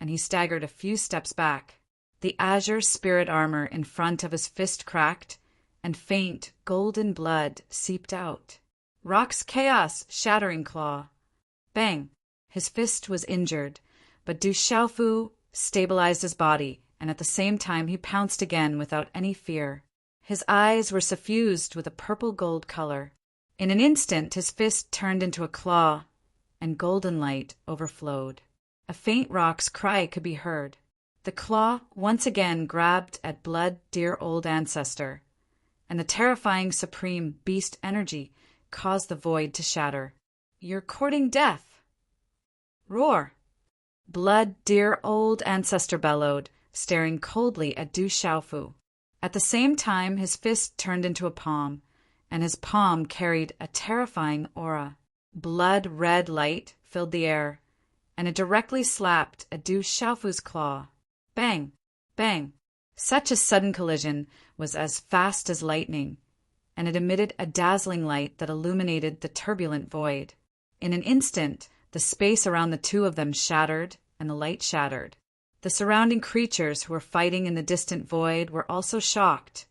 Speaker 1: and he staggered a few steps back. The azure spirit armor in front of his fist cracked, and faint golden blood seeped out. Rock's chaos, shattering claw. Bang! His fist was injured, but Du Xiaofu stabilized his body, and at the same time he pounced again without any fear. His eyes were suffused with a purple-gold color. In an instant his fist turned into a claw, and golden light overflowed. A faint rock's cry could be heard. The claw once again grabbed at Blood, Dear Old Ancestor, and the terrifying supreme beast energy caused the void to shatter. You're courting death! Roar! Blood, Dear Old Ancestor bellowed, staring coldly at Du Xiaofu. At the same time, his fist turned into a palm, and his palm carried a terrifying aura. Blood-red light filled the air, and it directly slapped at Du Xiaofu's claw. Bang! Bang! Such a sudden collision was as fast as lightning, and it emitted a dazzling light that illuminated the turbulent void. In an instant, the space around the 2 of them shattered, and the light shattered. The surrounding creatures who were fighting in the distant void were also shocked,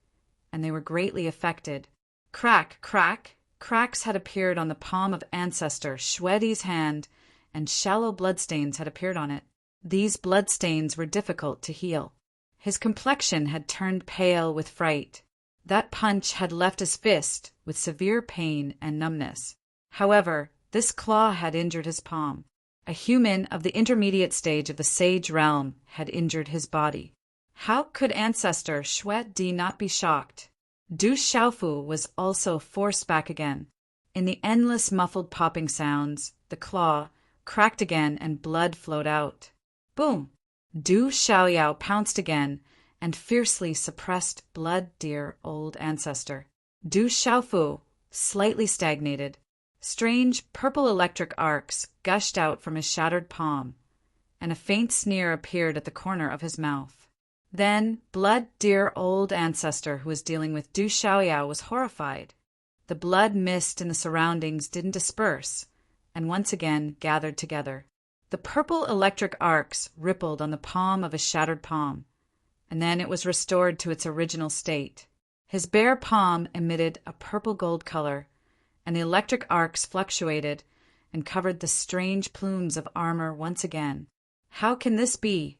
Speaker 1: and they were greatly affected. Crack, crack! Cracks had appeared on the palm of Ancestor Shwedi's hand, and shallow bloodstains had appeared on it. These bloodstains were difficult to heal. His complexion had turned pale with fright. That punch had left his fist with severe pain and numbness. However, this claw had injured his palm. A human of the intermediate stage of the Sage Realm had injured his body. How could Ancestor Shwedi not be shocked? Du Xiaofu was also forced back again. In the endless muffled popping sounds, the claw cracked again and blood flowed out. Boom! Du Xiaoyao pounced again and fiercely suppressed Blood, Dear Old Ancestor. Du Xiaofu slightly stagnated. Strange purple electric arcs gushed out from his shattered palm, and a faint sneer appeared at the corner of his mouth. Then Blood, Dear Old Ancestor, who was dealing with Du Xiaoyao, was horrified. The blood mist in the surroundings didn't disperse, and once again gathered together. The purple electric arcs rippled on the palm of his shattered palm, and then it was restored to its original state. His bare palm emitted a purple-gold color, and the electric arcs fluctuated and covered the strange plumes of armor once again. How can this be?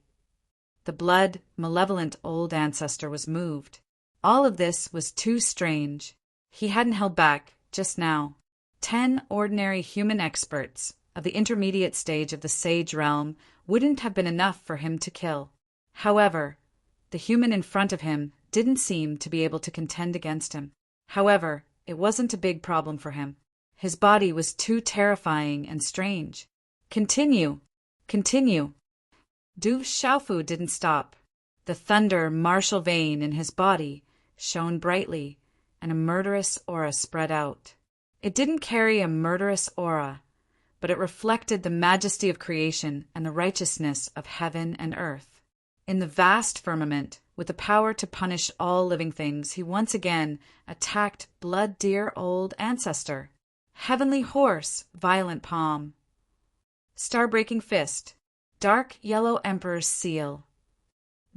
Speaker 1: The blood, malevolent old ancestor was moved. All of this was too strange. He hadn't held back just now. 10 ordinary human experts of the intermediate stage of the Sage Realm wouldn't have been enough for him to kill. However, The human in front of him didn't seem to be able to contend against him. However, it wasn't a big problem for him. His body was too terrifying and strange. Continue! Continue! Du Xiaofu didn't stop. The thunder martial vein in his body shone brightly, and a murderous aura spread out. It didn't carry a murderous aura, but it reflected the majesty of creation and the righteousness of heaven and earth. In the vast firmament, with the power to punish all living things, he once again attacked blood dear old ancestor. Heavenly horse, violent palm. Star-breaking fist, dark yellow emperor's seal.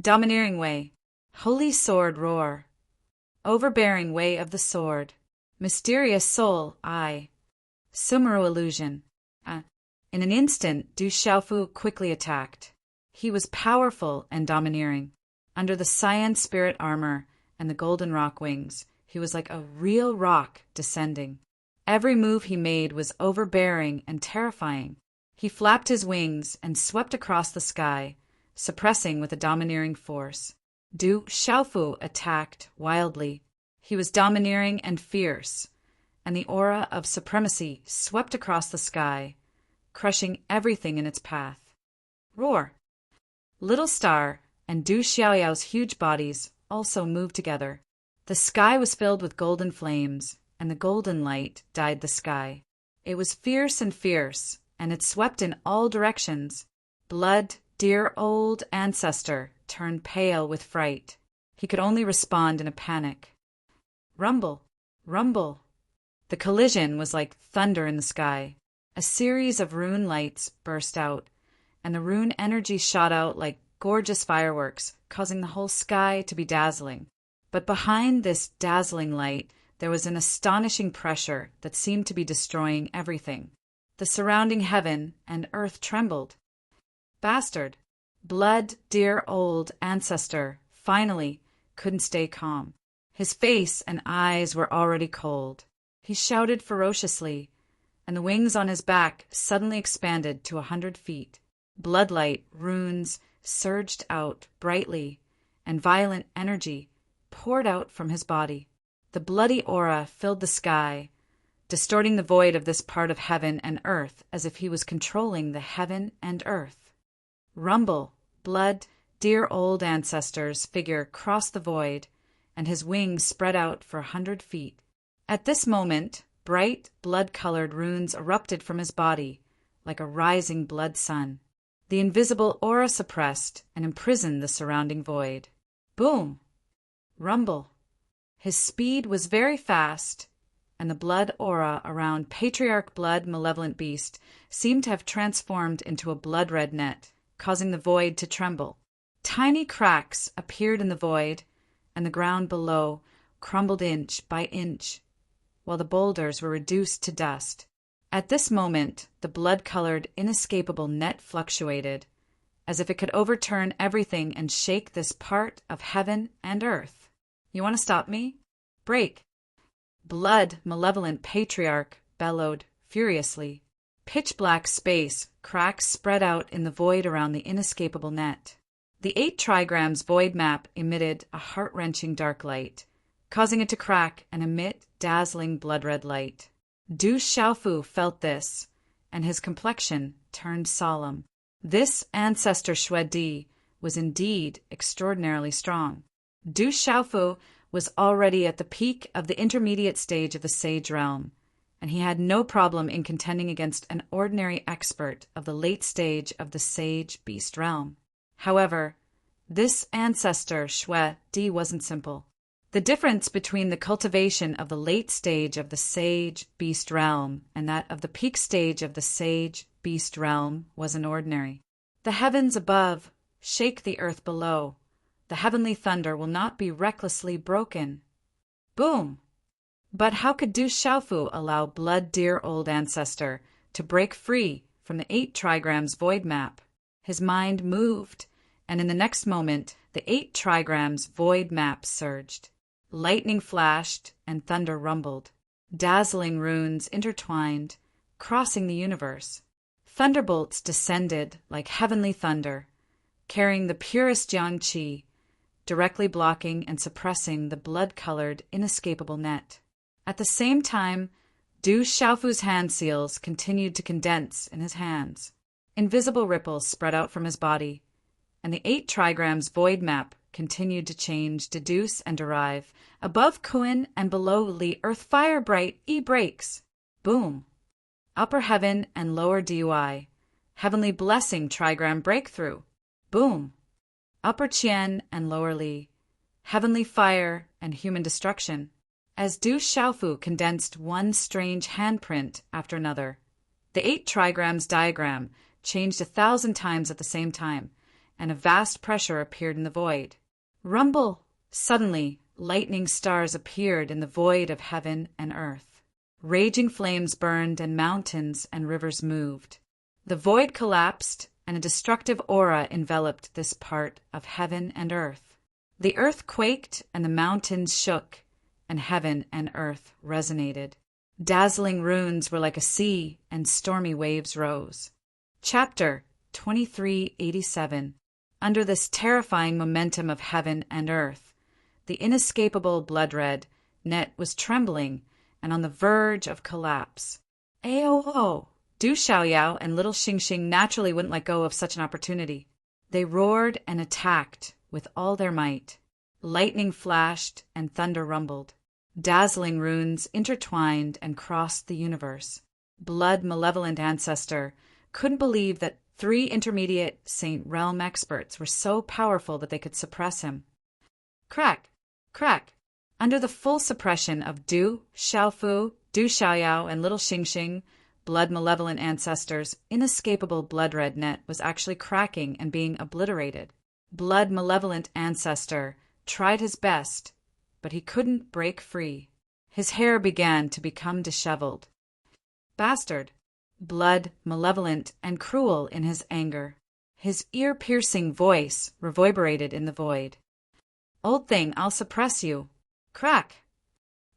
Speaker 1: Domineering way, holy sword roar. Overbearing way of the sword, mysterious soul eye. Sumeru illusion. In an instant, Du Xiaofu quickly attacked. He was powerful and domineering. Under the cyan spirit armor and the golden rock wings, he was like a real rock descending. Every move he made was overbearing and terrifying. He flapped his wings and swept across the sky, suppressing with a domineering force. Du Xiaofu attacked wildly. He was domineering and fierce, and the aura of supremacy swept across the sky, crushing everything in its path. Roar! Little Star and Du Xiaoyao's huge bodies also moved together. The sky was filled with golden flames, and the golden light dyed the sky. It was fierce, and it swept in all directions. Blood, dear old ancestor, turned pale with fright. He could only respond in a panic. Rumble, rumble. The collision was like thunder in the sky. A series of rune lights burst out, and the rune energy shot out like gorgeous fireworks, causing the whole sky to be dazzling. But behind this dazzling light, there was an astonishing pressure that seemed to be destroying everything. The surrounding heaven and earth trembled. Bastard, blood, dear old ancestor, finally couldn't stay calm. His face and eyes were already cold. He shouted ferociously, and the wings on his back suddenly expanded to 100 feet. Bloodlight runes surged out brightly, and violent energy poured out from his body. The bloody aura filled the sky, distorting the void of this part of heaven and earth as if he was controlling the heaven and earth. Rumble, blood, dear old ancestor's figure crossed the void, and his wings spread out for 100 feet. At this moment, bright, blood-colored runes erupted from his body, like a rising blood sun. The invisible aura suppressed and imprisoned the surrounding void. Boom! Rumble. His speed was very fast, and the blood aura around Patriarch Blood Malevolent Beast seemed to have transformed into a blood-red net, causing the void to tremble. Tiny cracks appeared in the void, and the ground below crumbled inch by inch, while the boulders were reduced to dust. At this moment, the blood-colored, inescapable net fluctuated, as if it could overturn everything and shake this part of heaven and earth. You want to stop me? Break! Blood Malevolent Patriarch bellowed furiously. Pitch-black space, cracks spread out in the void around the inescapable net. The 8 trigrams void map emitted a heart-wrenching dark light, causing it to crack and emit dazzling blood-red light. Du Xiaofu felt this, and his complexion turned solemn. This ancestor Xuedi was indeed extraordinarily strong. Du Xiaofu was already at the peak of the intermediate stage of the Sage Realm, and he had no problem in contending against an ordinary expert of the late stage of the Sage Beast Realm. However, this ancestor Xuedi wasn't simple. The difference between the cultivation of the late stage of the Sage Beast Realm and that of the peak stage of the Sage Beast Realm wasn't ordinary. The heavens above shake the earth below. The heavenly thunder will not be recklessly broken. Boom! But how could Du Xiaofu allow blood dear old ancestor to break free from the 8 trigrams void map? His mind moved, and in the next moment, the 8 trigrams void map surged. Lightning flashed and thunder rumbled. Dazzling runes intertwined, crossing the universe. Thunderbolts descended like heavenly thunder, carrying the purest yang qi, directly blocking and suppressing the blood-colored, inescapable net. At the same time, Du Xiaofu's hand seals continued to condense in his hands. Invisible ripples spread out from his body, and the 8 trigrams void map continued to change, deduce, and derive. Above Kuan and below Li, earth fire bright, breaks. Boom. Upper heaven and lower DUI. Heavenly blessing trigram breakthrough. Boom. Upper Qian and lower Li. Heavenly fire and human destruction. As Du Xiaofu condensed one strange handprint after another, the 8 trigrams diagram changed 1,000 times at the same time, and a vast pressure appeared in the void. Rumble! Suddenly, lightning stars appeared in the void of heaven and earth. Raging flames burned and mountains and rivers moved. The void collapsed, and a destructive aura enveloped this part of heaven and earth. The earth quaked and the mountains shook, and heaven and earth resonated. Dazzling runes were like a sea, and stormy waves rose. Chapter 2387. Under this terrifying momentum of heaven and earth, the inescapable blood-red net was trembling and on the verge of collapse. Aoho! Du Xiaoyao and little Xingxing naturally wouldn't let go of such an opportunity. They roared and attacked with all their might. Lightning flashed and thunder rumbled. Dazzling runes intertwined and crossed the universe. Blood malevolent ancestor couldn't believe that 3 intermediate Saint Realm experts were so powerful that they could suppress him. Crack! Crack! Under the full suppression of Du Xiaofu, Du Xiaoyao, and little Xingxing, blood malevolent ancestor's inescapable blood-red net was actually cracking and being obliterated. Blood malevolent ancestor tried his best, but he couldn't break free. His hair began to become disheveled. Bastard! Blood, malevolent, and cruel in his anger. His ear-piercing voice reverberated in the void. Old thing, I'll suppress you. Crack!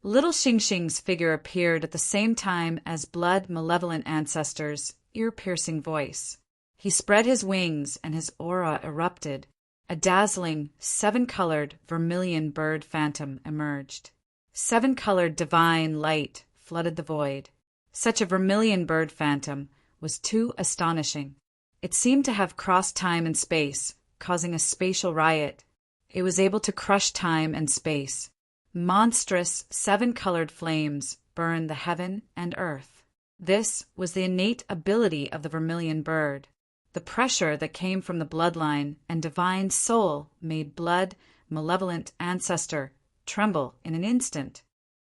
Speaker 1: Little Xingxing's figure appeared at the same time as blood, malevolent ancestor's ear-piercing voice. He spread his wings and his aura erupted. A dazzling, 7-colored vermilion bird phantom emerged. 7-colored divine light flooded the void. Such a vermilion bird phantom was too astonishing. It seemed to have crossed time and space, causing a spatial riot. It was able to crush time and space. Monstrous 7-colored flames burned the heaven and earth. This was the innate ability of the vermilion bird. The pressure that came from the bloodline and divine soul made blood, malevolent ancestor tremble in an instant.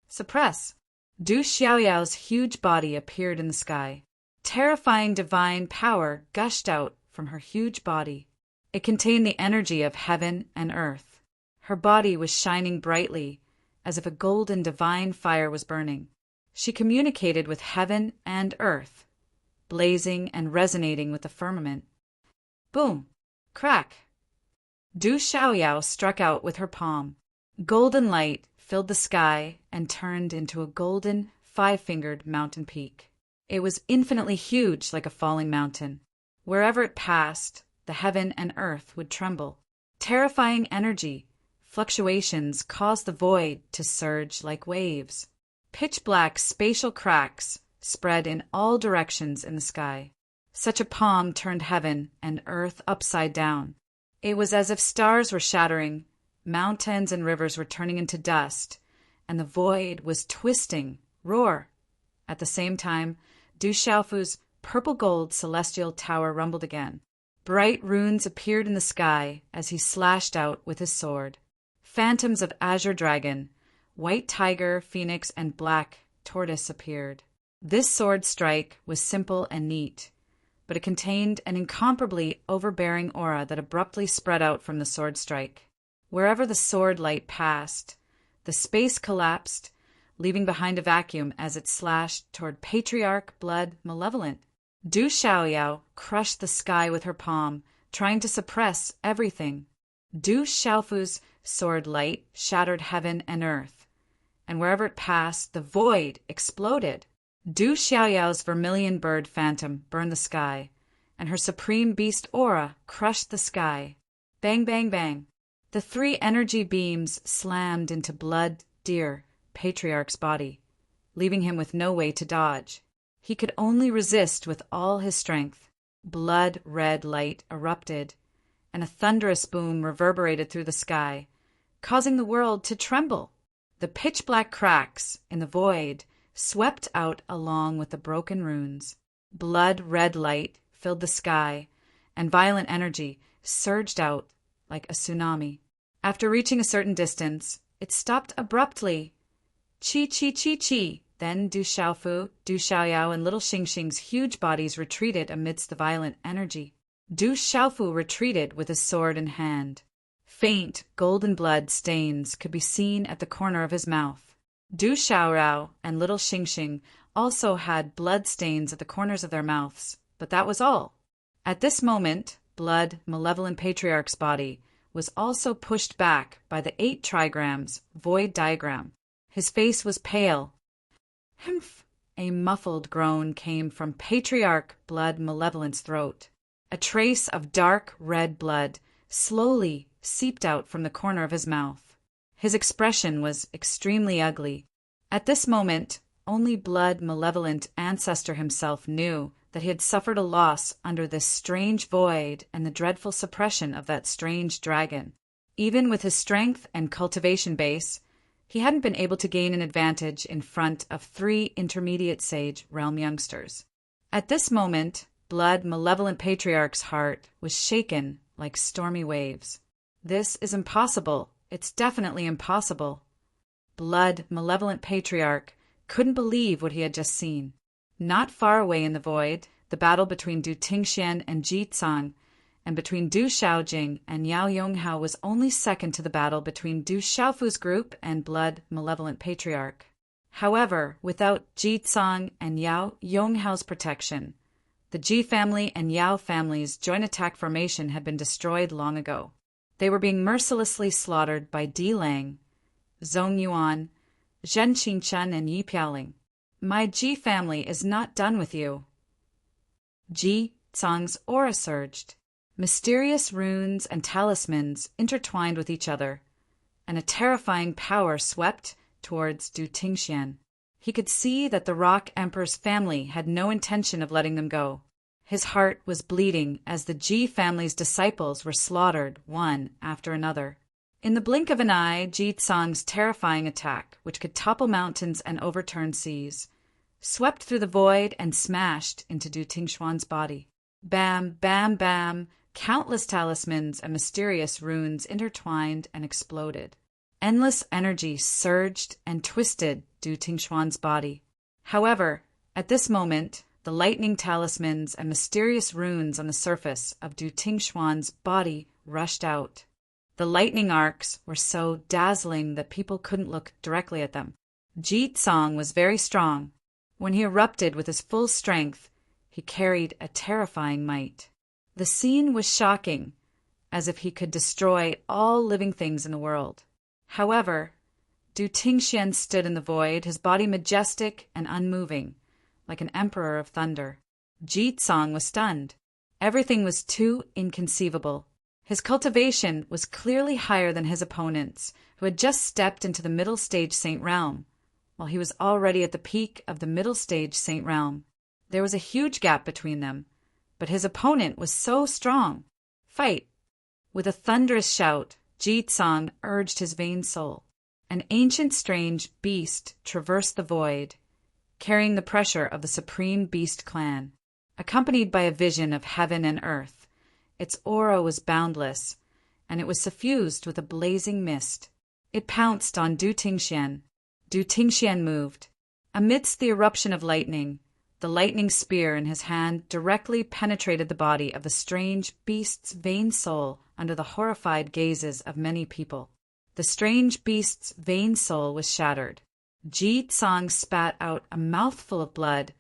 Speaker 1: Suppress! Du Xiaoyao's huge body appeared in the sky. Terrifying divine power gushed out from her huge body. It contained the energy of heaven and earth. Her body was shining brightly, as if a golden divine fire was burning. She communicated with heaven and earth, blazing and resonating with the firmament. Boom! Crack! Du Xiaoyao struck out with her palm. Golden light filled the sky and turned into a golden, 5-fingered mountain peak. It was infinitely huge like a falling mountain. Wherever it passed, the heaven and earth would tremble. Terrifying energy, fluctuations caused the void to surge like waves. Pitch-black spatial cracks spread in all directions in the sky. Such a palm turned heaven and earth upside down. It was as if stars were shattering, mountains and rivers were turning into dust, and the void was twisting, roar. At the same time, Du Xiaofu's purple-gold celestial tower rumbled again. Bright runes appeared in the sky as he slashed out with his sword. Phantoms of azure dragon, white tiger, phoenix, and black tortoise appeared. This sword strike was simple and neat, but it contained an incomparably overbearing aura that abruptly spread out from the sword strike. Wherever the sword light passed, the space collapsed, leaving behind a vacuum as it slashed toward Patriarch Blood Malevolent. Du Xiaoyao crushed the sky with her palm, trying to suppress everything. Du Xiaofu's sword light shattered heaven and earth, and wherever it passed, the void exploded. Du Xiaoyao's vermilion bird phantom burned the sky, and her supreme beast aura crushed the sky. Bang, bang, bang. The three energy beams slammed into Blood Deer Patriarch's body, leaving him with no way to dodge. He could only resist with all his strength. Blood-red light erupted, and a thunderous boom reverberated through the sky, causing the world to tremble. The pitch-black cracks in the void swept out along with the broken runes. Blood-red light filled the sky, and violent energy surged out like a tsunami. After reaching a certain distance, it stopped abruptly. Chi chi chi chi. Then Du Xiaofu, Du Xiaoyao, and little Xingxing's huge bodies retreated amidst the violent energy. Du Xiaofu retreated with his sword in hand. Faint golden blood stains could be seen at the corner of his mouth. Du Xiaorao and little Xingxing also had blood stains at the corners of their mouths, but that was all. At this moment, Blood Malevolent Patriarch's body was also pushed back by the 8 trigrams void diagram. His face was pale. Humph! A muffled groan came from Patriarch Blood Malevolent's throat. A trace of dark red blood slowly seeped out from the corner of his mouth. His expression was extremely ugly. At this moment, only Blood Malevolent Ancestor himself knew that he had suffered a loss under this strange void and the dreadful suppression of that strange dragon. Even with his strength and cultivation base, he hadn't been able to gain an advantage in front of 3 intermediate sage realm youngsters. At this moment, Blood Malevolent Patriarch's heart was shaken like stormy waves. This is impossible. It's definitely impossible. Blood Malevolent Patriarch couldn't believe what he had just seen. Not far away in the void, the battle between Du Tingxian and Ji Tsang and between Du Xiaojing and Yao Yonghao was only second to the battle between Du Xiaofu's group and Blood Malevolent Patriarch. However, without Ji Tsang and Yao Yonghao's protection, the Ji family and Yao family's joint attack formation had been destroyed long ago. They were being mercilessly slaughtered by Di Lang, Zhong Yuan, Zhen Xinchen, and Yi Piaoling. My Ji family is not done with you. Ji Tsang's aura surged. Mysterious runes and talismans intertwined with each other, and a terrifying power swept towards Du Tingxian. He could see that the Rock Emperor's family had no intention of letting them go. His heart was bleeding as the Ji family's disciples were slaughtered one after another. In the blink of an eye, Ji Tsang's terrifying attack, which could topple mountains and overturn seas, swept through the void and smashed into Du Tingxuan's body. Bam, bam, bam, countless talismans and mysterious runes intertwined and exploded. Endless energy surged and twisted Du Tingxuan's body. However, at this moment, the lightning talismans and mysterious runes on the surface of Du Tingxuan's body rushed out. The lightning arcs were so dazzling that people couldn't look directly at them. Ji Tsang was very strong. When he erupted with his full strength, he carried a terrifying might. The scene was shocking, as if he could destroy all living things in the world. However, Du Tingxian stood in the void, his body majestic and unmoving, like an emperor of thunder. Ji Tsang was stunned. Everything was too inconceivable. His cultivation was clearly higher than his opponents, who had just stepped into the middle stage Saint Realm, while he was already at the peak of the middle stage Saint Realm. There was a huge gap between them, but his opponent was so strong. Fight! With a thunderous shout, Ji Tsang urged his vain soul. An ancient strange beast traversed the void, carrying the pressure of the Supreme Beast clan. Accompanied by a vision of heaven and earth, its aura was boundless, and it was suffused with a blazing mist. It pounced on Du Tingxian. Du Tingxian moved. Amidst the eruption of lightning, the lightning spear in his hand directly penetrated the body of the strange beast's vain soul under the horrified gazes of many people. The strange beast's vain soul was shattered. Ji Tsang spat out a mouthful of blood,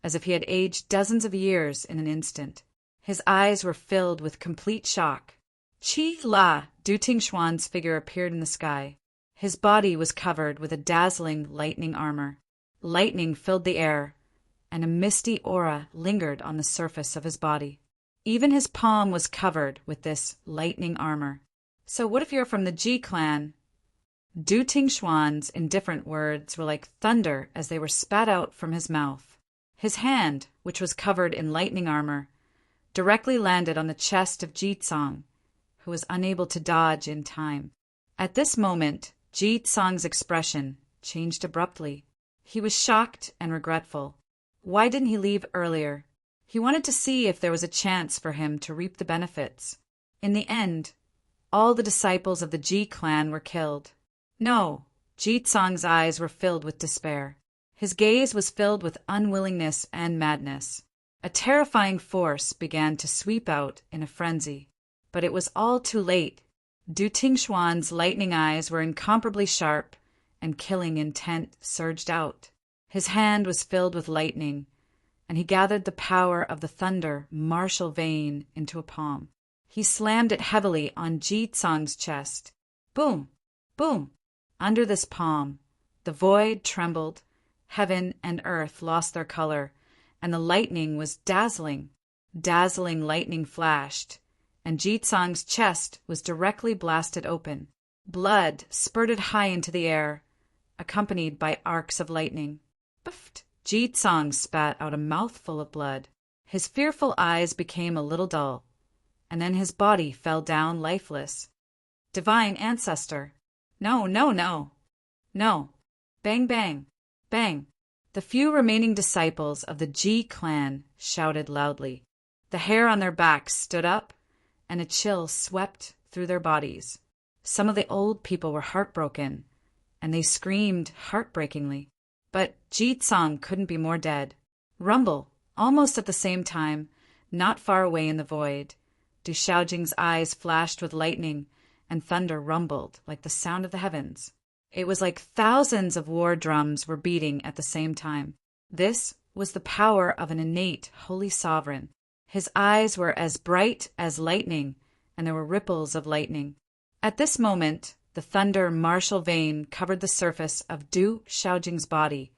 Speaker 1: as if he had aged dozens of years in an instant. His eyes were filled with complete shock. Chi La! Du Tingxuan's figure appeared in the sky. His body was covered with a dazzling lightning armor. Lightning filled the air, and a misty aura lingered on the surface of his body. Even his palm was covered with this lightning armor. So what if you're from the Ji clan? Du Tingshuan's indifferent words were like thunder as they were spat out from his mouth. His hand, which was covered in lightning armor, directly landed on the chest of Ji Tsang, who was unable to dodge in time. At this moment, Ji Tsang's expression changed abruptly. He was shocked and regretful. Why didn't he leave earlier? He wanted to see if there was a chance for him to reap the benefits. In the end, all the disciples of the Ji clan were killed. No, Ji Tsang's eyes were filled with despair. His gaze was filled with unwillingness and madness. A terrifying force began to sweep out in a frenzy. But it was all too late. Du Tingshuan's lightning eyes were incomparably sharp, and killing intent surged out. His hand was filled with lightning, and he gathered the power of the thunder martial vein into a palm. He slammed it heavily on Ji Tsang's chest. Boom! Boom! Under this palm, the void trembled, heaven and earth lost their color, and the lightning was dazzling. Dazzling lightning flashed, and Ji Tsang's chest was directly blasted open. Blood spurted high into the air, accompanied by arcs of lightning. Puffed! Ji Tsang spat out a mouthful of blood. His fearful eyes became a little dull, and then his body fell down lifeless. Divine Ancestor! No, no, no! No! Bang, bang! Bang! The few remaining disciples of the Ji clan shouted loudly. The hair on their backs stood up, and a chill swept through their bodies. Some of the old people were heartbroken, and they screamed heartbreakingly. But Ji Tsang couldn't be more dead. Rumble, almost at the same time, not far away in the void, Du Xiaojing's eyes flashed with lightning, and thunder rumbled like the sound of the heavens. It was like thousands of war drums were beating at the same time. This was the power of an innate holy sovereign. His eyes were as bright as lightning, and there were ripples of lightning. At this moment, the thunder martial vein covered the surface of Du Xiaojing's body,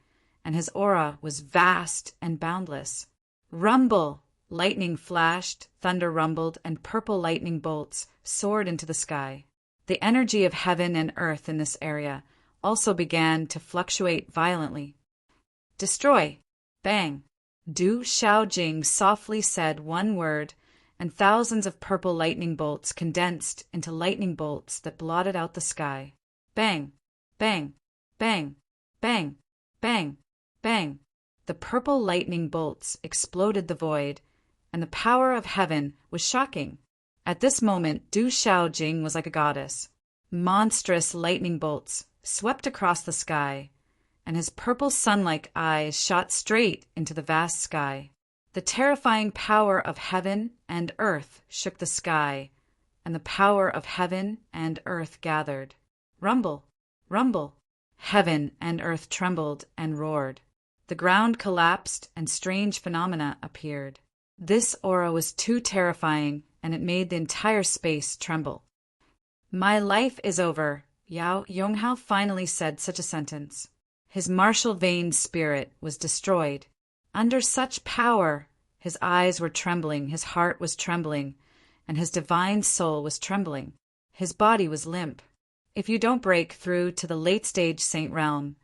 Speaker 1: and his aura was vast and boundless. Rumble! Lightning flashed, thunder rumbled, and purple lightning bolts soared into the sky. The energy of heaven and earth in this area also began to fluctuate violently. Destroy! Bang! Du Xiaojing softly said one word, and thousands of purple lightning bolts condensed into lightning bolts that blotted out the sky. Bang! Bang! Bang! Bang! Bang! Bang! The purple lightning bolts exploded the void, and the power of heaven was shocking. At this moment, Du Xiaojing was like a goddess. Monstrous lightning bolts swept across the sky, and his purple sun-like eyes shot straight into the vast sky. The terrifying power of heaven and earth shook the sky, and the power of heaven and earth gathered. Rumble! Rumble! Heaven and earth trembled and roared. The ground collapsed, and strange phenomena appeared. This aura was too terrifying, and it made the entire space tremble. My life is over, Yao Yonghao finally said such a sentence. His martial vein spirit was destroyed. Under such power, his eyes were trembling, his heart was trembling, and his divine soul was trembling. His body was limp. If you don't break through to the late-stage Saint Realm,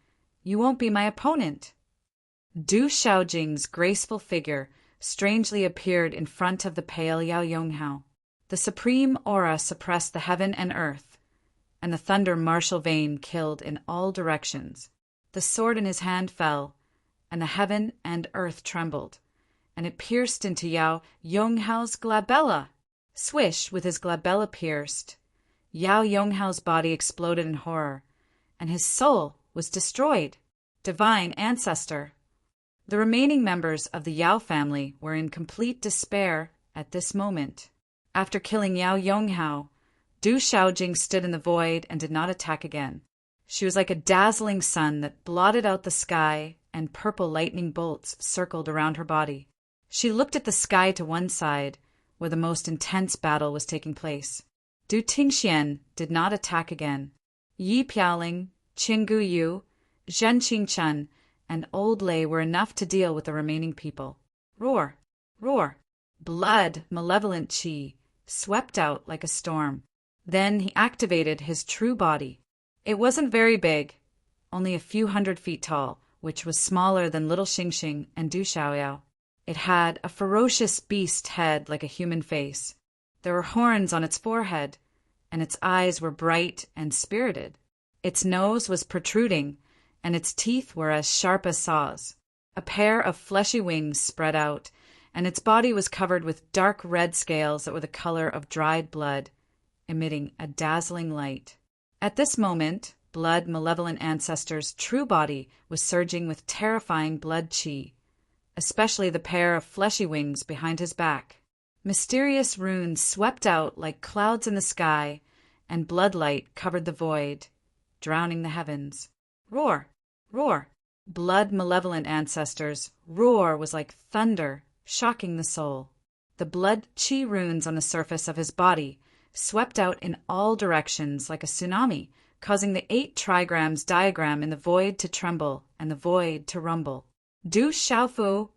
Speaker 1: you won't be my opponent. Du Xiaojing's graceful figure strangely appeared in front of the pale Yao Yonghao. The supreme aura suppressed the heaven and earth, and the thunder martial vein killed in all directions. The sword in his hand fell, and the heaven and earth trembled, and it pierced into Yao Yonghao's glabella. Swish, with his glabella pierced, Yao Yonghao's body exploded in horror, and his soul was destroyed. Divine Ancestor! The remaining members of the Yao family were in complete despair at this moment. After killing Yao Yonghao, Du Xiaojing stood in the void and did not attack again. She was like a dazzling sun that blotted out the sky, and purple lightning bolts circled around her body. She looked at the sky to one side, where the most intense battle was taking place. Du Tingxian did not attack again. Yi Piaoling, Qinggu Yu, Zhen Qingchen, and Old Lei were enough to deal with the remaining people. Roar! Roar! Blood, malevolent qi, swept out like a storm. Then he activated his true body. It wasn't very big, only a few 100 feet tall, which was smaller than little Xingxing and Du Xiaoyao. It had a ferocious beast head like a human face. There were horns on its forehead, and its eyes were bright and spirited. Its nose was protruding, and its teeth were as sharp as saws. A pair of fleshy wings spread out, and its body was covered with dark red scales that were the color of dried blood, emitting a dazzling light. At this moment, Blood Malevolent Ancestor's true body was surging with terrifying blood qi, especially the pair of fleshy wings behind his back. Mysterious runes swept out like clouds in the sky, and bloodlight covered the void, drowning the heavens. Roar! Roar! Blood Malevolent Ancestor's roar was like thunder, shocking the soul. The blood qi runes on the surface of his body swept out in all directions like a tsunami, causing the 8 trigrams diagram in the void to tremble and the void to rumble. Du Xiaofu,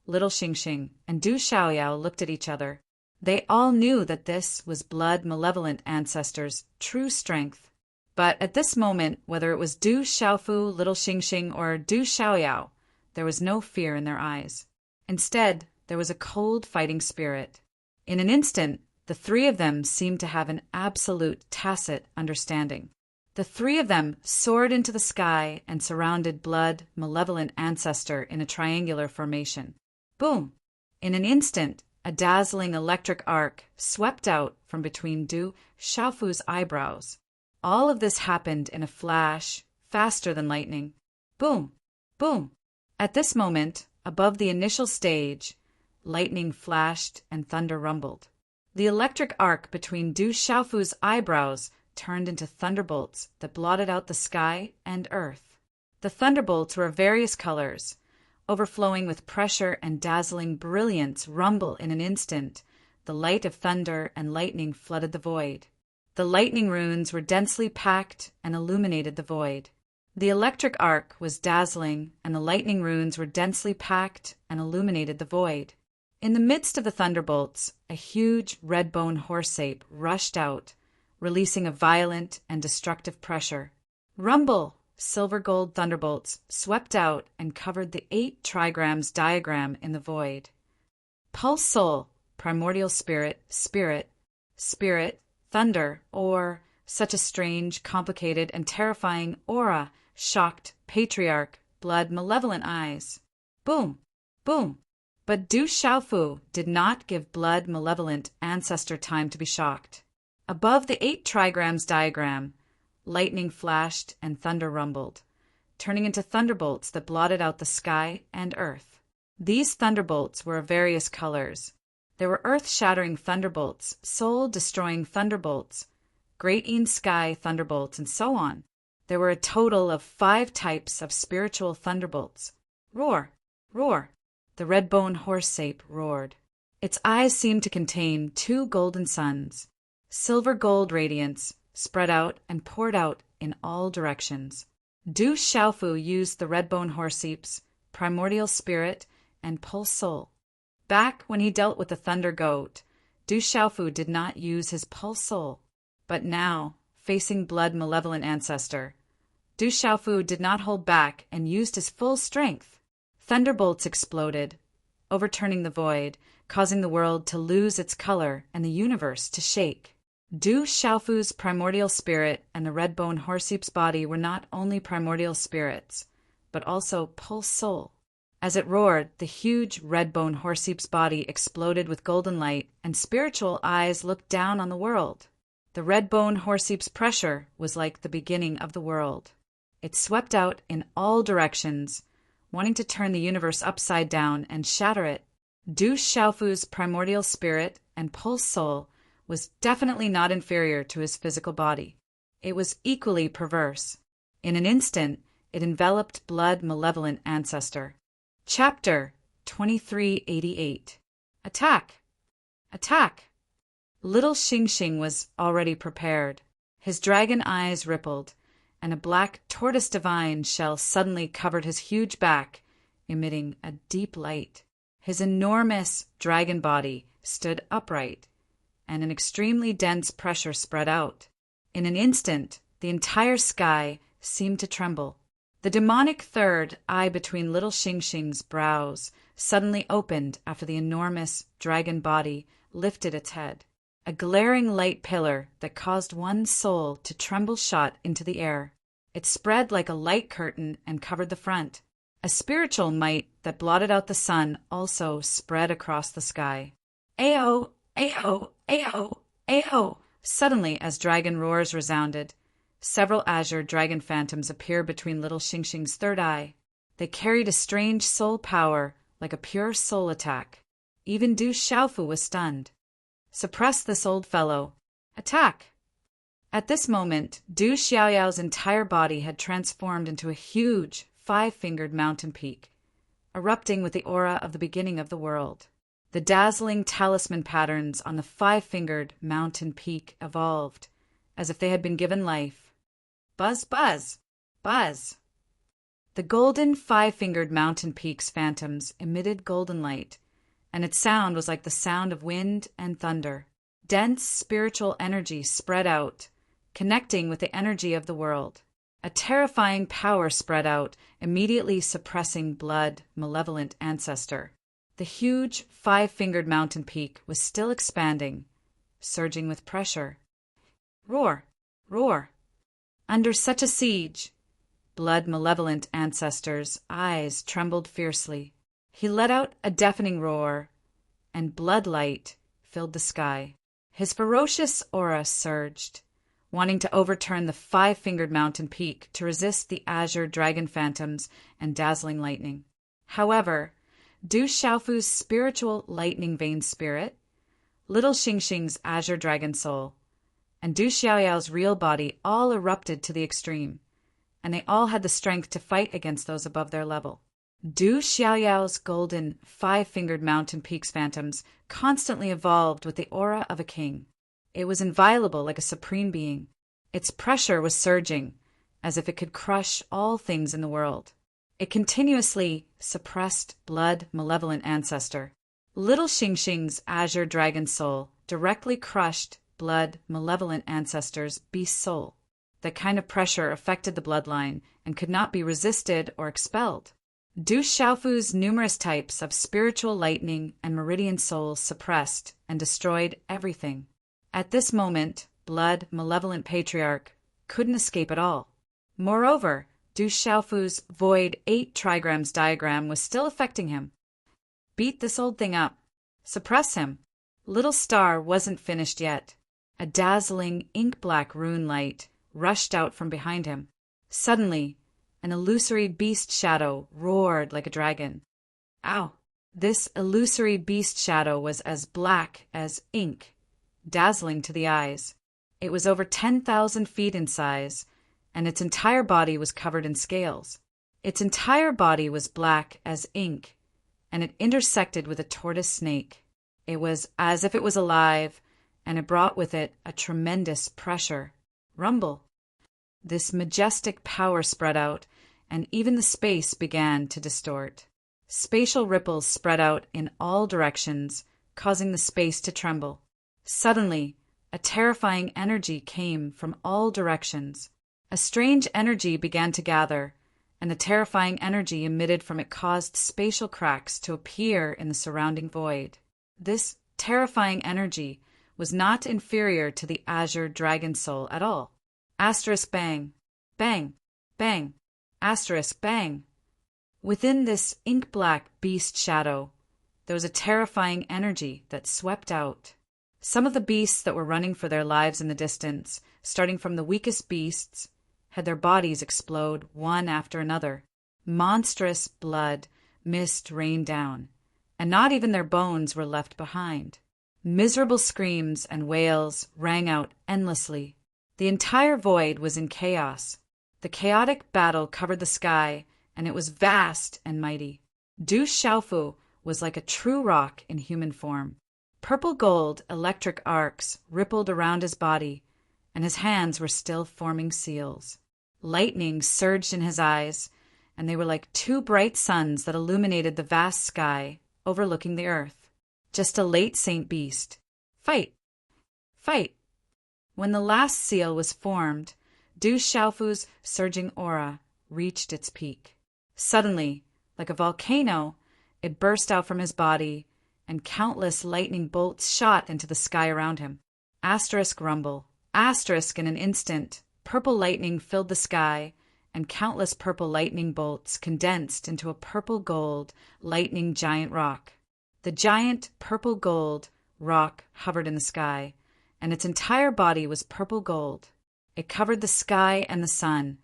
Speaker 1: little Xingxing, and Du Xiaoyao looked at each other. They all knew that this was Blood Malevolent Ancestor's true strength. But at this moment, whether it was Du Xiaofu, little Xingxing, or Du Xiaoyao, there was no fear in their eyes. Instead, there was a cold fighting spirit. In an instant, the 3 of them seemed to have an absolute tacit understanding. The 3 of them soared into the sky and surrounded Blood Malevolent Ancestor in a triangular formation. Boom! In an instant, a dazzling electric arc swept out from between Du Xiaofu's eyebrows. All of this happened in a flash, faster than lightning. Boom! Boom! At this moment, above the initial stage, lightning flashed and thunder rumbled. The electric arc between Du Xiaofu's eyebrows turned into thunderbolts that blotted out the sky and earth. The thunderbolts were of various colors, overflowing with pressure and dazzling brilliance. Rumble in an instant, the light of thunder and lightning flooded the void. The lightning runes were densely packed and illuminated the void. The electric arc was dazzling, and the lightning runes were densely packed and illuminated the void. In the midst of the thunderbolts, a huge red-bone horse ape rushed out, releasing a violent and destructive pressure. Rumble! Silver-gold thunderbolts swept out and covered the 8 trigrams diagram in the void. Pulse soul, primordial spirit, spirit, thunder, or such a strange, complicated, and terrifying aura shocked Patriarch Blood Malevolent eyes. Boom! Boom! But Du Xiaofu did not give Blood Malevolent Ancestor time to be shocked. Above the 8 trigrams diagram, lightning flashed and thunder rumbled, turning into thunderbolts that blotted out the sky and earth. These thunderbolts were of various colors. There were earth-shattering thunderbolts, soul-destroying thunderbolts, great sky thunderbolts, and so on. There were a total of 5 types of spiritual thunderbolts. Roar! Roar! The red-bone horse ape roared. Its eyes seemed to contain 2 golden suns. Silver-gold radiance spread out and poured out in all directions. Du Xiaofu used the red-bone horse ape's primordial spirit and pulse soul. Back when he dealt with the thunder goat, Du Xiaofu did not use his pulse soul. But now, facing Blood Malevolent Ancestor, Du Xiaofu did not hold back and used his full strength. Thunderbolts exploded, overturning the void, causing the world to lose its color and the universe to shake. Du Xiaofu's primordial spirit and the red-bone horseape's body were not only primordial spirits, but also pulse soul. As it roared, the huge red-bone horseape's body exploded with golden light, and spiritual eyes looked down on the world. The red-bone horseape's pressure was like the beginning of the world. It swept out in all directions, wanting to turn the universe upside down and shatter it. Du Xiaofu's primordial spirit and pulse soul was definitely not inferior to his physical body. It was equally perverse. In an instant, it enveloped Blood Malevolent Ancestor. Chapter 2388. Attack! Attack! Little Xingxing was already prepared. His dragon eyes rippled, and a black tortoise divine shell suddenly covered his huge back, emitting a deep light. His enormous dragon body stood upright, and an extremely dense pressure spread out. In an instant, the entire sky seemed to tremble. The demonic third eye between little Xing Xing's brows suddenly opened after the enormous dragon body lifted its head. A glaring light pillar that caused one's soul to tremble shot into the air. It spread like a light curtain and covered the front. A spiritual might that blotted out the sun also spread across the sky. Ayo! Ayo! Ayo! Ayo! Suddenly, as dragon roars resounded, several azure dragon phantoms appeared between little Xing Xing's third eye. They carried a strange soul power, like a pure soul attack. Even Du Xiaofu was stunned. Suppress this old fellow. Attack! At this moment, Du Xiaoyao's entire body had transformed into a huge, 5-fingered mountain peak, erupting with the aura of the beginning of the world. The dazzling talisman patterns on the 5-fingered mountain peak evolved, as if they had been given life. Buzz, buzz, buzz. The golden 5-fingered mountain peak's phantoms emitted golden light, and its sound was like the sound of wind and thunder. Dense spiritual energy spread out, connecting with the energy of the world. A terrifying power spread out, immediately suppressing blood, malevolent ancestor. The huge 5-fingered mountain peak was still expanding, surging with pressure. Roar! Roar! Under such a siege, blood malevolent ancestor's eyes trembled fiercely. He let out a deafening roar, and blood light filled the sky. His ferocious aura surged, wanting to overturn the 5-fingered mountain peak to resist the azure dragon phantoms and dazzling lightning. However, Du Xiaofu's spiritual lightning vein spirit, little Xing Xing's azure dragon soul, and Du Xiaoyao's real body all erupted to the extreme, and they all had the strength to fight against those above their level. Du Xiaoyao's golden 5-fingered mountain peak's phantoms constantly evolved with the aura of a king. It was inviolable like a supreme being. Its pressure was surging, as if it could crush all things in the world. It continuously suppressed blood malevolent ancestor. Little Xing Xing's azure dragon soul directly crushed blood malevolent ancestor's beast soul. That kind of pressure affected the bloodline and could not be resisted or expelled. Du Xiaofu's numerous types of spiritual lightning and meridian souls suppressed and destroyed everything. At this moment, blood malevolent patriarch couldn't escape at all. Moreover, Du Xiaofu's void 8 trigrams diagram was still affecting him. Beat this old thing up. Suppress him. Little Star wasn't finished yet. A dazzling ink-black rune light rushed out from behind him. Suddenly, an illusory beast shadow roared like a dragon. Ow! This illusory beast shadow was as black as ink, dazzling to the eyes. It was over 10,000 feet in size, and its entire body was covered in scales. Its entire body was black as ink, and it intersected with a tortoise snake. It was as if it was alive, and it brought with it a tremendous pressure. Rumble. This majestic power spread out, and even the space began to distort. Spatial ripples spread out in all directions, causing the space to tremble. Suddenly, a terrifying energy came from all directions. A strange energy began to gather, and the terrifying energy emitted from it caused spatial cracks to appear in the surrounding void. This terrifying energy was not inferior to the azure dragon soul at all. Asterisk bang, bang, bang, asterisk bang. Within this ink-black beast shadow, there was a terrifying energy that swept out. Some of the beasts that were running for their lives in the distance, starting from the weakest beasts, had their bodies explode one after another. Monstrous blood mist rained down, and not even their bones were left behind. Miserable screams and wails rang out endlessly. The entire void was in chaos. The chaotic battle covered the sky, and it was vast and mighty. Du Xiaofu was like a true rock in human form. Purple gold electric arcs rippled around his body, and his hands were still forming seals. Lightning surged in his eyes, and they were like 2 bright suns that illuminated the vast sky overlooking the earth. Just a late Saint Beast. Fight! Fight! When the last seal was formed, Du Xiaofu's surging aura reached its peak. Suddenly, like a volcano, it burst out from his body, and countless lightning bolts shot into the sky around him. Asterisk rumble. Asterisk in an instant, purple lightning filled the sky, and countless purple lightning bolts condensed into a purple-gold lightning giant rock. The giant purple-gold rock hovered in the sky, and its entire body was purple-gold. It covered the sky and the sun,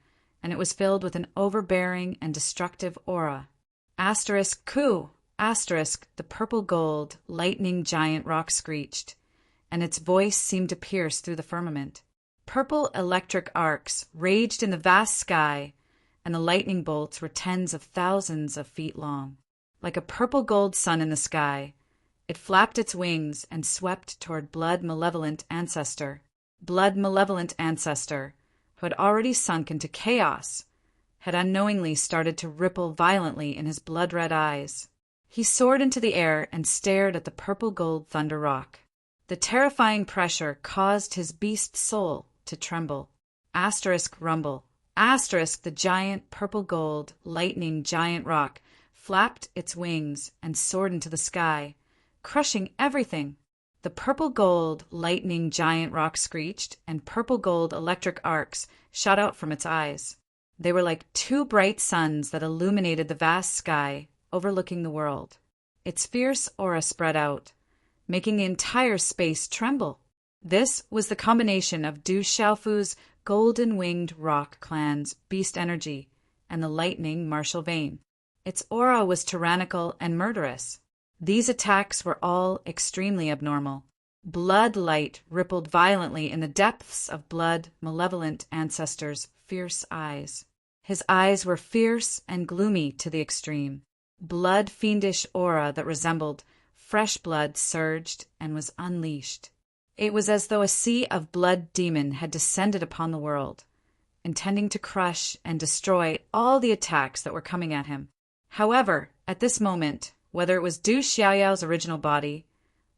Speaker 1: and it was filled with an overbearing and destructive aura. Asterisk coup! Asterisk, the purple-gold lightning giant rock screeched, and its voice seemed to pierce through the firmament. Purple electric arcs raged in the vast sky, and the lightning bolts were tens of thousands of feet long. Like a purple-gold sun in the sky, it flapped its wings and swept toward blood-malevolent ancestor. Blood-malevolent ancestor, who had already sunk into chaos, had unknowingly started to ripple violently in his blood-red eyes. He soared into the air and stared at the purple-gold thunder rock. The terrifying pressure caused his beast soul to tremble. Asterisk rumble. Asterisk, the giant purple-gold lightning giant rock flapped its wings and soared into the sky, crushing everything. The purple-gold lightning giant rock screeched, and purple-gold electric arcs shot out from its eyes. They were like two bright suns that illuminated the vast sky, overlooking the world. Its fierce aura spread out, making the entire space tremble. This was the combination of Du Xiaofu's golden-winged rock clan's beast energy and the lightning martial vein. Its aura was tyrannical and murderous. These attacks were all extremely abnormal. Blood light rippled violently in the depths of blood-malevolent ancestor's fierce eyes. His eyes were fierce and gloomy to the extreme. Blood-fiendish aura that resembled fresh blood surged and was unleashed. It was as though a sea of blood demon had descended upon the world, intending to crush and destroy all the attacks that were coming at him. However, at this moment, whether it was Du Xiaoyao's original body,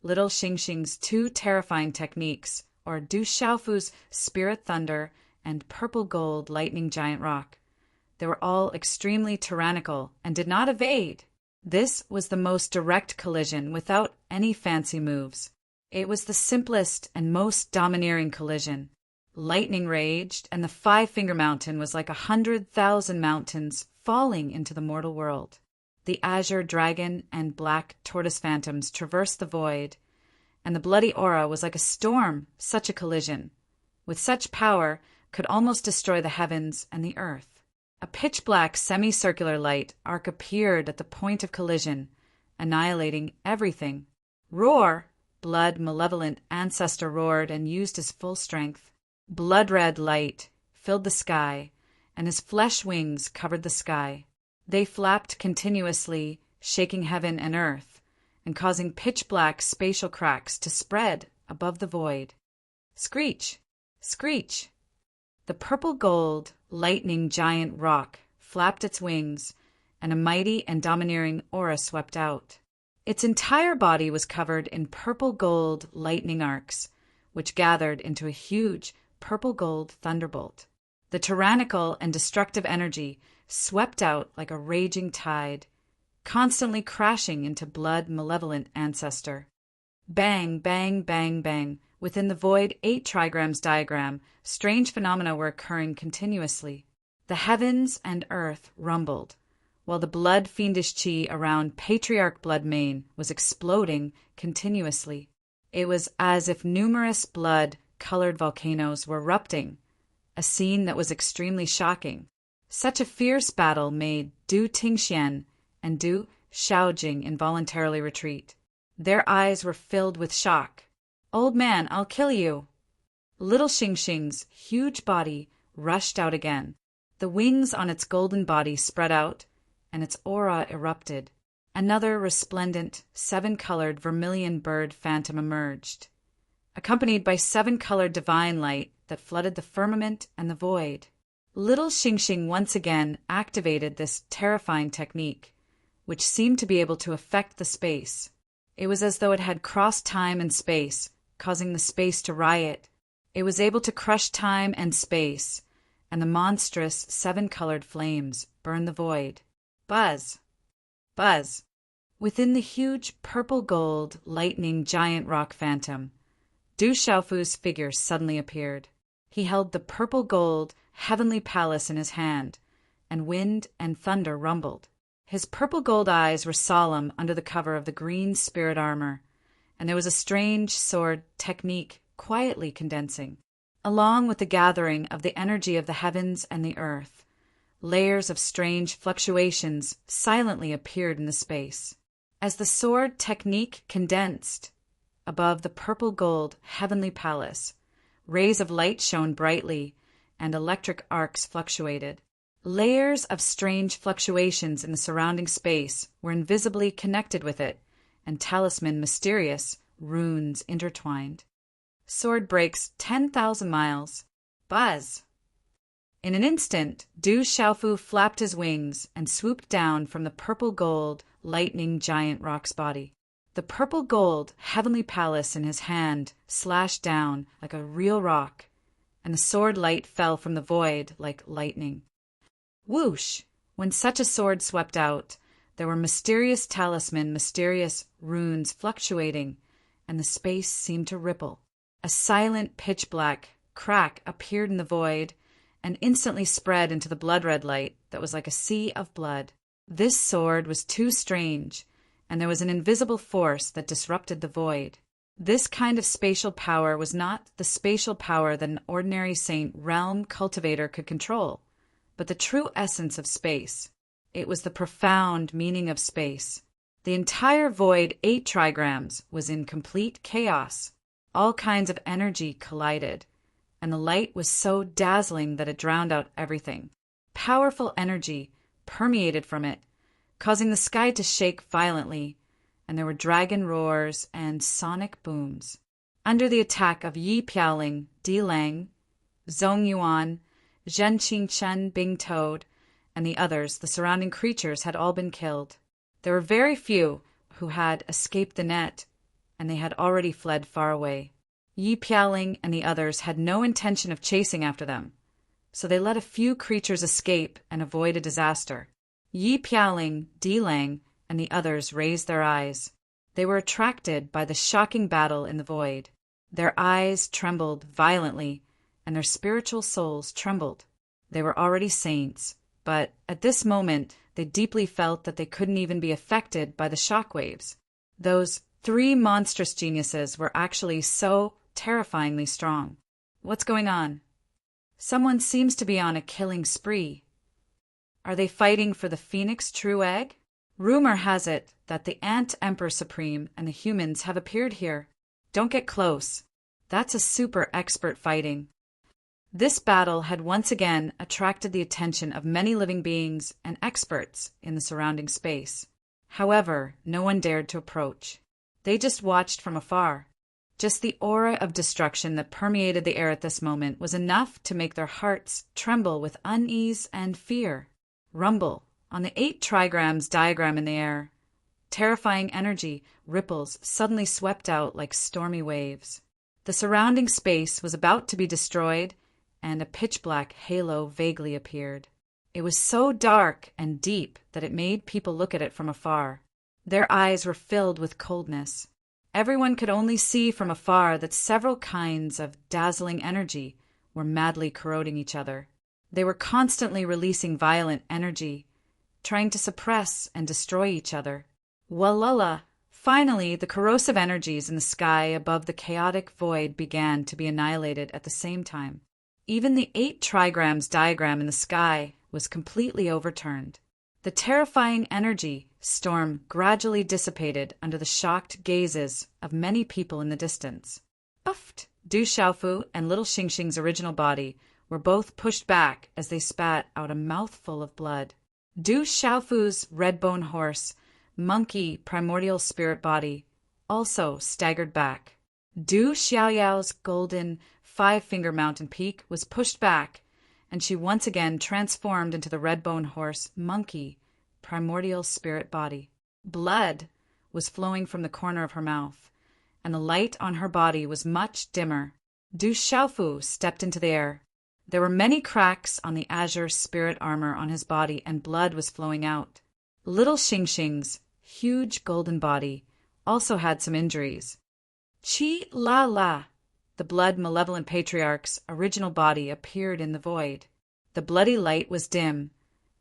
Speaker 1: Little Xingxing's two terrifying techniques, or Du Xiaofu's spirit thunder and purple gold lightning giant rock, they were all extremely tyrannical and did not evade. This was the most direct collision without any fancy moves. It was the simplest and most domineering collision. Lightning raged, and the Five-Finger Mountain was like 100,000 mountains falling into the mortal world. The azure dragon and black tortoise phantoms traversed the void, and the bloody aura was like a storm. Such a collision, with such power, could almost destroy the heavens and the earth. A pitch-black semicircular light arc appeared at the point of collision, annihilating everything. Roar! Blood-malevolent ancestor roared and used his full strength. Blood-red light filled the sky, and his flesh wings covered the sky. They flapped continuously, shaking heaven and earth, and causing pitch-black spatial cracks to spread above the void. Screech! Screech! The purple-gold, lightning giant rock flapped its wings, and a mighty and domineering aura swept out. Its entire body was covered in purple-gold lightning arcs, which gathered into a huge purple-gold thunderbolt. The tyrannical and destructive energy swept out like a raging tide, constantly crashing into blood-malevolent ancestor. Bang, bang, bang, bang. Within the void 8 trigrams diagram, strange phenomena were occurring continuously. The heavens and earth rumbled, while the blood-fiendish chi around Patriarch Bloodmane was exploding continuously. It was as if numerous blood-colored volcanoes were erupting, a scene that was extremely shocking. Such a fierce battle made Du Tingxian and Du Xiaojing involuntarily retreat. Their eyes were filled with shock. "Old man, I'll kill you!" Little Xingxing's huge body rushed out again. The wings on its golden body spread out, and its aura erupted. Another resplendent, 7-colored vermilion bird phantom emerged, accompanied by 7-colored divine light that flooded the firmament and the void. Little Xingxing once again activated this terrifying technique, which seemed to be able to affect the space. It was as though it had crossed time and space, causing the space to riot. It was able to crush time and space, and the monstrous seven-colored flames burned the void. Buzz! Buzz! Within the huge purple-gold, lightning giant rock phantom, Du Xiaofu's figure suddenly appeared. He held the purple-gold, heavenly palace in his hand, and wind and thunder rumbled. His purple-gold eyes were solemn under the cover of the green spirit armor, and there was a strange sword technique quietly condensing. Along with the gathering of the energy of the heavens and the earth, layers of strange fluctuations silently appeared in the space. As the sword technique condensed, above the purple-gold heavenly palace, rays of light shone brightly, and electric arcs fluctuated. Layers of strange fluctuations in the surrounding space were invisibly connected with it, and talisman mysterious runes intertwined. Sword breaks 10,000 miles. Buzz! In an instant, Du Xiaofu flapped his wings and swooped down from the purple-gold, lightning giant rock's body. The purple-gold heavenly palace in his hand slashed down like a real rock, and the sword light fell from the void like lightning. Whoosh! When such a sword swept out, there were mysterious runes fluctuating, and the space seemed to ripple. A silent pitch-black crack appeared in the void and instantly spread into the blood-red light that was like a sea of blood. This sword was too strange, and there was an invisible force that disrupted the void. This kind of spatial power was not the spatial power that an ordinary Saint Realm cultivator could control, but the true essence of space. It was the profound meaning of space. The entire void 8 trigrams was in complete chaos. All kinds of energy collided, and the light was so dazzling that it drowned out everything. Powerful energy permeated from it, causing the sky to shake violently, and there were dragon roars and sonic booms. Under the attack of Yi Piaoling, Di Lang, Zhong Yuan, Zhen Qingchen, Bing Toad, and the others, the surrounding creatures had all been killed. There were very few who had escaped the net, and they had already fled far away. Yi Piaoling and the others had no intention of chasing after them, so they let a few creatures escape and avoid a disaster. Yi Piaoling, Di Lang, and the others raised their eyes. They were attracted by the shocking battle in the void. Their eyes trembled violently, and their spiritual souls trembled. They were already saints, but at this moment they deeply felt that they couldn't even be affected by the shockwaves. Those 3 monstrous geniuses were actually so terrifyingly strong. What's going on? Someone seems to be on a killing spree. Are they fighting for the Phoenix True Egg? Rumor has it that the Ant Emperor Supreme and the humans have appeared here. Don't get close. That's a super expert fighting. This battle had once again attracted the attention of many living beings and experts in the surrounding space. However, no one dared to approach. They just watched from afar. Just the aura of destruction that permeated the air at this moment was enough to make their hearts tremble with unease and fear. Rumble on the 8 trigrams diagram in the air. Terrifying energy ripples suddenly swept out like stormy waves. The surrounding space was about to be destroyed, and a pitch-black halo vaguely appeared. It was so dark and deep that it made people look at it from afar. Their eyes were filled with coldness. Everyone could only see from afar that several kinds of dazzling energy were madly corroding each other. They were constantly releasing violent energy, trying to suppress and destroy each other. Walala! Finally, the corrosive energies in the sky above the chaotic void began to be annihilated at the same time. Even the 8 trigrams diagram in the sky was completely overturned. The terrifying energy storm gradually dissipated under the shocked gazes of many people in the distance. Uffed! Du Xiaofu and Little Xingxing's original body were both pushed back as they spat out a mouthful of blood. Du Xiaofu's red-bone horse, monkey primordial spirit body, also staggered back. Du Xiaoyao's golden 5-finger mountain peak was pushed back, and she once again transformed into the red-bone horse, monkey primordial spirit body. Blood was flowing from the corner of her mouth, and the light on her body was much dimmer. Du Xiaofu stepped into the air. There were many cracks on the azure spirit armor on his body, and blood was flowing out. Little Xingxing's huge golden body also had some injuries. Chi La La, the blood malevolent patriarch's original body, appeared in the void. The bloody light was dim,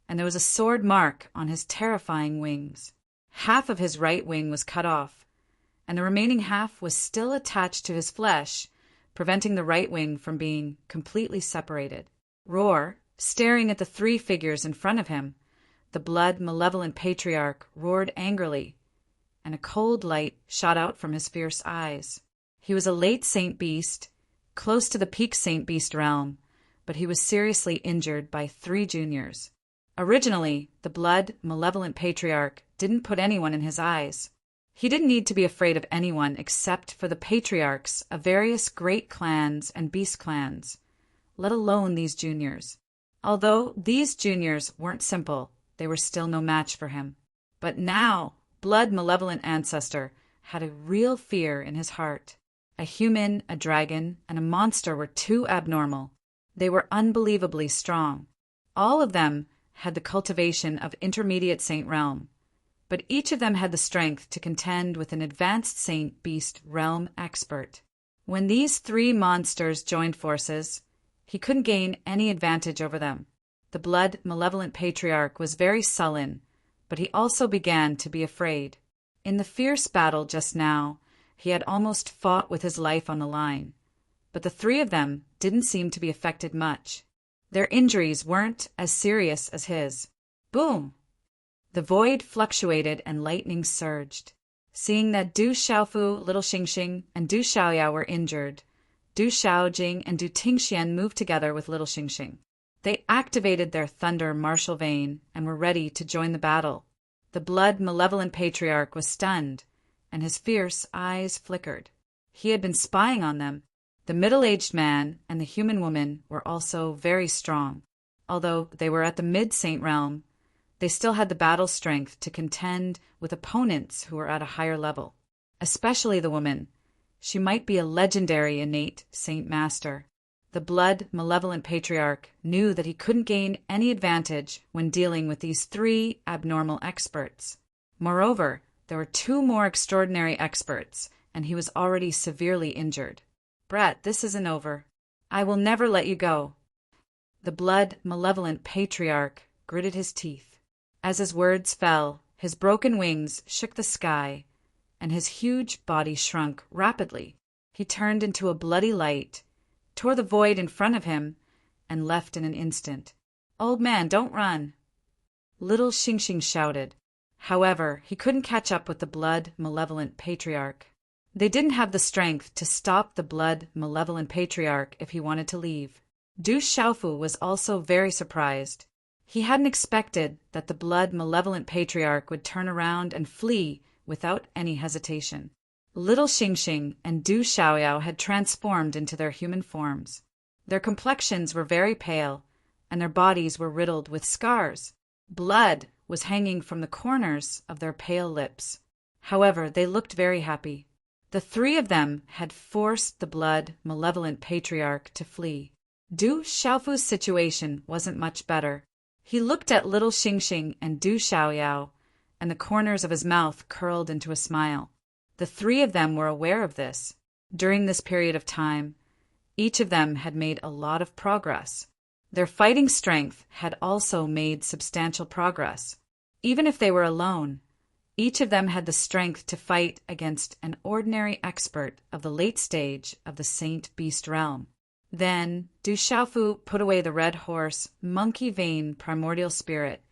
Speaker 1: and there was a sword mark on his terrifying wings. Half of his right wing was cut off, and the remaining half was still attached to his flesh, preventing the right wing from being completely separated. Roar, staring at the three figures in front of him, the blood malevolent patriarch roared angrily, and a cold light shot out from his fierce eyes. He was a late Saint Beast, close to the peak Saint Beast realm, but he was seriously injured by 3 juniors. Originally, the blood malevolent patriarch didn't put anyone in his eyes. He didn't need to be afraid of anyone except for the patriarchs of various great clans and beast clans, let alone these juniors. Although these juniors weren't simple, they were still no match for him. But now, blood malevolent ancestor had a real fear in his heart. A human, a dragon, and a monster were too abnormal. They were unbelievably strong. All of them had the cultivation of intermediate saint realm, but each of them had the strength to contend with an advanced Saint Beast realm expert. When these 3 monsters joined forces, he couldn't gain any advantage over them. The blood malevolent patriarch was very sullen, but he also began to be afraid. In the fierce battle just now, he had almost fought with his life on the line, but the 3 of them didn't seem to be affected much. Their injuries weren't as serious as his. Boom! The void fluctuated and lightning surged. Seeing that Du Xiaofu, Little Xingxing, and Du Xiaoyao were injured, Du Xiaojing and Du Tingxian moved together with Little Xingxing. They activated their thunder martial vein and were ready to join the battle. The blood malevolent patriarch was stunned, and his fierce eyes flickered. He had been spying on them. The middle-aged man and the human woman were also very strong. Although they were at the mid-saint realm, they still had the battle strength to contend with opponents who were at a higher level. Especially the woman. She might be a legendary innate saint master. The blood malevolent patriarch knew that he couldn't gain any advantage when dealing with these 3 abnormal experts. Moreover, there were 2 more extraordinary experts, and he was already severely injured. Brett, this isn't over. I will never let you go. The blood malevolent patriarch gritted his teeth. As his words fell, his broken wings shook the sky, and his huge body shrunk rapidly. He turned into a bloody light, tore the void in front of him, and left in an instant. Old man, don't run! Little Xingxing shouted. However, he couldn't catch up with the blood malevolent patriarch. They didn't have the strength to stop the blood malevolent patriarch if he wanted to leave. Du Xiaofu was also very surprised. He hadn't expected that the blood malevolent patriarch would turn around and flee without any hesitation. Little Xingxing and Du Xiaoyao had transformed into their human forms. Their complexions were very pale, and their bodies were riddled with scars. Blood was hanging from the corners of their pale lips. However, they looked very happy. The 3 of them had forced the blood malevolent patriarch to flee. Du Xiaofu's situation wasn't much better. He looked at Little Xingxing and Du Xiaoyao, and the corners of his mouth curled into a smile. The 3 of them were aware of this. During this period of time, each of them had made a lot of progress. Their fighting strength had also made substantial progress. Even if they were alone, each of them had the strength to fight against an ordinary expert of the late stage of the Saint Beast realm. Then Du Xiaofu put away the red horse, monkey vein primordial spirit,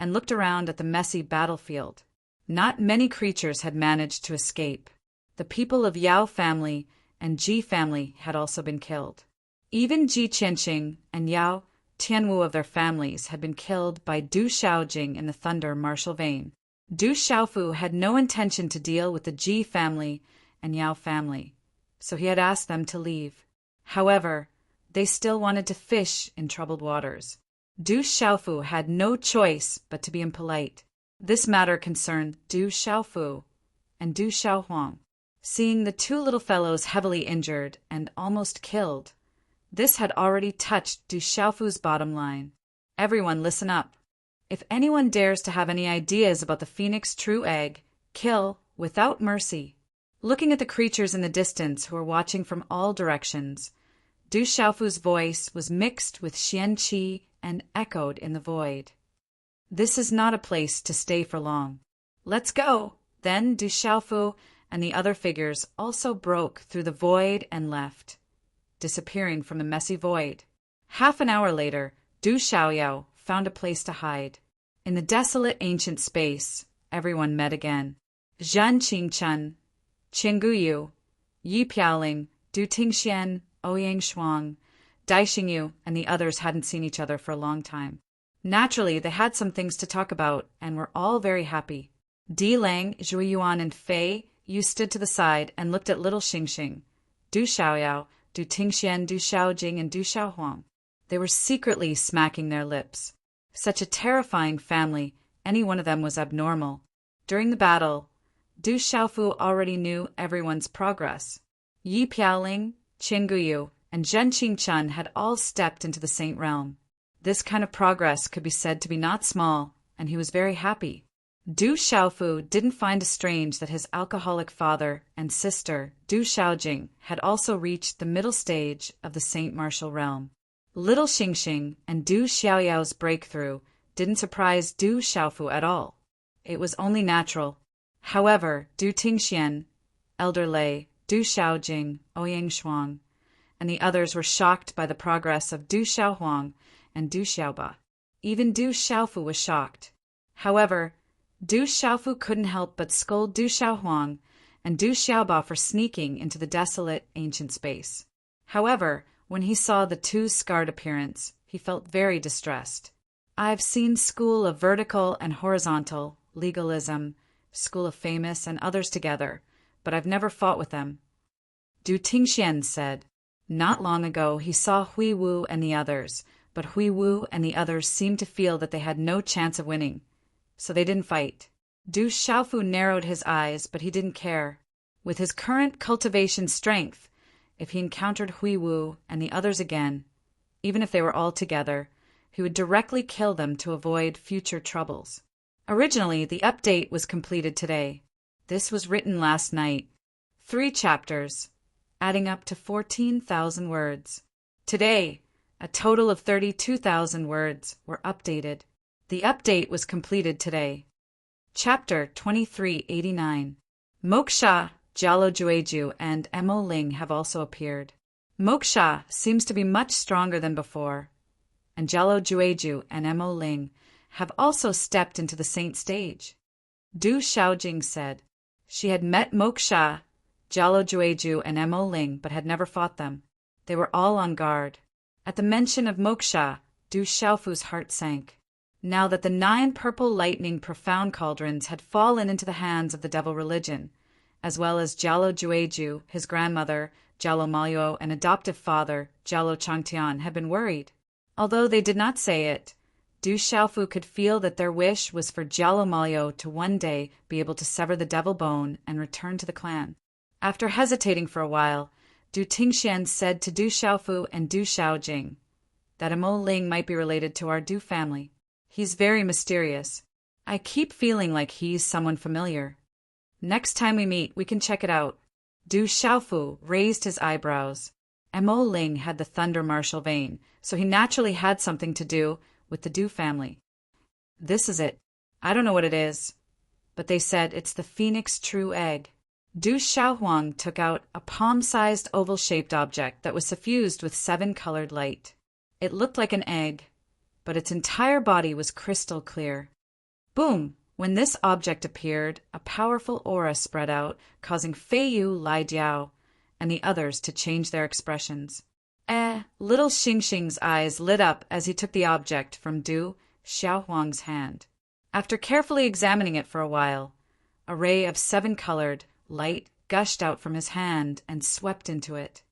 Speaker 1: and looked around at the messy battlefield. Not many creatures had managed to escape. The people of Yao family and Ji family had also been killed. Even Ji Qianqing and Yao Tianwu of their families had been killed by Du Xiaojing in the thunder martial vein. Du Xiaofu had no intention to deal with the Ji family and Yao family, so he had asked them to leave. However, they still wanted to fish in troubled waters. Du Xiaofu had no choice but to be impolite. This matter concerned Du Xiaofu and Du Xiaohuang. seeing the two little fellows heavily injured and almost killed. This had already touched Du Xiaofu's bottom line. Everyone listen up. If anyone dares to have any ideas about the phoenix true egg, kill without mercy. Looking at the creatures in the distance who were watching from all directions, Du Xiaofu's voice was mixed with xianqi and echoed in the void. This is not a place to stay for long. Let's go! Then Du Xiaofu and the other figures also broke through the void and left, disappearing from the messy void. Half an hour later, Du Xiaoyao found a place to hide. In the desolate ancient space, everyone met again. Zhan Qingchen, Qingguyu, Yi Piaoling, Du Tingxian, Ouyang Shuang, Dai Xingyu, and the others hadn't seen each other for a long time. Naturally, they had some things to talk about and were all very happy. Di Lang, Zhui Yuan, and Fei Yu stood to the side and looked at little Xingxing, Du Xiaoyao, Du Tingxian, Du Xiaojing, and Du Xiaohuang. They were secretly smacking their lips. Such a terrifying family, any one of them was abnormal. During the battle, Du Xiaofu already knew everyone's progress. Yi Piaoling, Qingguyu, and Zhen Qingchen had all stepped into the Saint Realm. This kind of progress could be said to be not small, and he was very happy. Du Xiaofu didn't find it strange that his alcoholic father and sister, Du Xiaojing, had also reached the middle stage of the Saint Martial Realm. Little Xingxing and Du Xiaoyao's breakthrough didn't surprise Du Xiaofu at all. It was only natural. However, Du Tingxian, Elder Lei, Du Xiaojing, Ouyang Shuang, and the others were shocked by the progress of Du Xiaohuang and Du Xiaoba. Even Du Xiaofu was shocked. However, Du Xiaofu couldn't help but scold Du Xiaohuang and Du Xiaoba for sneaking into the desolate ancient space. However, when he saw the two's scarred appearance, he felt very distressed. I've seen School of Vertical and Horizontal, Legalism, School of Famous, and others together, but I've never fought with them. Du Tingxian said. Not long ago he saw Hui Wu and the others, but Hui Wu and the others seemed to feel that they had no chance of winning, so they didn't fight. Du Xiaofu narrowed his eyes, but he didn't care. With his current cultivation strength, if he encountered Hui Wu and the others again, even if they were all together, he would directly kill them to avoid future troubles. Originally, the update was completed today. This was written last night. 3 chapters, adding up to 14,000 words. Today, a total of 32,000 words were updated. The update was completed today. Chapter 2389. Moksha, Jialo Jueju, and Mo Ling have also appeared. Moksha seems to be much stronger than before, and Jialo Jueju and Mo Ling have also stepped into the saint stage. Du Xiaojing said. She had met Moksha, Jialo Jueju, and Mo Ling, but had never fought them. They were all on guard. At the mention of Moksha, Du Xiaofu's heart sank. Now that the 9 purple lightning profound cauldrons had fallen into the hands of the devil religion, as well as Jialo Jueju, his grandmother, Jialo Maoyuo, and adoptive father, Jialo Changtian, had been worried. Although they did not say it, Du Xiaofu could feel that their wish was for Jialo Maoyuo to one day be able to sever the devil bone and return to the clan. After hesitating for a while, Du Tingxian said to Du Xiaofu and Du Xiaojing that Mo Ling might be related to our Du family. He's very mysterious. I keep feeling like he's someone familiar. Next time we meet, we can check it out. Du Xiaofu raised his eyebrows. Mo Ling had the thunder martial vein, so he naturally had something to do with the Du family. This is it. I don't know what it is, but they said it's the phoenix true egg. Du Xiaohuang took out a palm-sized oval-shaped object that was suffused with 7 colored light. It looked like an egg, but its entire body was crystal clear. Boom! When this object appeared, a powerful aura spread out, causing Fei Yu, Lai Diao, and the others to change their expressions. Little Xingxing's eyes lit up as he took the object from Du Xiaohuang's hand. After carefully examining it for a while, a ray of 7-colored light gushed out from his hand and swept into it.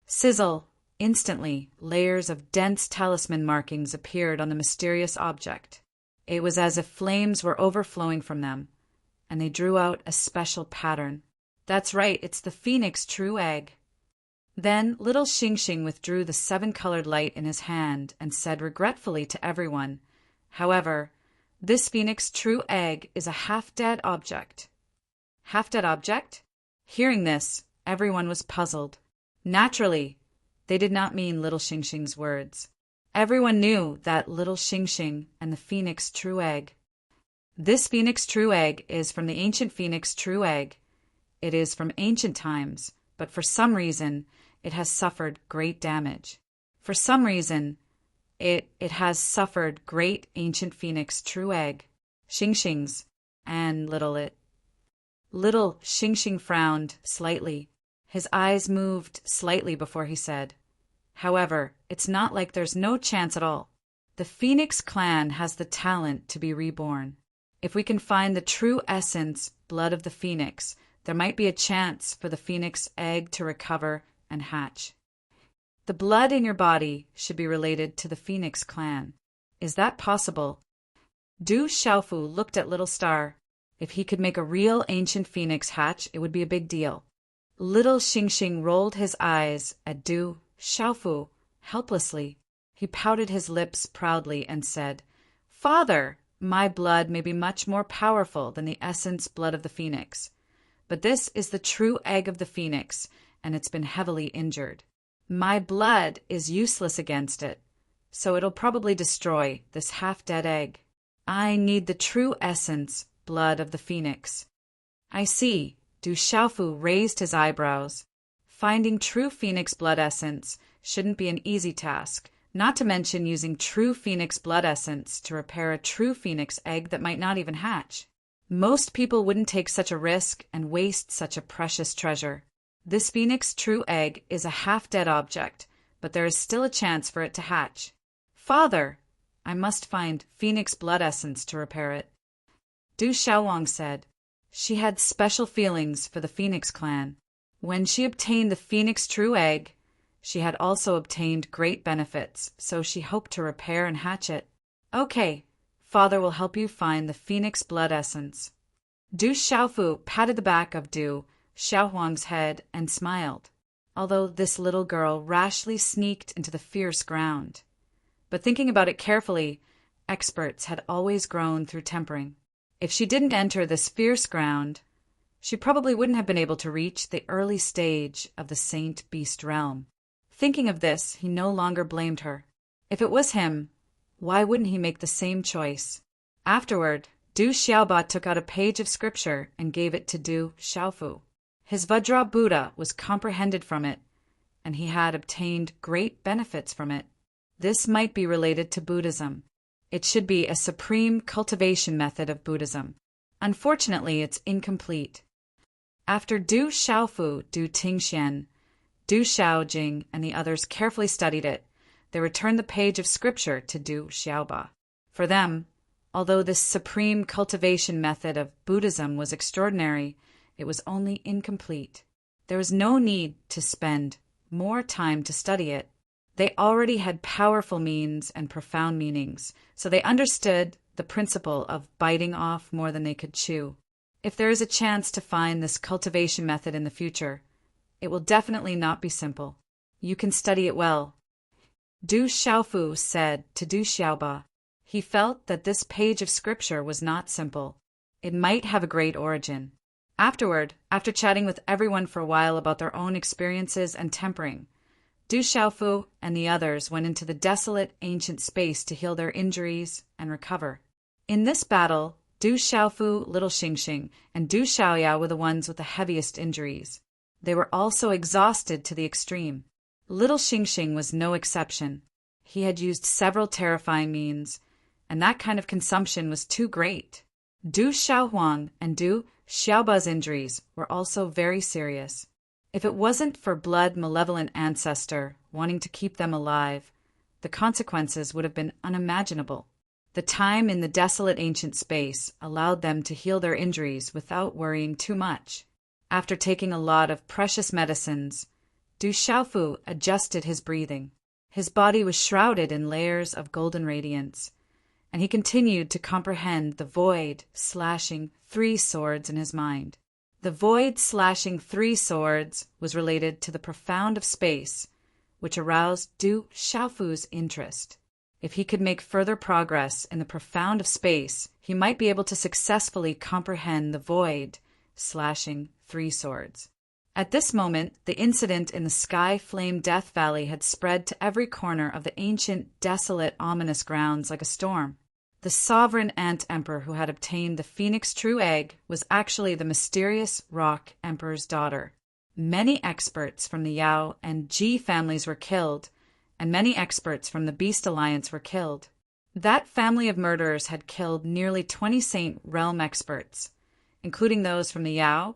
Speaker 1: Sizzle! Instantly, layers of dense talisman markings appeared on the mysterious object. It was as if flames were overflowing from them, and they drew out a special pattern. That's right, it's the phoenix true egg. Then little Xing Xing withdrew the seven-colored light in his hand and said regretfully to everyone, "However, this phoenix true egg is a half-dead object." Half-dead object? Hearing this, everyone was puzzled. Naturally, they did not mean little Xing Xing's words. Everyone knew that little Xing Xing and the phoenix true egg. This phoenix true egg is from the ancient phoenix true egg. It is from ancient times, but for some reason, it has suffered great damage. For some reason, it has suffered great ancient phoenix true egg. Xing Xing's and little it. Little Xing Xing frowned slightly. His eyes moved slightly before he said, "However, it's not like there's no chance at all. The Phoenix clan has the talent to be reborn. If we can find the true essence, blood of the phoenix, there might be a chance for the phoenix egg to recover and hatch. The blood in your body should be related to the Phoenix clan. Is that possible?" Du Xiaofu looked at Little Star. If he could make a real ancient phoenix hatch, it would be a big deal. Little Xing Xing rolled his eyes at Du Xiaofu helplessly. He pouted his lips proudly and said, "Father, my blood may be much more powerful than the essence blood of the phoenix. But this is the true egg of the phoenix, and it's been heavily injured. My blood is useless against it, so it'll probably destroy this half-dead egg. I need the true essence, blood of the phoenix." "I see." Du Xiaofu raised his eyebrows. Finding true phoenix blood essence shouldn't be an easy task, not to mention using true phoenix blood essence to repair a true phoenix egg that might not even hatch. Most people wouldn't take such a risk and waste such a precious treasure. This phoenix true egg is a half-dead object, but there is still a chance for it to hatch. "Father, I must find phoenix blood essence to repair it." Du Xiaowang said. She had special feelings for the Phoenix clan. When she obtained the phoenix true egg, she had also obtained great benefits, so she hoped to repair and hatch it. "Okay, Father will help you find the phoenix blood essence." Du Xiaofu patted the back of Du Xiaohuang's head and smiled, although this little girl rashly sneaked into the fierce ground. But thinking about it carefully, experts had always grown through tempering. If she didn't enter this fierce ground, she probably wouldn't have been able to reach the early stage of the Saint Beast realm. Thinking of this, he no longer blamed her. If it was him, why wouldn't he make the same choice? Afterward, Du Xiaoba took out a page of scripture and gave it to Du Xiaofu. His Vajra Buddha was comprehended from it, and he had obtained great benefits from it. This might be related to Buddhism. It should be a supreme cultivation method of Buddhism. Unfortunately, it's incomplete. After Du Xiaofu, Du Tingxian, Du Xiaojing, and the others carefully studied it, they returned the page of scripture to Du Xiaoba. For them, although this supreme cultivation method of Buddhism was extraordinary, it was only incomplete. There was no need to spend more time to study it. They already had powerful means and profound meanings, so they understood the principle of biting off more than they could chew. If there is a chance to find this cultivation method in the future, it will definitely not be simple. You can study it well. Du Xiaofu said to Du Xiaoba. He felt that this page of scripture was not simple. It might have a great origin. Afterward, after chatting with everyone for a while about their own experiences and tempering, Du Xiaofu and the others went into the desolate ancient space to heal their injuries and recover. In this battle, Du Xiaofu, Little Xing Xing, and Du Xiaoya were the ones with the heaviest injuries. They were also exhausted to the extreme. Little Xing Xing was no exception. He had used several terrifying means, and that kind of consumption was too great. Du Xiaohuang and Du Xiaoba's injuries were also very serious. If it wasn't for blood malevolent ancestor wanting to keep them alive, the consequences would have been unimaginable. The time in the desolate ancient space allowed them to heal their injuries without worrying too much. After taking a lot of precious medicines, Du Xiaofu adjusted his breathing. His body was shrouded in layers of golden radiance, and he continued to comprehend the void, slashing 3 swords in his mind. The void slashing 3 swords was related to the profound of space, which aroused Du Xiaofu's interest. If he could make further progress in the profound of space, he might be able to successfully comprehend the void slashing 3 swords. At this moment, the incident in the Sky Flame Death Valley had spread to every corner of the ancient, desolate, ominous grounds like a storm. The sovereign ant emperor who had obtained the Phoenix True Egg was actually the mysterious Rock Emperor's daughter. Many experts from the Yao and Ji families were killed, and many experts from the Beast Alliance were killed. That family of murderers had killed nearly 20 Saint Realm experts, including those from the Yao,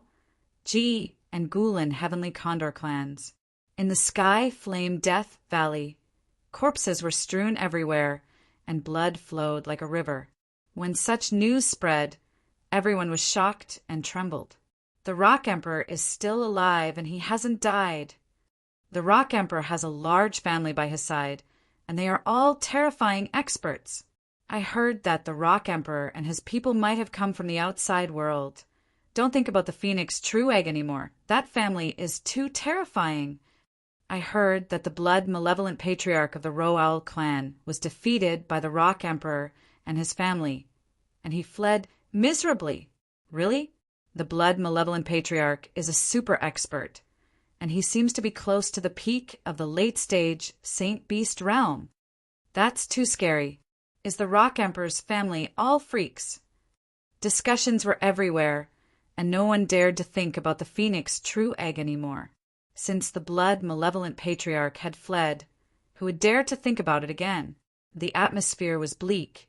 Speaker 1: Ji, and Gulen Heavenly Condor clans. In the Sky Flame Death Valley, corpses were strewn everywhere, and blood flowed like a river. When such news spread, everyone was shocked and trembled. The Rock Emperor is still alive and he hasn't died. The Rock Emperor has a large family by his side, and they are all terrifying experts. I heard that the Rock Emperor and his people might have come from the outside world. Don't think about the Phoenix True Egg anymore. That family is too terrifying. I heard that the blood malevolent patriarch of the Roal clan was defeated by the Rock Emperor and his family, and he fled miserably. Really? The blood malevolent patriarch is a super expert, and he seems to be close to the peak of the late-stage Saint Beast realm. That's too scary. Is the Rock Emperor's family all freaks? Discussions were everywhere, and no one dared to think about the Phoenix True Egg anymore. Since the blood malevolent patriarch had fled, who would dare to think about it again? The atmosphere was bleak,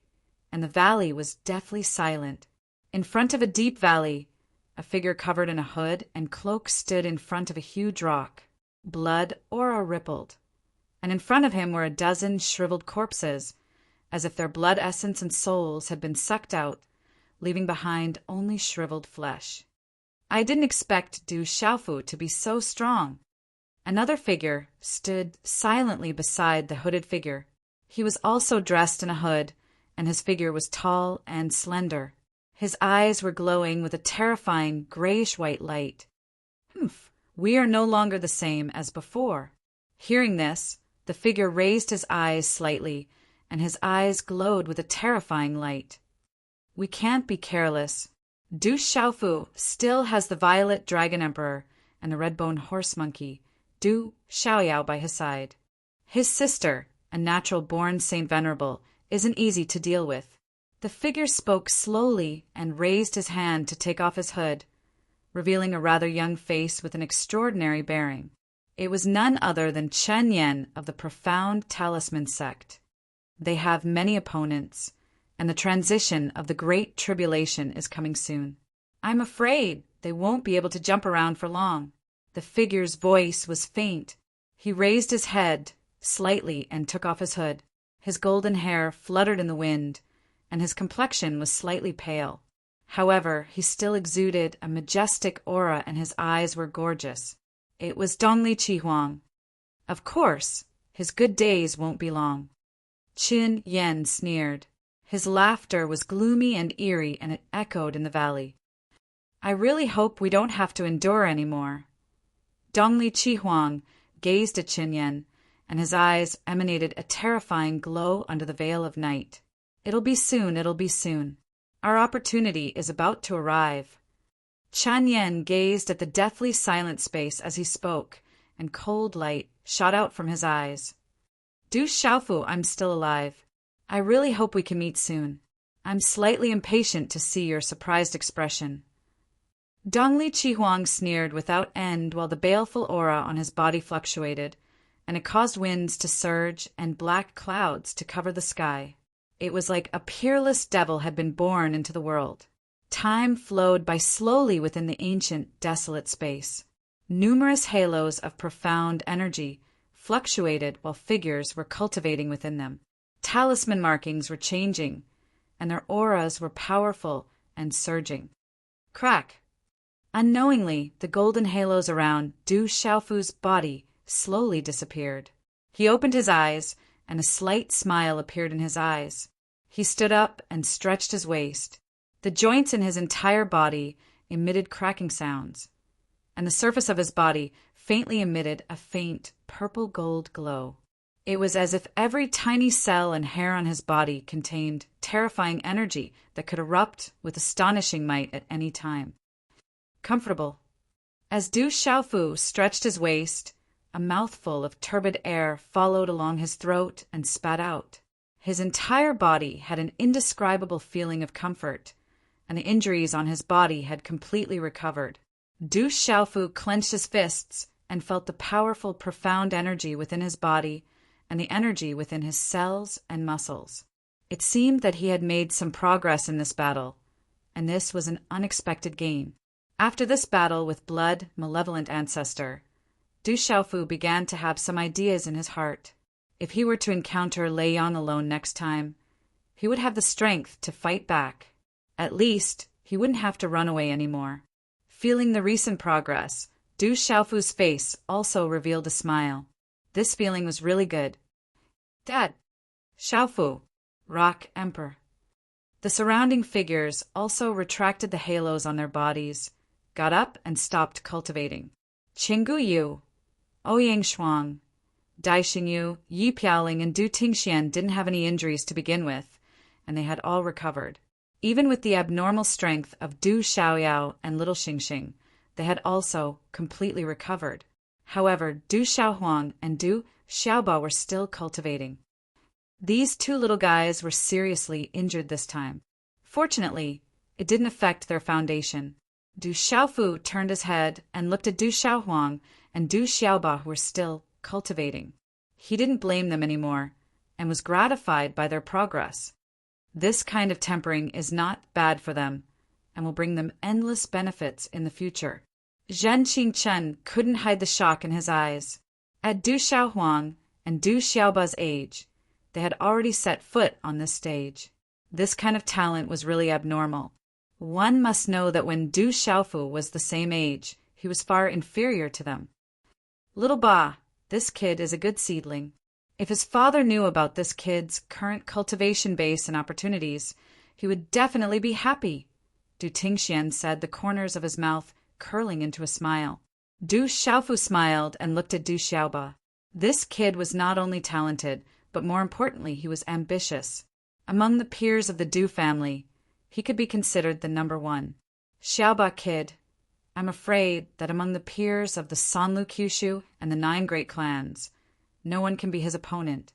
Speaker 1: and the valley was deathly silent. In front of a deep valley, a figure covered in a hood and cloak stood in front of a huge rock. Blood aura rippled, and in front of him were a dozen shriveled corpses, as if their blood essence and souls had been sucked out, leaving behind only shriveled flesh. I didn't expect Du Xiaofu to be so strong. Another figure stood silently beside the hooded figure. He was also dressed in a hood, and his figure was tall and slender. His eyes were glowing with a terrifying grayish-white light. We are no longer the same as before. Hearing this, the figure raised his eyes slightly, and his eyes glowed with a terrifying light. We can't be careless. Du Xiaofu still has the Violet Dragon Emperor and the Red-Bone Horse Monkey, Du Xiaoyao, by his side. His sister, a natural-born Saint Venerable, isn't easy to deal with. The figure spoke slowly and raised his hand to take off his hood, revealing a rather young face with an extraordinary bearing. It was none other than Chen Yen of the Profound Talisman sect. They have many opponents, and the transition of the Great Tribulation is coming soon. I'm afraid they won't be able to jump around for long. The figure's voice was faint. He raised his head slightly and took off his hood. His golden hair fluttered in the wind, and his complexion was slightly pale. However, he still exuded a majestic aura and his eyes were gorgeous. It was Dongli Qihuang. Of course, his good days won't be long. Qin Yen sneered. His laughter was gloomy and eerie, and it echoed in the valley. I really hope we don't have to endure any more. Dongli Qihuang gazed at Qin Yen, and his eyes emanated a terrifying glow under the veil of night. It'll be soon, it'll be soon. Our opportunity is about to arrive. Chen Yen gazed at the deathly silent space as he spoke, and cold light shot out from his eyes. Du Xiaofu, I'm still alive. I really hope we can meet soon. I'm slightly impatient to see your surprised expression. Dongli Qihuang sneered without end while the baleful aura on his body fluctuated, and it caused winds to surge and black clouds to cover the sky. It was like a peerless devil had been born into the world. Time flowed by slowly within the ancient, desolate space. Numerous halos of profound energy fluctuated while figures were cultivating within them. Talisman markings were changing, and their auras were powerful and surging. Crack! Unknowingly, the golden halos around Du Xiaofu's body slowly disappeared. He opened his eyes, and a slight smile appeared in his eyes. He stood up and stretched his waist. The joints in his entire body emitted cracking sounds, and the surface of his body faintly emitted a faint purple-gold glow. It was as if every tiny cell and hair on his body contained terrifying energy that could erupt with astonishing might at any time. Comfortable. As Du Xiaofu stretched his waist, a mouthful of turbid air followed along his throat and spat out. His entire body had an indescribable feeling of comfort, and the injuries on his body had completely recovered. Du Xiaofu clenched his fists and felt the powerful, profound energy within his body and the energy within his cells and muscles. It seemed that he had made some progress in this battle, and this was an unexpected gain. After this battle with blood, malevolent ancestor, Du Xiaofu began to have some ideas in his heart. If he were to encounter Lei Yan alone next time, he would have the strength to fight back. At least, he wouldn't have to run away anymore. Feeling the recent progress, Du Xiaofu's face also revealed a smile. This feeling was really good. Dad. Xiaofu. Rock Emperor. The surrounding figures also retracted the halos on their bodies, got up and stopped cultivating. Qinggu Yu, Ouyang Shuang, Dai Xingyu, Yi Piaoling, and Du Tingxian didn't have any injuries to begin with, and they had all recovered. Even with the abnormal strength of Du Xiaoyao and Little Xingxing, they had also completely recovered. However, Du Xiaohuang and Du Xiaoba were still cultivating. These two little guys were seriously injured this time. Fortunately, it didn't affect their foundation. Du Xiaofu turned his head and looked at Du Xiaohuang and Du Xiaoba, who were still cultivating. He didn't blame them anymore and was gratified by their progress. This kind of tempering is not bad for them and will bring them endless benefits in the future. Zhen Qingchen couldn't hide the shock in his eyes. At Du Xiaohuang and Du Xiaoba's age, they had already set foot on this stage. This kind of talent was really abnormal. One must know that when Du Xiaofu was the same age, he was far inferior to them. Little Ba, this kid is a good seedling. If his father knew about this kid's current cultivation base and opportunities, he would definitely be happy, Du Tingxian said, the corners of his mouth curling into a smile. Du Xiaofu smiled and looked at Du Xiaoba. This kid was not only talented, but more importantly, he was ambitious. Among the peers of the Du family, he could be considered the number one. Xiaoba kid, I'm afraid that among the peers of the Sanlu Kyushu and the 9 great clans, no one can be his opponent.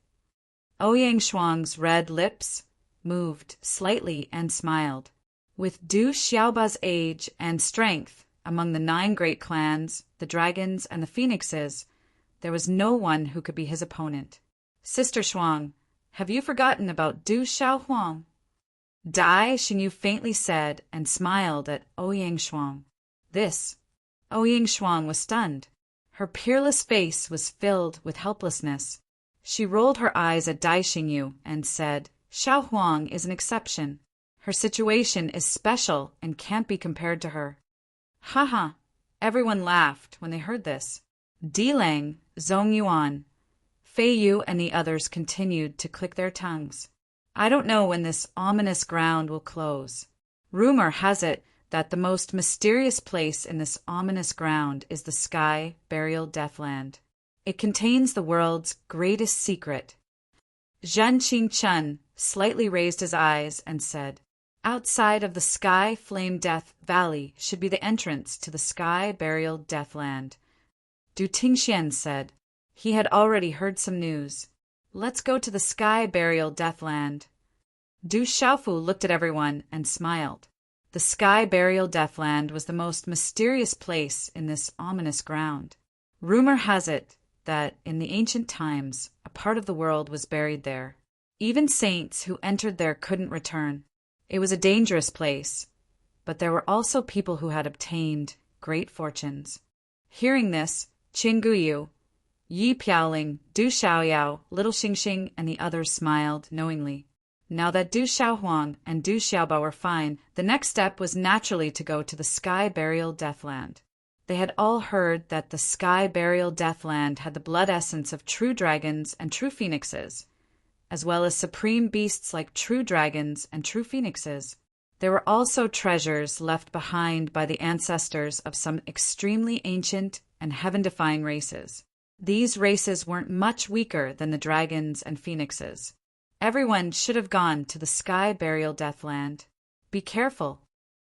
Speaker 1: Ouyang Shuang's red lips moved slightly and smiled. With Du Xiaoba's age and strength, among the 9 great clans, the dragons, and the phoenixes, there was no one who could be his opponent. Sister Shuang, have you forgotten about Du Xiaohuang? Dai Xingyu faintly said and smiled at Ouyang Shuang. This, Ouyang Shuang was stunned. Her peerless face was filled with helplessness. She rolled her eyes at Dai Xingyu and said, Xiaohuang is an exception. Her situation is special and can't be compared to her. Haha, everyone laughed when they heard this. Dilang, Zhong Yuan, Fei Yu, and the others continued to click their tongues. I don't know when this ominous ground will close. Rumor has it that the most mysterious place in this ominous ground is the Sky Burial Deathland. It contains the world's greatest secret. Zhen Qingchen slightly raised his eyes and said, outside of the Sky Flame Death Valley should be the entrance to the Sky Burial Deathland. Du Tingxian said. He had already heard some news. Let's go to the Sky Burial Deathland. Du Xiaofu looked at everyone and smiled. The Sky Burial Deathland was the most mysterious place in this ominous ground. Rumor has it that in the ancient times, a part of the world was buried there. Even saints who entered there couldn't return. It was a dangerous place, but there were also people who had obtained great fortunes. Hearing this, Qinggu Yu, Yi Piaoling, Du Xiaoyao, Little Xingxing, and the others smiled knowingly. Now that Du Xiaohuang and Du Xiaoba were fine, the next step was naturally to go to the Sky Burial Deathland. They had all heard that the Sky Burial Deathland had the blood essence of true dragons and true phoenixes, as well as supreme beasts like true dragons and true phoenixes. There were also treasures left behind by the ancestors of some extremely ancient and heaven-defying races. These races weren't much weaker than the dragons and phoenixes. Everyone should have gone to the Sky Burial Deathland. Be careful,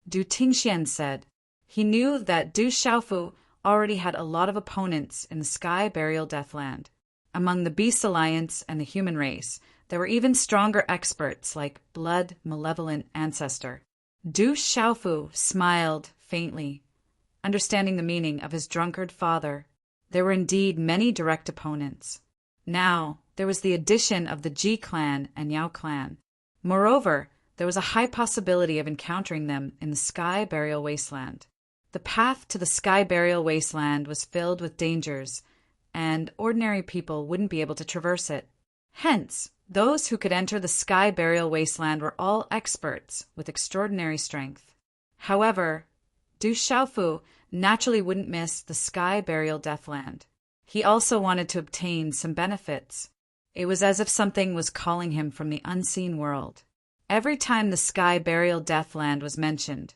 Speaker 1: Du Tingxian said. He knew that Du Xiaofu already had a lot of opponents in the Sky Burial Deathland. Among the Beast Alliance and the human race, there were even stronger experts like Blood Malevolent Ancestor. Du Xiaofu smiled faintly, understanding the meaning of his drunkard father. There were indeed many direct opponents. Now, there was the addition of the Ji clan and Yao clan. Moreover, there was a high possibility of encountering them in the Sky Burial Wasteland. The path to the Sky Burial Wasteland was filled with dangers, and ordinary people wouldn't be able to traverse it. Hence, those who could enter the Sky Burial Wasteland were all experts with extraordinary strength. However, Du Xiaofu naturally wouldn't miss the Sky Burial Deathland. He also wanted to obtain some benefits. It was as if something was calling him from the unseen world. Every time the Sky Burial Deathland was mentioned,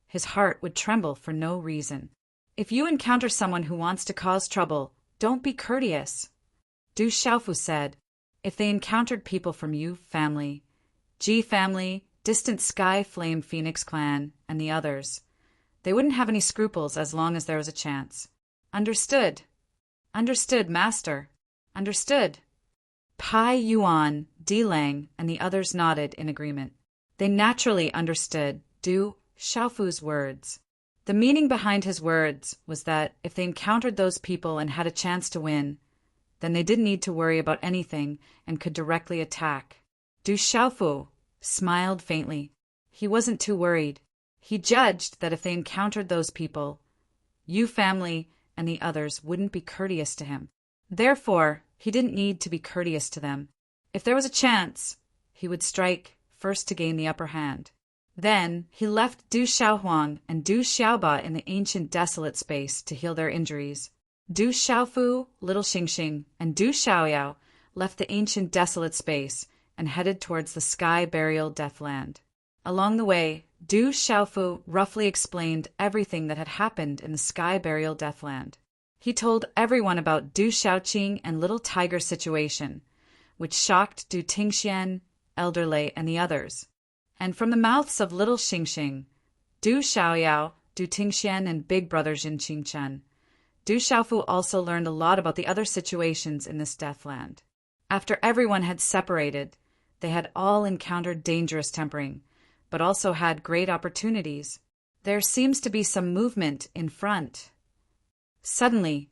Speaker 1: his heart would tremble for no reason. If you encounter someone who wants to cause trouble, don't be courteous, Du Xiaofu said. If they encountered people from Yu family, Ji family, distant Sky Flame Phoenix clan, and the others, they wouldn't have any scruples as long as there was a chance. Understood. Understood, master. Understood. Pai Yuan, Di Lang, and the others nodded in agreement. They naturally understood Du Xiaofu's words. The meaning behind his words was that if they encountered those people and had a chance to win, then they didn't need to worry about anything and could directly attack. Du Xiaofu smiled faintly. He wasn't too worried. He judged that if they encountered those people, Yu family and the others wouldn't be courteous to him. Therefore, he didn't need to be courteous to them. If there was a chance, he would strike first to gain the upper hand. Then, he left Du Xiaohuang and Du Xiaoba in the ancient desolate space to heal their injuries. Du Xiaofu, Little Xingxing, and Du Xiaoyao left the ancient desolate space and headed towards the Sky Burial Deathland. Along the way, Du Xiaofu roughly explained everything that had happened in the Sky Burial Deathland. He told everyone about Du Xiaoqing and Little Tiger's situation, which shocked Du Tingxian, Elder Lei, and the others. And from the mouths of Little Xingxing, Du Xiaoyao, Du Tingxian, and Big Brother Jin Qingchen, Du Xiaofu also learned a lot about the other situations in this deathland. After everyone had separated, they had all encountered dangerous tempering, but also had great opportunities. There seems to be some movement in front. Suddenly,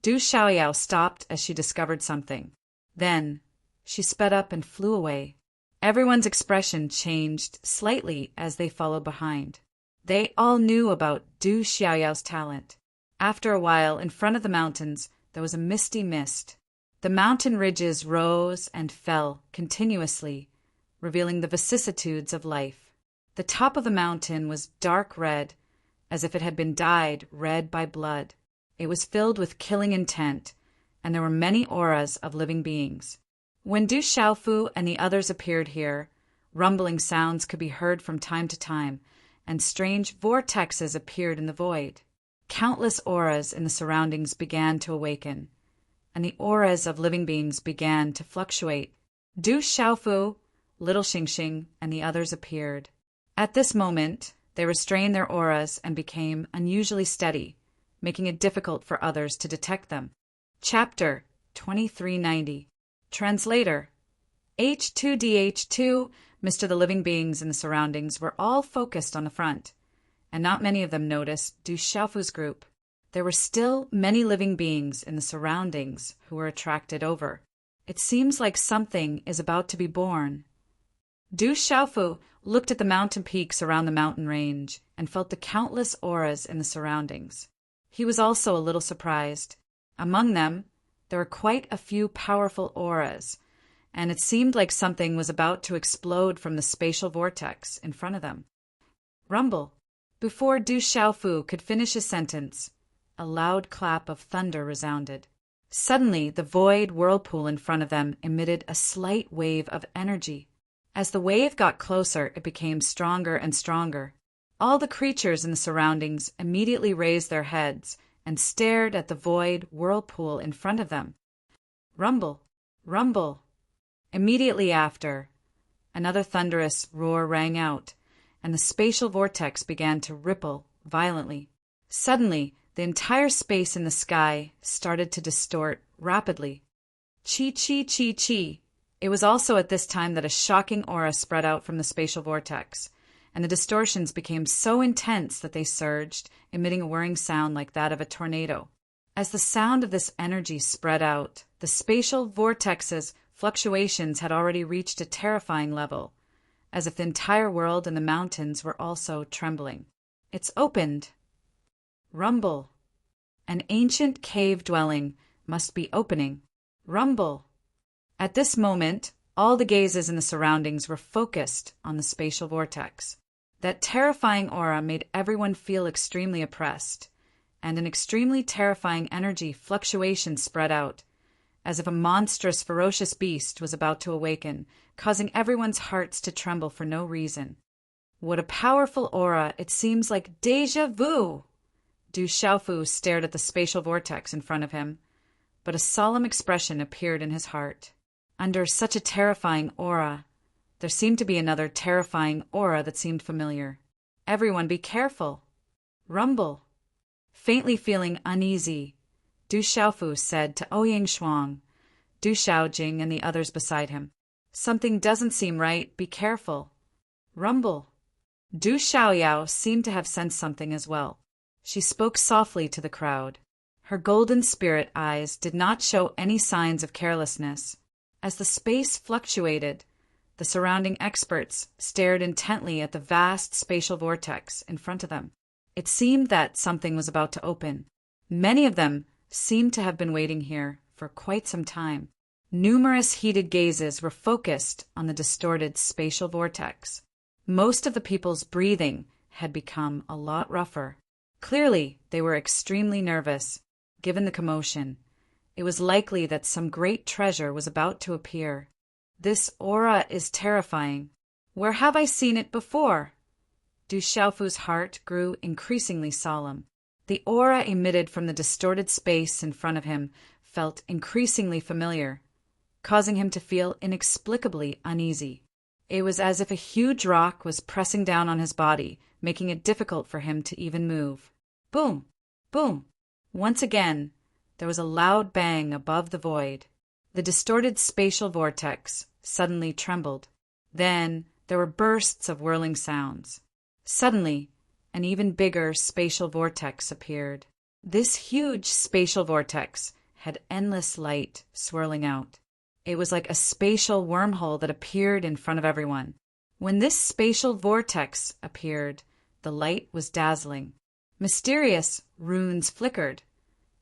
Speaker 1: Du Xiaoyao stopped as she discovered something. Then, she sped up and flew away. Everyone's expression changed slightly as they followed behind. They all knew about Du Xiaoyao's talent. After a while, in front of the mountains, there was a misty mist. The mountain ridges rose and fell continuously, revealing the vicissitudes of life. The top of the mountain was dark red, as if it had been dyed red by blood. It was filled with killing intent, and there were many auras of living beings. When Du Xiaofu and the others appeared here, rumbling sounds could be heard from time to time, and strange vortexes appeared in the void. Countless auras in the surroundings began to awaken, and the auras of living beings began to fluctuate. Du Xiaofu, Little Xingxing, and the others appeared. At this moment, they restrained their auras and became unusually steady, making it difficult for others to detect them. Chapter 2390. Translator. H2DH2, Mr. The living beings in the surroundings were all focused on the front, and not many of them noticed Du Xiaofu's group. There were still many living beings in the surroundings who were attracted over. It seems like something is about to be born. Du Xiaofu looked at the mountain peaks around the mountain range and felt the countless auras in the surroundings. He was also a little surprised. Among them, there were quite a few powerful auras, and it seemed like something was about to explode from the spatial vortex in front of them. Rumble. Before Du Xiaofu could finish his sentence, a loud clap of thunder resounded. Suddenly, the void whirlpool in front of them emitted a slight wave of energy. As the wave got closer, it became stronger and stronger. All the creatures in the surroundings immediately raised their heads and stared at the void whirlpool in front of them. Rumble, rumble. Immediately after, another thunderous roar rang out, and the spatial vortex began to ripple violently. Suddenly, the entire space in the sky started to distort rapidly. Chi, chi, chi, chi. It was also at this time that a shocking aura spread out from the spatial vortex, and the distortions became so intense that they surged, emitting a whirring sound like that of a tornado. As the sound of this energy spread out, the spatial vortex's fluctuations had already reached a terrifying level, as if the entire world and the mountains were also trembling. It's opened. Rumble. An ancient cave dwelling must be opening. Rumble. At this moment, all the gazes in the surroundings were focused on the spatial vortex. That terrifying aura made everyone feel extremely oppressed, and an extremely terrifying energy fluctuation spread out, as if a monstrous, ferocious beast was about to awaken, causing everyone's hearts to tremble for no reason. What a powerful aura! It seems like déjà vu! Du Xiaofu stared at the spatial vortex in front of him, but a solemn expression appeared in his heart. Under such a terrifying aura, there seemed to be another terrifying aura that seemed familiar. Everyone be careful! Rumble! Faintly feeling uneasy, Du Xiaofu said to Ouyang Shuang, Du Xiaojing and the others beside him, "Something doesn't seem right, be careful." Rumble! Du Xiaoyao seemed to have sensed something as well. She spoke softly to the crowd. Her golden spirit eyes did not show any signs of carelessness. As the space fluctuated, the surrounding experts stared intently at the vast spatial vortex in front of them. It seemed that something was about to open. Many of them seemed to have been waiting here for quite some time. Numerous heated gazes were focused on the distorted spatial vortex. Most of the people's breathing had become a lot rougher. Clearly, they were extremely nervous, given the commotion. It was likely that some great treasure was about to appear. This aura is terrifying. Where have I seen it before? Du Xiaofu's heart grew increasingly solemn. The aura emitted from the distorted space in front of him felt increasingly familiar, causing him to feel inexplicably uneasy. It was as if a huge rock was pressing down on his body, making it difficult for him to even move. Boom! Boom! Once again, there was a loud bang above the void. The distorted spatial vortex suddenly trembled. Then there were bursts of whirling sounds. Suddenly, an even bigger spatial vortex appeared. This huge spatial vortex had endless light swirling out. It was like a spatial wormhole that appeared in front of everyone. When this spatial vortex appeared, the light was dazzling. Mysterious runes flickered,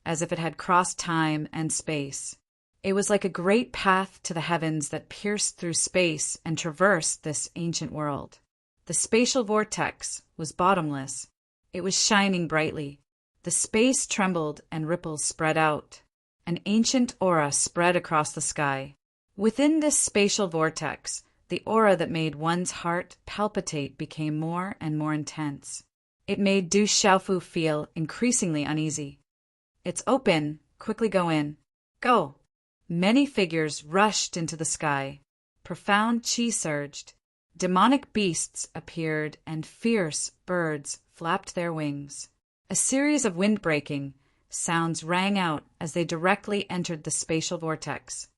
Speaker 1: as if it had crossed time and space. It was like a great path to the heavens that pierced through space and traversed this ancient world. The spatial vortex was bottomless. It was shining brightly. The space trembled and ripples spread out. An ancient aura spread across the sky. Within this spatial vortex, the aura that made one's heart palpitate became more and more intense. It made Du Xiaofu feel increasingly uneasy. "It's open. Quickly go in." "Go!" Many figures rushed into the sky. Profound qi surged. Demonic beasts appeared and fierce birds flapped their wings. A series of wind-breaking sounds rang out as they directly entered the spatial vortex.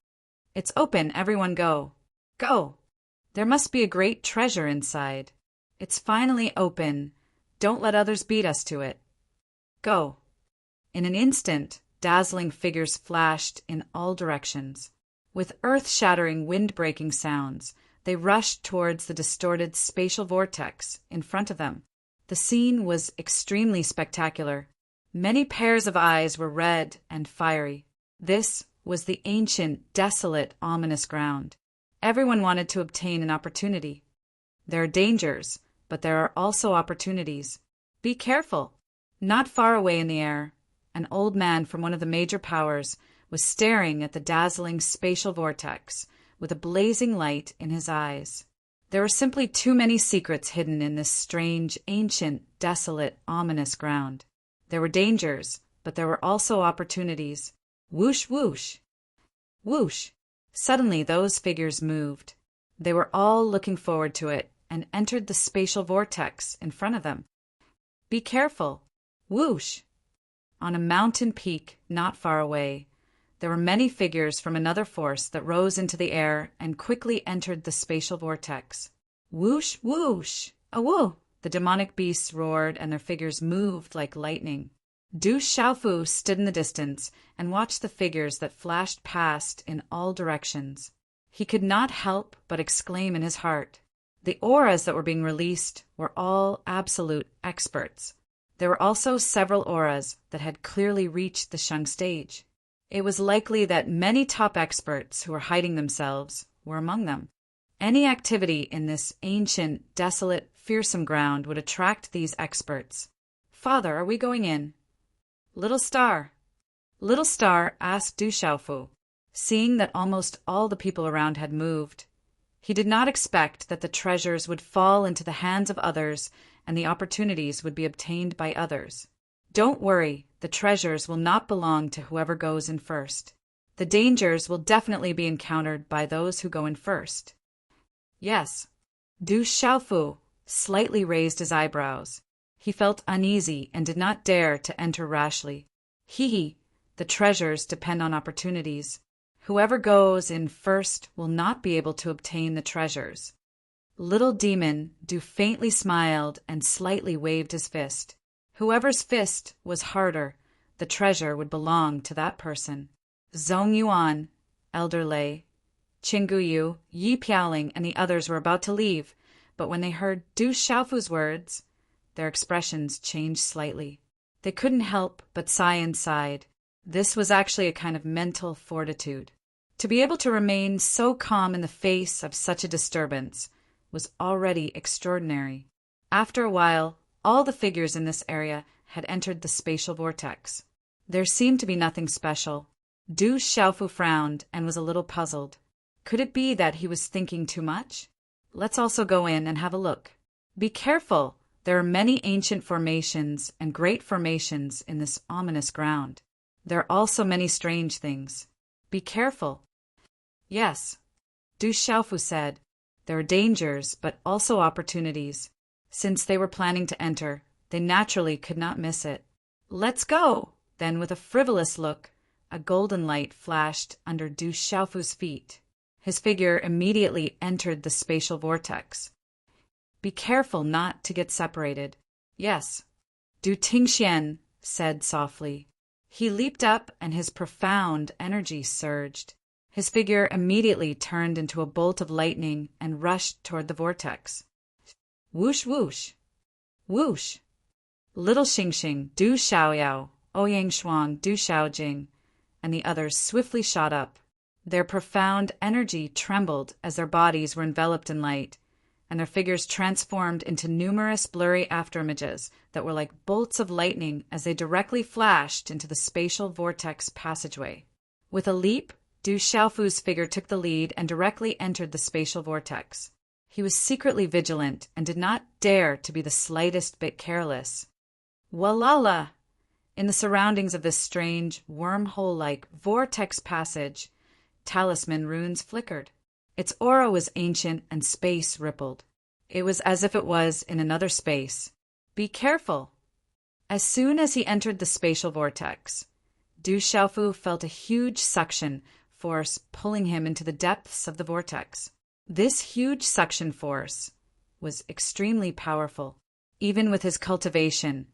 Speaker 1: "It's open, everyone go! Go! There must be a great treasure inside. It's finally open. Don't let others beat us to it. Go!" In an instant, dazzling figures flashed in all directions. With earth-shattering, wind-breaking sounds, they rushed towards the distorted spatial vortex in front of them. The scene was extremely spectacular. Many pairs of eyes were red and fiery. This was the ancient, desolate, ominous ground. Everyone wanted to obtain an opportunity. There are dangers, but there are also opportunities. Be careful. Not far away in the air, an old man from one of the major powers was staring at the dazzling spatial vortex with a blazing light in his eyes. There were simply too many secrets hidden in this strange, ancient, desolate, ominous ground. There were dangers, but there were also opportunities. Whoosh, whoosh. Whoosh. Suddenly those figures moved. They were all looking forward to it and entered the spatial vortex in front of them. Be careful. Whoosh. On a mountain peak not far away, there were many figures from another force that rose into the air and quickly entered the spatial vortex. Whoosh, whoosh, awoo! The demonic beasts roared and their figures moved like lightning. Du Xiaofu stood in the distance and watched the figures that flashed past in all directions. He could not help but exclaim in his heart. The auras that were being released were all absolute experts. There were also several auras that had clearly reached the Sheng stage. It was likely that many top experts who were hiding themselves were among them. Any activity in this ancient, desolate, fearsome ground would attract these experts. Father, are we going in? Little Star asked Du Xiaofu, seeing that almost all the people around had moved. He did not expect that the treasures would fall into the hands of others and the opportunities would be obtained by others. Don't worry, the treasures will not belong to whoever goes in first. The dangers will definitely be encountered by those who go in first. Yes. Du Xiaofu slightly raised his eyebrows. He felt uneasy and did not dare to enter rashly. The treasures depend on opportunities. Whoever goes in first will not be able to obtain the treasures. Little Demon Du faintly smiled and slightly waved his fist. Whoever's fist was harder, the treasure would belong to that person. Zhong Yuan, Elder Lei, Qinggu Yu, Yi Piaoling, and the others were about to leave, but when they heard Du Xiaofu's words, their expressions changed slightly. They couldn't help but sigh inside. This was actually a kind of mental fortitude. To be able to remain so calm in the face of such a disturbance was already extraordinary. After a while, all the figures in this area had entered the spatial vortex. There seemed to be nothing special. Du Xiaofu frowned and was a little puzzled. Could it be that he was thinking too much? Let's also go in and have a look. Be careful! There are many ancient formations and great formations in this ominous ground. There are also many strange things. Be careful. Yes, Du Xiaofu said. There are dangers, but also opportunities. Since they were planning to enter, they naturally could not miss it. Let's go! Then, with a frivolous look, a golden light flashed under Du Xiaofu's feet. His figure immediately entered the spatial vortex. Be careful not to get separated. Yes, Du Tingxian said softly. He leaped up and his profound energy surged. His figure immediately turned into a bolt of lightning and rushed toward the vortex. Whoosh, whoosh. Whoosh. Little Xingxing, Du Xiaoyao, Ouyang Shuang, Du Xiaojing, and the others swiftly shot up. Their profound energy trembled as their bodies were enveloped in light, and their figures transformed into numerous blurry afterimages that were like bolts of lightning as they directly flashed into the spatial vortex passageway. With a leap, Du Xiaofu's figure took the lead and directly entered the spatial vortex. He was secretly vigilant and did not dare to be the slightest bit careless. Walala! In the surroundings of this strange, wormhole-like vortex passage, talisman runes flickered. Its aura was ancient and space rippled. It was as if it was in another space. Be careful! As soon as he entered the spatial vortex, Du Xiaofu felt a huge suction force pulling him into the depths of the vortex. This huge suction force was extremely powerful. Even with his cultivation,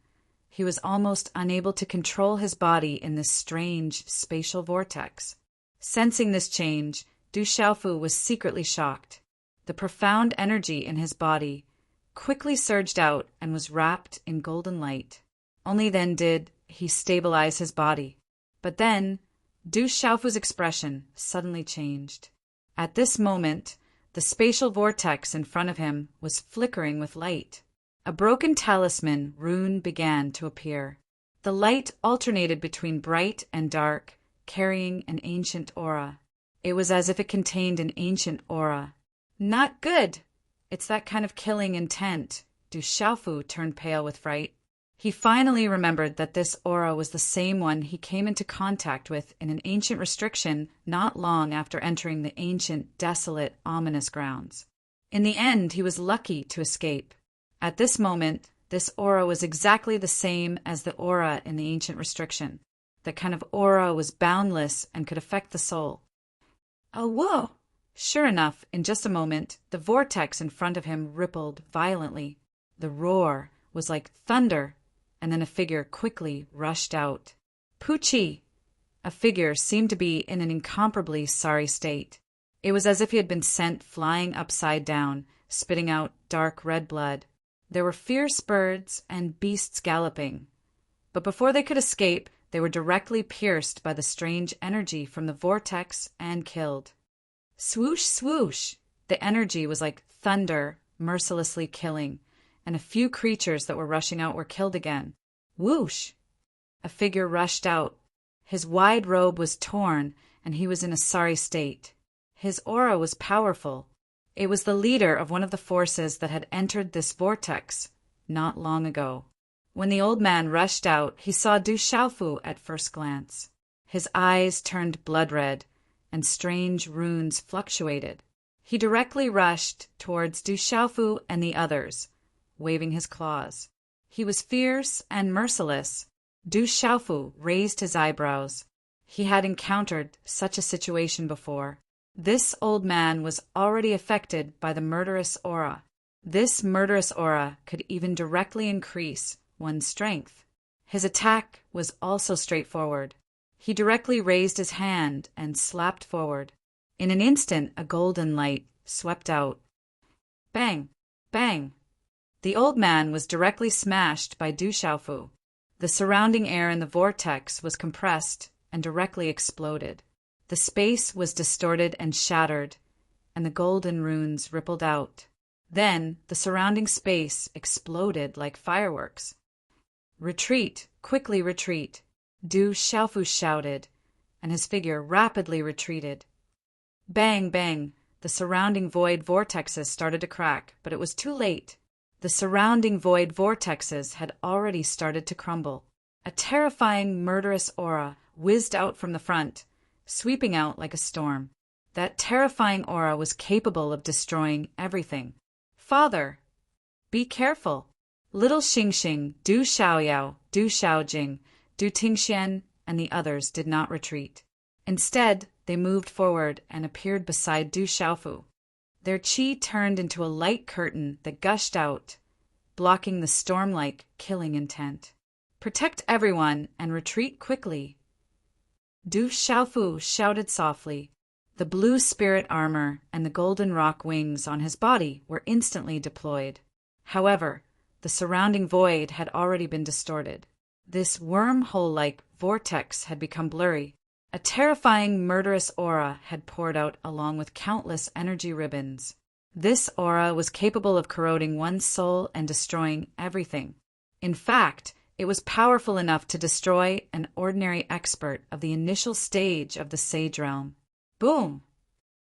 Speaker 1: he was almost unable to control his body in this strange spatial vortex. Sensing this change, Du Xiaofu was secretly shocked. The profound energy in his body quickly surged out and was wrapped in golden light. Only then did he stabilize his body. But then, Du Xiaofu's expression suddenly changed. At this moment, the spatial vortex in front of him was flickering with light. A broken talisman rune began to appear. The light alternated between bright and dark, carrying an ancient aura. It was as if it contained an ancient aura. Not good! It's that kind of killing intent. Du Xiaofu turned pale with fright. He finally remembered that this aura was the same one he came into contact with in an ancient restriction not long after entering the ancient, desolate, ominous grounds. In the end, he was lucky to escape. At this moment, this aura was exactly the same as the aura in the ancient restriction. That kind of aura was boundless and could affect the soul. Oh, whoa! Sure enough, in just a moment, the vortex in front of him rippled violently. The roar was like thunder, and then a figure quickly rushed out. Poochie! A figure seemed to be in an incomparably sorry state. It was as if he had been sent flying upside down, spitting out dark red blood. There were fierce birds and beasts galloping. But before they could escape, they were directly pierced by the strange energy from the vortex and killed. Swoosh, swoosh! The energy was like thunder, mercilessly killing, and a few creatures that were rushing out were killed again. Whoosh! A figure rushed out. His wide robe was torn, and he was in a sorry state. His aura was powerful. It was the leader of one of the forces that had entered this vortex not long ago. When the old man rushed out, he saw Du Xiaofu at first glance. His eyes turned blood red, and strange runes fluctuated. He directly rushed towards Du Xiaofu and the others, waving his claws. He was fierce and merciless. Du Xiaofu raised his eyebrows. He had encountered such a situation before. This old man was already affected by the murderous aura. This murderous aura could even directly increase one's strength. His attack was also straightforward. He directly raised his hand and slapped forward. In an instant, a golden light swept out. Bang! Bang! The old man was directly smashed by Du Xiaofu. The surrounding air in the vortex was compressed and directly exploded. The space was distorted and shattered, and the golden runes rippled out. Then the surrounding space exploded like fireworks. Retreat! Quickly retreat! Du Xiaofu shouted, and his figure rapidly retreated. Bang, bang! The surrounding void vortexes started to crack, but it was too late. The surrounding void vortexes had already started to crumble. A terrifying, murderous aura whizzed out from the front, sweeping out like a storm. That terrifying aura was capable of destroying everything. Father! Be careful! Little Xingxing, Du Xiaoyao, Du Xiaojing, Du Tingxian, and the others did not retreat. Instead, they moved forward and appeared beside Du Xiaofu. Their qi turned into a light curtain that gushed out, blocking the storm-like killing intent. Protect everyone and retreat quickly. Du Xiaofu shouted softly. The blue spirit armor and the golden rock wings on his body were instantly deployed. However, the surrounding void had already been distorted. This wormhole-like vortex had become blurry. A terrifying, murderous aura had poured out along with countless energy ribbons. This aura was capable of corroding one's soul and destroying everything. In fact, it was powerful enough to destroy an ordinary expert of the initial stage of the Sage Realm. Boom!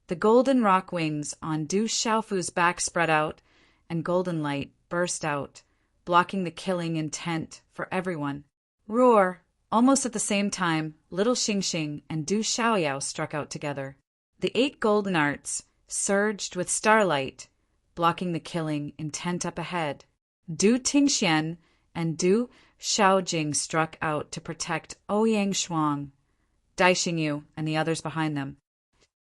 Speaker 1: The golden rock wings on Du Xiaofu's back spread out, and golden light burst out, blocking the killing intent for everyone. Roar! Almost at the same time, little Xingxing and Du Xiaoyao struck out together. The 8 golden arts surged with starlight, blocking the killing intent up ahead. Du Tingxian and Du Xiaojing struck out to protect Ouyang Shuang, Dai Xingyu, and the others behind them.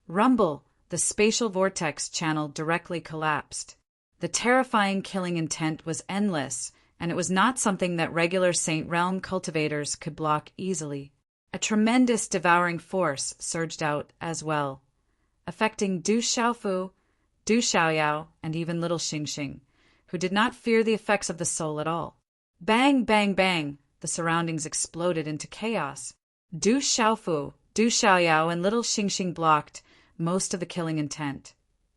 Speaker 1: Rumble! The spatial vortex channel directly collapsed. The terrifying killing intent was endless, and it was not something that regular Saint Realm cultivators could block easily. A tremendous devouring force surged out as well, affecting Du Xiaofu, Du Xiaoyao, and even little Xingxing, who did not fear the effects of the soul at all. Bang, bang, bang! The surroundings exploded into chaos. Du Xiaofu, Du Xiaoyao, and little Xingxing blocked most of the killing intent,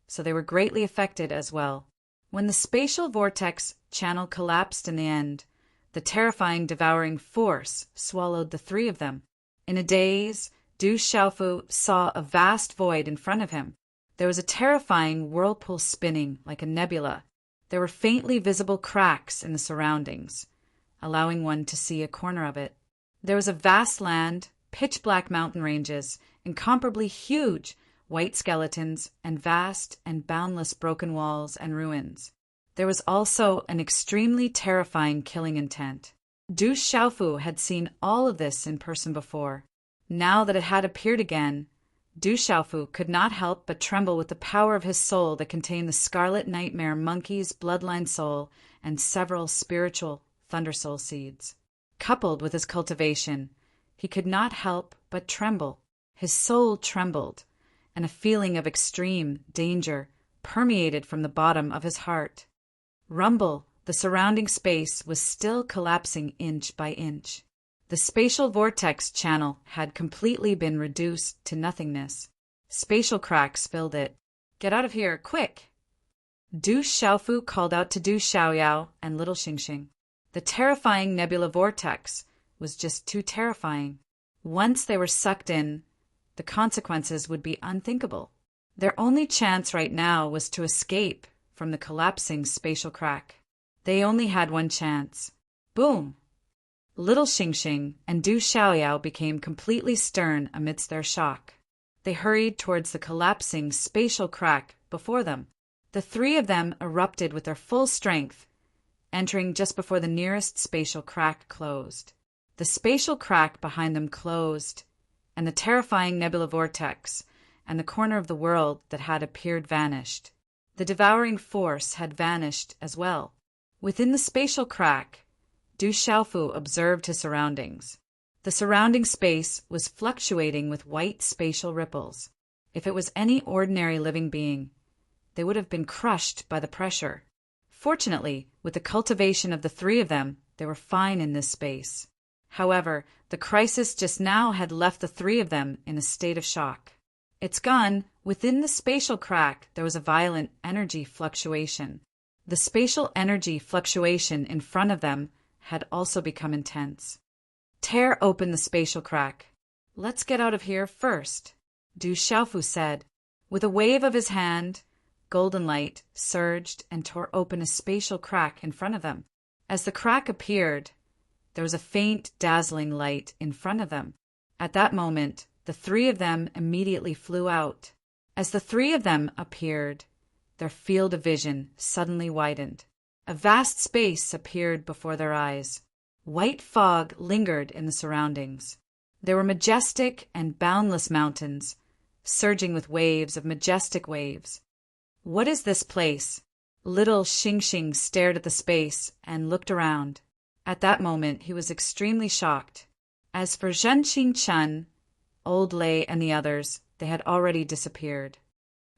Speaker 1: so they were greatly affected as well. When the spatial vortex channel collapsed in the end, the terrifying devouring force swallowed the 3 of them. In a daze, Du Xiaofu saw a vast void in front of him. There was a terrifying whirlpool spinning like a nebula. There were faintly visible cracks in the surroundings, allowing one to see a corner of it. There was a vast land, pitch-black mountain ranges, incomparably huge white skeletons, and vast and boundless broken walls and ruins. There was also an extremely terrifying killing intent. Du Xiaofu had seen all of this in person before. Now that it had appeared again, Du Xiaofu could not help but tremble with the power of his soul that contained the Scarlet Nightmare Monkey's bloodline soul and several spiritual Thunder Soul seeds. Coupled with his cultivation, he could not help but tremble. His soul trembled, and a feeling of extreme danger permeated from the bottom of his heart. Rumble, the surrounding space was still collapsing inch by inch. The spatial vortex channel had completely been reduced to nothingness. Spatial cracks filled it. "Get out of here, quick!" Du Xiaofu called out to Du Xiaoyao and little Xingxing. The terrifying nebula vortex was just too terrifying. Once they were sucked in, the consequences would be unthinkable. Their only chance right now was to escape from the collapsing spatial crack. They only had one chance. Boom! Little Xingxing and Du Xiaoyao became completely stern amidst their shock. They hurried towards the collapsing spatial crack before them. The three of them erupted with their full strength, entering just before the nearest spatial crack closed. The spatial crack behind them closed, and the terrifying nebula vortex and the corner of the world that had appeared vanished. The devouring force had vanished as well. Within the spatial crack, Du Xiaofu observed his surroundings. The surrounding space was fluctuating with white spatial ripples. If it was any ordinary living being, they would have been crushed by the pressure. Fortunately, with the cultivation of the three of them, they were fine in this space. However, the crisis just now had left the three of them in a state of shock. It's gone. Within the spatial crack, there was a violent energy fluctuation. The spatial energy fluctuation in front of them had also become intense. "Tear open the spatial crack. Let's get out of here first," Du Xiaofu said. With a wave of his hand, golden light surged and tore open a spatial crack in front of them. As the crack appeared, there was a faint, dazzling light in front of them. At that moment, the three of them immediately flew out. As the three of them appeared, their field of vision suddenly widened. A vast space appeared before their eyes. White fog lingered in the surroundings. There were majestic and boundless mountains, surging with waves of majestic waves. "What is this place?" Little Xingxing stared at the space and looked around. At that moment, he was extremely shocked. As for Zhenqing Chen, Old Lei, and the others, they had already disappeared.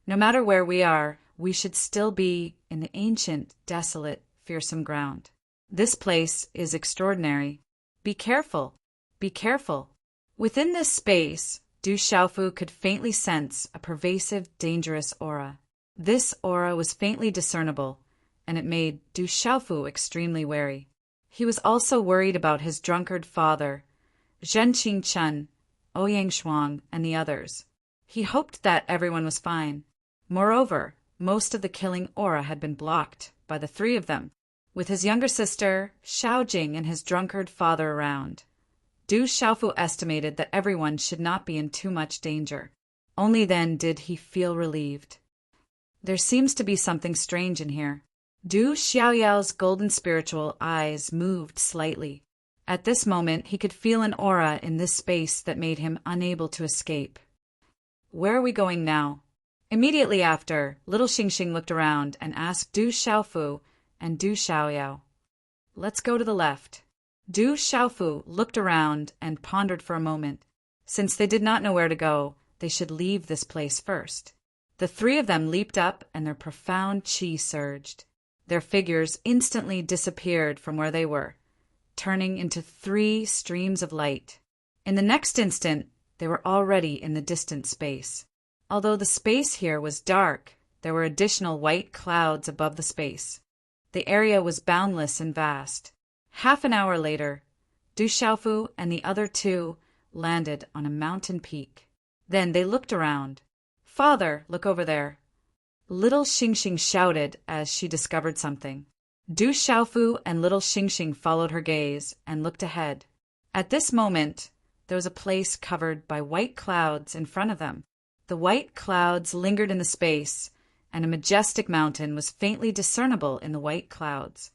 Speaker 1: No matter where we are, we should still be in the ancient, desolate, fearsome ground. This place is extraordinary. Be careful. Be careful. Within this space, Du Xiaofu could faintly sense a pervasive, dangerous aura. This aura was faintly discernible, and it made Du Xiaofu extremely wary. He was also worried about his drunkard father, Zhenqing Chen, Ouyang Shuang, and the others. He hoped that everyone was fine. Moreover, most of the killing aura had been blocked by the three of them. With his younger sister, Xiaojing, and his drunkard father around, Du Xiaofu estimated that everyone should not be in too much danger. Only then did he feel relieved. There seems to be something strange in here. Du Xiaoyao's golden spiritual eyes moved slightly. At this moment, he could feel an aura in this space that made him unable to escape. "Where are we going now?" Immediately after, little Xingxing looked around and asked Du Xiaofu and Du Xiaoyao. "Let's go to the left." Du Xiaofu looked around and pondered for a moment. Since they did not know where to go, they should leave this place first. The three of them leaped up and their profound qi surged. Their figures instantly disappeared from where they were, turning into 3 streams of light. In the next instant, they were already in the distant space. Although the space here was dark, there were additional white clouds above the space. The area was boundless and vast. Half an hour later, Du Xiaofu and the other two landed on a mountain peak. Then they looked around. Father, look over there. Little Xingxing shouted as she discovered something. Du Xiaofu and little Xingxing followed her gaze and looked ahead. At this moment, there was a place covered by white clouds in front of them. The white clouds lingered in the space, and a majestic mountain was faintly discernible in the white clouds.